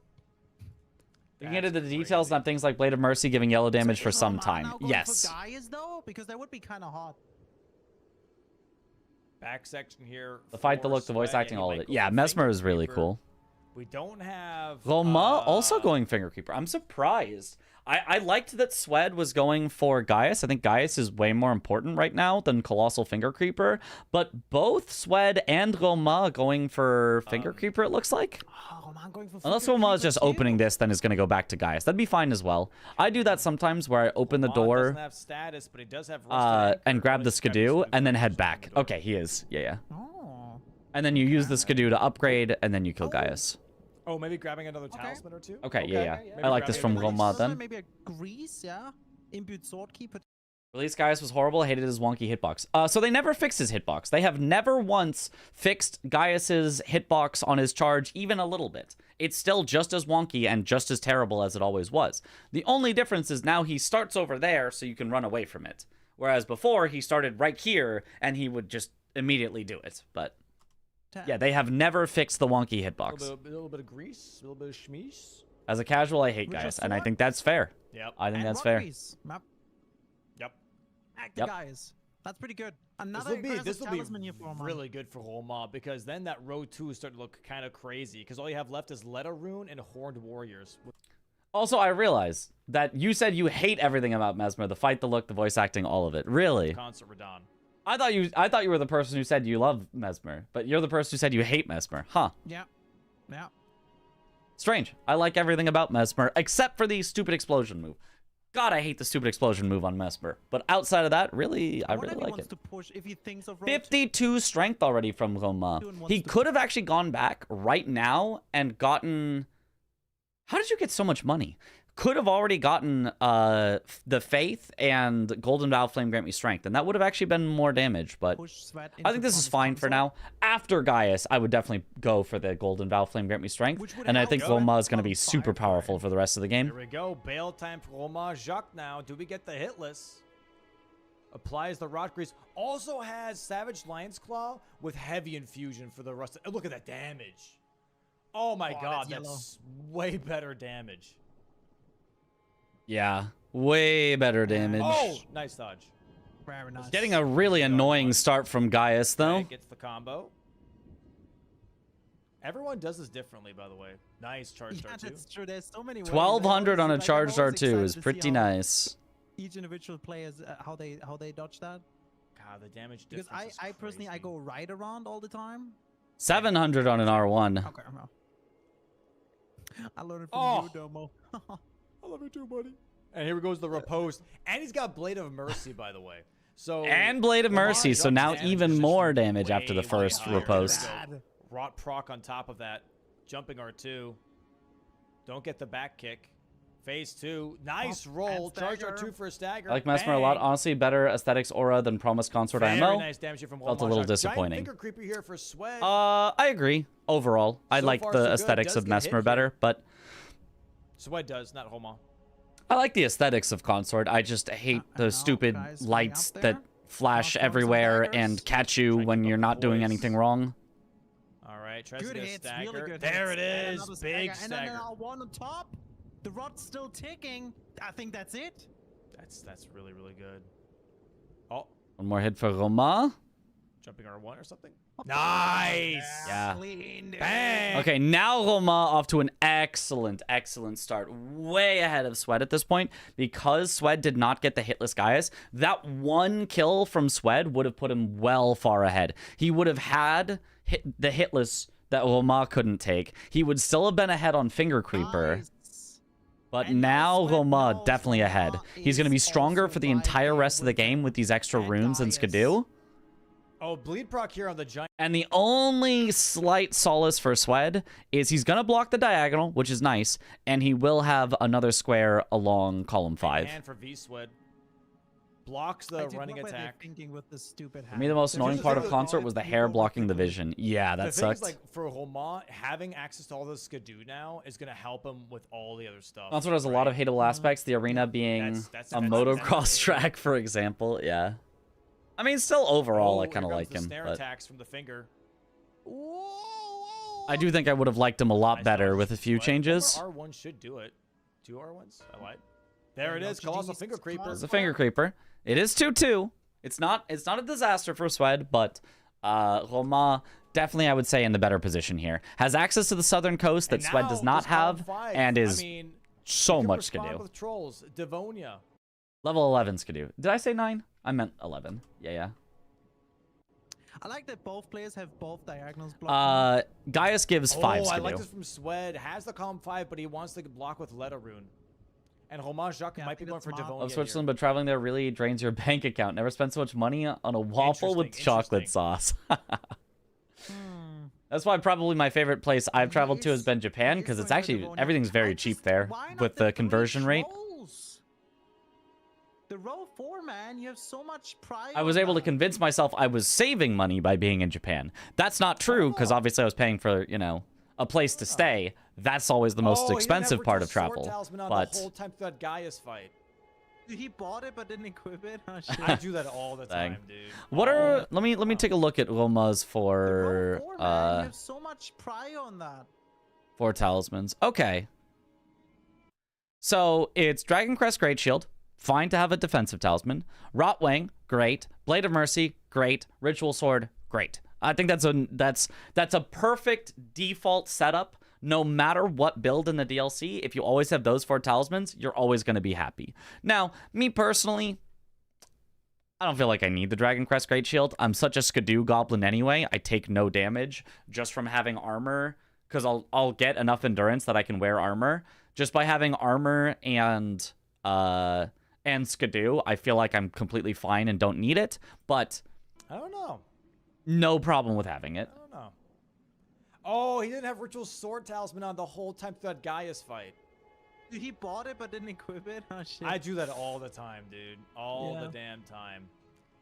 We can get into the details on things like Blade of Mercy giving yellow damage So for is some Romain time. now going Yes. For Gaius though, because that would be kind of hot. Back section here. The fight, the for look, the voice Swed, acting, and he all of might it. go Yeah, for Mesmer Finger is really Creeper. cool. We don't have Roma also going Finger Creeper. I'm surprised. I liked that Swed was going for Gaius. I think Gaius is way more important right now than Colossal Finger Creeper. But both Swed and Roma going for Finger Creeper, it looks like. Oh, Romain going for Unless Finger Roma is Creeper just too. opening this, then is going to go back to Gaius. That'd be fine as well. I do that sometimes where I open the Roma door doesn't have status, but he does have rusted and anchor. grab What the is he grabbing? Skidoo Skidoo and then first, head just back. open the door. Okay, he is. Yeah, yeah. Oh. And then you use the Skidoo to upgrade, and then you kill Oh. Gaius. Oh, maybe grabbing another talisman or two? Okay, yeah. Maybe I like this grabbing from another- Roma then. Maybe a grease, yeah. Imbued sword keeper. Release Gaius was horrible. I hated his wonky hitbox. So they never fixed his hitbox. They have never once fixed Gaius's hitbox on his charge even a little bit. It's still just as wonky and just as terrible as it always was. The only difference is now he starts over there so you can run away from it. Whereas before he started right here and he would just immediately do it. But yeah, they have never fixed the wonky A hitbox. little bit of grease, a little bit of schmeece. As a casual, I hate With your Gaius, and I sword? think that's fair. Yep. I think And that's rock fair. grease. Map. Yep. Active Yep. guys. That's pretty good. This Another will be aggressive talisman here for Romain. really good for Roma because then that row 2 is starting to look kind of crazy because all you have left is Letter Rune and Horned Warriors. Also, I realize that you said you hate everything about Mesmer, the fight, the look, the voice acting, all of it. Really? Concert Radon. I thought you were the person who said you love Mesmer, but you're the person who said you hate Mesmer. Huh. Yeah. Yeah. Strange. I like everything about Mesmer except for the stupid explosion move. God, I hate the stupid explosion move on Mesmer. But outside of that, really, I What really if he like wants it. to push if he thinks of road 52 strength already from Roma. Two and wants He to- could have actually gone back right now and gotten... How did you get so much money? Could have already gotten the Faith and Golden Vow Flame Grant Me Strength, and that would have actually been more damage, but... push sweat I into think this is Bronze fine for Console. now. After Gaius, I would definitely go for the Golden Vow Flame Grant Me Strength, Which would and I help think go Roma in is going to be on super fire. powerful for the rest of the Here game. we go. Bail time for Roma Jacques now. Do we get the hitless? Applies the rot grease. Also has Savage Lion's Claw with heavy infusion for the rust. Look at that damage. Oh my god, that's way better damage. Yeah, way better damage. Oh, nice dodge. Very nice. Getting a really annoying start from Gaius, though. Okay, gets the combo. Everyone does this differently, by the way. Nice charge start too. That's true. There's so many ways. 1200 on a Like, charge I'm start always too excited is to see pretty how nice. Each individual players how they dodge that. God, the damage Because difference I is personally I crazy. go right around all the time. 700 on an R1. Okay, I'm out. I learned it from you, Domo. I love you too, buddy. And here goes the riposte. And he's got Blade of Mercy, by the way. So And Blade of Mercy, so now even more damage after the way first higher. riposte. Rot proc on top of that. Jumping R2. Don't get the back kick. Phase 2. Nice roll. Charge R2 for a stagger. I like Mesmer a lot. Honestly, better aesthetics aura than Promised Consort Very IMO. nice damage here from Felt a little Giant disappointing. finger creeper here for Sweat. I agree. Overall, I So like far, the so good. aesthetics Does of get hit Mesmer here. better, but Sweat does, not Homa. I like the aesthetics of Consort. I just hate I know, the stupid guys, going lights out that there. flash Wanna throw some everywhere daggers? and catch you Try to when get you're the not doing boys. anything wrong. All right, tries Good to get a hits, stagger. really good There hits. it And is. another Big stagger. And then stagger. one on top. The rod's still ticking. I think that's it. That's really, really good. Oh, One more hit for Roma. jumping R1 or something. Nice. Yeah. Clean, dude. Bang. Okay, now Roma off to an excellent start. Way ahead of Swed at this point. Because Swed did not get the hitless Gaius, that one kill from Swed would have put him well far ahead. He would have had the hitless that Roma couldn't take. He would still have been ahead on Finger Creeper. Nice. But And now Swed Roma knows definitely ahead. Roma He's going to be is stronger also for the entire riding rest of the with game with these extra that runes and Gaius. Skidoo. Oh, bleed proc here on the giant. And the only slight solace for Swed is he's going to block the diagonal, which is nice, and he will have another square along column 5. And for V-Swed. Blocks I the do running love where they're attack. thinking with the stupid For me, the most There's annoying just part a of thing Consort that was the people hair don't blocking the think of. vision. Yeah, that The thing sucked. is, like, for Roma, having access to all the Skidoo now is going to help him with all the other stuff. Consort has a lot of hateable aspects, the arena being That's a that's motocross track, for example. Yeah. I mean, still overall, I kind of like him. Snare But attacks from the finger. I do think I would have liked him a lot Nice better dodge. with a few Sweat. changes. One more R1 should do it. 2 R1s? I lied. There it is. Colossal Finger Creeper. It's a Finger Creeper. It is 2-2. It's not a disaster for Swed, but Roma definitely, I would say, in the better position here. Has access to the southern coast that And Swed now does not this column have, 5, and is I mean, so you can much respond Skidoo. with trolls. Devonia. Level 11 Skidoo. Did I say 9? I meant 11. Yeah. I like that both players have both diagonals blocked. Gaius gives 5 Oh, I Skidoo. like this from Swed. Has the column 5, but he wants to block with Leta Rune. And Romain Jacques Yeah, I might be think going that's for smart. Devonia Of Switzerland, here. but traveling there really drains your bank account. Never spend so much money on a waffle with Interesting, chocolate interesting. sauce. That's why probably my favorite place I've traveled to has been Japan, because it's actually everything's very cheap there with the conversion rate. The row 4, man, you have so much pride. I was able to convince myself I was saving money by being in Japan. That's not true, because obviously I was paying for, a place to stay. That's always the most expensive part of travel. But the whole time through that Gaius fight. He bought it but didn't equip it. Oh, shit. I do that all the Dang. time, dude. what are let me take a look at Roma's The row for 4, man, you have so much pride on that. for talismans. Okay. So it's Dragon Crest Great Shield. Fine to have a defensive talisman. Rotwang, great. Blade of Mercy, great. Ritual Sword, great. I think that's a perfect default setup. No matter what build in the DLC, if you always have those 4 talismans, you're always going to be happy. Now, me personally, I don't feel like I need the Dragon Crest Great Shield. I'm such a Skidoo goblin anyway. I take no damage just from having armor, because I'll get enough endurance that I can wear armor. Just by having armor and Skidoo, I feel like I'm completely fine and don't need it. But I don't know. no problem with having it. I don't know. Oh, he didn't have Ritual Sword Talisman on the whole time through that Gaius fight. Dude, he bought it but didn't equip it. Oh, shit. I do that all the time, dude. All Yeah. the damn time.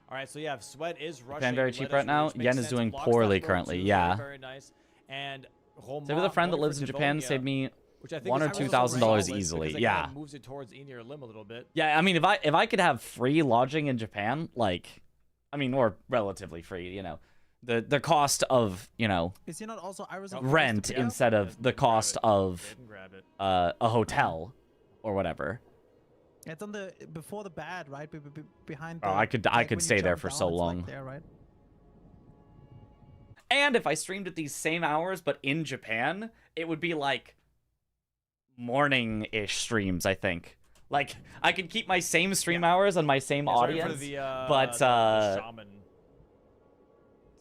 All right, so yeah, Sweat is rushing. Japan very cheap Leta's right now. Roots makes Yen is sense. doing Blocks poorly that throw currently. too, Yeah. Very nice. And Roma Save with a friend that going for lives in Japan Devonia. saved me which I think $1,000 or is also $2,000 solid easily. because it Yeah. kinda moves it towards Enir Lim a little bit. Yeah, I mean, if I could have free lodging in Japan, like, I mean, or relatively free, you know, the cost of, you know, Is he not also Iris rent instead of the cost of a hotel or whatever. It's on the before the bad, right? Behind. Oh, The, I could when you stay there jump for down, so it's, like, long. there, right? And if I streamed at these same hours but in Japan, it would be like morning-ish streams, I think. Like, I could keep my same stream hours and my same audience, but the shaman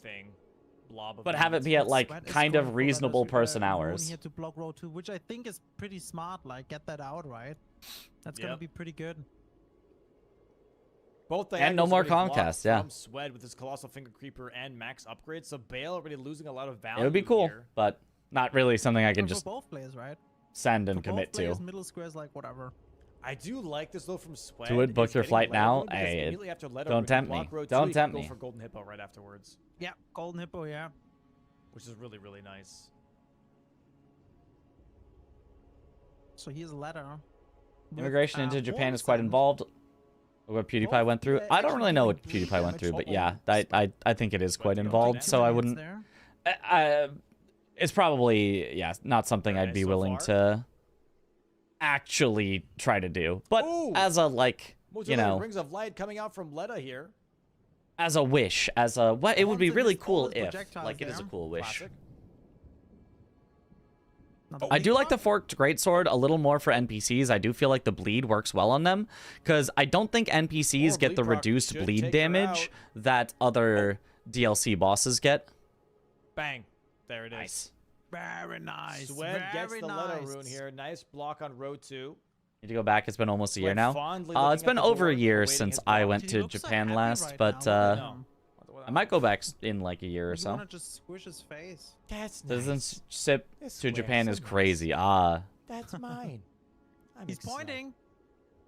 thing. Blob of but have it beads. be at But like Sweat is kind going of for reasonable Leather's, person Rune hours. here to block row 2, which I think is pretty smart. Like, get that out, right? That's gonna Yep. be pretty good. Both And no diagonals more already blocked Comcast, yeah. from Swed with his Colossal Finger Creeper and max upgrade, so Bale already losing a lot of value. It would be cool, here. but not really something I can For just both players, right? send and For commit both players, to. middle squares, like whatever. I do like this though from Swed. To would book is your getting flight Letter now? Rune, because Hey, immediately after Letter don't Rune, you tempt block me. row 2, Don't you can tempt go me. for Golden Hippo right afterwards, Yeah, Golden Hippo, yeah. which is really, really nice. So here's a letter. with, Immigration into Japan warm is quite sand. involved. What PewDiePie Both, went through. I don't actually really know doing what bleed PewDiePie went damage through, but for yeah, I think it is quite Sweat involved. damage. So I 2 wouldn't. there. It's probably not something Okay, I'd be so willing far? to actually try to do. But Ooh! as a like, you know, Rings of Light coming out from Letta here. as a wish, as a what, it would be Once it really hits all cool his if projectiles like it is a there. cool wish. Classic. Now the I do lead like the block? forked greatsword a little more for NPCs. I do feel like the bleed works well on them because I don't think NPCs Or get bleed the proc reduced should bleed take her damage that other DLC bosses get. Bang. There it is. Nice. Very nice. Swed gets very the Letter nice. Rune here. Nice block on row 2. Need to go back. It's been almost a year Swed now. fondly It's looking at been the over a board, year awaiting since his I block. went He to looks so Japan happy last, right but now. No. I might go back in like a year or You so. wanna just squish his face? That's Citizenship This to square Japan so is nice. crazy. That's mine. I'm He's excited. pointing.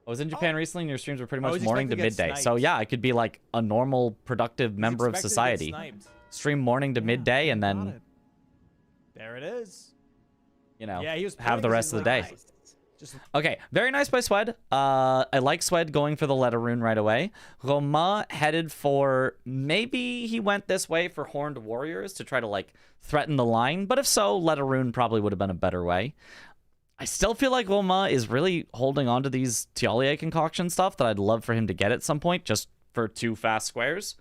I was in Japan recently, and your streams were pretty much he's morning to expecting to get midday. So sniped. yeah, I could be like a normal, productive member of Expected to get society. sniped. Stream morning to Yeah, midday, and got then it. There it is. you know Yeah, he was have the pointing, rest of the day. nice. Just Okay, very nice by Swed. I like Swed going for the letter rune right away. Roma headed for, maybe he went this way for Horned Warriors to try to like threaten the line, but if so, letter rune probably would have been a better way. I still feel like Roma is really holding on to these Tialier concoction stuff that I'd love for him to get at some point, just for 2 fast squares.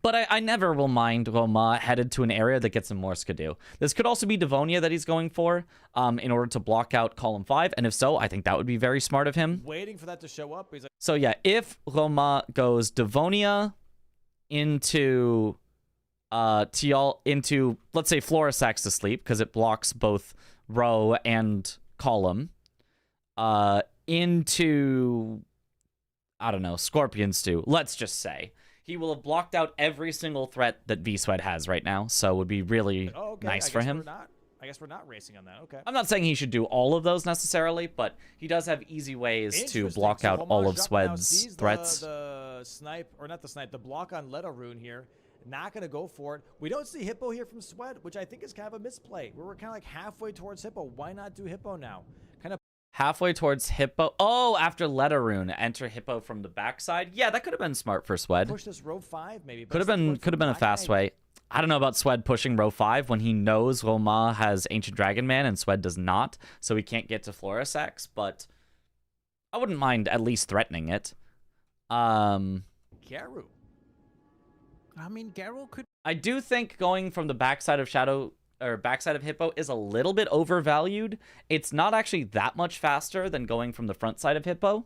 But I never will mind Roma headed to an area that gets him more Skidoo. This could also be Devonia that he's going for in order to block out column 5. And if so, I think that would be very smart of him. waiting for that to show up. He's like, So yeah, if Roma goes Devonia into into, let's say, Florisax to sleep, because it blocks both row and column, into, I don't know, Scorpion Stew, let's just say. He will have blocked out every single threat that V-Sweat has right now, so it would be really oh, okay. nice I for guess him. I guess we're not racing on that. Okay. I'm not saying he should do all of those necessarily, but he does have easy ways to Interesting. block So out all of Homage now Swed's sees threats. The snipe, or not the snipe, the block on Letta Rune here. Not going to go for it. We don't see Hippo here from Swed, which I think is kind of a misplay. We're kind of like halfway towards Hippo. Why not do Hippo now? Kind of Halfway towards Hippo. Oh, after Letter Rune, enter Hippo from the backside. Yeah, that could have been smart for Swed. push this row 5 maybe. but Could have it's been like going a fast for way. I don't know about Swed pushing row 5 when he knows Roma has Ancient Dragon Man and Swed does not, so he can't get to Florisax, but I wouldn't mind at least threatening it. Garu. I mean, Garrow could. I do think going from the backside of backside of Hippo is a little bit overvalued. It's not actually that much faster than going from the front side of Hippo.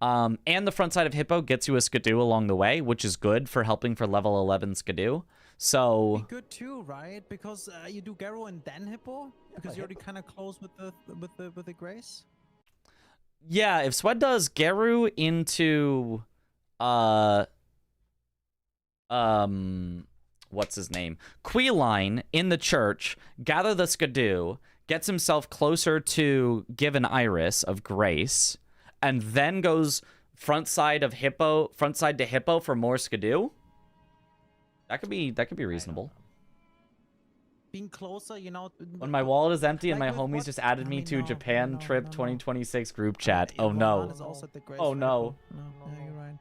And the front side of Hippo gets you a Skidoo along the way, which is good for helping for level 11 Skidoo. So Be good too, right? Because you do Garrow and then Hippo, because you're already kind of close with the Grace. yeah, if Swed does Geru into what's his name? Queeline in the church, gather the Skidoo, gets himself closer to give an Iris of Grace, and then goes front side to Hippo for more Skidoo. That could be reasonable. being closer, you know. When my wallet is empty and my Like with homies what- just added I me mean, to no, Japan no, trip no, no. 2026 group chat. Yeah, Oh Roman no. is also at the Grace Oh, no. Festival. No, you're right.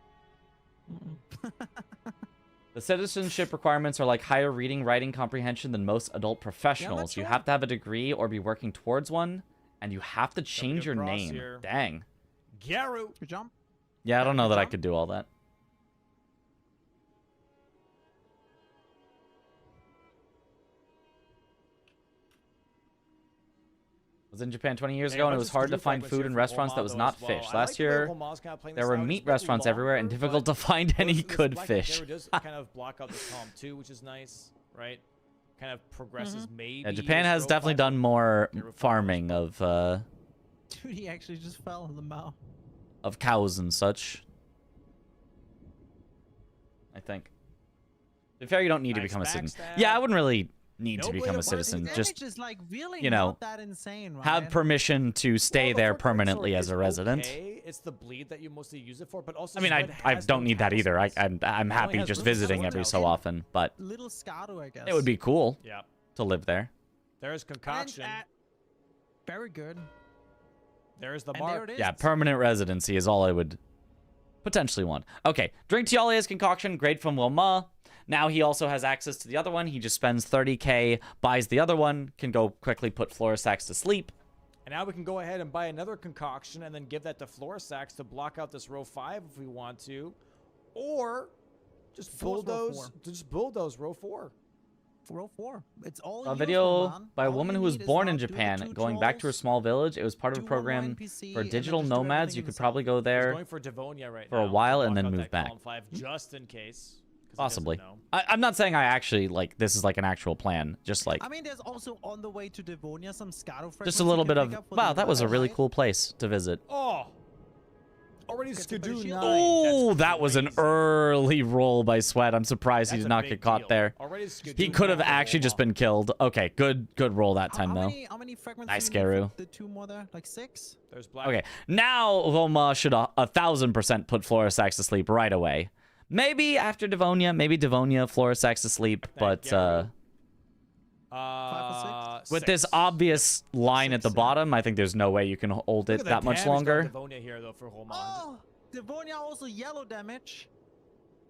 The citizenship requirements are like higher reading, writing comprehension than most adult professionals. You sure. have to have a degree or be working towards one, and you have to change your cross name. here. Dang. Garu. Good jump. Yeah, I don't know Good that I job. could do all that. I was in Japan 20 years ago, and it was hard to find food in restaurants that was not fish. Last year, there were meat restaurants everywhere and difficult to find any good fish. does kind of block out this column too, which is nice, right? Kind of progresses maybe. Yeah, Japan this has row definitely 5 done more Hero farming of Dude, he actually just fell in the mouth. cows and such. I think. To be fair, you don't need to Nice become a citizen. backstab. Yeah, I wouldn't really need to Nope. become a Wait, citizen. Damage Just is like really you know, not that insane, right? have permission to stay Well, the there front sword permanently as is a resident. okay. It's the bleed that you mostly use it for, but also I mean, Sweat I has don't no need that either. talismans. I'm happy has just little visiting swords every out. so often, but Little Scado, I guess. it would be cool Yeah. to live there. There's concoction. Very good. There's the And mark. there it is. Yeah, permanent residency is all I would potentially want. Okay, drink Tiale's concoction, great from Wilma. Now he also has access to the other one. He just spends 30k, buys the other one, can go quickly put Florisax to sleep. And now we can go ahead and buy another concoction and then give that to Florisax to block out this row 5 if we want to. Or just Force row bulldoze, 4. just bulldoze row 4. Row 4. It's all A yours, video Roman. by a All woman you who was need is born now in do the Japan, 2 going back to her trolls, small village. It was part of a do one more program NPC, for and then digital just do nomads. everything You could himself. probably go He's there. going for Devonia right for a now while to and block then out move that back. column 5 just in case. 'cause he doesn't Possibly. know. I'm not saying I actually, like, this is like an actual plan. Just like, I mean, there's also on the way to Devonia some Scado fragments. just a little you bit can of, pick up for wow, the that was a really Light. cool place to visit. Oh! Already Gets a better Skidoo shield. 9. Oh, That's that was an crazy. early roll by Sweat. I'm surprised he That's did a not big get caught deal. there. Already Skidoo He could have 9 for actually just Wilma. been killed. Okay, good roll that time, though. How many fragments Nice, do you need Garu. for the 2 more there? Like 6? There's black. Okay, now Wilma should 1000% put Florisax to sleep right away. Maybe after Devonia, maybe Devonia, Florisax to sleep, but Garu. 5 or 6? with this obvious line at the 6, yeah. bottom, I think there's no way you can hold Look it at the that much damage done longer. Devonia here though for Holman. Oh! Devonia also yellow damage.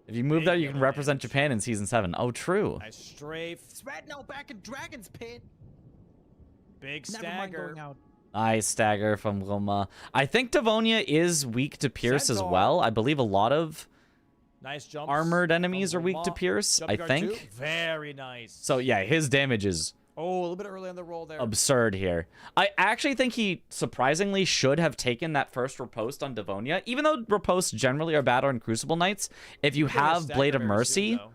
If you move Big there, you can yellow represent damage. Japan in Season 7. Oh, true. Nice strafe. Sweat now back in Dragon's Pit. Big Never mind stagger. going out. Nice stagger from Wilma. I think Devonia is weak to Pierce as Centaur. well. I believe a lot of Nice jumps. armored from enemies are weak to Wilma. Pierce, Jump I guard think. too. Very nice. So yeah, his damage is Oh, a little bit early on the roll there. absurd here. I actually think he surprisingly should have taken that first riposte on Devonia. Even though ripostes generally are bad on Crucible Knights, if you He's gonna have stagger Blade of very Mercy, soon, though.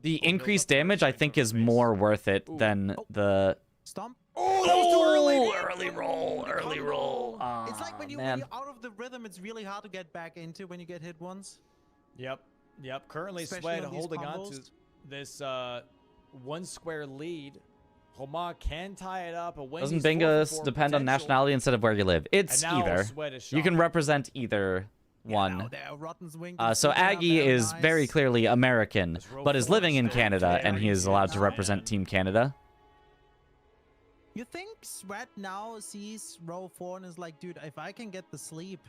the build increased up that damage I strength think over is base. more worth it Ooh. than the... Stomp. Oh, that was too early. early roll, early roll. It's like when man. you're out of the rhythm, it's really hard to get back into when you get hit once. Yep. Yep. Currently, Especially Sweat on these holding on to combos. this 1 square lead. Homa can tie it up. Doesn't Bingus depend on nationality instead of where you live? It's And now either. Sweat is You can shocking. represent either one. Yeah, there, Rotten's wing So is super Aggie very is very nice. clearly American, This row but is 4 living in is Canada, and he is allowed to very represent man. Team Canada. You think Sweat now sees row 4 and is like, dude, if I can get the sleep.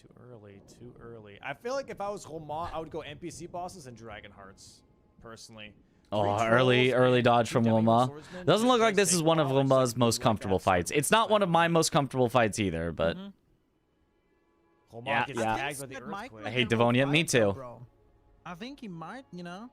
Too early. Too early. I feel like if I was Homa, I would go NPC bosses and Dragon Hearts, personally. Oh, 3 early trolls and dodge 2 from Demi Wilma. Swordsmen. Doesn't look like Nice this is take one of off. I Wilma's just most like comfortable that fights. sword. It's not one of my most comfortable fights either, but Mhm. Homa Yeah, gets yeah. tagged by the Sweat might earthquake. I win hate in row Devonia. Me 5 though, too. bro. I think he might, you know.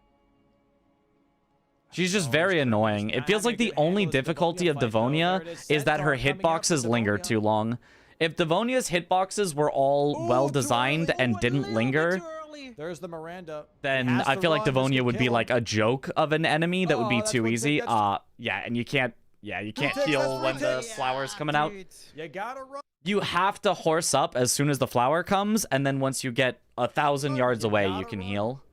she's just Oh, very he's annoying. It feels like the only difficulty of Devonia is that her hitboxes linger too long. If Devonia's hitboxes were all Ooh, well too designed early. and Ooh, a didn't little bit linger, too early. There's the Miranda. then He has I to feel like run. This Devonia could would be kill like him. a joke of an enemy that would Oh, be that's too one easy. take, that's- Yeah, and you can't takes, heal that's when one the take. flower's coming out. Dude. You gotta run. You have to horse up as soon as the flower comes, and then once you get 1,000 yards You away, you gotta can run. heal.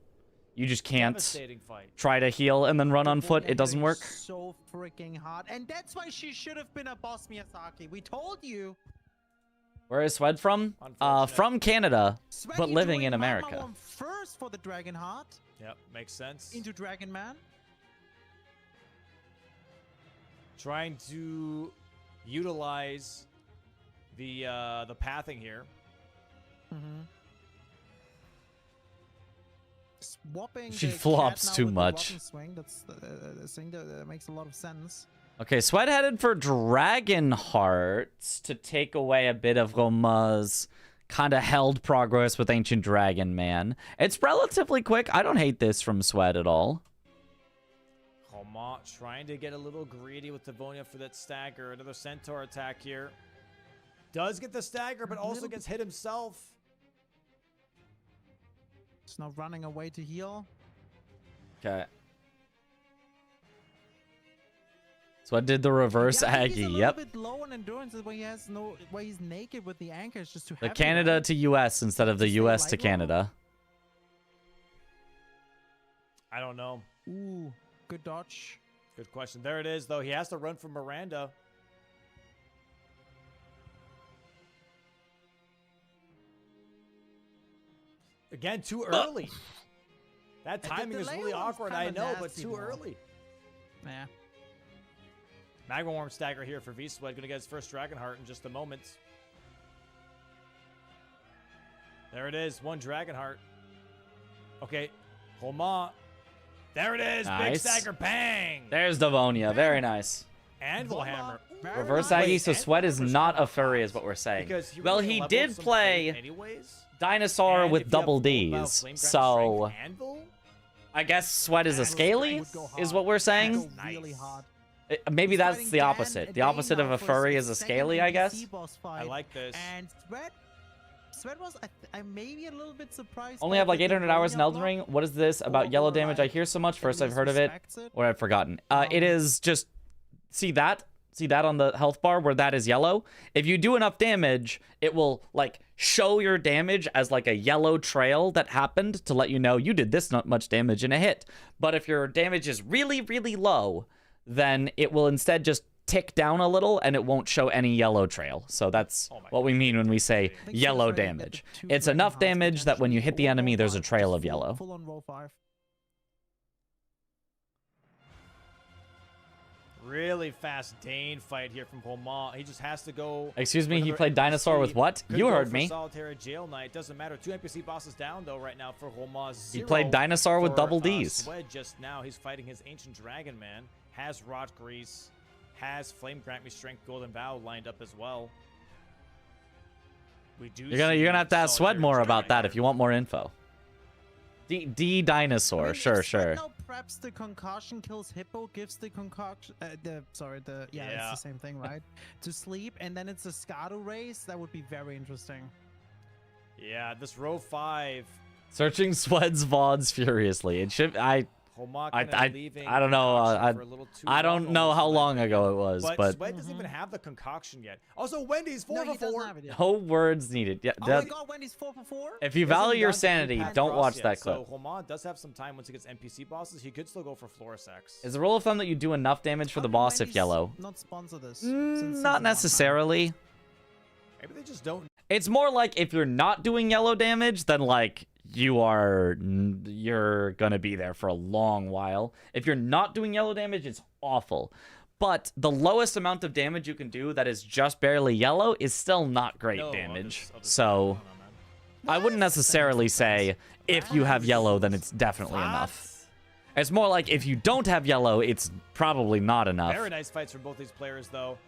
You just can't Devastating fight. try to heal and then run on foot. Devonia It doesn't hitting work. So freaking hard, and that's why she should have been a boss, Miyazaki. We told you. Where is Swed from? Unfortunate. From Canada, Sweaty but living doing in Mama America. One first for the Dragon Heart Yep, makes sense. into Dragon Man. Trying to utilize the pathing here. Mm-hmm. Swapping. She the cat flops now too with the much. rotten swing. That's the thing that makes a lot of sense. Okay, Swed headed for Dragon Hearts to take away a bit of Goma's kind of held progress with Ancient Dragon Man. It's relatively quick. I don't hate this from Swed at all. Homa trying to get a little greedy with Devonia for that stagger. Another Centaur attack here. Does get the stagger, but also gets hit himself. It's not running away to heal. Okay. Swed did the reverse Yeah, I think Aggie. he's a Yep. little bit low on endurance is when he has where he's naked with the anchor. It's just too The heavy. Canada right? to US instead of the Just stay US to light roll? Canada. I don't know. Ooh, good dodge. Good question. There it is, though. He has to run from Miranda. Again, too early. That the timing is delay really one's awkward, I kinda know, but nasty, too though. early. Yeah. Magma Worm stagger here for V-Sweat. Gonna get his first Dragon Heart in just a moment. There it is. One Dragon Heart. Okay. Homa. There it is. Big Nice. stagger. Bang. There's Devonia. Very nice. Anvil Hammer. Very Reverse nice. Aggie, so Anvil Swed is Hammer's not kinda a furry, hot. is what we're saying. Because he Well, really he leveled did some play flame anyways. Dinosaur And with if you have double full Ds, flame ground so strength Anvil? I guess Swed is a Anvil scaly, would go is hard. what we're saying. Would go really hard. Maybe He's that's fighting the Dan opposite. The Dane opposite of now a for furry his is a second scaly, I NPC guess. boss I fight. like this. And Sweat was I maybe a little bit surprised. Only by have like the 800 hours in Devonia Elden block. Ring. What is this about yellow Or, damage? I like, hear so much. at First I've least heard of it, respects it. or I've forgotten. It is just see that on the health bar where that is yellow. If you do enough damage, it will like show your damage as like a yellow trail that happened to let you know you did this not much damage in a hit. But if your damage is really, really low, then it will instead just tick down a little and it won't show any yellow trail. So that's what we mean when we say I think yellow Sweat's ready to get damage. the two It's Dragon enough Hearts damage that when you hit the potentially. enemy, there's a Roll trail five, of just yellow. Full on roll 5. Really fast Dane fight here from Homa. He just has to go. Excuse me, for he another played Dinosaur with NPC. what? Could You go heard for me. Solitary Jail Knight. Doesn't matter. 2 NPC bosses down though right now for Homa. He played Dinosaur with double Ds. Swed just now. He's fighting his Ancient Dragon Man. Has Rot Grease. Has Flame Grant Me Strength Golden Vow lined up as well. We do. You're gonna have to ask Swed more about that if you want more info. D Dinosaur, I mean, sure, if Sweat sure. now preps the concussion kills Hippo, gives the concoction, it's Yeah. the same thing, right? To sleep, and then it's a Scadu race. That would be very interesting. Yeah, this row 5. Searching Swed's VODs furiously. It should Homa I kinda leaving don't know. concoction for a little too I don't long know almost how in my long opinion. ago it was, but Swed doesn't even have the concoction yet. Also, Wendy's 4 No, for he doesn't 4. have it yet. no words needed. Yeah, Oh that- my God, Wendy's 4 for 4. if you Isn't value your done to sanity, pre-pack don't cross watch yet, that clip. So Homa does have some time once he gets NPC bosses. He could still go for Florisex. Is the rule of thumb that you do enough damage for How the did boss if Wendy's yellow? Not sponsor this. since season Not one now? necessarily. Maybe they just don't. It's more like if you're not doing yellow damage, then like you're gonna be there for a long while. If you're not doing yellow damage, it's awful. But the lowest amount of damage you can do that is just barely yellow is still not great No, damage. I'll just So I don't know, man. I wouldn't necessarily say if you have yellow, then it's definitely enough. It's more like if you don't have yellow, it's probably not enough. Very nice fights from both these players, though.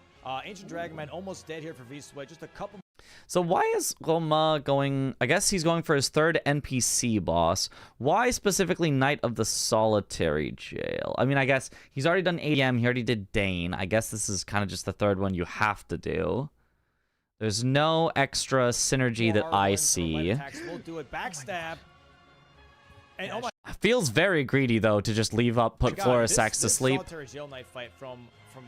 Ancient Dragon Man almost dead here for V-Sweat. Just a couple. So why is Goma going... I guess he's going for his third NPC boss. Why specifically Knight of the Solitary Jail? I mean, I guess he's already done ADM. He already did Dane. I guess this is kind of just the third one you have to do. There's no extra synergy that I see. We'll do it. Backstab. And oh my Feels very greedy, though, to just leave up, put God, Florisex to this sleep. Solitary Jail Knight fight from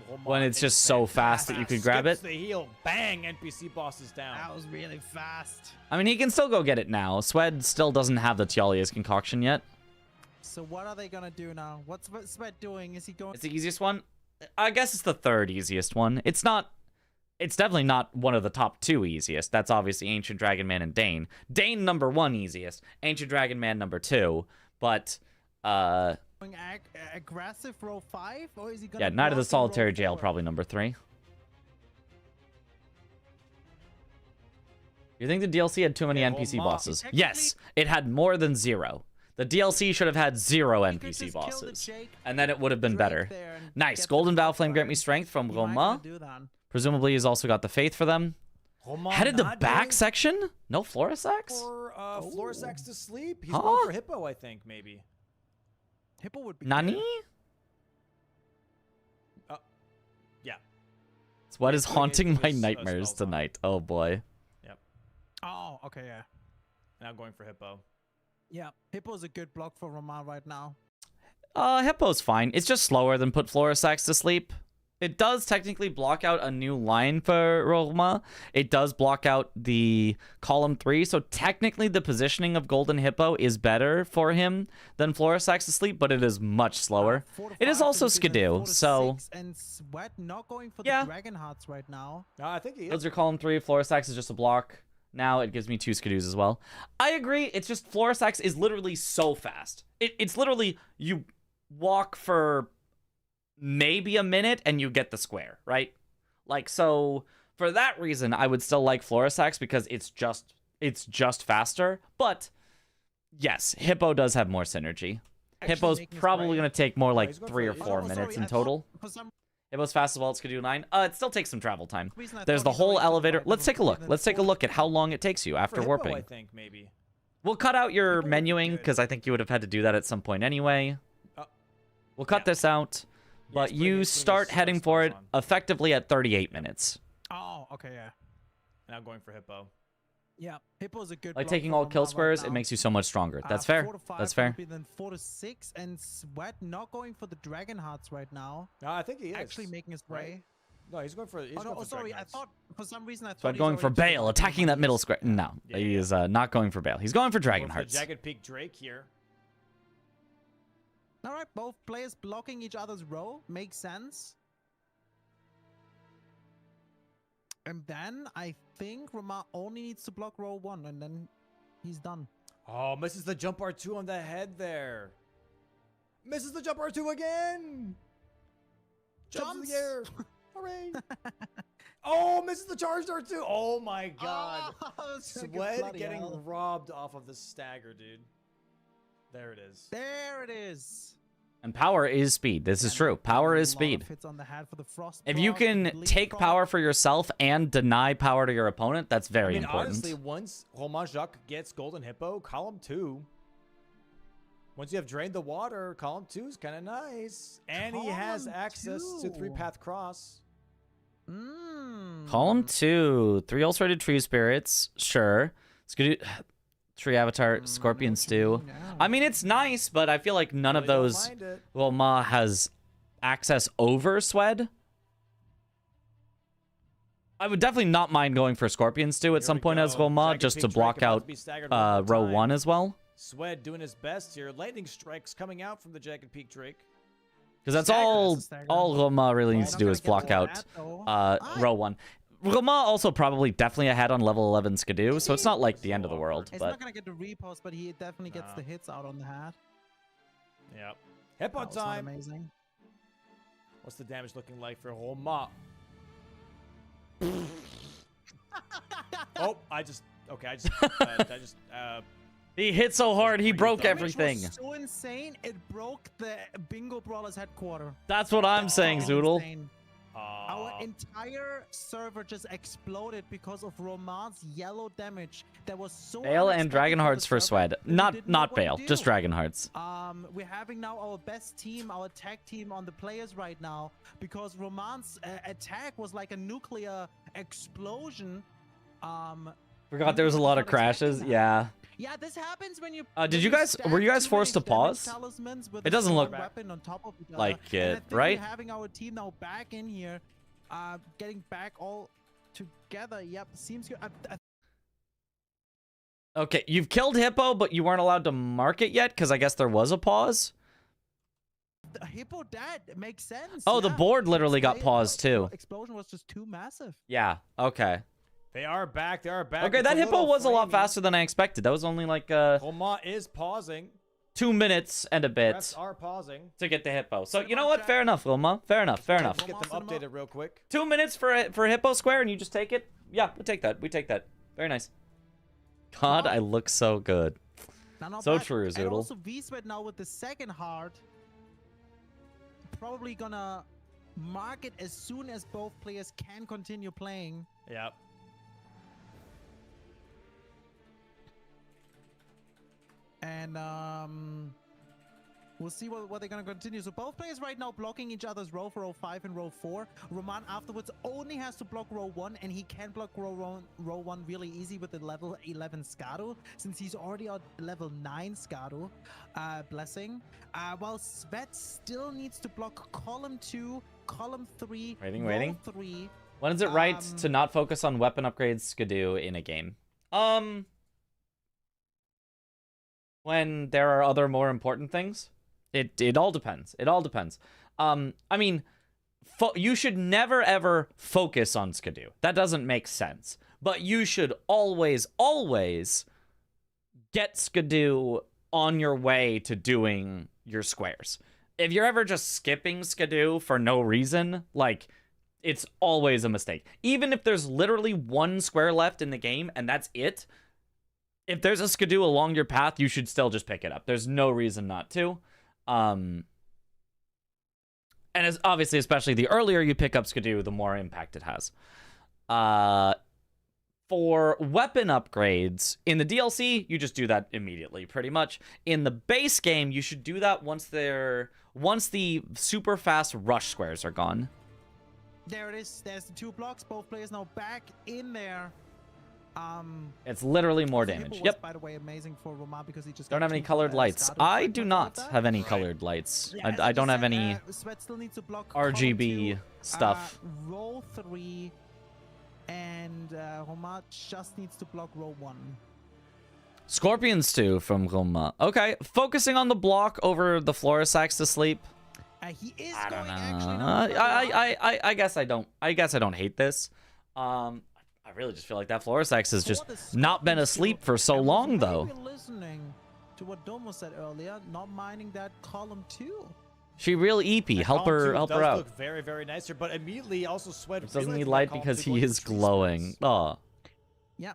Roman When it's is just so fast that you could grab Skips it. the heal. Bang. NPC bosses down. That was really fast. I mean, he can still go get it now. Swed still doesn't have the Tialia's concoction yet. So what are they gonna do now? What's Sweat doing? Is he going? It's the easiest one. I guess it's the third easiest one. It's not It's definitely not one of the top 2 easiest. That's obviously Ancient Dragon Man and Dane. Dane number 1 easiest. Ancient Dragon Man number 2. But Going aggressive row 5, or is he gonna? yeah, Knight of the block in Solitary row Jail 4? probably number 3. You think the DLC had too many Yeah, NPC well, bosses? technically- Yes, it had more than 0. The DLC should have had 0 He could NPC just kill the bosses, Jake and then it would have been Drake better. there and Nice. get the Golden Vow block Flame grant me fired. strength from He might Roma. gonna do that. Presumably he's also got the faith for them. Roman Headed the not back going section? No Florisax? for Florisax to sleep. He's Huh? going for Hippo, I think, maybe. Hippo would be. Nani? good. Yeah. What is Hippo haunting into my his, nightmares spell tome. tonight? Oh boy. Oh, okay, yeah. Now going for Hippo. Yeah, Hippo's a good block for Roman right now. Hippo's fine. It's just slower than put Florisax to sleep. It does technically block out a new line for Roma. It does block out the column 3, so technically the positioning of Golden Hippo is better for him than Florisax to sleep, but it is much slower. 4 to It is 5 also would be then Skidoo, 4 to so 6, and Sweat not going for Yeah. the Dragon Hearts right now. No, I think he is. those are column 3. Florisax is just a block. Now it gives me 2 Skidoos as well. I agree. It's just Florisax is literally so fast. It's literally you walk for maybe a minute and you get the square, right? Like, so for that reason, I would still like Florisax because it's just faster. But yes, Hippo does have more synergy. Actually Hippo's making his probably way. going to take more like he's going 3 or for- 4 Oh, minutes sorry, in I thought total. For some Hippo's fast as well. It's Skidoo 9. It still takes some travel time. reason I There's thought the he's whole always gonna elevator. fight Let's number take a look. 4 Let's take a than look at how long it takes you For after Hippo, warping. I think, maybe. We'll cut out your Hippo would be menuing good. because I think you would have had to do that at some point anyway. We'll cut yeah. this out, but bring you his start heading for it spells effectively at 38 minutes. Oh, okay, yeah. Now going for Hippo. Yeah, Hippo's a good Like block taking for all Roman kill right squares, now. it makes you so much stronger. That's fair. 4 to 5 That's would fair. be then 4 to 6, and Sweat not going for the Dragon Hearts right now. No, I think he is. Actually making his right? way. No, he's going for. He's Oh, going no, for sorry. Dragon I Hearts. thought for some reason I thought So I'm he's going for already doing Bale, the attacking that middle Dragon square. No, Yeah, he yeah. is not going for Bale. He's going for Dragon Going for Hearts. Jagged Peak Drake here. All right, both players blocking each other's row makes sense. And then I think Roma only needs to block row 1, and then he's done. Oh, misses the jump R2 on the head there. Misses the jump R2 again. Jumps in Jumps. the air. Hooray. Oh, misses the charged R2. Oh my god. Oh, it's like a Sweat bloody getting hell. robbed off of the stagger, dude. There it is. There it is. And power is speed. This is And true. Power a is lot speed. of hits on the head for the frost If you proc, can bleed take proc. power for yourself and deny power to your opponent, that's very I mean, important. honestly, once Romain Jacques gets Golden Hippo, column 2. Once you have drained the water, column 2 is kind of nice. And he has Column access to 2. 3-path cross. Column 2, 3 ulcerated tree spirits, sure. Skidoo, tree avatar, scorpion stew. I mean, it's nice, but I feel like none of Really don't those. mind it. Well, Ma has access over Swed. I would definitely not mind going for scorpion stew at Here some we point as go. well, Ma, Jagged just Peak to Drake block about to out be staggered one more row time. 1 as well. Swed doing his best here. Lightning strikes coming out from the Jagged Peak Drake. Because that's Stagger, all that's a stagger. Roma really needs Not to do gonna is get block all out that, though. row 1. Roma also probably definitely ahead on level 11 Skidoo, so it's not like the end of the world. He's But not gonna get the repost, but he definitely gets No. the hits out on the hat. Yep. Hippo That was not time. amazing. What's the damage looking like for Roma? Oh, I just he hit so hard, he broke Damage everything. was so insane, it broke the Bingo Brawlers headquarter. That's what I'm saying, So Zoodle. insane. Our entire server just exploded because of Roman's yellow damage. That was so Bale and unexpected Dragon the Hearts for server Swed. that we Not didn't know what to Bale, do. just Dragon Hearts. We're having now our best team, our tag team on the players right now because Roman's attack was like a nuclear explosion. Forgot there was a lot of crashes. Yeah. Yeah, this happens when you. Did when you guys- stack were you guys too forced many to damage pause? talismans with It a doesn't look sword weapon on top of each other. like And I it, think right? We're having our team now back in here, getting back all together. Yep, seems good. Okay, you've killed Hippo, but you weren't allowed to mark it yet because I guess there was a pause. the Hippo dead. Makes sense. Oh, the yeah. board literally got Display- paused too. Explosion was just too massive. Yeah. Okay. They are back. They are back. Okay, It's that a Hippo little was a lot framey. faster than I expected. That was only like Roma is pausing. 2 minutes and a bit Refs are pausing. to get the Hippo. So you know what? Fair enough, Wilma. Fair enough. Fair enough. Let's get them updated real quick. 2 minutes for Hippo Square, and you just take it. Yeah, we take that. We take that. Very nice. God, I look so good. Not So bad. true, And Zoodle. also V-Sweat now with the second heart. Probably gonna mark it as soon as both players can continue playing. Yep. And we'll see what they're gonna continue. So both players right now blocking each other's row for row 5 and row 4. Roman afterwards only has to block row 1, and he can block row 1 really easy with the level 11 Scado, since he's already at level 9 Scado. Blessing. While Svet still needs to block column 2, column 3, row 3. When is it right to not focus on weapon upgrades Skidoo in a game? When there are other more important things? It all depends. It all depends. I mean, you should never ever focus on Skidoo. That doesn't make sense. But you should always get Skidoo on your way to doing your squares. If you're ever just skipping Skidoo for no reason, like, it's always a mistake. Even if there's literally one square left in the game and that's it, if there's a Skidoo along your path, you should still just pick it up. There's no reason not to. And as obviously, especially the earlier you pick up Skidoo, the more impact it has. For weapon upgrades, in the DLC, you just do that immediately, pretty much. In the base game, you should do that once the super fast rush squares are gone. There it is. There's the 2 blocks. Both players now back in there. It's literally more The damage. Hippo was, Yep. by the way, amazing for Roman because he just Don't got have any 2 colored lights. Scado I effects do like not that. have any colored lights. Yeah, as I I don't just have said, any Sweat still needs to block column RGB 2, stuff. row 3, and Roman just needs to block row 1. Scorpion Stew from Roma. Okay, focusing on the block over the Florisax to sleep. He is I don't going know. actually now for I guess I don't. I guess I don't hate this. I really just feel like that Florisax has just not been asleep for so long, though. Listening to what Domo said earlier, not minding that column 2. She real EP. Help her does out. Look very, very nice here, but immediately also Sweat It doesn't realized need that light column because 2 he was is tree glowing. splits. Oh. Yeah,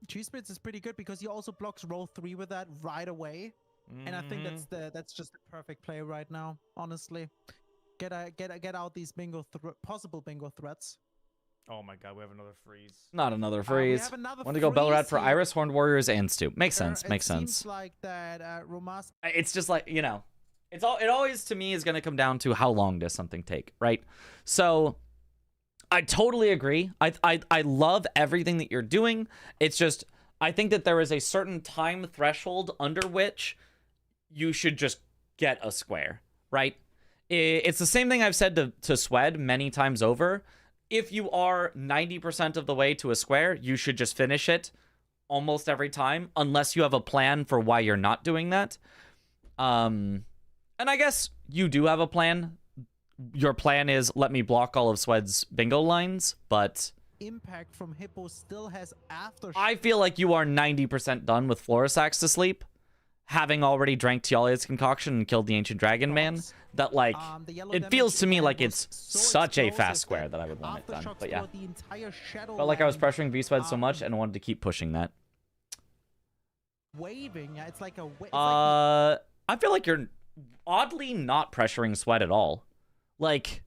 Tree Splits is pretty good because he also blocks row 3 with that right away. And I think that's just the perfect play right now, honestly. Get out these possible bingo threats. Oh my god, we have another freeze. Not another We freeze. have another Want to go Bellrat freeze for here. Iris, Horned Warriors, and Stew. Makes sense. It Makes seems sense. like that Romas. It's just like, you know, it always to me is going to come down to how long does something take, right? So I totally agree. I love everything that you're doing. It's just I think that there is a certain time threshold under which you should just get a square, right? It's the same thing I've said to Swed many times over. If you are 90% of the way to a square, you should just finish it almost every time, unless you have a plan for why you're not doing that. And I guess you do have a plan. Your plan is let me block all of Swed's bingo lines, but Impact from Hippo still has after. I feel like you are 90% done with Florisax to sleep, having already drank Tialia's concoction and killed the Ancient Dragon Man. That, like, The yellow it feels to me damage like was it's so such a explosive fast square that I would want it done. aftershocks But yeah, for the entire Shadow felt like I was Land pressuring V-Swed so much and wanted to keep pushing that. waving. Yeah, it's like a. I feel like you're oddly not pressuring Sweat at all. Like,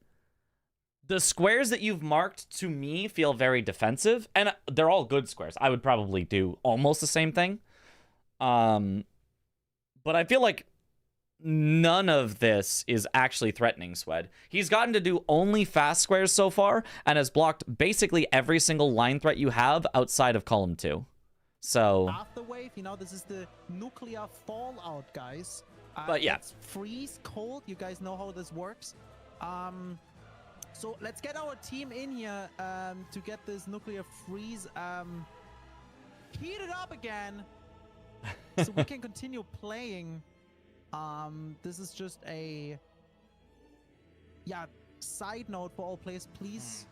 the squares that you've marked to me feel very defensive, and they're all good squares. I would probably do almost the same thing. But I feel like none of this is actually threatening Swed. He's gotten to do only fast squares so far, and has blocked basically every single line threat you have outside of column 2. So Afterwave, you know, this is the nuclear fallout, guys. But yeah. It's freeze cold. You guys know how this works. So let's get our team in here to get this nuclear freeze heated up again, so we can continue playing. This is just a yeah, side note for all players, please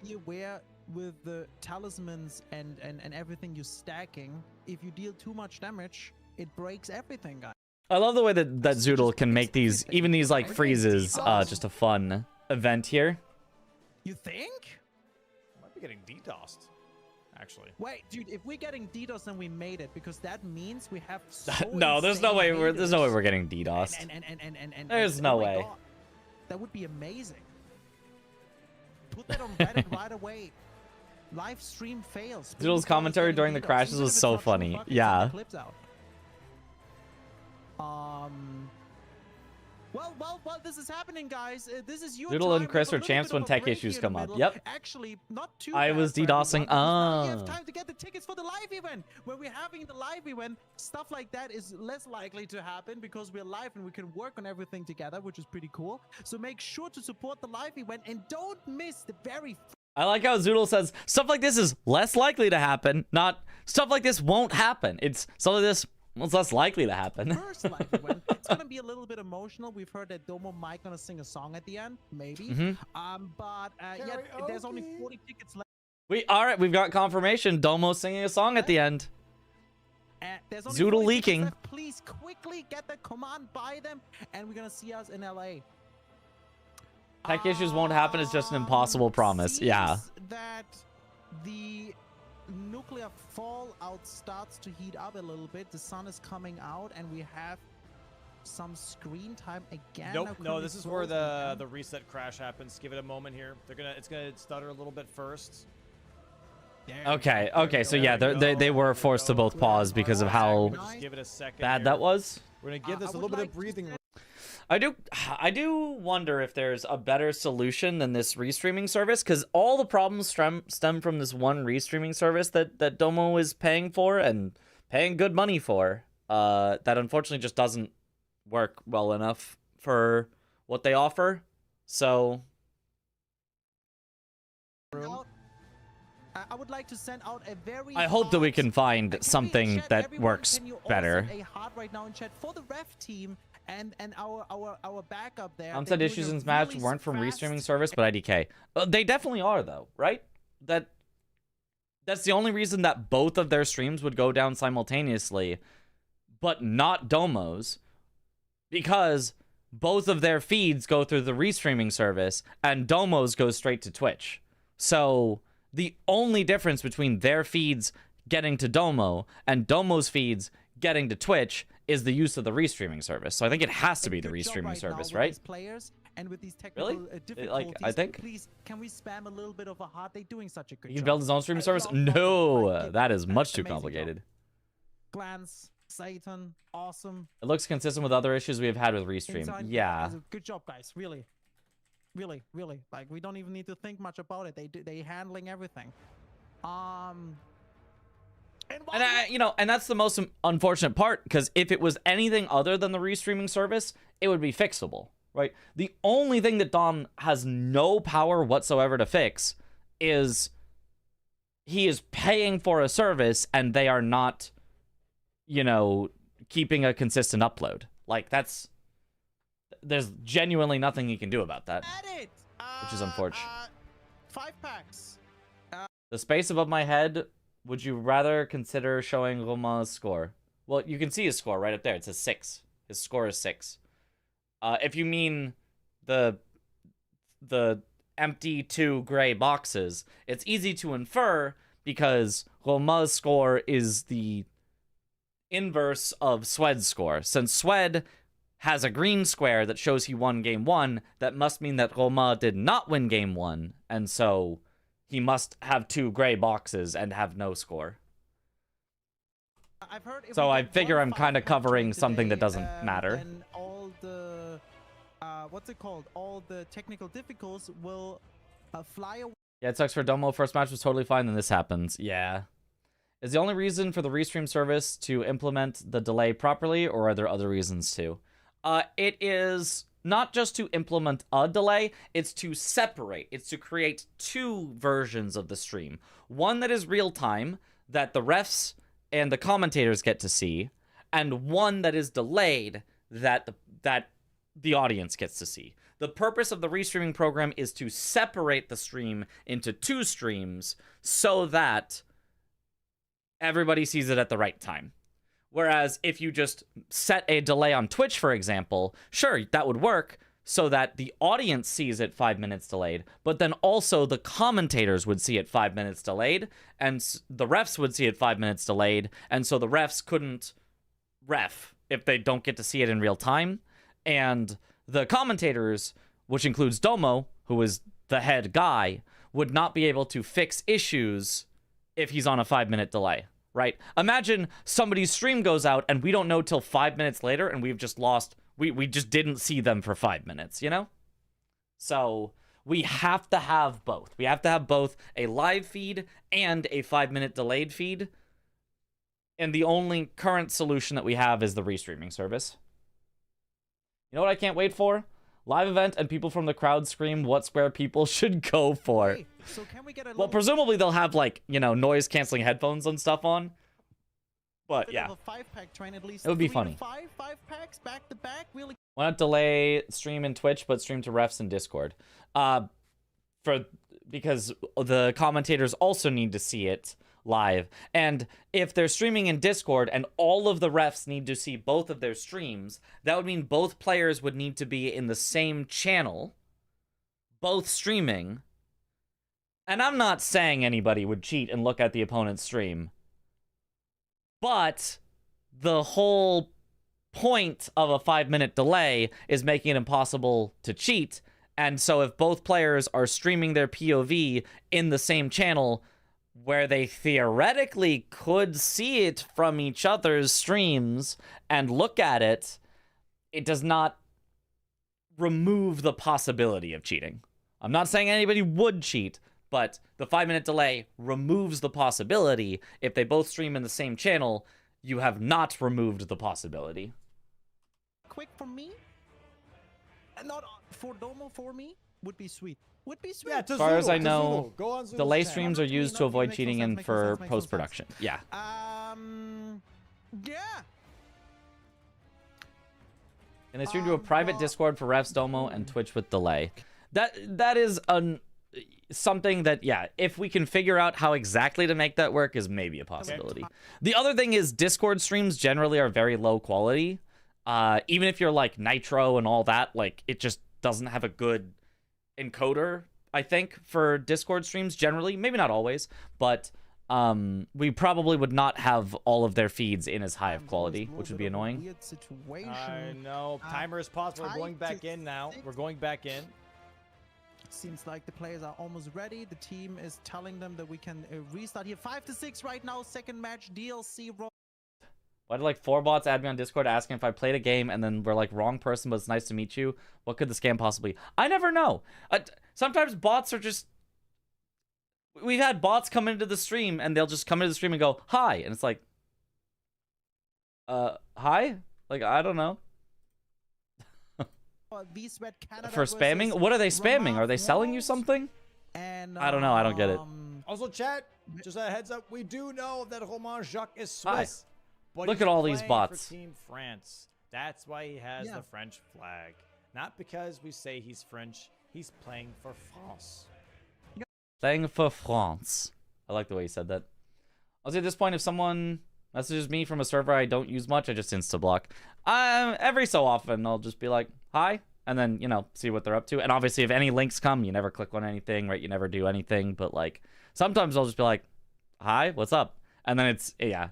be aware with the talismans and everything you're stacking. If you deal too much damage, it breaks everything, guys. I love the way that Zoodle can make these, even these like freezes, just a fun event here. You think? Might be getting DDoSed, actually. Wait, dude, if we're getting DDoS, then we made it, because that means we have so No, there's no way we're getting and, DDoSed. and There's oh no my way. God, that would be amazing. Put that on Reddit right away. Live stream fails. Zoodle's commentary during the crashes was so funny. Yeah. Well, this is happening, guys. This is your Zoodle and time. Chris We are have a little champs bit when of a tech break issues here in come the up. middle. Yep. Actually, not too I bad was for DDoSing. everyone, because now you have Oh. time to get the tickets for the live event. When we're having the live event, stuff like that is less likely to happen because we're live and we can work on everything together, which is pretty cool. So make sure to support the live event and don't miss the very I like how Zoodle says stuff like this is less likely to happen, not stuff like this won't happen. It's some of this was less likely to happen. first live event. It's gonna be a little bit emotional. We've heard that Domo might gonna sing a song at the end, maybe. But yeah, there's only 40 tickets left. We've got confirmation. Domo singing a song at the end. There's only Zoodle 40 tickets leaking. left. Please quickly get the command, buy them, and we're gonna see us in LA. Tech issues won't happen is just an impossible promise. Yeah. Seems that the nuclear fallout starts to heat up a little bit. The sun is coming out, and we have some screen time again. Nope, Now, no, could this we is where close them the reset crash happens. Give it a moment here. It's gonna stutter a little bit first. down? There we Okay. go. Okay. So There yeah, we they go. were forced to both pause because of how Just give it a second. bad here. that was. We're gonna give this I a would little bit like of to breathing room. I do wonder if there's a better solution than this restreaming service, because all the problems stem from this one restreaming service that Domo is paying for and paying good money for. That unfortunately just doesn't work well enough for what they offer. So out. I would like to send out a very I hope that we hot- can find Can we, something chat, that everyone, works can you all better. send a heart right now in chat for the ref team and our backup there. Downside They're issues doing in a this match really weren't from fast- restreaming service, but IDK. They definitely are, though, right? That's the only reason that both of their streams would go down simultaneously, but not Domo's, because both of their feeds go through the restreaming service, and Domo's goes straight to Twitch. So the only difference between their feeds getting to Domo and Domo's feeds getting to Twitch is the use of the restreaming service. So I think it has to be the Good job restreaming right now service, with right? these players and with these technical Like, difficulties. I think- Please, can we spam a little bit of a heart? They're doing such a good He can job. build his own streaming service? love watching No, Fight that is Game. much too Amazing job. complicated. Glance, Satan, awesome. It looks consistent with other issues we've had with Restream. Inside- Yeah. Good job, guys. Really. Like, we don't even need to think much about it. They handling everything. And And that's the most unfortunate part, because if it was anything other than the restreaming service, it would be fixable, right? The only thing that Dom has no power whatsoever to fix is he is paying for a service and they are not, keeping a consistent upload. Like, there's genuinely nothing he can do about that. Edit! Which is unfortunate. 5 packs. The space above my head, would you rather consider showing Romain's score? Well, you can see his score right up there. It says 6. His score is 6. If you mean the empty 2 gray boxes, it's easy to infer because Romain's score is the inverse of Swed's score. Since Swed has a green square that shows he won game 1, that must mean that Romain did not win game 1, and so he must have 2 gray boxes and have no score. I've heard if So we I get figure one I'm kind of 5-pack covering trade something that today, doesn't matter. And all the what's it called? All the technical difficulties will fly away. Yeah, it sucks for Domo. First match was totally fine, then this happens. Yeah. Is the only reason for the restream service to implement the delay properly, or are there other reasons too? It is not just to implement a delay, it's to separate. It's to create 2 versions of the stream. One that is real time, that the refs and the commentators get to see, and one that is delayed, that the audience gets to see. The purpose of the restreaming program is to separate the stream into 2 streams so that everybody sees it at the right time. Whereas if you just set a delay on Twitch, for example, sure, that would work so that the audience sees it 5 minutes delayed, but then also the commentators would see it 5 minutes delayed, and the refs would see it 5 minutes delayed, and so the refs couldn't ref if they don't get to see it in real time, and the commentators, which includes Domo, who is the head guy, would not be able to fix issues if he's on a 5-minute delay. Right? Imagine somebody's stream goes out and we don't know till 5 minutes later and we've just lost, we just didn't see them for 5 minutes, you know? So we have to have both. We have to have both a live feed and a 5-minute delayed feed. And the only current solution that we have is the restreaming service. You know what I can't wait for? Live event and people from the crowd scream what square people should go for. Hey, so can we get a well, presumably they'll have, like, you know, noise canceling headphones and stuff on. But yeah, a 5-pack train at least. it would be funny. 5 packs back to back, really. Why not delay stream in Twitch but stream to refs in Discord? Because the commentators also need to see it live. And if they're streaming in Discord and all of the refs need to see both of their streams, that would mean both players would need to be in the same channel, both streaming. And I'm not saying anybody would cheat and look at the opponent's stream, but the whole point of a 5-minute delay is making it impossible to cheat. And so if both players are streaming their POV in the same channel, where they theoretically could see it from each other's streams and look at it, it does not remove the possibility of cheating. I'm not saying anybody would cheat, but the 5-minute delay removes the possibility. If they both stream in the same channel, you have not removed the possibility. Quick for me, and not for Domo, for me, would be sweet. Would be sweet. Yeah, as far as I know, delay streams are used to avoid cheating and for post-production. Yeah. Yeah. And they stream to a private Discord for refs, Domo, and Twitch with delay. That is something that, yeah, if we can figure out how exactly to make that work is maybe a possibility. The other thing is Discord streams generally are very low quality. Even if you're like Nitro and all that, like it just doesn't have a good encoder, I think, for Discord streams generally. Maybe not always, but we probably would not have all of their feeds in as high of quality, which would be annoying. Weird situation. I know. Timer is paused. We're going back in now. We're going back in. Seems like the players are almost ready. The team is telling them that we can restart here. 5-6 right now. Second match, DLC. Why did like 4 bots add me on Discord asking if I played a game and then we're like, wrong person, but it's nice to meet you? What could the scam possibly? I never know. Sometimes bots are just... We've had bots come into the stream and they'll just come into the stream and go, hi. And it's like, hi? Like, I don't know. For spamming? What are they spamming? Are they selling you something? And, I don't know. I don't get it. Also, chat, just a heads up, we do know that Romain Jacques is Swiss. But look at all these bots. For Team France. That's why he has the French flag. Not because we say he's French. He's playing for France. Playing for France. I like the way you said that. I'll say at this point, if someone messages me from a server I don't use much, I just insta-block. Every so often, I'll just be like, hi, and then, you know, see what they're up to. And obviously, if any links come, you never click on anything, right? You never do anything. But, like, sometimes I'll just be like, hi, what's up? And then it's, yeah.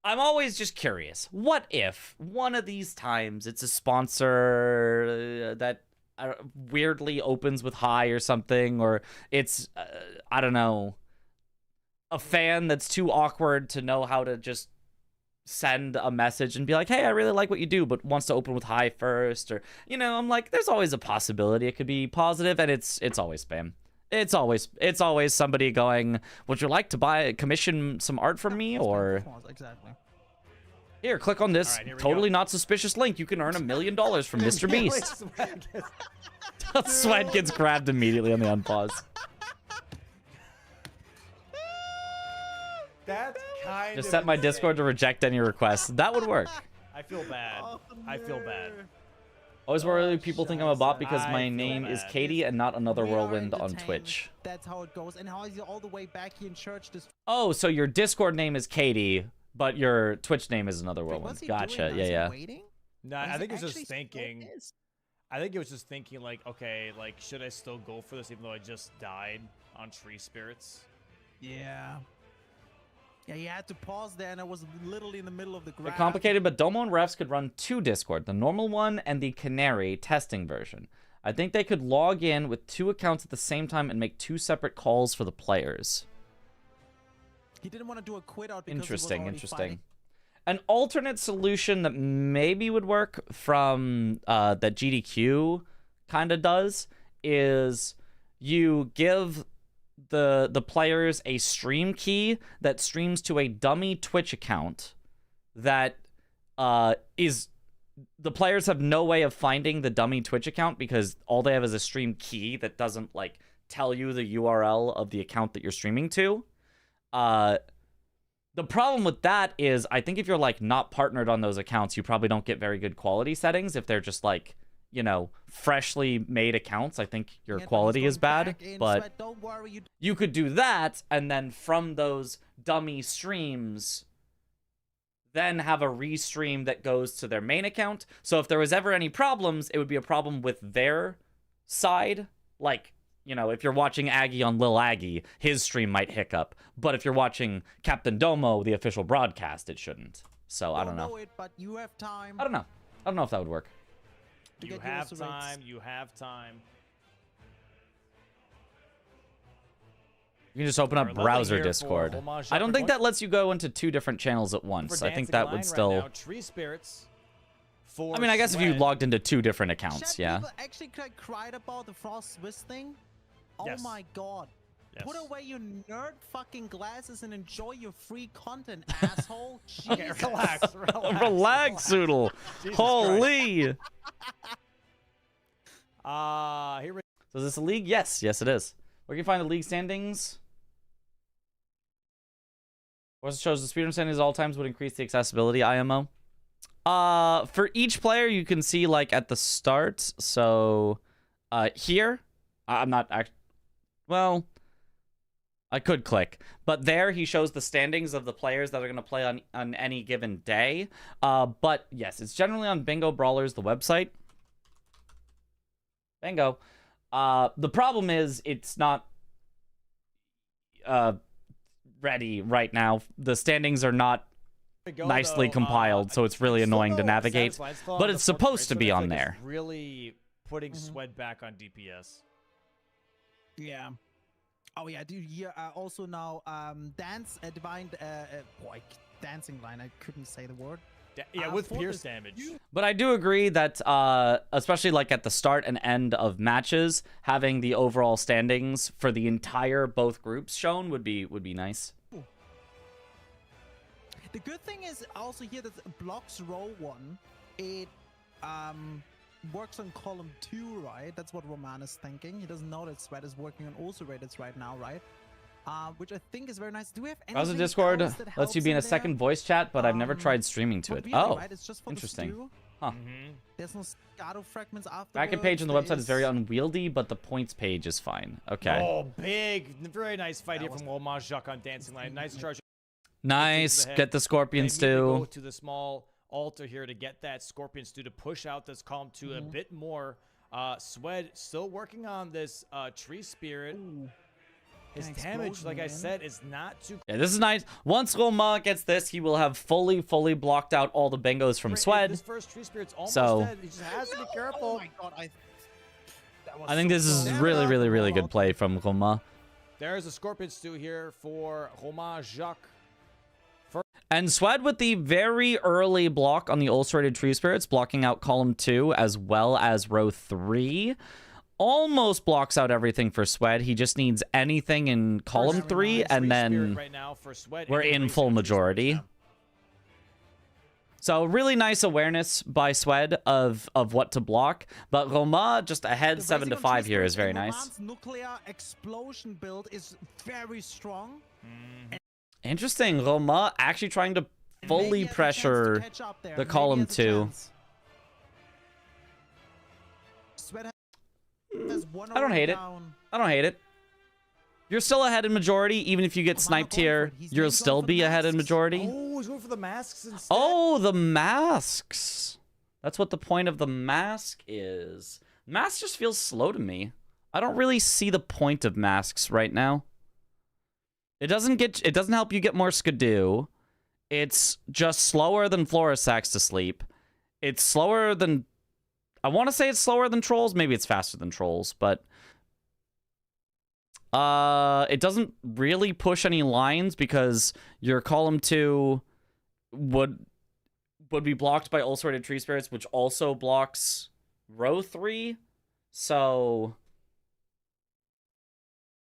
I'm always just curious. What if one of these times it's a sponsor that weirdly opens with hi or something, or it's, I don't know, a fan that's too awkward to know how to just send a message and be like, hey, I really like what you do, but wants to open with hi first, or, you know, I'm like, there's always a possibility it could be positive, and it's always spam. It's always somebody going, would you like to commission some art from me, or exactly. Here, click on this totally not suspicious link. You can earn $1 million from Mr. Beast. Sweat gets grabbed immediately on the unpause. That's kind Just of set my insane. Discord to reject any requests. That would work. I feel bad. I feel bad. Always worry people think I'm a bot because I my feel name is bad. Katie and not another We are whirlwind on entertained. Twitch. That's how it goes. And how is he all the way back here in church? This Oh, so your Discord name is Katie, but your Twitch name is another whirlwind. what's he Gotcha. doing now? Yeah, Is he yeah. waiting? No, Or is I think he it was just actually still thinking. pissed? I think it was just thinking like, okay, like should I still go for this even though I just died on tree spirits? Yeah. Yeah, you had to pause there, and I was literally in the middle of the Bit graph. complicated, but Domo and refs could run 2 Discord, the normal one and the Canary testing version. I think they could log in with 2 accounts at the same time and make 2 separate calls for the players. He didn't want to do a quit out because Interesting, he was interesting. fighting. An alternate solution that maybe would work from that GDQ kind of does is you give the players a stream key that streams to a dummy Twitch account that is the players have no way of finding the dummy Twitch account because all they have is a stream key that doesn't like tell you the URL of the account that you're streaming to. The problem with that is I think if you're like not partnered on those accounts, you probably don't get very good quality settings. If they're just like, you know, freshly made accounts, I think your Yeah, but quality he's is going bad. back in, But Sweat, don't worry, you could do that, and then from those dummy streams, then have a restream that goes to their main account. So if there was ever any problems, it would be a problem with their side. Like, you know, if you're watching Aggie on Lil Aggie, his stream might hiccup. But if you're watching Captain Domo, the official broadcast, it shouldn't. So I don't know. it, but you have time. I don't know. I don't know if that would work. to You get have user rates. time. You have time. You can just open up We're loving browser here for Discord. Homage I don't think Uppercut. that lets you go into 2 different channels at once. For I think Dancing that Line would right still... now, tree spirits. For I mean, I guess if you Sweat. logged into 2 different accounts, Chat yeah. people actually cried about the Frost Swiss thing. Oh Yes. my god. Put Yes. away your nerd fucking glasses and enjoy your free content, asshole. Okay, Jesus. relax, relax. Relax, Zoodle. Jesus Holy. Here we So is this a league? Yes. Yes, it is. Where can you find the league standings? Course it shows the speedrun standings at all times would increase the accessibility, IMO. For each player, you can see, like, at the start. So, here. I'm not... Well... I could click, but there he shows the standings of the players that are going to play on any given day. But yes, it's generally on Bingo Brawlers, the website. Bingo. The problem is it's not ready right now. The standings are not go, nicely though. compiled, so it's really annoying to Still navigate. Satisfied, still But on it's the front supposed page, to so be I on feel like there. it's really putting Sweat back on DPS. Yeah. Oh yeah, dude. Yeah. Also now, divine, boy, dancing line. I couldn't say the word. Yeah, with for pierce the- damage. But I do agree that, especially like at the start and end of matches, having the overall standings for the entire both groups shown would be nice. The good thing is also here that blocks row 1, it works on column 2, right? That's what Roman is thinking. He doesn't know that Sweat is working on also rated right now, right? Which I think is very nice. Do we have anything Browser Discord else that lets helps you be in a there? second voice chat, but I've never tried streaming to Not it. really, Oh, right? It's just for interesting. The stew. Huh. There's no Scato fragments after. Bracket page on the website is very unwieldy, but the points page is fine. Okay. Oh, big. Very nice fight here from Homage Jacques on Dancing Line. Nice charge. Nice. Get the scorpion They immediately go stew. to the small altar here to get that scorpion stew to push out this column 2 a bit more. Swed still working on this tree spirit. His An damage, explosion like I in. said, is not too. Yeah, this is nice. Once Roma gets this, he will have fully blocked out all the bingos from This Swed. first tree spirit's almost So- dead. He just has to be careful. Oh my god! That was I think so this is close. really good play from Roma. There's a scorpion stew here for Homage Jacques. And Swed with the very early block on the ulcerated tree spirits, blocking out column 2 as well as row 3. Almost blocks out everything for Swed. He just needs anything in column First 3, tree and spirit then right now for Sweat, we're and in erasing full the tree majority. spirits now. So really nice awareness by Swed of what to block. But Roma just ahead The 7 to Resident 5 here Tree is very Spirit and nice. Roman's nuclear explosion build is very strong. Interesting. Roma actually trying to And maybe fully he has a chance to pressure catch up there. the Maybe he column has a 2. chance. There's one I don't hate it. down. I don't hate it. You're still ahead in majority, even if you get sniped here. You'll still be ahead in majority. Oh, he's going for the masks instead. Oh, the masks. That's what the point of the mask is. Mask just feels slow to me. I don't really see the point of masks right now. It doesn't help you get more skidoo. It's just slower than Florisax to sleep. It's slower than, I want to say it's slower than Trolls. Maybe it's faster than Trolls, but it doesn't really push any lines because your column 2 would be blocked by ulcerated tree spirits, which also blocks row 3. So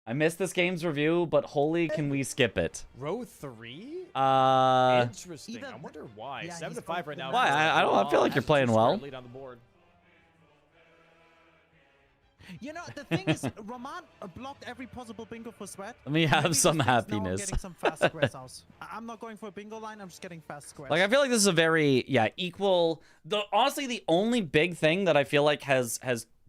I missed this game's review, but holy, can we skip it? Row 3? Interesting. I wonder why. Yeah, 7-5 right now. Why? I feel like you're playing well. Lead on the board. You know, the thing is, Roman blocked every possible bingo for Sweat. Let me have Maybe some this means now I'm happiness. getting some fast squares out. I'm not going for a bingo line. I'm just getting fast squares. Like, I feel like this is a very, equal. Honestly, the only big thing that I feel like has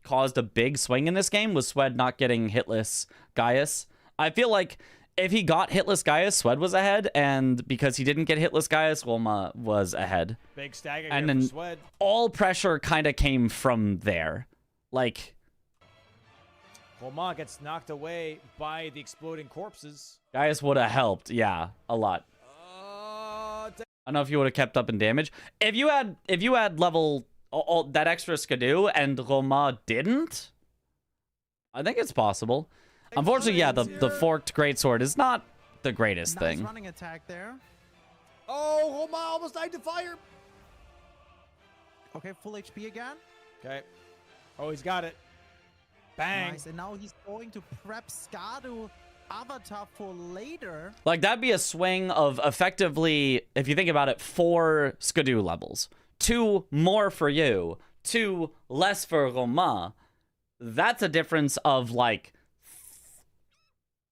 caused a big swing in this game was Swed not getting hitless Gaius. I feel like if he got hitless Gaius, Swed was ahead, and because he didn't get hitless Gaius, Wilma was ahead. Big stagger And here then for Swed. all pressure kind of came from there. Like, Roman gets knocked away by the exploding corpses. Gaius would have helped, yeah, a lot. I don't know if you would have kept up in damage. If you had level all that extra skidoo and Roma didn't, I think it's possible. Unfortunately, yeah, the forked greatsword is not the greatest nice thing. running attack there. Oh, Roman almost died to fire. Okay, full HP again. Okay. Oh, he's got it. Bang. Nice, and now he's going to prep Skadu Avatar for later. Like, that'd be a swing of effectively, if you think about it, 4 skidoo levels. 2 more for you, 2 less for Roma. That's a difference of, like,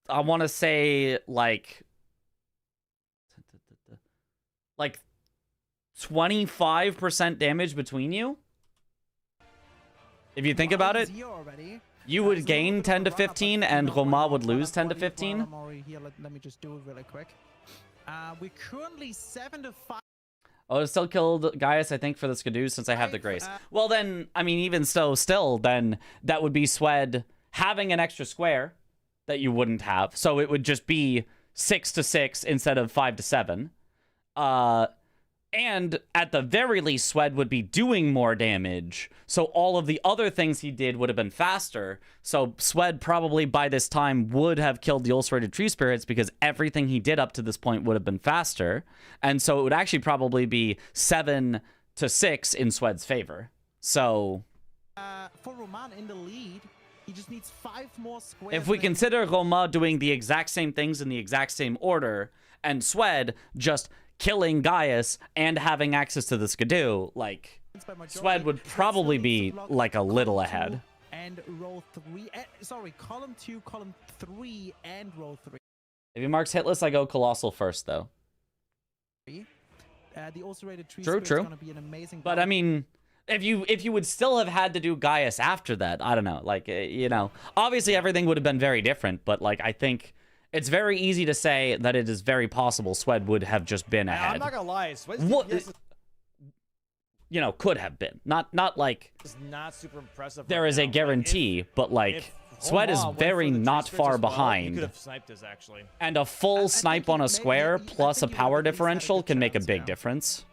I want to say, like 25% damage between you. If you think about it, you would gain 10 to 15 and Roma would lose 10 to 15. Here, let me just do it really quick. We're currently 7 to 5. Oh, it still killed Gaius, I think, for the skidoo since I have the grace. Well, then, I mean, even so, still, then that would be Swed having an extra square that you wouldn't have. So it would just be 6 to 6 instead of 5 to 7. And at the very least, Swed would be doing more damage. So all of the other things he did would have been faster. So Swed probably by this time would have killed the ulcerated tree spirits because everything he did up to this point would have been faster. And so it would actually probably be 7 to 6 in Swed's favor. So For Roman in the lead, he just needs 5 more squares. if we consider Roma doing the exact same things in the exact same order and Swed just killing Gaius and having access to the skidoo, like, Swed would probably be like a little ahead. And row 3, column 2, column 3, and row 3. If he marks hitless, I go Colossal first, though. The ulcerated tree True. is going to be an amazing. But I mean, if you would still have had to do Gaius after that, I don't know. Like, you know, obviously everything would have been very different, but like, I think it's very easy to say that it is very possible Swed would have just been ahead. I'm not gonna lie, Swed's What, DPS you know, could have been. Not like is not super impressive. there right is now. a guarantee, but like, if Swed is Roma went very for the not tree far spirits as well, he behind. could have sniped us actually. And a full snipe on a square plus a power differential can make a big difference.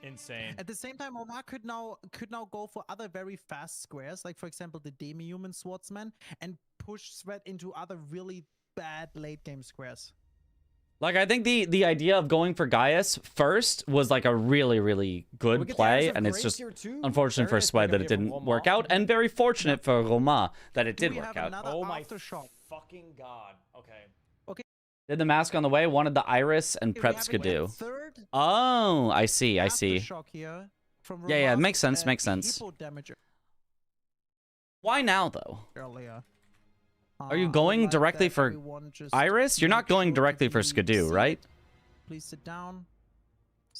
Insane. At the same time, Omar could now go for other very fast squares, like for example the demi-human swordsman, and push Sweat into other really bad late game squares. Like, I think the idea of going for Gaius first was like a really, really good play, and it's just unfortunate for Swed that it didn't work out, and very fortunate for Roma that it did work out. Oh my fucking god. Okay. Did the mask on the way, wanted the iris, and prep skidoo. Oh, I see. Yeah, it makes sense, makes sense. Why now, though? Are you going directly for Iris? You're not going directly for Skidoo, right? Please sit down.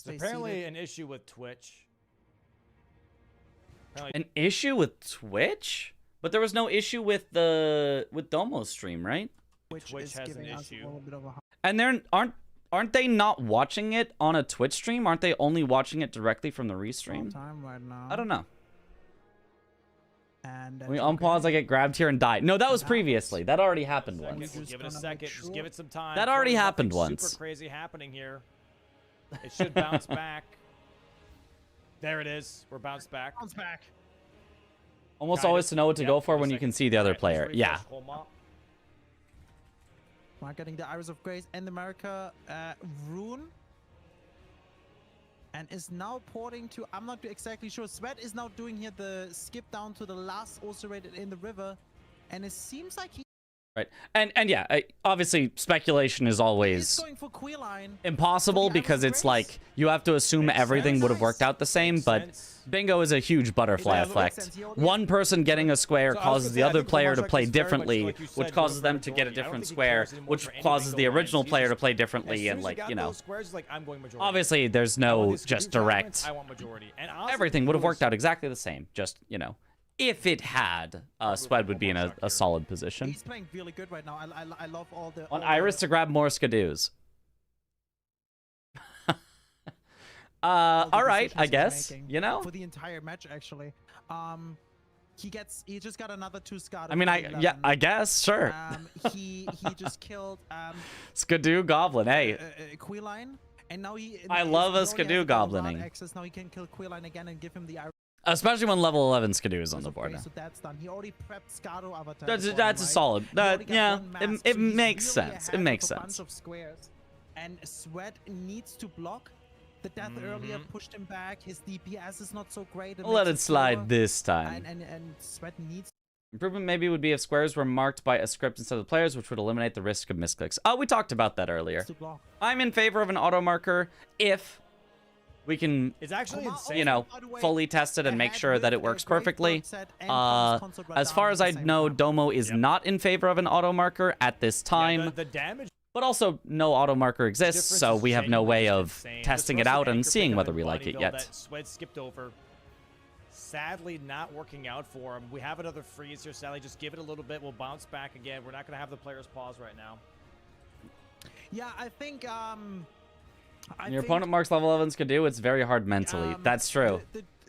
Stay apparently seated. an issue with Twitch. An issue with Twitch? But there was no issue with Domo's stream, right? Twitch is has an giving us a issue. little bit of a And they're aren't they not watching it on a Twitch stream? Aren't they only watching it directly from the restream? time right now. I don't know. And We unpause, I get grabbed here and die. No, that was previously. That already happened Second, once. we'll give it a second. Just give it some time. That already Nothing happened super once. crazy happening here. It should bounce back. There it is. We're bounced back. Bounce back. Almost Kind always of. to know what to Yep, go for give it a when you second. can see the other Alright, let's player. refresh Yeah. Homa. We're getting the Iris of Grace and the America rune. And is now porting to, I'm not exactly sure. Sweat is now doing here the skip down to the last also rated in the river. And it seems like Right. And yeah, obviously speculation is he's always going for Queer Line. impossible For the because Iris of it's Grace? like you have to assume Makes everything sense. would have worked out the same, Makes but sense. bingo is a huge butterfly Yeah, that makes effect. sense. He already- One person getting a square So I was causes gonna the say, I other think player to Lamar's play is very much differently, like you said, which doing causes for them to get a majority. I don't different think he square, cares anymore which for any causes the bingo original lines. He's player to just- play As differently, soon and as like, got you know. those squares, like, I'm going majority. Obviously, there's I want no his just Caduceus direct. elements, I want majority. And honestly, Everything would have it worked was- out exactly the same. Just, you know, if it had, Swed would be in a solid position. He's playing really good right now. I love all the... On all Iris the, to grab more Skadoos. all the All right, decisions I he's guess. making You know? For the entire match, actually. He just got another 2 Scott. I mean, I guess, sure. He just killed Skadoo Goblin, hey. Queerline, and now he. I love a Skadoo goblining. Access now he can kill Queerline again and give him the. Especially when level 11 Skadoo is on the Okay, board. so that's done. He already prepped Scado Avatar. That's before him, a right? solid. He already got Yeah, one mask, it so he's makes really sense. It ahead makes with a bunch sense. of squares, and Sweat needs to block. The death earlier pushed him back. His DPS is not so great. Let it slide this time. And Sweat needs. Improvement maybe would be if squares were marked by a script instead of the players, which would eliminate the risk of misclicks. Oh, we talked about that earlier. To block. I'm in favor of an auto marker if we can, It's actually Homa insane. you know, by the way, fully test it and make ahead sure that with it works a great perfectly. board set and Thomas Consort As far Radam as at I the same know, time. Domo is not in favor of an auto marker at this Yeah, time. the damage But also, no auto marker exists, difference so is we have no genuinely way just of insane. testing This it Rusted out and Anchor seeing pickup whether in we like it Bonnyville yet. that Swed skipped over. Sadly, not working out for him. We have another freeze here. Sadly, just give it a little bit. We'll bounce back again. We're not going to have the players pause right now. Yeah, I think. When your opponent marks level 11s could do, it's very hard mentally. That's true.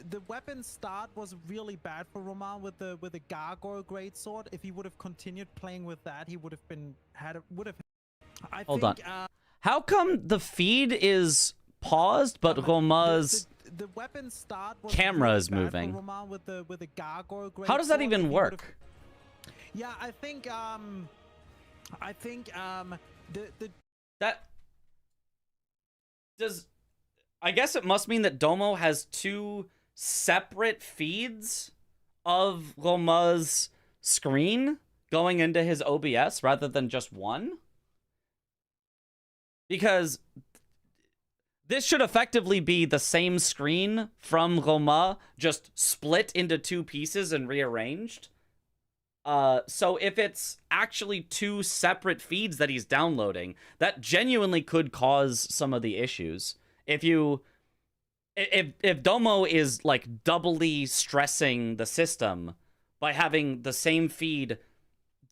The weapon start was really bad for Roman with the Gargoyle Greatsword. If he would have continued playing with that, he would have been Hold on. How come the feed is paused, but Roma's the weapon start was camera really is bad for moving? Roman with the Gargoyle Greatsword. How does that If even he work? yeah, I think the That does. I guess it must mean that Domo has 2 separate feeds of Roma's screen going into his OBS rather than just one. Because this should effectively be the same screen from Roma, just split into 2 pieces and rearranged. So if it's actually 2 separate feeds that he's downloading, that genuinely could cause some of the issues. If Domo is like doubly stressing the system by having the same feed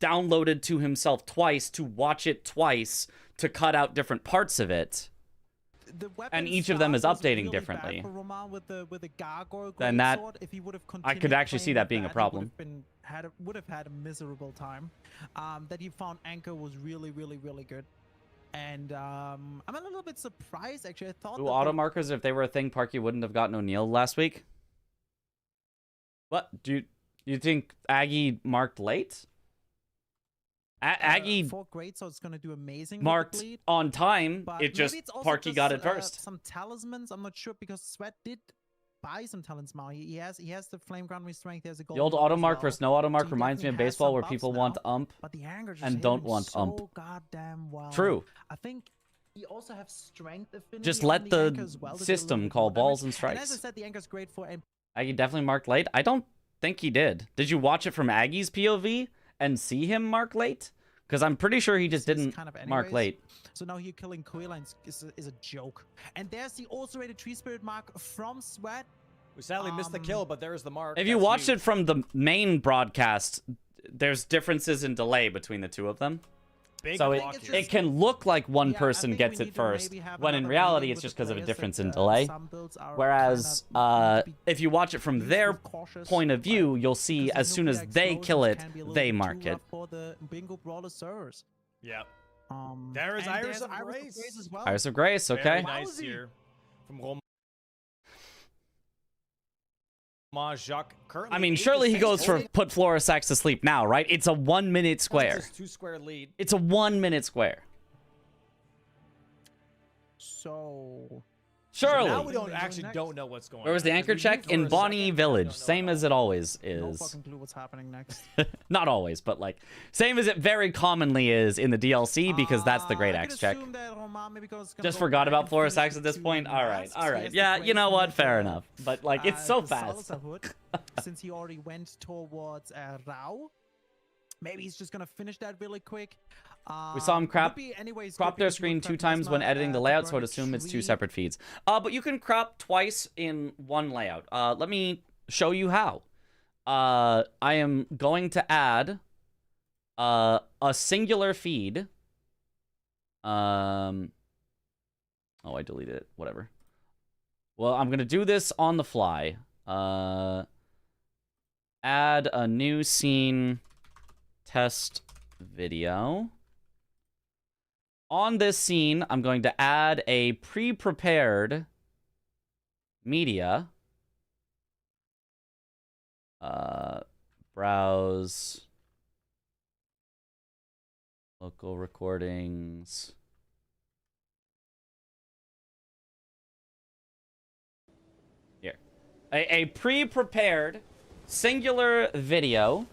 downloaded to himself twice to watch it twice to cut out different parts of it, and each of them is updating differently, then that I could actually see that being a problem. Would have had a miserable time. That he found Anchor was really good, and I'm a little bit surprised actually. I thought Ooh, auto markers, if they were a thing, Parky wouldn't have gotten O'Neal last week. What do you think? Aggie marked late? Aggie for great, so it's gonna do amazing. marked with the bleed, on time. but It just maybe it's also Parky just, got it first. Some talismans. I'm not sure because Sweat did buy some talismans. He has the flame ground restraint. There's a gold The old one auto as mark well. versus no auto mark So he reminds me of definitely has baseball some where buffs people now, want ump. But the anger just and hit don't him want so ump. goddamn well. True. I think he also has strength affinity. Just on let the the anchor as well to do a little system bit call more balls damage. and strikes. And as I said, the anchor's great for. Aggie definitely marked late. I don't think he did. Did you watch it from Aggie's POV and see him mark late? Because I'm pretty sure he just This is didn't kind of mark anyways. late. So now here killing Koila is a joke. And there's the also rated tree spirit mark from Sweat. We sadly missed the kill, but there's the mark. If you watched it from the main broadcast, there's differences in delay between the two of them. Big So block here. it can look like one Yeah, I person think gets we it need to first, maybe have when in another reality meeting it's with just the because of a players difference that, in delay. some builds are Whereas kinda maybe if you watch it from used their with cautious, point of view, right? you'll see Because as the soon as nuclear they kill it, explosions can be a little they bit mark too it. rough for the Bingo Brawler servers. Yeah. There is Iris of Grace. as well. Iris of Grace, Very okay. nice here from Romain Jacques. Currently I mean, 8 surely he to 6 goes for holding put Florisax to sleep now, right? It's a 1 minute square. his 2-square lead. It's a 1 minute square. So Surely. Now we What are they doing actually next? don't know what's going on. Where was the anchor Because we check? knew In for a Bonnie second, Village. we don't know Same now. as it always no is. fucking clue what's happening next. Not always, but like, same as it very commonly is in the DLC because that's the great I could axe check. assume that Romain maybe goes gonna Just go forgot back about and finish Florisax the at this two point? Alright, masks. He alright. has the Yeah, you know Grace what? with Fair the- enough. But like, it's so the fast. Salsa hood, since he already went towards Rao. Maybe he's just gonna finish that really quick. We saw him Would crop be anyways crop good their because he would screen 2 prep times when Mesma, editing the to layout, so burn I'd a assume it's 2 tree. separate feeds. But you can crop twice in one layout. Let me show you how. I am going to add a singular feed. Oh, I deleted it. Whatever. Well, I'm gonna do this on the fly. Add a new scene test video. On this scene, I'm going to add a pre-prepared media. Browse local recordings. Here. A pre-prepared singular video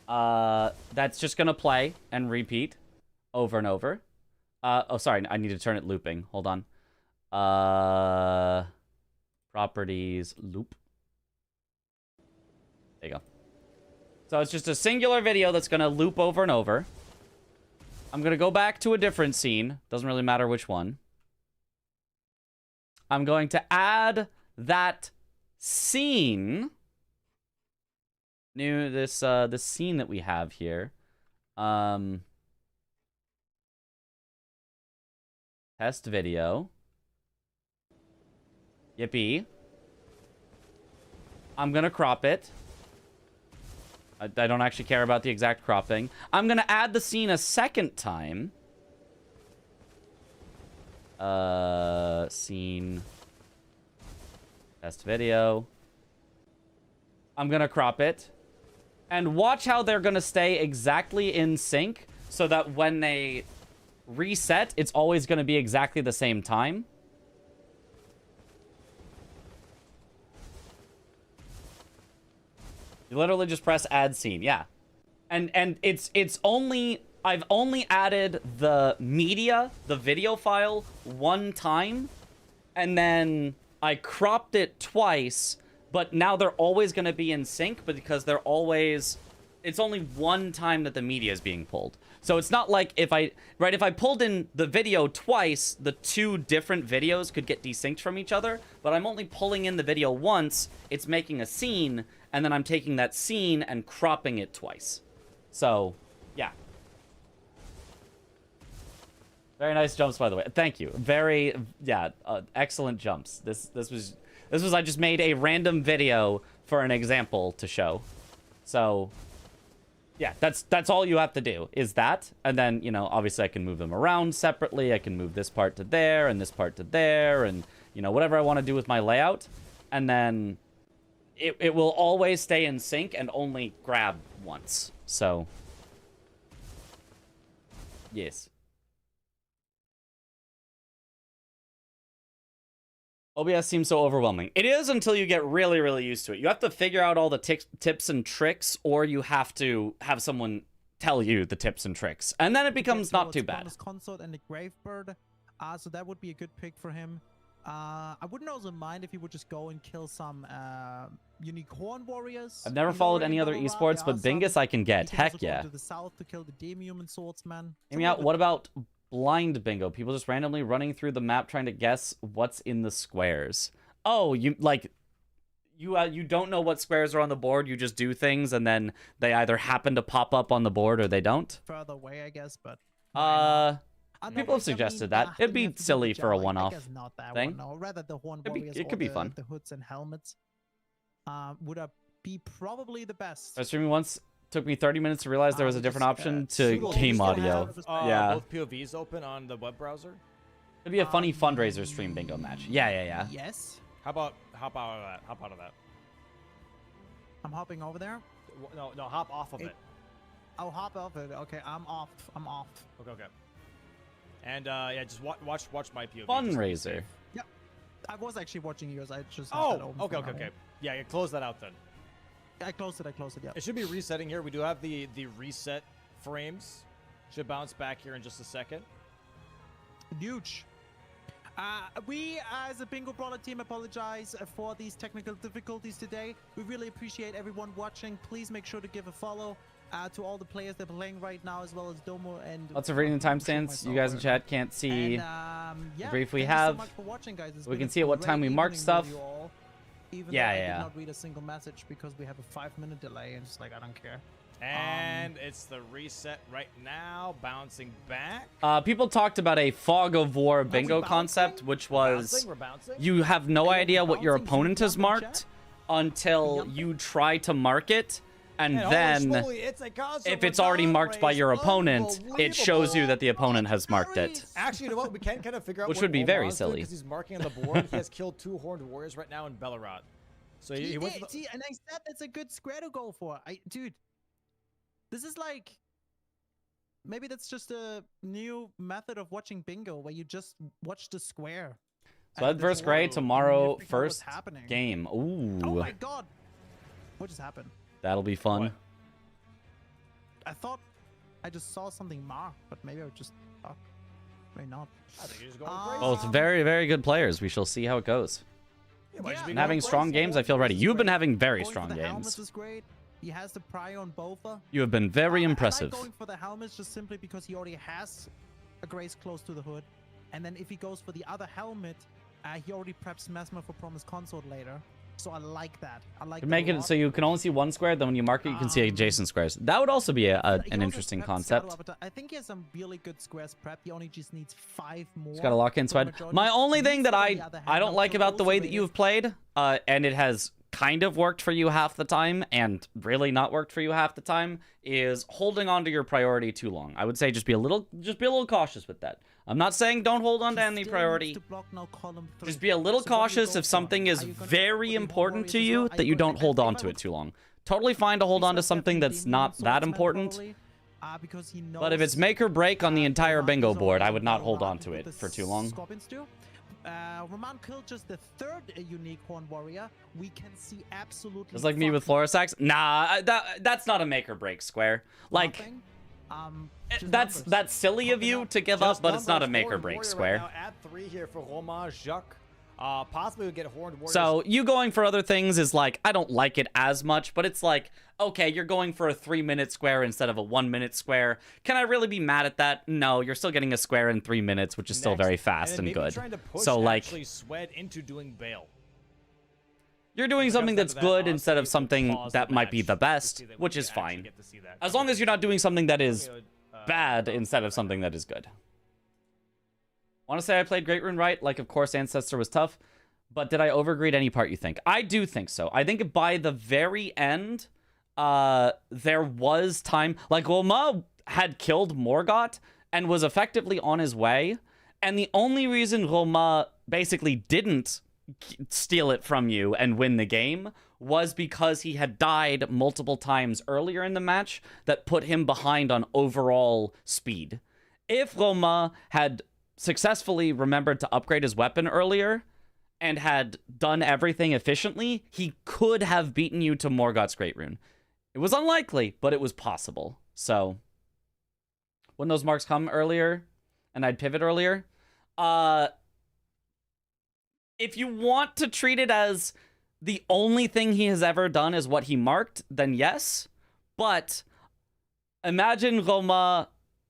that's just gonna play and repeat over and over. Oh, sorry, I need to turn it looping. Hold on. Properties, loop. There you go. So it's just a singular video that's gonna loop over and over. I'm gonna go back to a different scene. Doesn't really matter which one. I'm going to add that scene. This scene that we have here. Test video. Yippee. I'm gonna crop it. I don't actually care about the exact cropping. I'm gonna add the scene a second time. Scene. Test video. I'm gonna crop it. And watch how they're gonna stay exactly in sync so that when they reset, it's always gonna be exactly the same time. You literally just press add scene, yeah. And it's only, I've only added the media, the video file, one time, and then I cropped it twice, but now they're always gonna be in sync, but because they're always, it's only one time that the media is being pulled. So it's not like if I pulled in the video twice, the two different videos could get desynced from each other, but I'm only pulling in the video once, it's making a scene, and then I'm taking that scene and cropping it twice. So, yeah. Very nice jumps, by the way. Thank you. Very, yeah, excellent jumps. This was, I just made a random video for an example to show. So, yeah, that's all you have to do is that. And then, you know, obviously I can move them around separately. I can move this part to there and this part to there and, you know, whatever I want to do with my layout. And then it will always stay in sync and only grab once. So, yes. OBS seems so overwhelming. It is until you get really, really used to it. You have to figure out all the tips and tricks, or you have to have someone tell you the tips and tricks. And then it becomes not too bad. Consort and the Gravebird. So that would be a good pick for him. I wouldn't also mind if he would just go and kill some unique horn warriors. I've never you know, followed in any other Valorant. esports, There but are Bingus some. I can You get. can Heck also go yeah. to the south to kill the demi-human swordsman. Hear me out. What about blind bingo? People just randomly running through the map trying to guess what's in the squares. Oh, you like you don't know what squares are on the board. You just do things, and then they either happen to pop up on the board or they don't. Further away, I guess, but People have suggested that. It'd be silly for a one-off thing. One, no. Rather the horn It'd be- warriors it could or be fun. the hoods and helmets would be probably the best. I was streaming once. Took me 30 minutes to realize there was a different option to Single game still audio. have, Yeah. Both POVs open on the web browser. It'd be a funny fundraiser stream bingo match. Yeah. Yes. How about hop out of that? Hop out of that. I'm hopping over there. No, hop off of it. I'll hop off it. Okay, I'm off. Okay. And yeah, just watch my POV. Fundraiser. Yep. I was actually watching yours. I just had that Oh, open for okay. now. Yeah, close that out then. I closed it. Yeah. It should be resetting here. We do have the reset frames. Should bounce back here in just a second. Huge. We, as a Bingo Brawler team, apologize for these technical difficulties today. We really appreciate everyone watching. Please make sure to give a follow to all the players that are playing right now, as well as Domo and... Lots of reading timestamps. You guys in chat can't see yeah, brief we thank have. You so much for watching, guys. It's We been can a see at what time we great mark evening with stuff. you all, even Yeah, though I yeah. did not read a single message because we have a 5-minute delay, and just like, I don't care. And it's the reset right now, bouncing back. People talked about a fog of war bingo bouncing? concept, which was We're bouncing. you have no Are you idea what your bouncing? opponent Should we has jump in marked chat? until Jump in? you try to mark it, and And then holy smoly, it's a constant if it's already marked by race. your opponent, it shows you that the opponent has marked it. Nice. Actually, you know what? We can kind of figure out Which what would be very Oman's doing silly. 'cause he's marking on the board. He has killed 2 horned warriors right now in Belgorod. So he went. did, see, and I said that's a good square to go for. Dude, this is like, maybe that's just a new method of watching bingo where you just watch the square. So Ed versus Gray tomorrow, first game. Ooh, Oh my god! What just happened? that'll be fun. What? I thought I just saw something marked, but maybe I was just maybe not. I think he's going crazy. Both very, very good players. We shall see how it goes. Might just be And having going strong crazy. games, I feel ready. You've been having very Going for strong the helmets games. is great. He has the pry on both. You have been very I impressive. like going for the helmets just simply because he already has a Grace close to the hood. And then if he goes for the other helmet, he already preps Mesmer for Promise Consort later. So I like that. I like To make that a it lot. so you can only see one square, then when you mark it, you can see adjacent squares. That would also be He an also interesting prepped concept. Saddle Avatar. I think he has some really good squares prepped. He only just needs 5 more. He's got a lock-in for the sweat. majority. My only thing that These, on the other hand, I don't are like about the way that also you've played, and it has kind of worked for you half the time, and really not worked for you half the time, is holding on to your priority too long. I would say just be a little cautious with that. I'm not saying don't hold on to He any still priority. needs to block now column 3. Just be a little So what do you cautious go if for? something is Are you gonna go very for the important to Warriors as you well? Are that you gonna- don't hold if on I to would- it too long. Totally fine to hold on to He's something definitely that's Demon not that Swordsman important. probably, because he But if it's knows, make or break on the entire Roman bingo is board, I already would not well hold on rounded to with it the for too long. Scorpions too. Roman killed just the 3rd unique horn warrior. We can see absolutely. It's like me with Florisax. Nah, that's not a make or break square. Like, nothing. Just that's numbers. silly of Popping you up. to give Just up, but it's not a numbers. make or Horned break warrior square. Right now at 3 here for Romain Jacques. Possibly we get horned warriors. So you going for other things is like, I don't like it as much, but it's like, okay, you're going for a 3-minute square instead of a 1-minute square. Can I really be mad at that? No, you're still getting a square in 3 minutes, which is still Next. very fast then and maybe good. trying to push So like, actually Swed into doing bail. you're doing When it something comes that's down to that, good honestly, instead of we'll something pause that the might be match the to best, see that we which can is actually fine. get to see that. As long as you're not doing something that is Okay, bad instead of something that is good. Want to say I played Great Rune right? Like, of course, Ancestor was tough, but did I overgreed any part, you think? I do think so. I think by the very end, there was time. Like, Roma had killed Morgott and was effectively on his way, and the only reason Roma basically didn't steal it from you and win the game was because he had died multiple times earlier in the match that put him behind on overall speed. If Roma had successfully remembered to upgrade his weapon earlier and had done everything efficiently, he could have beaten you to Morgott's Great Rune. It was unlikely, but it was possible. So, when those marks come earlier and I'd pivot earlier, if you want to treat it as the only thing he has ever done is what he marked, then yes. But imagine Roma,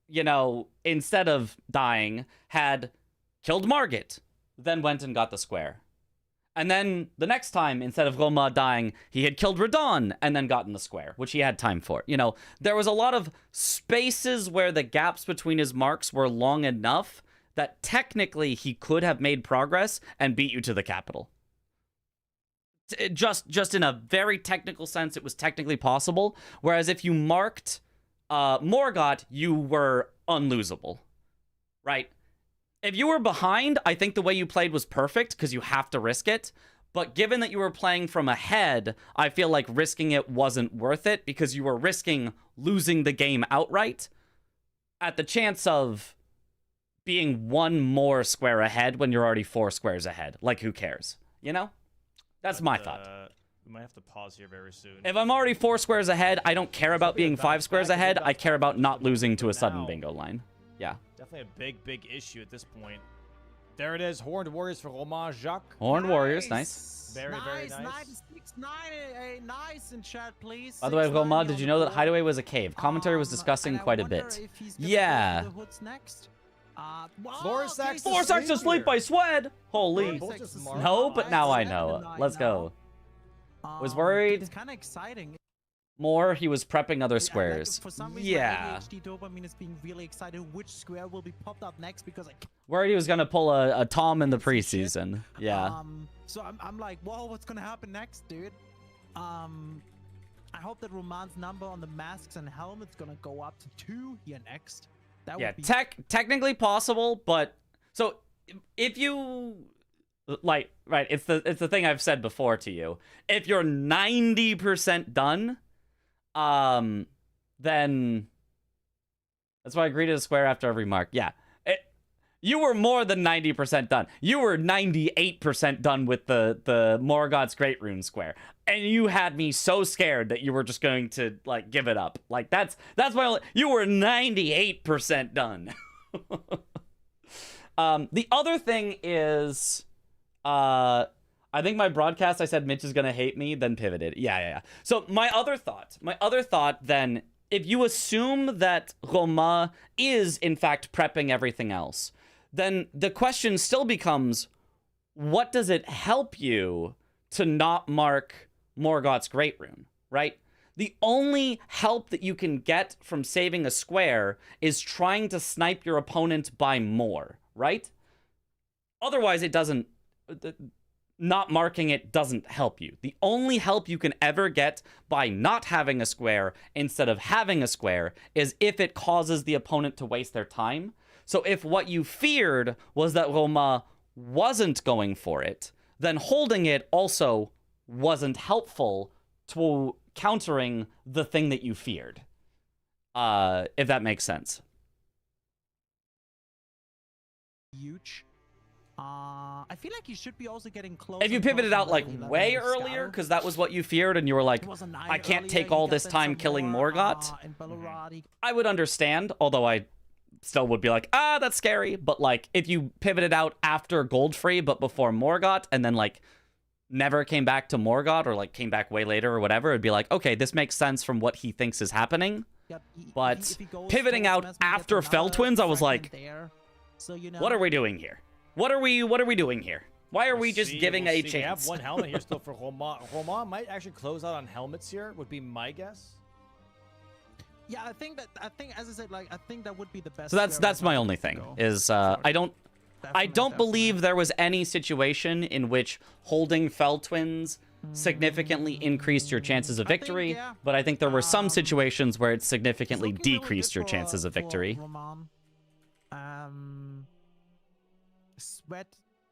you know, instead of dying, had killed Margit, then went and got the square. And then the next time, instead of Roma dying, he had killed Radon and then gotten the square, which he had time for. You know, there was a lot of spaces where the gaps between his marks were long enough that technically he could have made progress and beat you to the capital. Just in a very technical sense, it was technically possible. Whereas if you marked Morgott, you were unlosable, right? If you were behind, I think the way you played was perfect because you have to risk it. But given that you were playing from ahead, I feel like risking it wasn't worth it because you were risking losing the game outright at the chance of being one more square ahead when you're already 4 squares ahead. Like, who cares? You know? That's my thought. We might have to pause here very soon. If I'm already 4 squares ahead, I don't care about being 5 squares ahead. I care about not losing to a sudden bingo line. Yeah. Definitely a big issue at this point. There it is. Horned Warriors for Romain Jacques. Horned Warriors, nice. Very nice. 969, nice in chat, please. By the way, Romain, did you know that Hideaway was a cave? Commentary was discussing quite a bit. Yeah. Floor to sleep by Swed. Holy. No, but now I know. Let's go. Was worried. It's kind of exciting. More, he was prepping other squares. For some reason, yeah. ADHD dopamine is being really excited which square will be popped up next because I worried he was gonna pull a Tom in the preseason. Yeah. So I'm like, whoa, what's gonna happen next, dude? I hope that Roman's number on the masks and helmet's gonna go up to 2 here next. That yeah, would be technically possible, but so if you like, right, it's the thing I've said before to you. If you're 90% done, then that's why I greeted a square after every mark. Yeah. You were more than 90% done. You were 98% done with the Morgott's Great Rune square. And you had me so scared that you were just going to, like, give it up. Like, that's my only... You were 98% done. The other thing is... I think my broadcast, I said Mitch is going to hate me, then pivoted. Yeah. So my other thought then, if you assume that Roma is, in fact, prepping everything else, then the question still becomes, what does it help you to not mark Morgott's Great Rune, right? The only help that you can get from saving a square is trying to snipe your opponent by more, right? Otherwise, it doesn't... Not marking it doesn't help you. The only help you can ever get by not having a square instead of having a square is if it causes the opponent to waste their time. So if what you feared was that Roma wasn't going for it, then holding it also wasn't helpful to countering the thing that you feared. If that makes sense. Huge. I feel like you should be also getting close. If you pivoted out like way earlier, because that was what you feared, and you were like, I can't take all this time killing Morgott, I would understand, although I still would be like, that's scary. But like, if you pivoted out after Goldfree, but before Morgott, and then like never came back to Morgott, or like came back way later or whatever, it'd be like, okay, this makes sense from what he thinks is happening. But pivoting out after Fell Twins, I was like, what are we doing here? What are we doing here? Why are we just giving a chance? We have one helmet here still for Romain. Romain might actually close out on helmets here, would be my guess. Yeah, I think, as I said, like, I think that would be the best. So that's my only thing, is I don't believe there was any situation in which holding Fell Twins significantly increased your chances of victory, but I think there were some situations where it significantly decreased your chances of victory. Sweat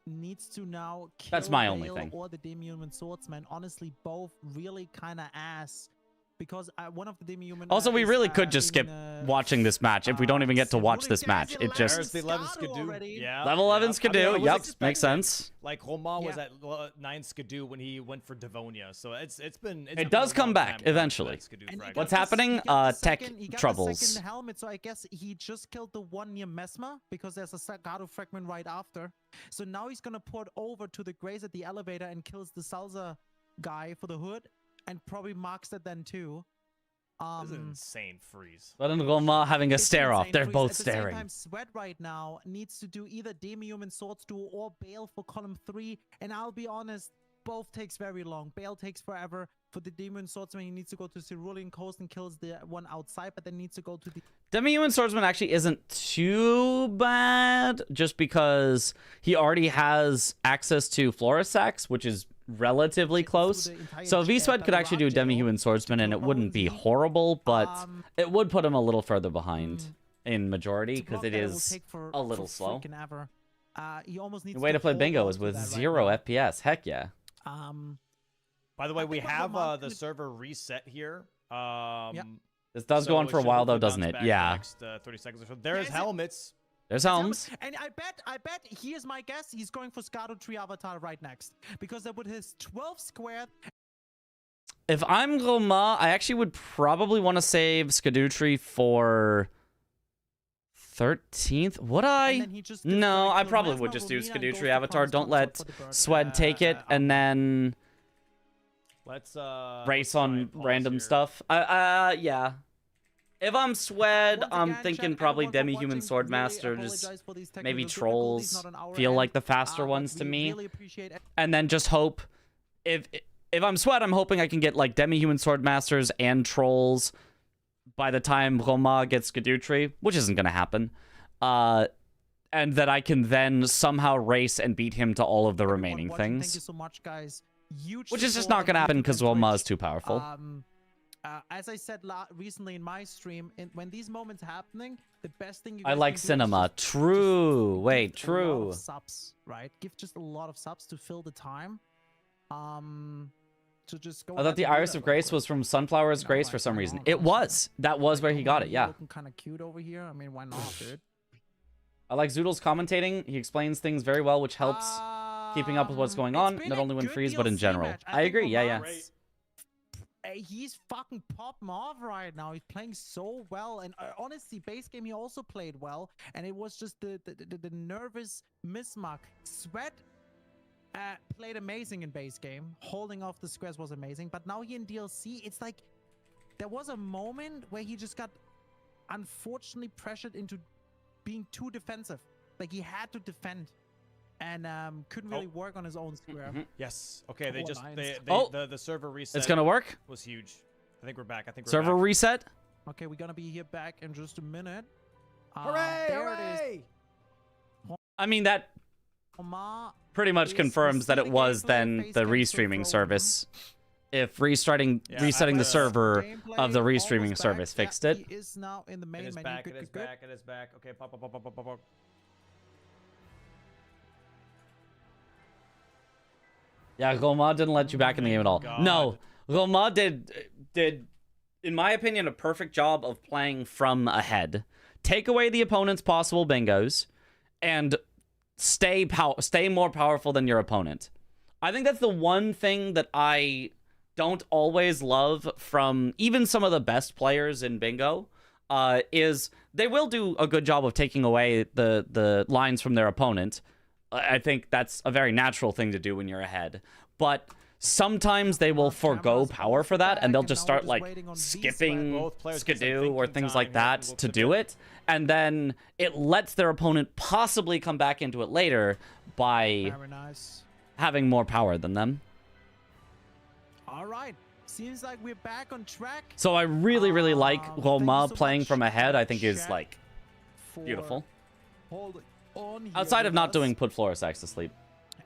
needs to now kill That's my only Bale thing. or the Demi-Human Swordsman. Honestly, both really kind of ass. Because one of the Demi-Human... Also, we really could just skip watching this match if we don't even get to watch this match. It just... There's the 11 Skidoo. Yeah. Level 11 Skidoo. Yep, makes sense. Like, Romain was at 9 Skidoo when he went for Devonia. So it's been... It does come back eventually. What's happening? Tech troubles. Second helmet, so I guess he just killed the one near Mesmer because there's a Sagato fragment right after. So now he's gonna port over to the Graze at the elevator and kills the Salsa guy for the hood, and probably marks it then too. This is an insane freeze. But and Roma having a It's stare off. insane They're freeze. both At the same staring. time, Sweat right now needs to do either Demi-Human Swords Duel or Bale for column 3. And I'll be honest, both takes very long. Bale takes forever. For the Demi-Human Swordsman, he needs to go to Cerulean Coast and kills the one outside, but then needs to go to the... Demi-Human Swordsman actually isn't too bad, just because he already has access to Florisax, which is relatively close. So V-Sweat could actually do Demi-Human Swordsman, and it wouldn't be horrible, but it would put him a little further behind in majority, because it is a little slow. He almost needs The way to play bingo is with 0 FPS. Heck yeah. By the way, we have the server reset here. This does go on for a while, though, doesn't it? Yeah. Next 30 seconds or so. There's helmets. There's Helms. And I bet, here's my guess, he's going for Scado Tree Avatar right next. Because that would his 12 squared. If I'm Roma, I actually would probably want to save Skadutri for 13th. Would I? No, I probably would just do Skadutri Avatar. Don't let Swed take it, and then let's race on random stuff. Yeah. If I'm Swed, I'm thinking probably Demi-Human Swordmaster. Just maybe Trolls feel like the faster ones to me. And then just hope. If I'm Swed, I'm hoping I can get like Demi-Human Swordmasters and Trolls by the time Roma gets Skadutri, which isn't going to happen. And that I can then somehow race and beat him to all of the remaining things. Thank you so much, guys. Which is just not going to happen because Roma is too powerful. As I said recently in my stream, when these moments happening, the best thing you I guys like can do is cinema. just True. Wait, give a lot true. of subs, right? Give just a lot of subs to fill the time. To just go I thought the Iris of Grace was from Sunflower's Grace for some reason. It was. That was where he got it, yeah. Looking kind of cute over here. I mean, why not, dude? I like Zoodle's commentating. He explains things very well, which helps keeping up with what's going on, not only when freeze, but in general. I agree, yeah. He's fucking popping off right now. He's playing so well, and honestly, base game he also played well, and it was just the nervous mismark. Sweat played amazing in base game. Holding off the squares was amazing, but now here in DLC, it's like there was a moment where he just got unfortunately pressured into being too defensive. Like he had to defend. And couldn't really work on his own square. Yes. Okay. They just the server reset. It's gonna work. Was huge. I think we're back. Server reset. Okay, we're gonna be here back in just a minute. Hooray! There Hooray! it is. I mean that pretty much confirms that it was then the restreaming service. If resetting the server of the restreaming service fixed it. He is now in the main menu. Back. It is back. It is back. Okay. Pop. Yeah, Roma didn't let you back in the game at all. God. No, Roma did, in my opinion, a perfect job of playing from ahead. Take away the opponent's possible bingos, and stay more powerful than your opponent. I think that's the one thing that I don't always love from even some of the best players in bingo, is they will do a good job of taking away the lines from their opponent. I think that's a very natural thing to do when you're ahead. But sometimes they will forego power for that, and they'll just start, like, skipping Skidoo or things like that to do it. And then it lets their opponent possibly come back into it later by having more power than them. All right. Seems like we're back on track. So I really, really like Roma playing from ahead. I think is, like, beautiful. Outside of not doing put Florisax to sleep.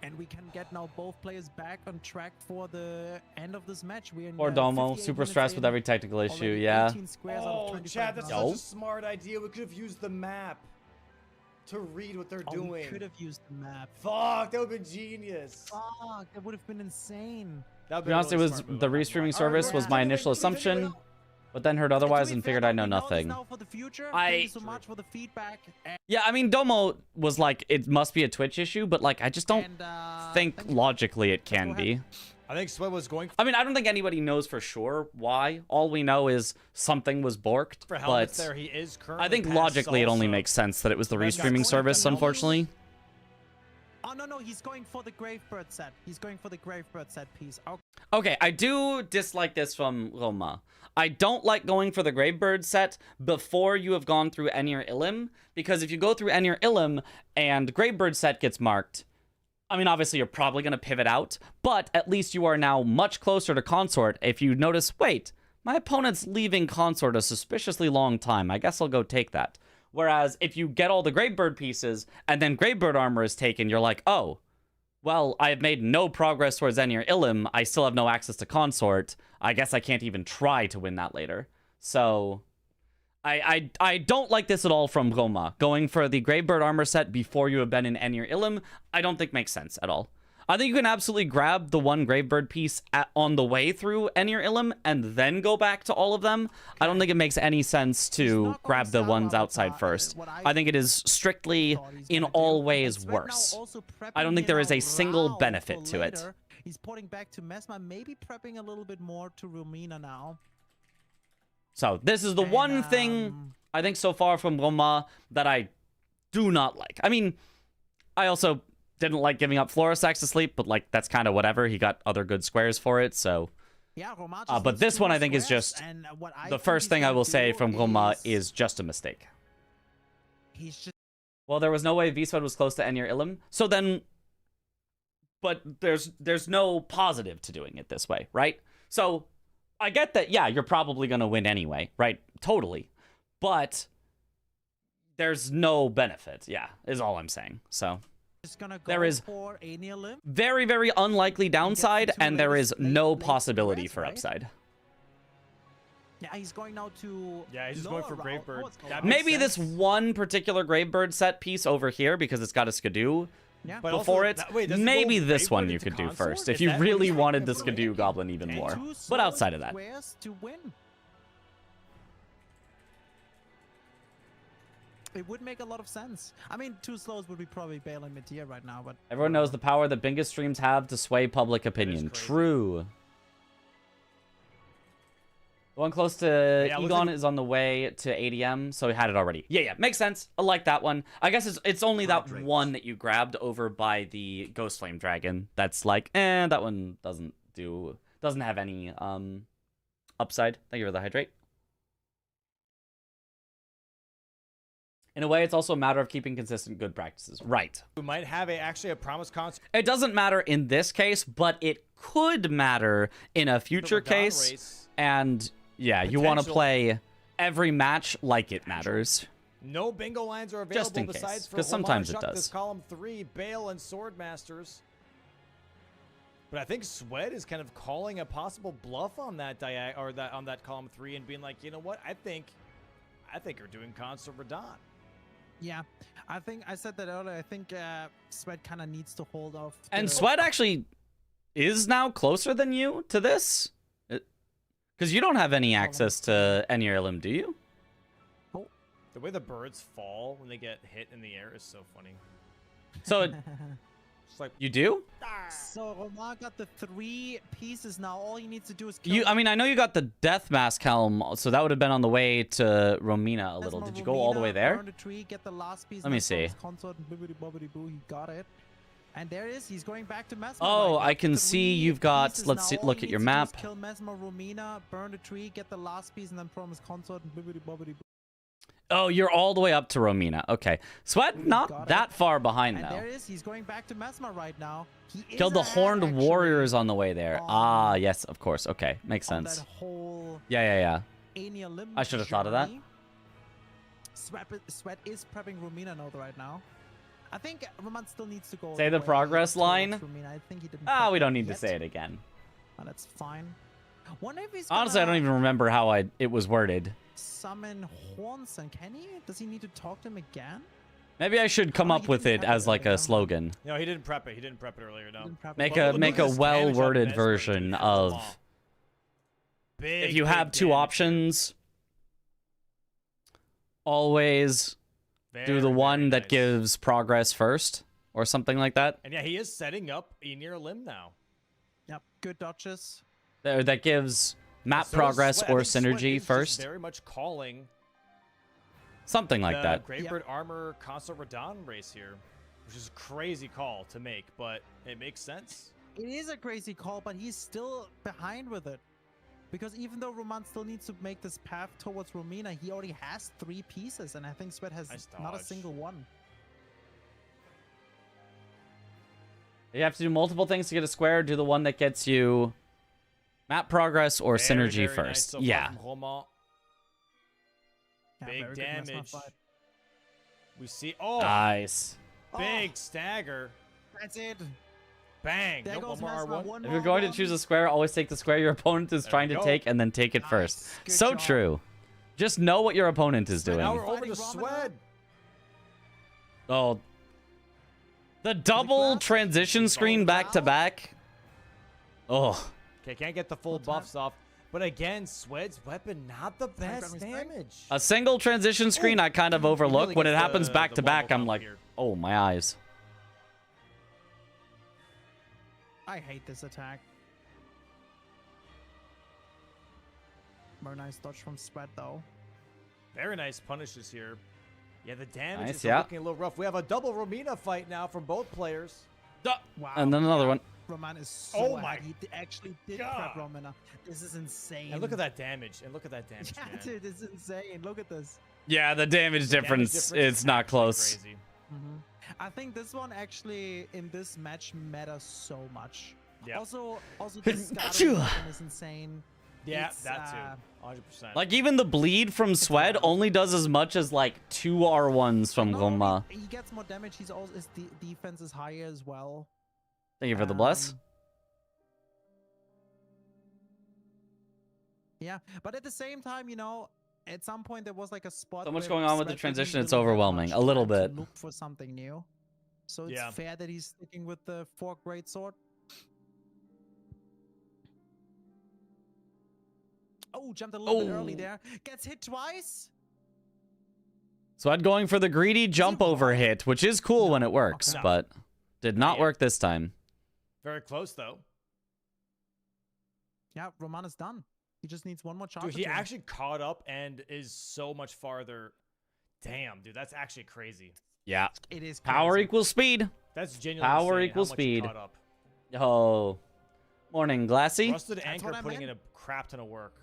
And we can get now both players back on track for the end of this match. We're in Or Domo, super stressed with every technical issue, yeah. Oh, Chad, that's such a smart idea. We could have used the map to read what they're doing. We could have used the map. Fuck, that would have been genius. Fuck, that would have been insane. To be honest, it was the restreaming service was my initial assumption. But then heard otherwise and figured I know nothing. Yeah, I mean, Domo was like, it must be a Twitch issue, but like, I just don't think logically it can be. I think Sweat was going. I mean, I don't think anybody knows for sure why. All we know is something was borked. But there, he is currently I think logically it only makes sense that it was the restreaming service, unfortunately. Oh, no, he's going for the Gravebird set. He's going for the Gravebird set piece. Okay. Okay, I do dislike this from Roma. I don't like going for the Gravebird set before you have gone through Enir Ilim, because if you go through Enir Ilim and Gravebird set gets marked, I mean, obviously you're probably going to pivot out, but at least you are now much closer to Consort. If you notice, wait, my opponent's leaving Consort a suspiciously long time. I guess I'll go take that. Whereas if you get all the Gravebird pieces and then Gravebird armor is taken, you're like, oh, well, I have made no progress towards Enir Ilim. I still have no access to Consort. I guess I can't even try to win that later. So I don't like this at all from Roma. Going for the Gravebird armor set before you have been in Enir Ilim, I don't think makes sense at all. I think you can absolutely grab the one Gravebird piece on the way through Enir Ilim and then go back to all of them. I don't think it makes any sense to grab the ones outside first. I think it is strictly, in all ways, worse. I don't think there is a single benefit to it. He's putting back to Mesmer, maybe prepping a little bit more to Romina now. So this is the one thing I think so far from Roma that I do not like. I mean, I also didn't like giving up Florisax to sleep, but like that's kind of whatever. He got other good squares for it, so. Yeah, but this one I think is just the first thing I will say from Roma is just a mistake. He's just. Well, there was no way Viswed was close to Enir Ilim, so then. But there's no positive to doing it this way, right? So I get that, yeah, you're probably going to win anyway, right? Totally. But there's no benefit, yeah, is all I'm saying. So there is very, very unlikely downside, and there is no possibility for upside. Yeah, he's going now to... Yeah, he's just going for Gravebird. Maybe this one particular Gravebird set piece over here, because it's got a Skidoo. Yeah. But before it, maybe this one you could do first if you really wanted the Skidoo Goblin even more. But outside of that. It would make a lot of sense. I mean, 2 slows would be probably bailing mid-tier right now, but... Everyone knows the power that Bingus streams have to sway public opinion. True. The one close to Egon is on the way to ADM, so he had it already. Yeah, makes sense. I like that one. I guess it's only that one that you grabbed over by the Ghost Flame Dragon. That's like, that one doesn't have any upside. Thank you for the hydrate. In a way, it's also a matter of keeping consistent good practices. Right. We might have actually a promise concert. It doesn't matter in this case, but it could matter in a future case. And yeah, you want to play every match like it matters. No bingo lines are available just in besides case, because sometimes it does. Column 3, Bale and Swordmasters. But I think Sweat is kind of calling a possible bluff on that on that column 3 and being like, you know what? I think you're doing Consort Radahn. Yeah, I think I said that earlier. I think Sweat kind of needs to hold off. And Sweat actually is now closer than you to this. Because you don't have any access to Enir Ilim, do you? Oh. The way the birds fall when they get hit in the air is so funny. So, it's like, you do? So, Romar got the 3 pieces now. All he needs to do is kill I mean, I know you got the Death Mask Helm, so that would have been on the way to Romina a little. Did you go all the way there? Burn the tree, get the last piece. Let me see. Consort, bibbidi bobbidi boo, he got it. And there it is. He's going back to Mesmer. Oh, I can see you've got. Let's see, look at your map. Kill Mesmer, Romina, burn the tree, get the last piece, and then promise Consort and bibbidi bobbidi boo. Oh, you're all the way up to Romina. Okay. Sweat not that far behind now. There it is. He's going back to Mesmer right now. He killed the Horned Warriors on the way there. Ah, yes, of course. Okay, makes sense. That whole yeah. Limb I should have thought of that. Sweat is prepping Romina node right now. I think Roman still needs to go. Say the progress line. I think he didn't. Ah, we don't need to say it again. Oh, that's fine. Wonder if he's honestly, I don't even remember how it was worded. Summon Hornson. Can he? Does he need to talk to him again? Maybe I should come up with it as like a slogan. No, he didn't prep it. He didn't prep it earlier. No. Make a well-worded version of. If you have 2 options, always do the one that gives progress first, or something like that. And yeah, he is setting up Enir Limb now. Yep, good dodges. That gives map progress or synergy first. Very much calling something like that. Gravebird Armor Consort Radahn race here, which is a crazy call to make, but it makes sense. It is a crazy call, but he's still behind with it. Because even though Roman still needs to make this path towards Romina, he already has 3 pieces, and I think Sweat has not a single one. You have to do multiple things to get a square. Do the one that gets you map progress or synergy very first. Nice so yeah. far from Roma. Yeah, Big very good damage. Mesmer fight. We see. Oh, Nice. big stagger. That's it. Bang. There Nope, goes one more Mesmer, R1. one If you're more going to R1. choose a square, always take the square your opponent is There trying we to go. take and then take it Nice. first. Good So job. true. Just know what your opponent is doing. Now we're over Fighting to Romina. Swed. Oh. The double grab? transition screen back to back. Oh. Okay, can't get the full Full time. buffs off. But again, Swed's weapon, not the best grab me strength. damage. A single transition screen I kind of He overlook. really When it gets happens the back to back, wobble I'm combo like, here. oh, my eyes. I hate this attack. Very nice dodge from Sweat, though. Very nice punishes here. Yeah, the damage Nice, is yeah. looking a little rough. We have a double Romina fight now from both players. Wow. And then another one. Roman is so Oh my ahead. He actually did God. grab Romina. This is insane. And look at that damage. And look at that damage, Yeah, man. dude, this is insane. Look at this. Yeah, the damage difference, is it's not actually close. Crazy. I think this one actually in this match matters so much. Yeah. Also, this Achoo. scattering weapon is insane. Yeah, It's, that too. 100%. Like, even the bleed from Swed wild. only does as much as, like, 2 R1s from Not only Goma. He gets more damage. He's also his defense is higher as well. Thank you for the bless. Yeah, but at the same time, you know, at some point there was like a spot. So much where going on with the Sweat didn't transition, it's really have overwhelming. much A little time to bit. Look for something new. So it's Yeah. fair that he's sticking with the 4 great sword. Oh, jumped a little bit early Oh. there. Gets hit twice. Swed going for the greedy jump over hit, which is cool when it works, No. but did not Yeah. work this time. Very close, though. Yeah, Roman is done. He just needs one more charge. Dude, he actually caught up and is so much farther. Damn, dude, that's actually crazy. Yeah. It is Power crazy. equals speed. That's genuinely Power insane equals how much he speed. caught up. Oh. Morning, Glassy. Rusted Anchor what I putting in meant. a crap ton of work.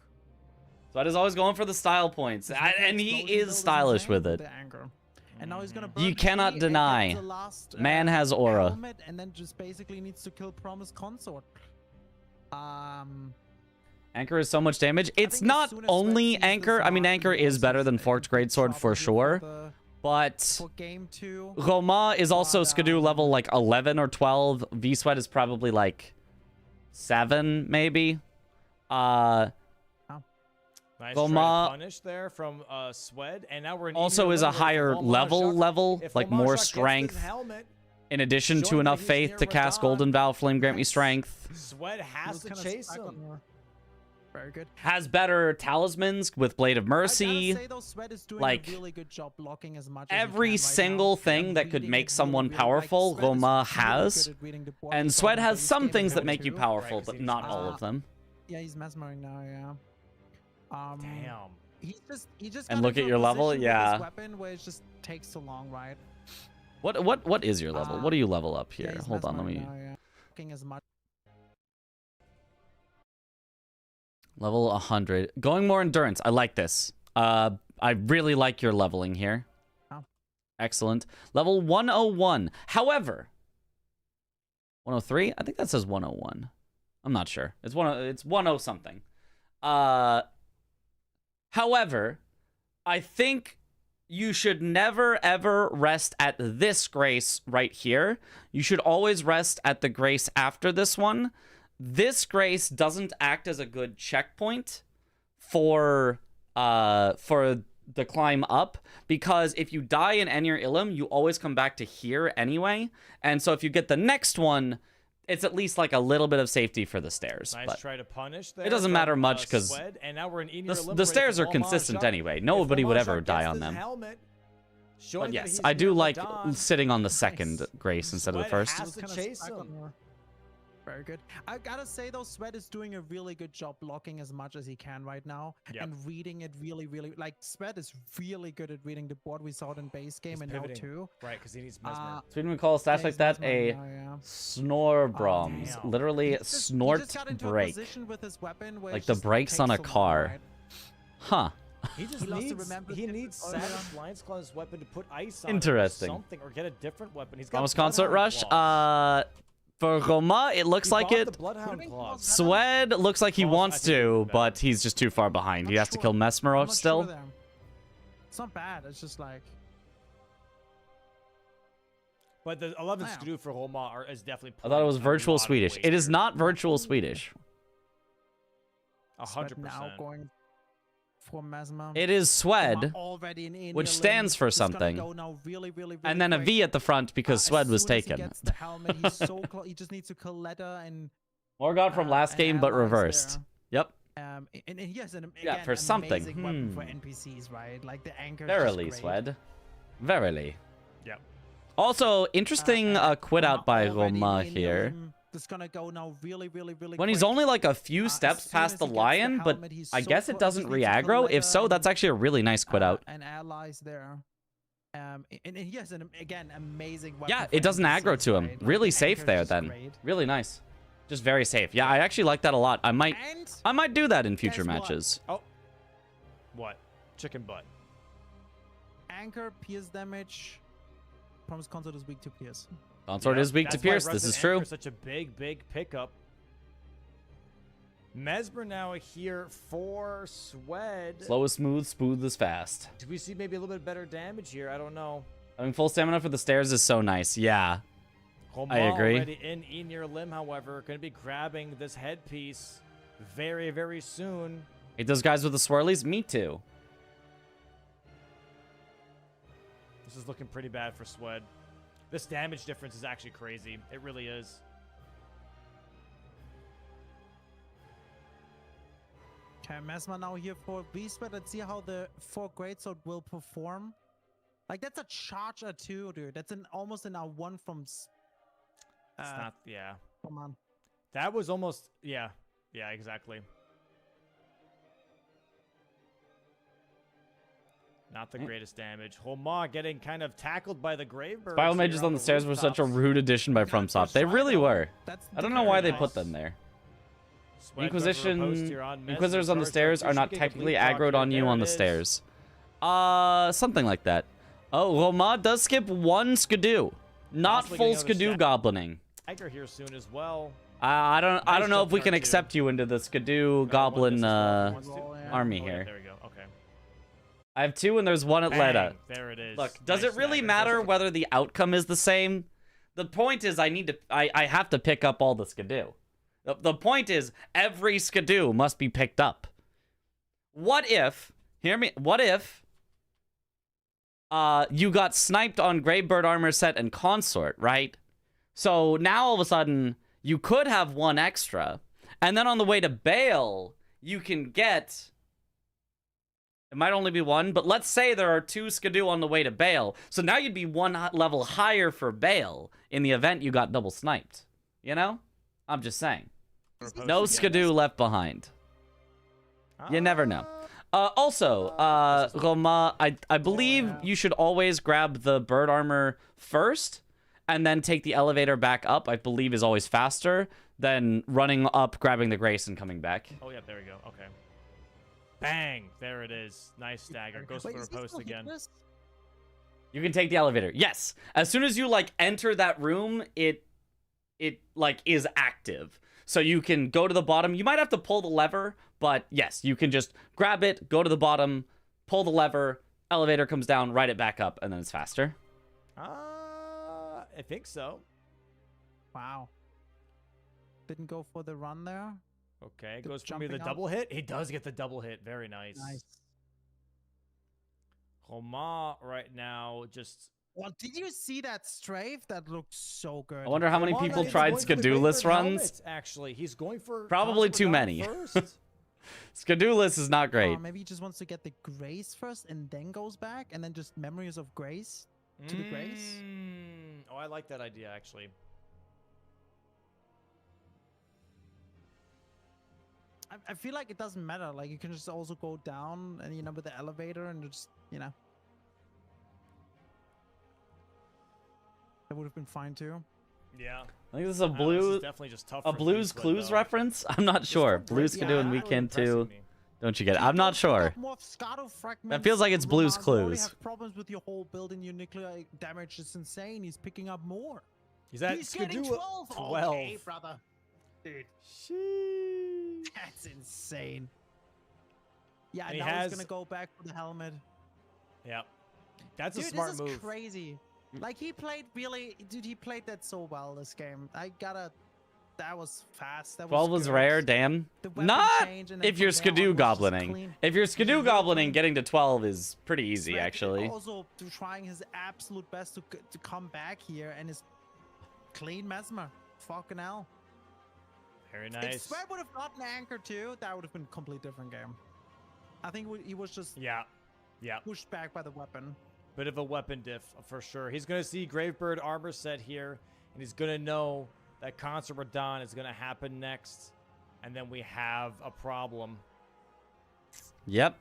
Swed is always going for the style points, His and he explosion build is stylish insane with it. the anger. And now he's gonna Mhm. burn You cannot three and deny. get the last, Man has aura. helmet, and then just basically needs to kill Promise Consort. Anchor is so much damage. It's think as not soon as Sweat only sees this Anchor. I mean, mark, Anchor he is knows better he's than in Forked big Greatsword trouble for sure. But For game 2. Roma is also But, Skidoo level like 11 or 12. V-Sweat is probably like 7, maybe. Nice Goma try to punish there from Swed, and now we're in also even is a level with higher Womashuk. level, If like Womashuk more gets this strength. helmet, In addition to showing enough that he's faith near to cast Radahn. Golden Vow, Flame Grant Me Nice. Strength. Swed He has was to kinda chase stuck on him. her. Very good. Has better talismans with Blade of I gotta Mercy. say, though, Sweat is doing like, a really good job blocking as much as he Every can right single now. thing And that could reading make it someone really, powerful, Sweat is Roma really has. good at reading the board. And He's Swed got has base some game things that level make you 2. powerful, Right, but he's not all uh, of them. Yeah, he's mesmering now. Yeah. Damn. He just And got look into at a your level, position with his yeah. Weapon where it just takes so long, right? What is your level? What do you level up Yeah, here? he's Hold on, let me. mesmering now, yeah. Looking as much. Level 100. Going more endurance. I like this. I really like your leveling here. Oh. Excellent. Level 101. However, 103? I think that says 101. I'm not sure. It's 10 something. However, I think you should never ever rest at this grace right here. You should always rest at the grace after this one. This grace doesn't act as a good checkpoint for the climb up, because if you die in Enir Ilum, you always come back to here anyway. And so if you get the next one, it's at least like a little bit of safety for the stairs. Nice But try to punish there. it doesn't from, matter much, 'cause Swed, and now we're in Enir the Eliminator stairs from are consistent Womashuk. anyway. If Nobody would Womashuk ever die gets on this them. helmet, showing But that yes, he's I do near like Radahn, sitting on the second Nice. grace instead of the Swed first. has to Kinda chase stuck on him. her. Very good. I gotta say though, Sweat is doing a really good job blocking as much as he can right now and reading it really, like Sweat is really good at reading the board. We saw it in base game He's and pivoting. now too. Right, because he needs Mesmer. Sweden would call a stash Yeah, like he's that Mesmer a now, snorbroms. damn. Literally He snort just got into a break. position with his weapon where Like it the just brakes on a takes so long, car. right? Huh. He just loves to needs remember he different- needs oh, yeah. Savage Lion's Claw's weapon to put ice on Interesting. it or something, or get a different weapon. He's got Promise Consort Bloodhound Rush. Claws. For Roma, it looks He like bought it. The Bloodhound Could've been Claws. Claws. Swed looks like he Claws, I wants think it to, would be but better. he's just too far behind. He Not has to sure. kill I'm Mesmer not still. sure there. It's not bad. It's just like But the 11 Wow. Skidoo for Holma is definitely. I thought it was pulling a virtual lot of Swedish. weight It is here. not virtual Swedish. Sweat 100%. now going for Mesmer. It is Swed, Already in which stands for something. Go now really, really, and then a quick. V at the front because As Swed was soon as he taken. gets the helmet, he's so close. He just needs to Coletta and Morgoth from last and game, but allies reversed. Yep. and he has an Yeah, for again, something. amazing weapon for NPCs, right? Like the anchor. Verily, Swed. Verily. Yep. Also, interesting quit out by Roma here. That's gonna go now really, really, really When he's quick. only like a few As steps soon past as the he gets lion, but helmet, he's I so guess it close, doesn't just needs to re-aggro. If Coletta so, that's and, actually a really nice quit out. and allies there. And he has an again amazing weapon. Yeah, for it doesn't aggro NPCs, to him. right? Like, Really the safe anchor's there just then. great. Really nice. Just very safe. Yeah, I actually like that a lot. I might And do that in future Guess what? matches. Oh. What? Chicken butt. anchor pierce damage. Promise Consort is weak to pierce. Consort Yep, is weak to that's why pierce. This Resident is true. Anchor is such a big pickup. Mesmer now here for Swed. Slow is smooth, smooth is fast. Do we see maybe a little bit better damage here? I don't know. Having full stamina for the stairs is so nice. Yeah. Homa I agree. already in near limb, however, going to be grabbing this headpiece very soon. Hate those guys with the swirlies? Me too. This is looking pretty bad for Swed. This damage difference is actually crazy. It really is. Okay, Mesmer now here for V-Sweat. Let's see how the 4 Greatsword will perform. Like, that's a charger too, dude. That's almost an R1 from... It's not, yeah. Come on. That was almost, yeah. Yeah, exactly. Not the greatest damage. Homa getting kind of tackled by the Gravebirds. Spiral mages on the stairs were such a rude addition by FromSoft. They really were. I don't know why they put them there. Inquisitors on the stairs are not technically aggroed on you on the stairs. Something like that. Oh, Roma does skip one Skidoo. Not Possibly full getting another Skidoo goblining. Tiger here soon as well. I don't Nice know jump if we can R2. accept you into the Skidoo goblin army Oh, yeah, here. there we go. Okay. I have 2 and there's 1 Atlanta. Bang, there it is. Look, does Nice it really dagger. matter Goes for- whether the outcome is the same? The point is I have to pick up all the Skidoo. The point is every Skidoo must be picked up. What if, hear me, what if you got sniped on Greybird armor set and consort, right? So now all of a sudden you could have 1 extra, and then on the way to Bale, you can get... It might only be 1, but let's say there are 2 Skidoo on the way to Bale. So now you'd be 1 level higher for Bale in the event you got double sniped. You know? I'm just saying. No Skidoo left behind. You never know. Also, Roma, I believe you should always grab the bird armor first and then take the elevator back up. I believe is always faster than running up, grabbing the Grace, and coming back. Oh, yeah, there we go. Okay. Bang! There it is. Nice dagger. Goes for the post again. You can take the elevator. Yes. As soon as you like enter that room, it like is active. So you can go to the bottom. You might have to pull the lever, but yes, you can just grab it, go to the bottom, pull the lever, elevator comes down, ride it back up, and then it's faster. I think so. Wow. Didn't go for the run there. Okay, The goes for me the jumping up. double hit. He does get the double hit. Very nice. Nice. Homa right now just... Well, did you see that strafe? That looked so good. I wonder how many Homa people is tried going for the Skidoo-less Gravebird runs. helmet, actually, he's going for... Probably Consort too down many. First. Skidoo-less is not great. Maybe he just wants to get the Grace first and then goes back and then just Memories of Grace to the Grace. Oh, I like that idea, actually. I feel like it doesn't matter. Like you can just also go down and with the elevator and just that would have been fine too. Yeah. I think this is a This is definitely just tough for Blues Beastwood, Clues though. reference. I'm not sure. Blues can do in weekend too. Don't you get it? I'm not sure. That feels like it's Blues Roman, you already Clues. have problems with your whole building. Your nuclear damage is insane. He's picking up more. He's at He's getting Skidoo 12. Okay, brother. Dude, that's insane. Yeah, And he now has- he's gonna go back for the helmet. Yeah. That's Dude, a smart this move. is crazy. Like he played he played that so well this game. That was fast. That 12 was good. rare, damn. The weapon Not change, and then if you're from there Skidoo on was just goblining. clean. If you're Skidoo Yeah, goblining, clean. getting to 12 is pretty easy, Sweat actually. Also trying his absolute best to come back here and is clean mesmer. Fucking hell. Very If nice. Sweat would have gotten anchor too, that would have been a completely different game. I think he was just Yeah. Yeah. pushed back by the weapon. Bit of a weapon diff for sure. He's going to see Gravebird armor set here, and he's going to know that Concert Radon is going to happen next, and then we have a problem. Yep.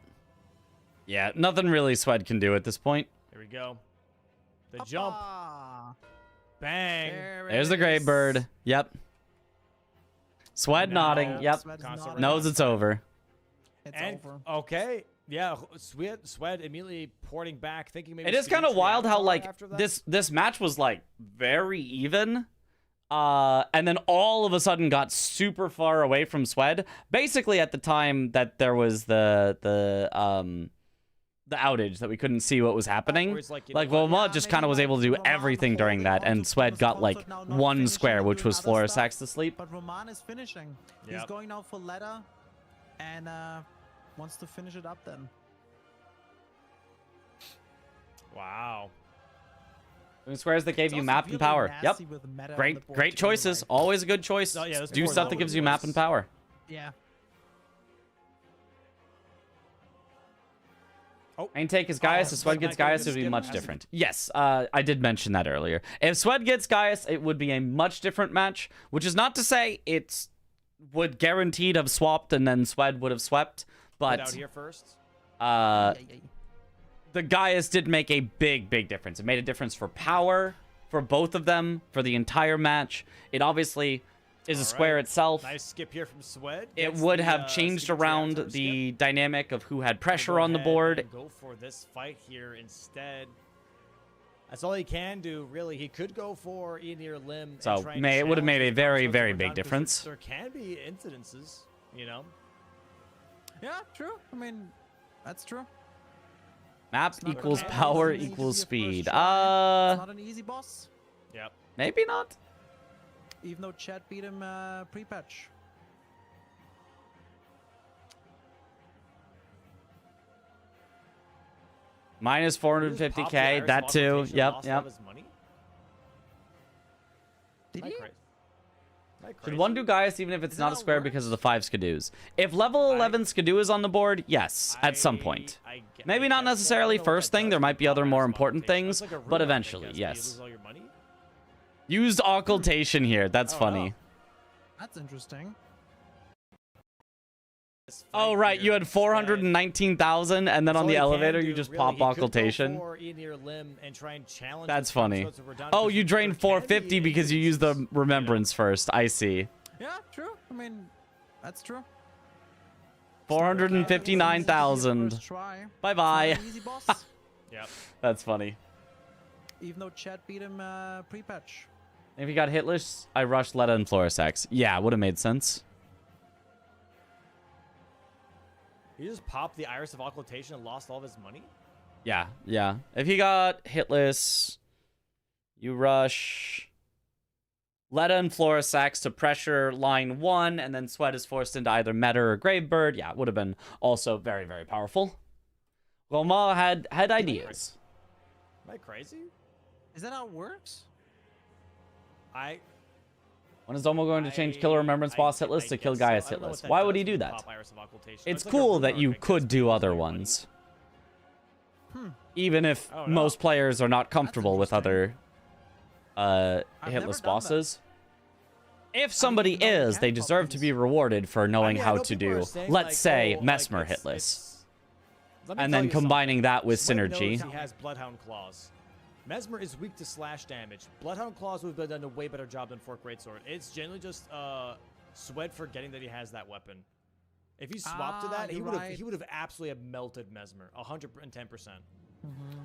Yeah, nothing really Swed can do at this point. Here we go. The jump. Hoppa! Bang. There's the Great Bird. Yep. Swed Now- nodding. Yep. Sweat's Concert nodding. Knows it's over. It's And, over. okay. Yeah, Swed immediately porting back, thinking maybe... It is kind of Skidoo's wild how Avatar like after that. this match was like very even. And then all of a sudden got super far away from Swed. Basically at the time that there was the outage that we couldn't see what was happening. Where he's like, you Like know what? Wilmot Yeah, just maybe kind of was like able to do Roman everything during holding that, and on to Swed Thomas got Thomas, like but now not one finishing square, and which doing was other Flora stuff. Sacks to sleep. But Roman is finishing. He's Yep. going now for ladder and wants to finish it up then. Wow. Squares that gave It's you also map and really power. nasty Yep. with meta on the Great board great too, choices. like- Always a good choice. Oh, yeah, this Do board stuff that always gives you map was- and power. Yeah. Main take is Gaius. If so Swed gets that guy Gaius, it gets would be skipped? much Has to be- different. Yes, I did mention that earlier. If Swed gets Gaius, it would be a much different match, which is not to say it's would guaranteed have swapped and then Swed would have swept, Put out but here first. the Gaius did make a big difference. It made a difference for power, for both of them, for the entire match. It obviously is a All square right. itself. Nice skip here from Swed. It Gets would the, have changed Skidoo around Avatar the skip. dynamic of who had We'll pressure go on the ahead board. and go for this fight here instead. That's all he can do, really. He could go for Enir Limb. So, and try and it would have challenge made a his very, punch very those big were done, 'cause difference. There can be incidences, you know. Yeah, true. I mean, that's true. Map It's not equals gonna- power it's not equals easy speed. first try. It's not an easy boss, Yep. Maybe not. even though Chad beat him pre-patch. Minus He just popped the 450k. Iris That of too. Occultation, Yep, lost all yep. of his money? Did Am I he? crazy? Am I Should crazy? one do Gaius even if it's Is that not how a it square works? because of the 5 Skidoos? If level 11 Skidoo is on the board, yes, at some point. Maybe not guess so. I necessarily don't know what first that thing. does There with might be the other Iris more of important Occultation. things, That's like a but rune, I eventually, guess. Do you yes. lose all your money? Used occultation here. That's Oh, funny. no. That's interesting. This Oh, fight right. here You had instead. 419,000, and then That's on all the he can elevator, do, you just really. pop He could go occultation. for Enir Limb and try and challenge That's his punch funny. once we're done, Oh, because you there drained can be 450 because you used the instances, you know. remembrance first. I see. Yeah, true. I mean, that's true. 459,000. First try. Bye It's bye. not an easy boss, Yep. That's funny. even though Chad beat him pre-patch. If he got hitless, I rushed Letta and Florisax. Yeah, would have made sense. He just popped the Iris of Occultation and lost all of his money? Yeah, yeah. If he got hitless, you rush Letta and Florisax to pressure line 1, and then Sweat is forced into either Meta or Gravebird. Yeah, it would have been also very, very powerful. Roma had ideas. Am I crazy? Is that how it works? When is Domo going to change Killer Remembrance boss hitless to kill Gaius hitless? Why would he do that? It's cool that you could do other ones. Even if Oh, no. most players are not comfortable with interesting. other never hitless done bosses. If somebody is, they deserve to be rewarded for knowing how to do, let's say, Mesmer hitless. And then combining that with synergy. He has Bloodhound Claws. Mesmer is weak to slash damage. Bloodhound Claws would have done a way better job than Fork Greatsword. It's generally just Sweat forgetting that he has that weapon. If he swapped to that, he would have absolutely have melted Mesmer 110%.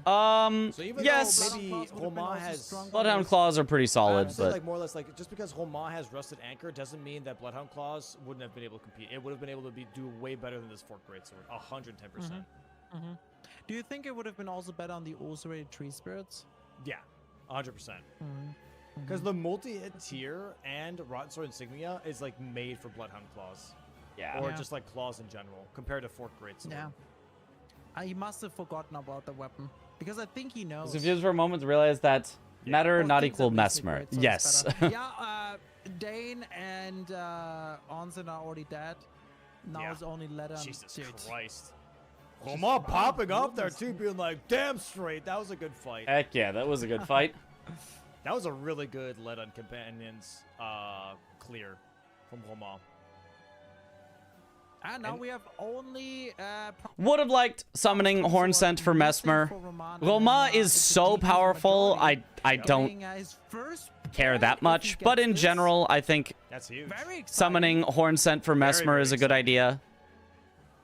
So yes, maybe Homa has Bloodhound Claws are pretty solid, but like more or less like just because Homa has Rusted Anchor doesn't mean that Bloodhound Claws wouldn't have been able to compete. It would have been able to do way better than this Fork Greatsword, 110%. Do you think it would have been also better on the Ulcerated Tree Spirits? Yeah, 100%. Because the multi-hit tier and Rotten Sword Insignia is like made for Bloodhound Claws. yeah. Or just like Claws in general, compared to Fork Greatsword. Yeah. He must have forgotten about the weapon. Because I think he knows. Confused for a moment to realize that Matter not things equal that makes me Mesmer. great, so it's Yes. better. Yeah, Dane and Onsen are already dead. Now Yeah. it's only Letter. Jesus Christ. Homa popping off there too, being like, damn straight, that was a good fight. Heck yeah, that was a good fight. That was a really good lead on companions clear from Homa. And now we have only Would have liked summoning Horn Scent for Mesmer. Roma is so powerful, I don't care that much. But in general, I think That's huge. summoning Horn Scent for Mesmer is a good idea.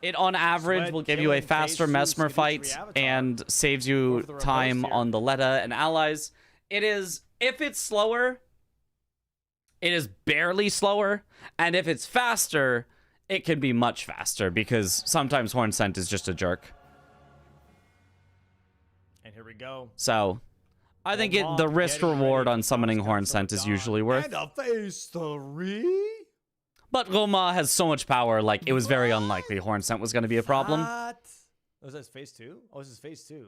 It, on average, Sweat will give you a killing faster phase Mesmer two fight Skadootree Avatar. and saves you Or the reverse time here. on the Letta and allies. It is, if it's slower, it is barely slower. And if it's faster, it can be much faster because sometimes Horn Scent is just a jerk. And here we go. So, I think Homa the risk getting reward ready on to summoning bounce Horn down Scent from is dawn. usually worth. And a phase 3? But Roma has so much power, like, it was very unlikely Horn Scent was going to be a problem. What? Was this phase 2? Oh, this is phase 2.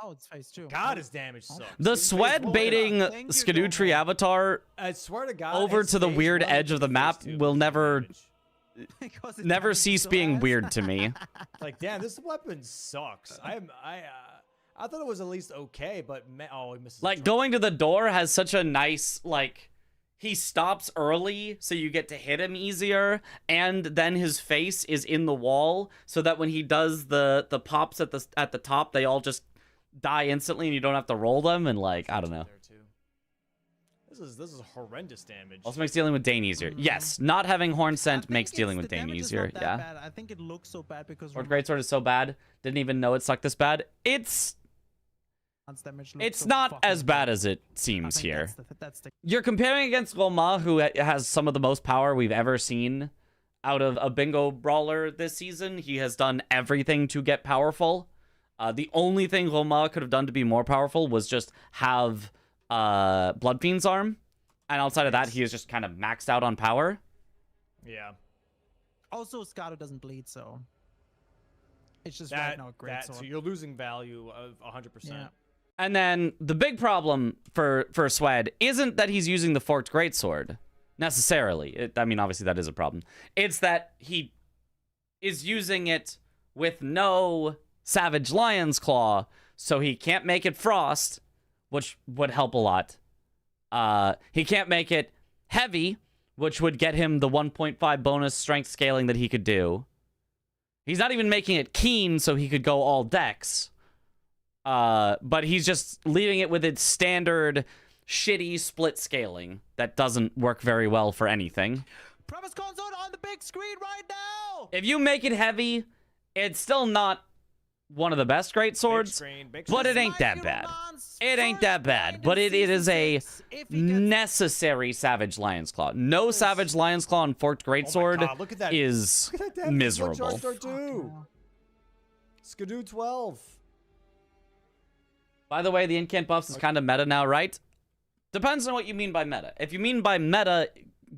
Oh, it's phase 2. God, his damage sucks. The In phase sweat one, baiting Thank you, Skadootree Roma. Avatar I swear to God, over his to the phase weird one edge of the phase map 2 will was never damage. Because it never damages cease so being ass. weird to me. Like, damn, this weapon sucks. I thought it was at least okay, but oh, he misses. Like, a going to the door has such a nice, like, he stops early so you get to hit him easier, and then his face is in the wall so that when he does the pops at the top, they all just die instantly and you don't have to roll them, and like, I don't know. there too. This is horrendous damage. Also makes dealing with Dane easier. Yes, not having Horn Scent makes dealing with the Dane damage is easier. not that Yeah. bad. I think it looks so bad because Lord Greatsword is so bad. Didn't even know it sucked this bad. It's damage looks it's so not fucking as bad good. as it I seems think here. That's the You're comparing against Roma, who has some of the most power we've ever seen out of a bingo brawler this season. He has done everything to get powerful. The only thing Roma could have done to be more powerful was just have Blood Fiend's arm. And outside of that, he is just kind of maxed out on power. Yeah. Also, Scado doesn't bleed, so it's just That, right now a great that sword. so you're losing value of 100%. Yeah. And then the big problem for Swed isn't that he's using the Forked Greatsword, necessarily. I mean, obviously that is a problem. It's that he is using it with no Savage Lion's Claw, so he can't make it Frost, which would help a lot. He can't make it Heavy, which would get him the 1.5 bonus strength scaling that he could do. He's not even making it Keen, so he could go all Dex. But he's just leaving it with its standard shitty split scaling that doesn't work very well for anything. Promise console on the big screen right now. If you make it heavy, it's still not one of the best great swords, but it ain't that bad. It ain't that bad, but it is a necessary Savage Lion's Claw. No Savage Lion's Claw and Forked Greatsword God, look at that. is Look at that damage. miserable. Skadoo 12. By the way, the incant buffs is kind of meta now, right? Depends on what you mean by meta. If you mean by meta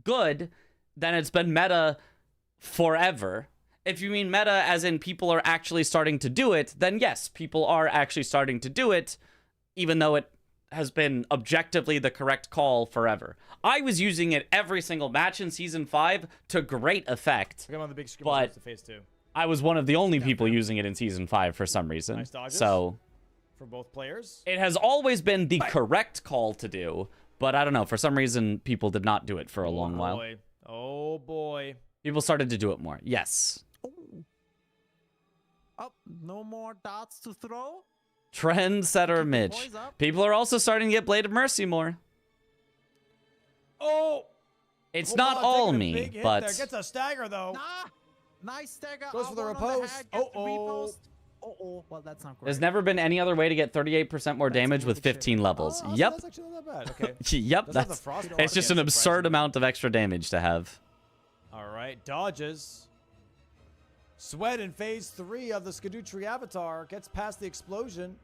good, then it's been meta forever. If you mean meta as in people are actually starting to do it, then yes, people are actually starting to do it, even though it has been objectively the correct call forever. I was using it every single match in Season 5 to great effect, Look at him on the big screen. But- To phase 2 I was one of the only people using it in Season 5 for some reason. Nice dodges. So for both players. it has always been the correct call to do, But I don't know. For some reason, people did not do it for a long while. Oh boy. People started to do it more. Yes. Oh, no more darts to throw. Trendsetter Mitch. People are also starting to get Blade of Mercy more. Oh! It's not all me, but... There. Gets a stagger, though. Nah! Nice stagger. Goes for the riposte. Oh, well, that's not great. There's never been any other way to get 38% more damage with 15 levels. Oh, yep. That's actually not that bad. Okay. Yep, Doesn't have the frost it's just an again, absurd surprisingly. amount of extra damage to have. All right, dodges. Sweat in phase 3 of the Skadutri avatar. Gets past the explosion.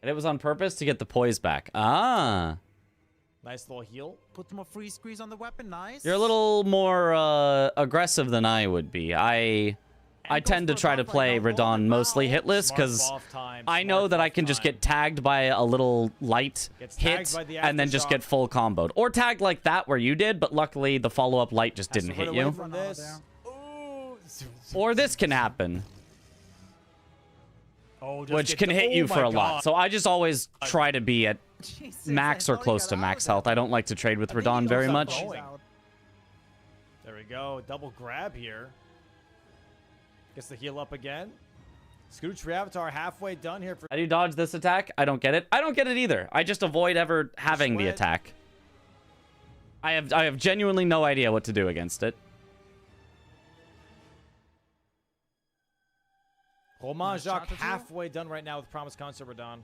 And it was on purpose to get the poise back. Ah. Nice little heal. Put more free squeeze on the weapon. Nice. You're a little more aggressive than I would be. I tend to try to play Radon mostly hitless because I know that I can just get tagged by a little light hit and then just get full comboed. Or tagged like that where you did, but luckily the follow-up light just didn't hit you. From this. Or this can happen, which can hit you for a lot. So I just always try to be at max or close to max health. I don't like to trade with Radon very much. There we go. Double grab here. Gets the heal up again. Skadutri avatar halfway done here. How do you dodge this attack? I don't get it. I don't get it either. I just avoid ever having the attack. I have genuinely no idea what to do against it. Romain Jacques halfway done right now with Promise Concert Radon.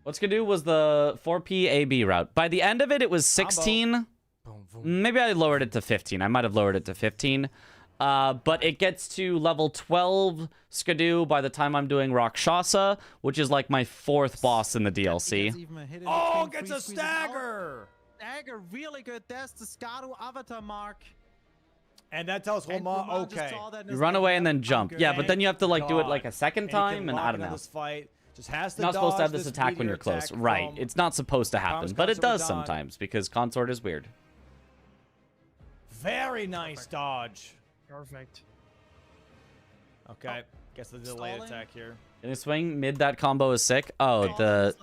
What's gonna do was the 4P AB route. By the end of it, it was 16. Boom, boom. Maybe I lowered it to 15. I might have lowered it to 15. But it gets to level 12 Skadoo by the time I'm doing Rakshasa, which is like my 4th boss in the DLC. Oh, gets a stagger! Stagger, really good. There's the Skadoo avatar mark. And that tells Romain, okay. You run away and then jump. Yeah, but then you have to like do it like a second time, and I don't know. This fight. Just has to not supposed to have this this attack when you're close. Right. It's not supposed to happen, but it does sometimes because consort is weird. Very nice dodge. Perfect. Okay. Guess the delayed attack here. Can you swing mid that combo is sick? Oh, the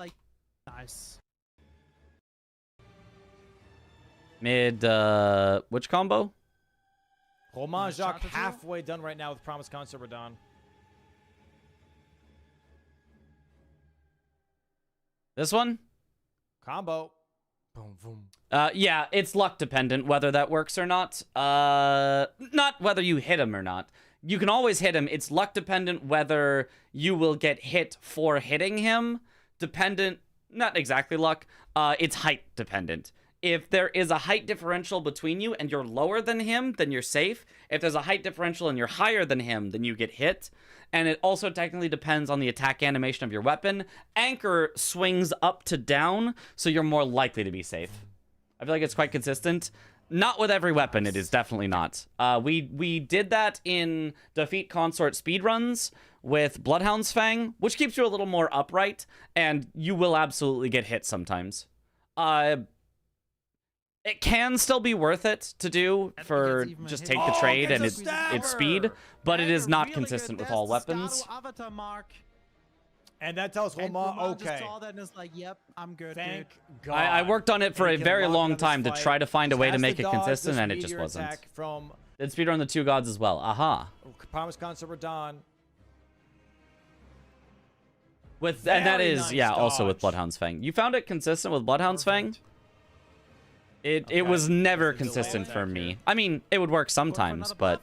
nice. Mid which combo? Romain Jacques halfway done right now with Promise Concert Radon. This one? Combo. Boom, boom. Yeah, it's luck dependent whether that works or not. Not whether you hit him or not. You can always hit him. It's luck dependent whether you will get hit for hitting him. Dependent, not exactly luck. It's height dependent. If there is a height differential between you and you're lower than him, then you're safe. If there's a height differential and you're higher than him, then you get hit. And it also technically depends on the attack animation of your weapon. Anchor swings up to down, so you're more likely to be safe. I feel like it's quite consistent. Not with every weapon, it is definitely not. We did that in Defeat Consort speedruns with Bloodhound's Fang, which keeps you a little more upright, and you will absolutely get hit sometimes. It can still be worth it to do for just take the trade and it's speed, but it is not consistent with all weapons. And that tells Romain, okay. Saw that and it's like, yep, I'm good. Thank God. I worked on it for a very long time to try to find a way to make it consistent, and it just wasn't. Did speedrun the Two Gods as well. Aha. Promise Concert Radon. And that is, yeah, also with Bloodhound's Fang. You found it consistent with Bloodhound's Fang? It was never consistent for me. I mean, it would work sometimes, but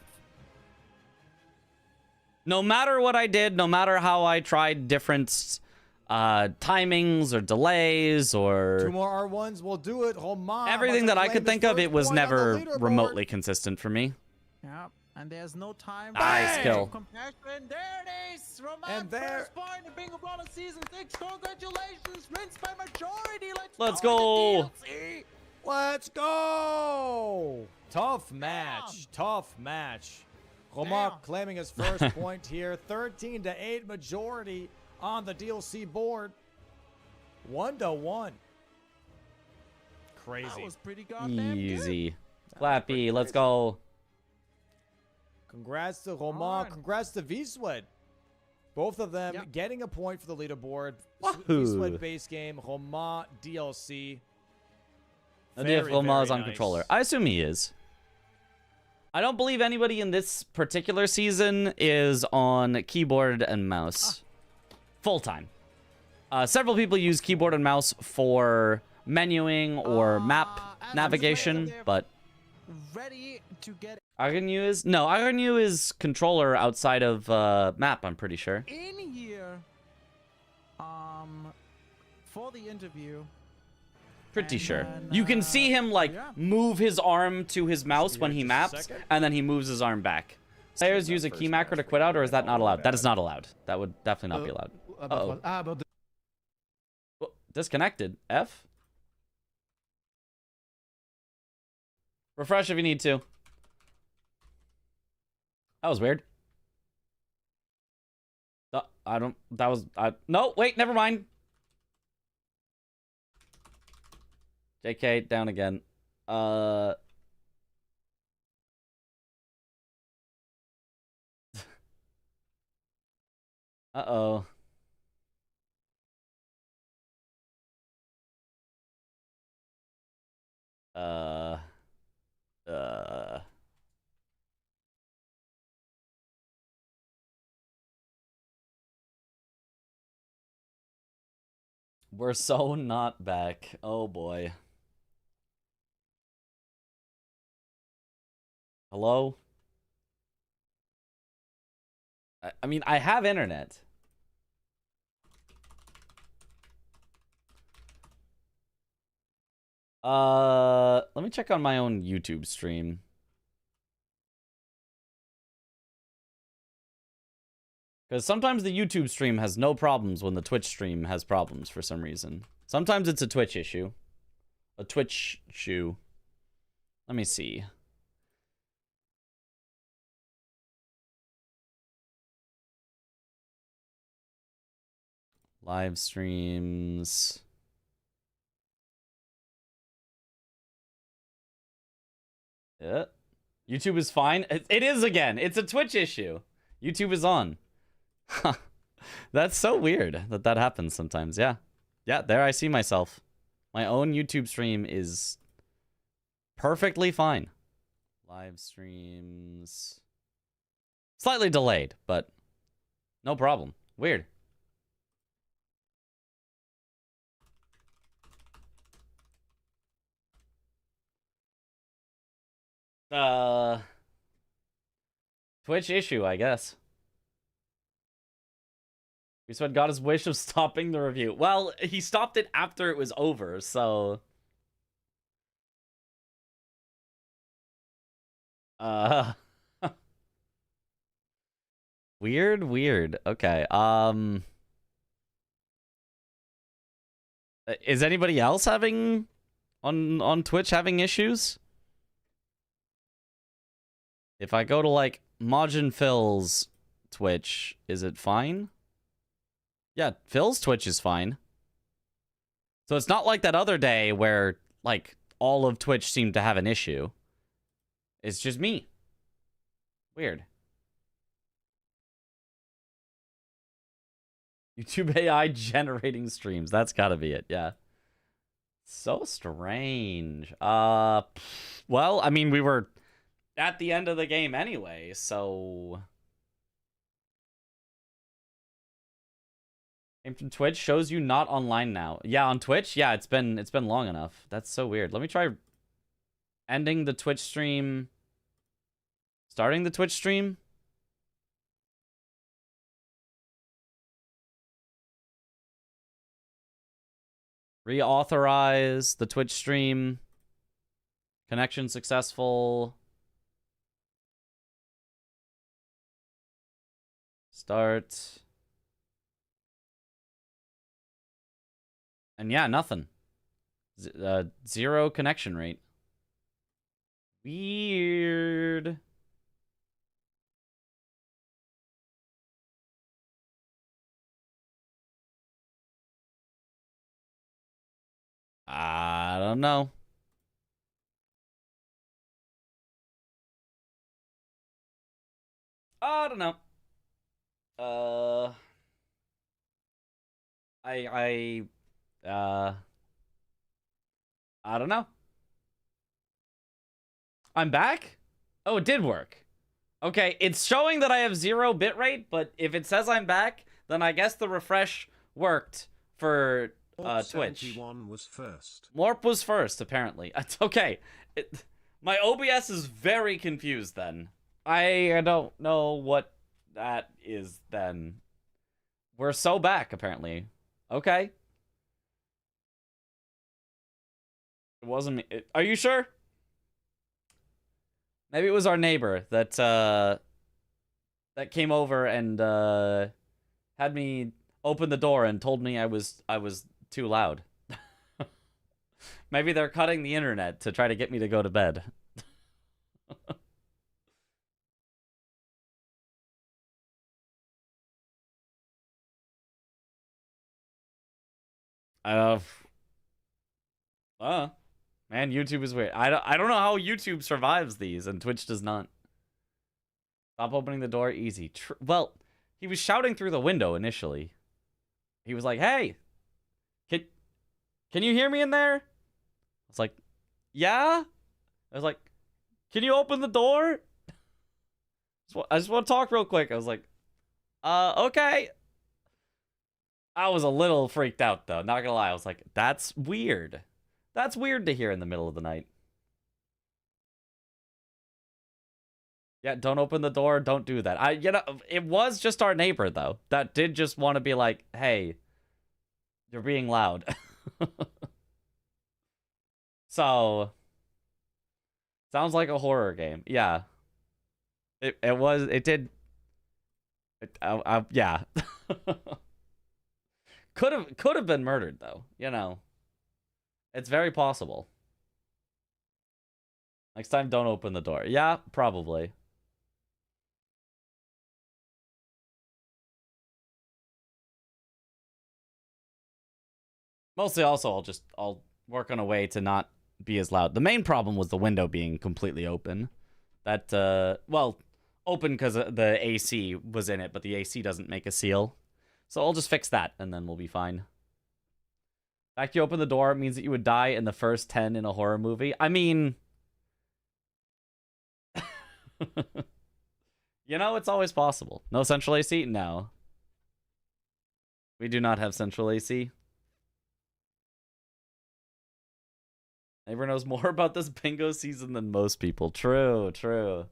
no matter what I did, no matter how I tried different timings or delays or 2 more R1s will do it. everything that I could think of, it was never remotely consistent for me. Yep. And there's no time. Nice kill. Compassion. There it is. Romain, and there. First point in Bingo Brawlers Season 6. Congratulations. Wins by majority. Let's go. Let's go! Tough match. Tough match. Romain claiming his first point here. 13-8 majority on the DLC board. 1-1. Crazy. That was pretty goddamn easy. Flappy, let's go. Congrats to Romain. Congrats to V-Sweat. Both of them getting a point for the leaderboard. Wahoo. Split base game, Roma DLC. No idea if Very, Roma is very on nice. controller. I assume he is. I don't believe anybody in this particular season is on keyboard and mouse full time. Several people use keyboard and mouse for menuing or map navigation, but Ready to get Aranyu is no. Aranyu is controller outside of map. I'm pretty sure. in here for the interview. Pretty And sure. then, You can see him like yeah. move his arm to his mouse when he Just a maps, second. and then he moves his arm back. Players use a key macro to quit out, or is that not allowed? That is not allowed. That would definitely not be allowed. Uh-oh. About the Oh, disconnected. F? Refresh if you need to. That was weird. No, wait, never mind. JK, down again. Uh-oh. We're so not back. Oh boy. Hello? I mean, I have internet. Let me check on my own YouTube stream. Because sometimes the YouTube stream has no problems when the Twitch stream has problems for some reason. Sometimes it's a Twitch issue. A Twitch issue. Let me see. Live streams. Yeah. YouTube is fine. It is again. It's a Twitch issue. YouTube is on. That's so weird that that happens sometimes. Yeah. Yeah, there I see myself. My own YouTube stream is perfectly fine. Live streams. Slightly delayed, but no problem. Weird. Twitch issue, I guess. We said got his wish of stopping the review. Well, he stopped it after it was over, so... Weird. Okay, is anybody else having... on Twitch having issues? If I go to, like, Majin Phil's Twitch, is it fine? Yeah, Phil's Twitch is fine. So it's not like that other day where, like, all of Twitch seemed to have an issue. It's just me. Weird. YouTube AI generating streams. That's gotta be it, yeah. So strange. Well, I mean, we were at the end of the game anyway, so... Game from Twitch shows you not online now. Yeah, on Twitch? Yeah, it's been long enough. That's so weird. Let me try ending the Twitch stream. Starting the Twitch stream. Reauthorize the Twitch stream. Connection successful. Start. And yeah, nothing. Zero connection rate. Weird. I don't know. I don't know. I don't know. I'm back? Oh, it did work. Okay, it's showing that I have 0 bitrate, but if it says I'm back, then I guess the refresh worked for Twitch. 71 was first. Morp was first, apparently. It's okay. My OBS is very confused then. I don't know what that is then. We're so back, apparently. Okay. It wasn't me. Are you sure? Maybe it was our neighbor that that came over and had me open the door and told me I was too loud. Maybe they're cutting the internet to try to get me to go to bed. Man, YouTube is weird. I don't know how YouTube survives these and Twitch does not. Stop opening the door, easy. Well, he was shouting through the window initially. He was like, "Hey, can you hear me in there?" I was like, "Yeah." I was like, "Can you open the door?" I just want to talk real quick. I was like, okay. I was a little freaked out though, not gonna lie. I was like, that's weird. That's weird to hear in the middle of the night. Yeah, don't open the door. Don't do that. It was just our neighbor though. That did just want to be like, "Hey, you're being loud." So, sounds like a horror game. Yeah. It did. Yeah. Could have been murdered though, you know. It's very possible. Next time, don't open the door. Yeah, probably. Mostly also, I'll work on a way to not be as loud. The main problem was the window being completely open. That, well, open because the AC was in it, but the AC doesn't make a seal. So I'll just fix that, and then we'll be fine. The fact you open the door means that you would die in the first 10 in a horror movie. I mean... you know, it's always possible. No central AC? No. We do not have central AC. Neighbor knows more about this bingo season than most people. True, true.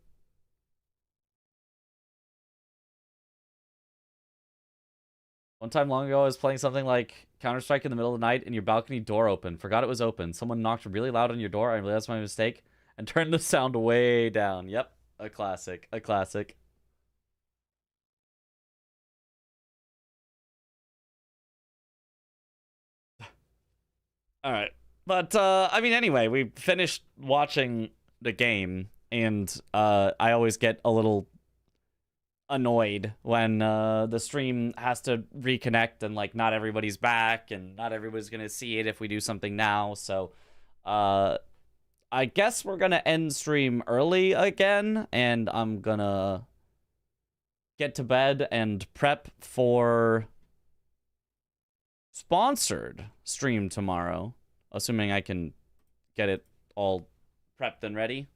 One time long ago, I was playing something like Counter-Strike in the middle of the night and your balcony door opened. Forgot it was open. Someone knocked really loud on your door. I realized my mistake and turned the sound way down. Yep, a classic. A classic. All right. But, I mean, anyway, we finished watching the game, and I always get a little annoyed when the stream has to reconnect and, like, not everybody's back, and not everybody's gonna see it if we do something now, so, I guess we're gonna end stream early again, and I'm gonna get to bed and prep for sponsored stream tomorrow. Assuming I can get it all prepped and ready.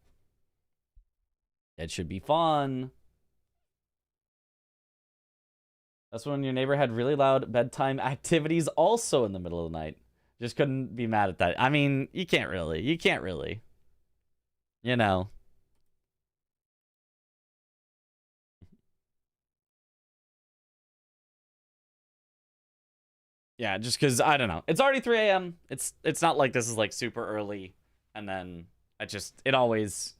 It should be fun. That's when your neighbor had really loud bedtime activities also in the middle of the night. Just couldn't be mad at that. I mean, you can't really. You can't really. You know. Yeah, just because, I don't know. It's already 3 a.m. It's not like this is, like, super early. And then, it always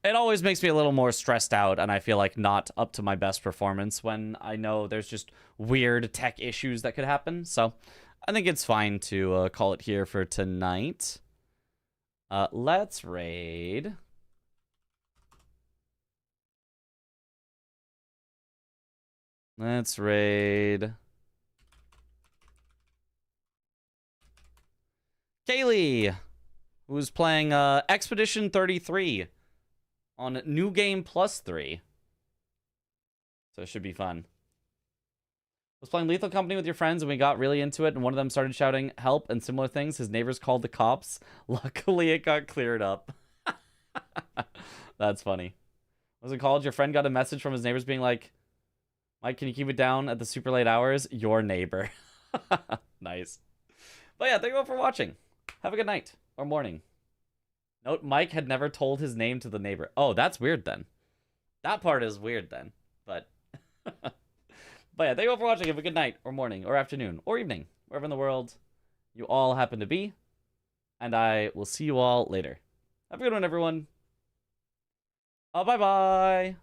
makes me a little more stressed out. And I feel like not up to my best performance when I know there's just weird tech issues that could happen. So, I think it's fine to call it here for tonight. Let's raid. Let's raid Kaylee, who's playing Expedition 33 on New Game Plus 3. So it should be fun. Was playing Lethal Company with your friends and we got really into it and one of them started shouting help and similar things. His neighbors called the cops. Luckily, it got cleared up. That's funny. Was in college, your friend got a message from his neighbors being like, Mike, can you keep it down at the super late hours? Your neighbor. Nice. But yeah, thank you all for watching. Have a good night or morning. Note, Mike had never told his name to the neighbor. Oh, that's weird then. That part is weird then. But but yeah, thank you all for watching. Have a good night or morning or afternoon or evening, wherever in the world you all happen to be. And I will see you all later. Have a good one, everyone. Bye-bye.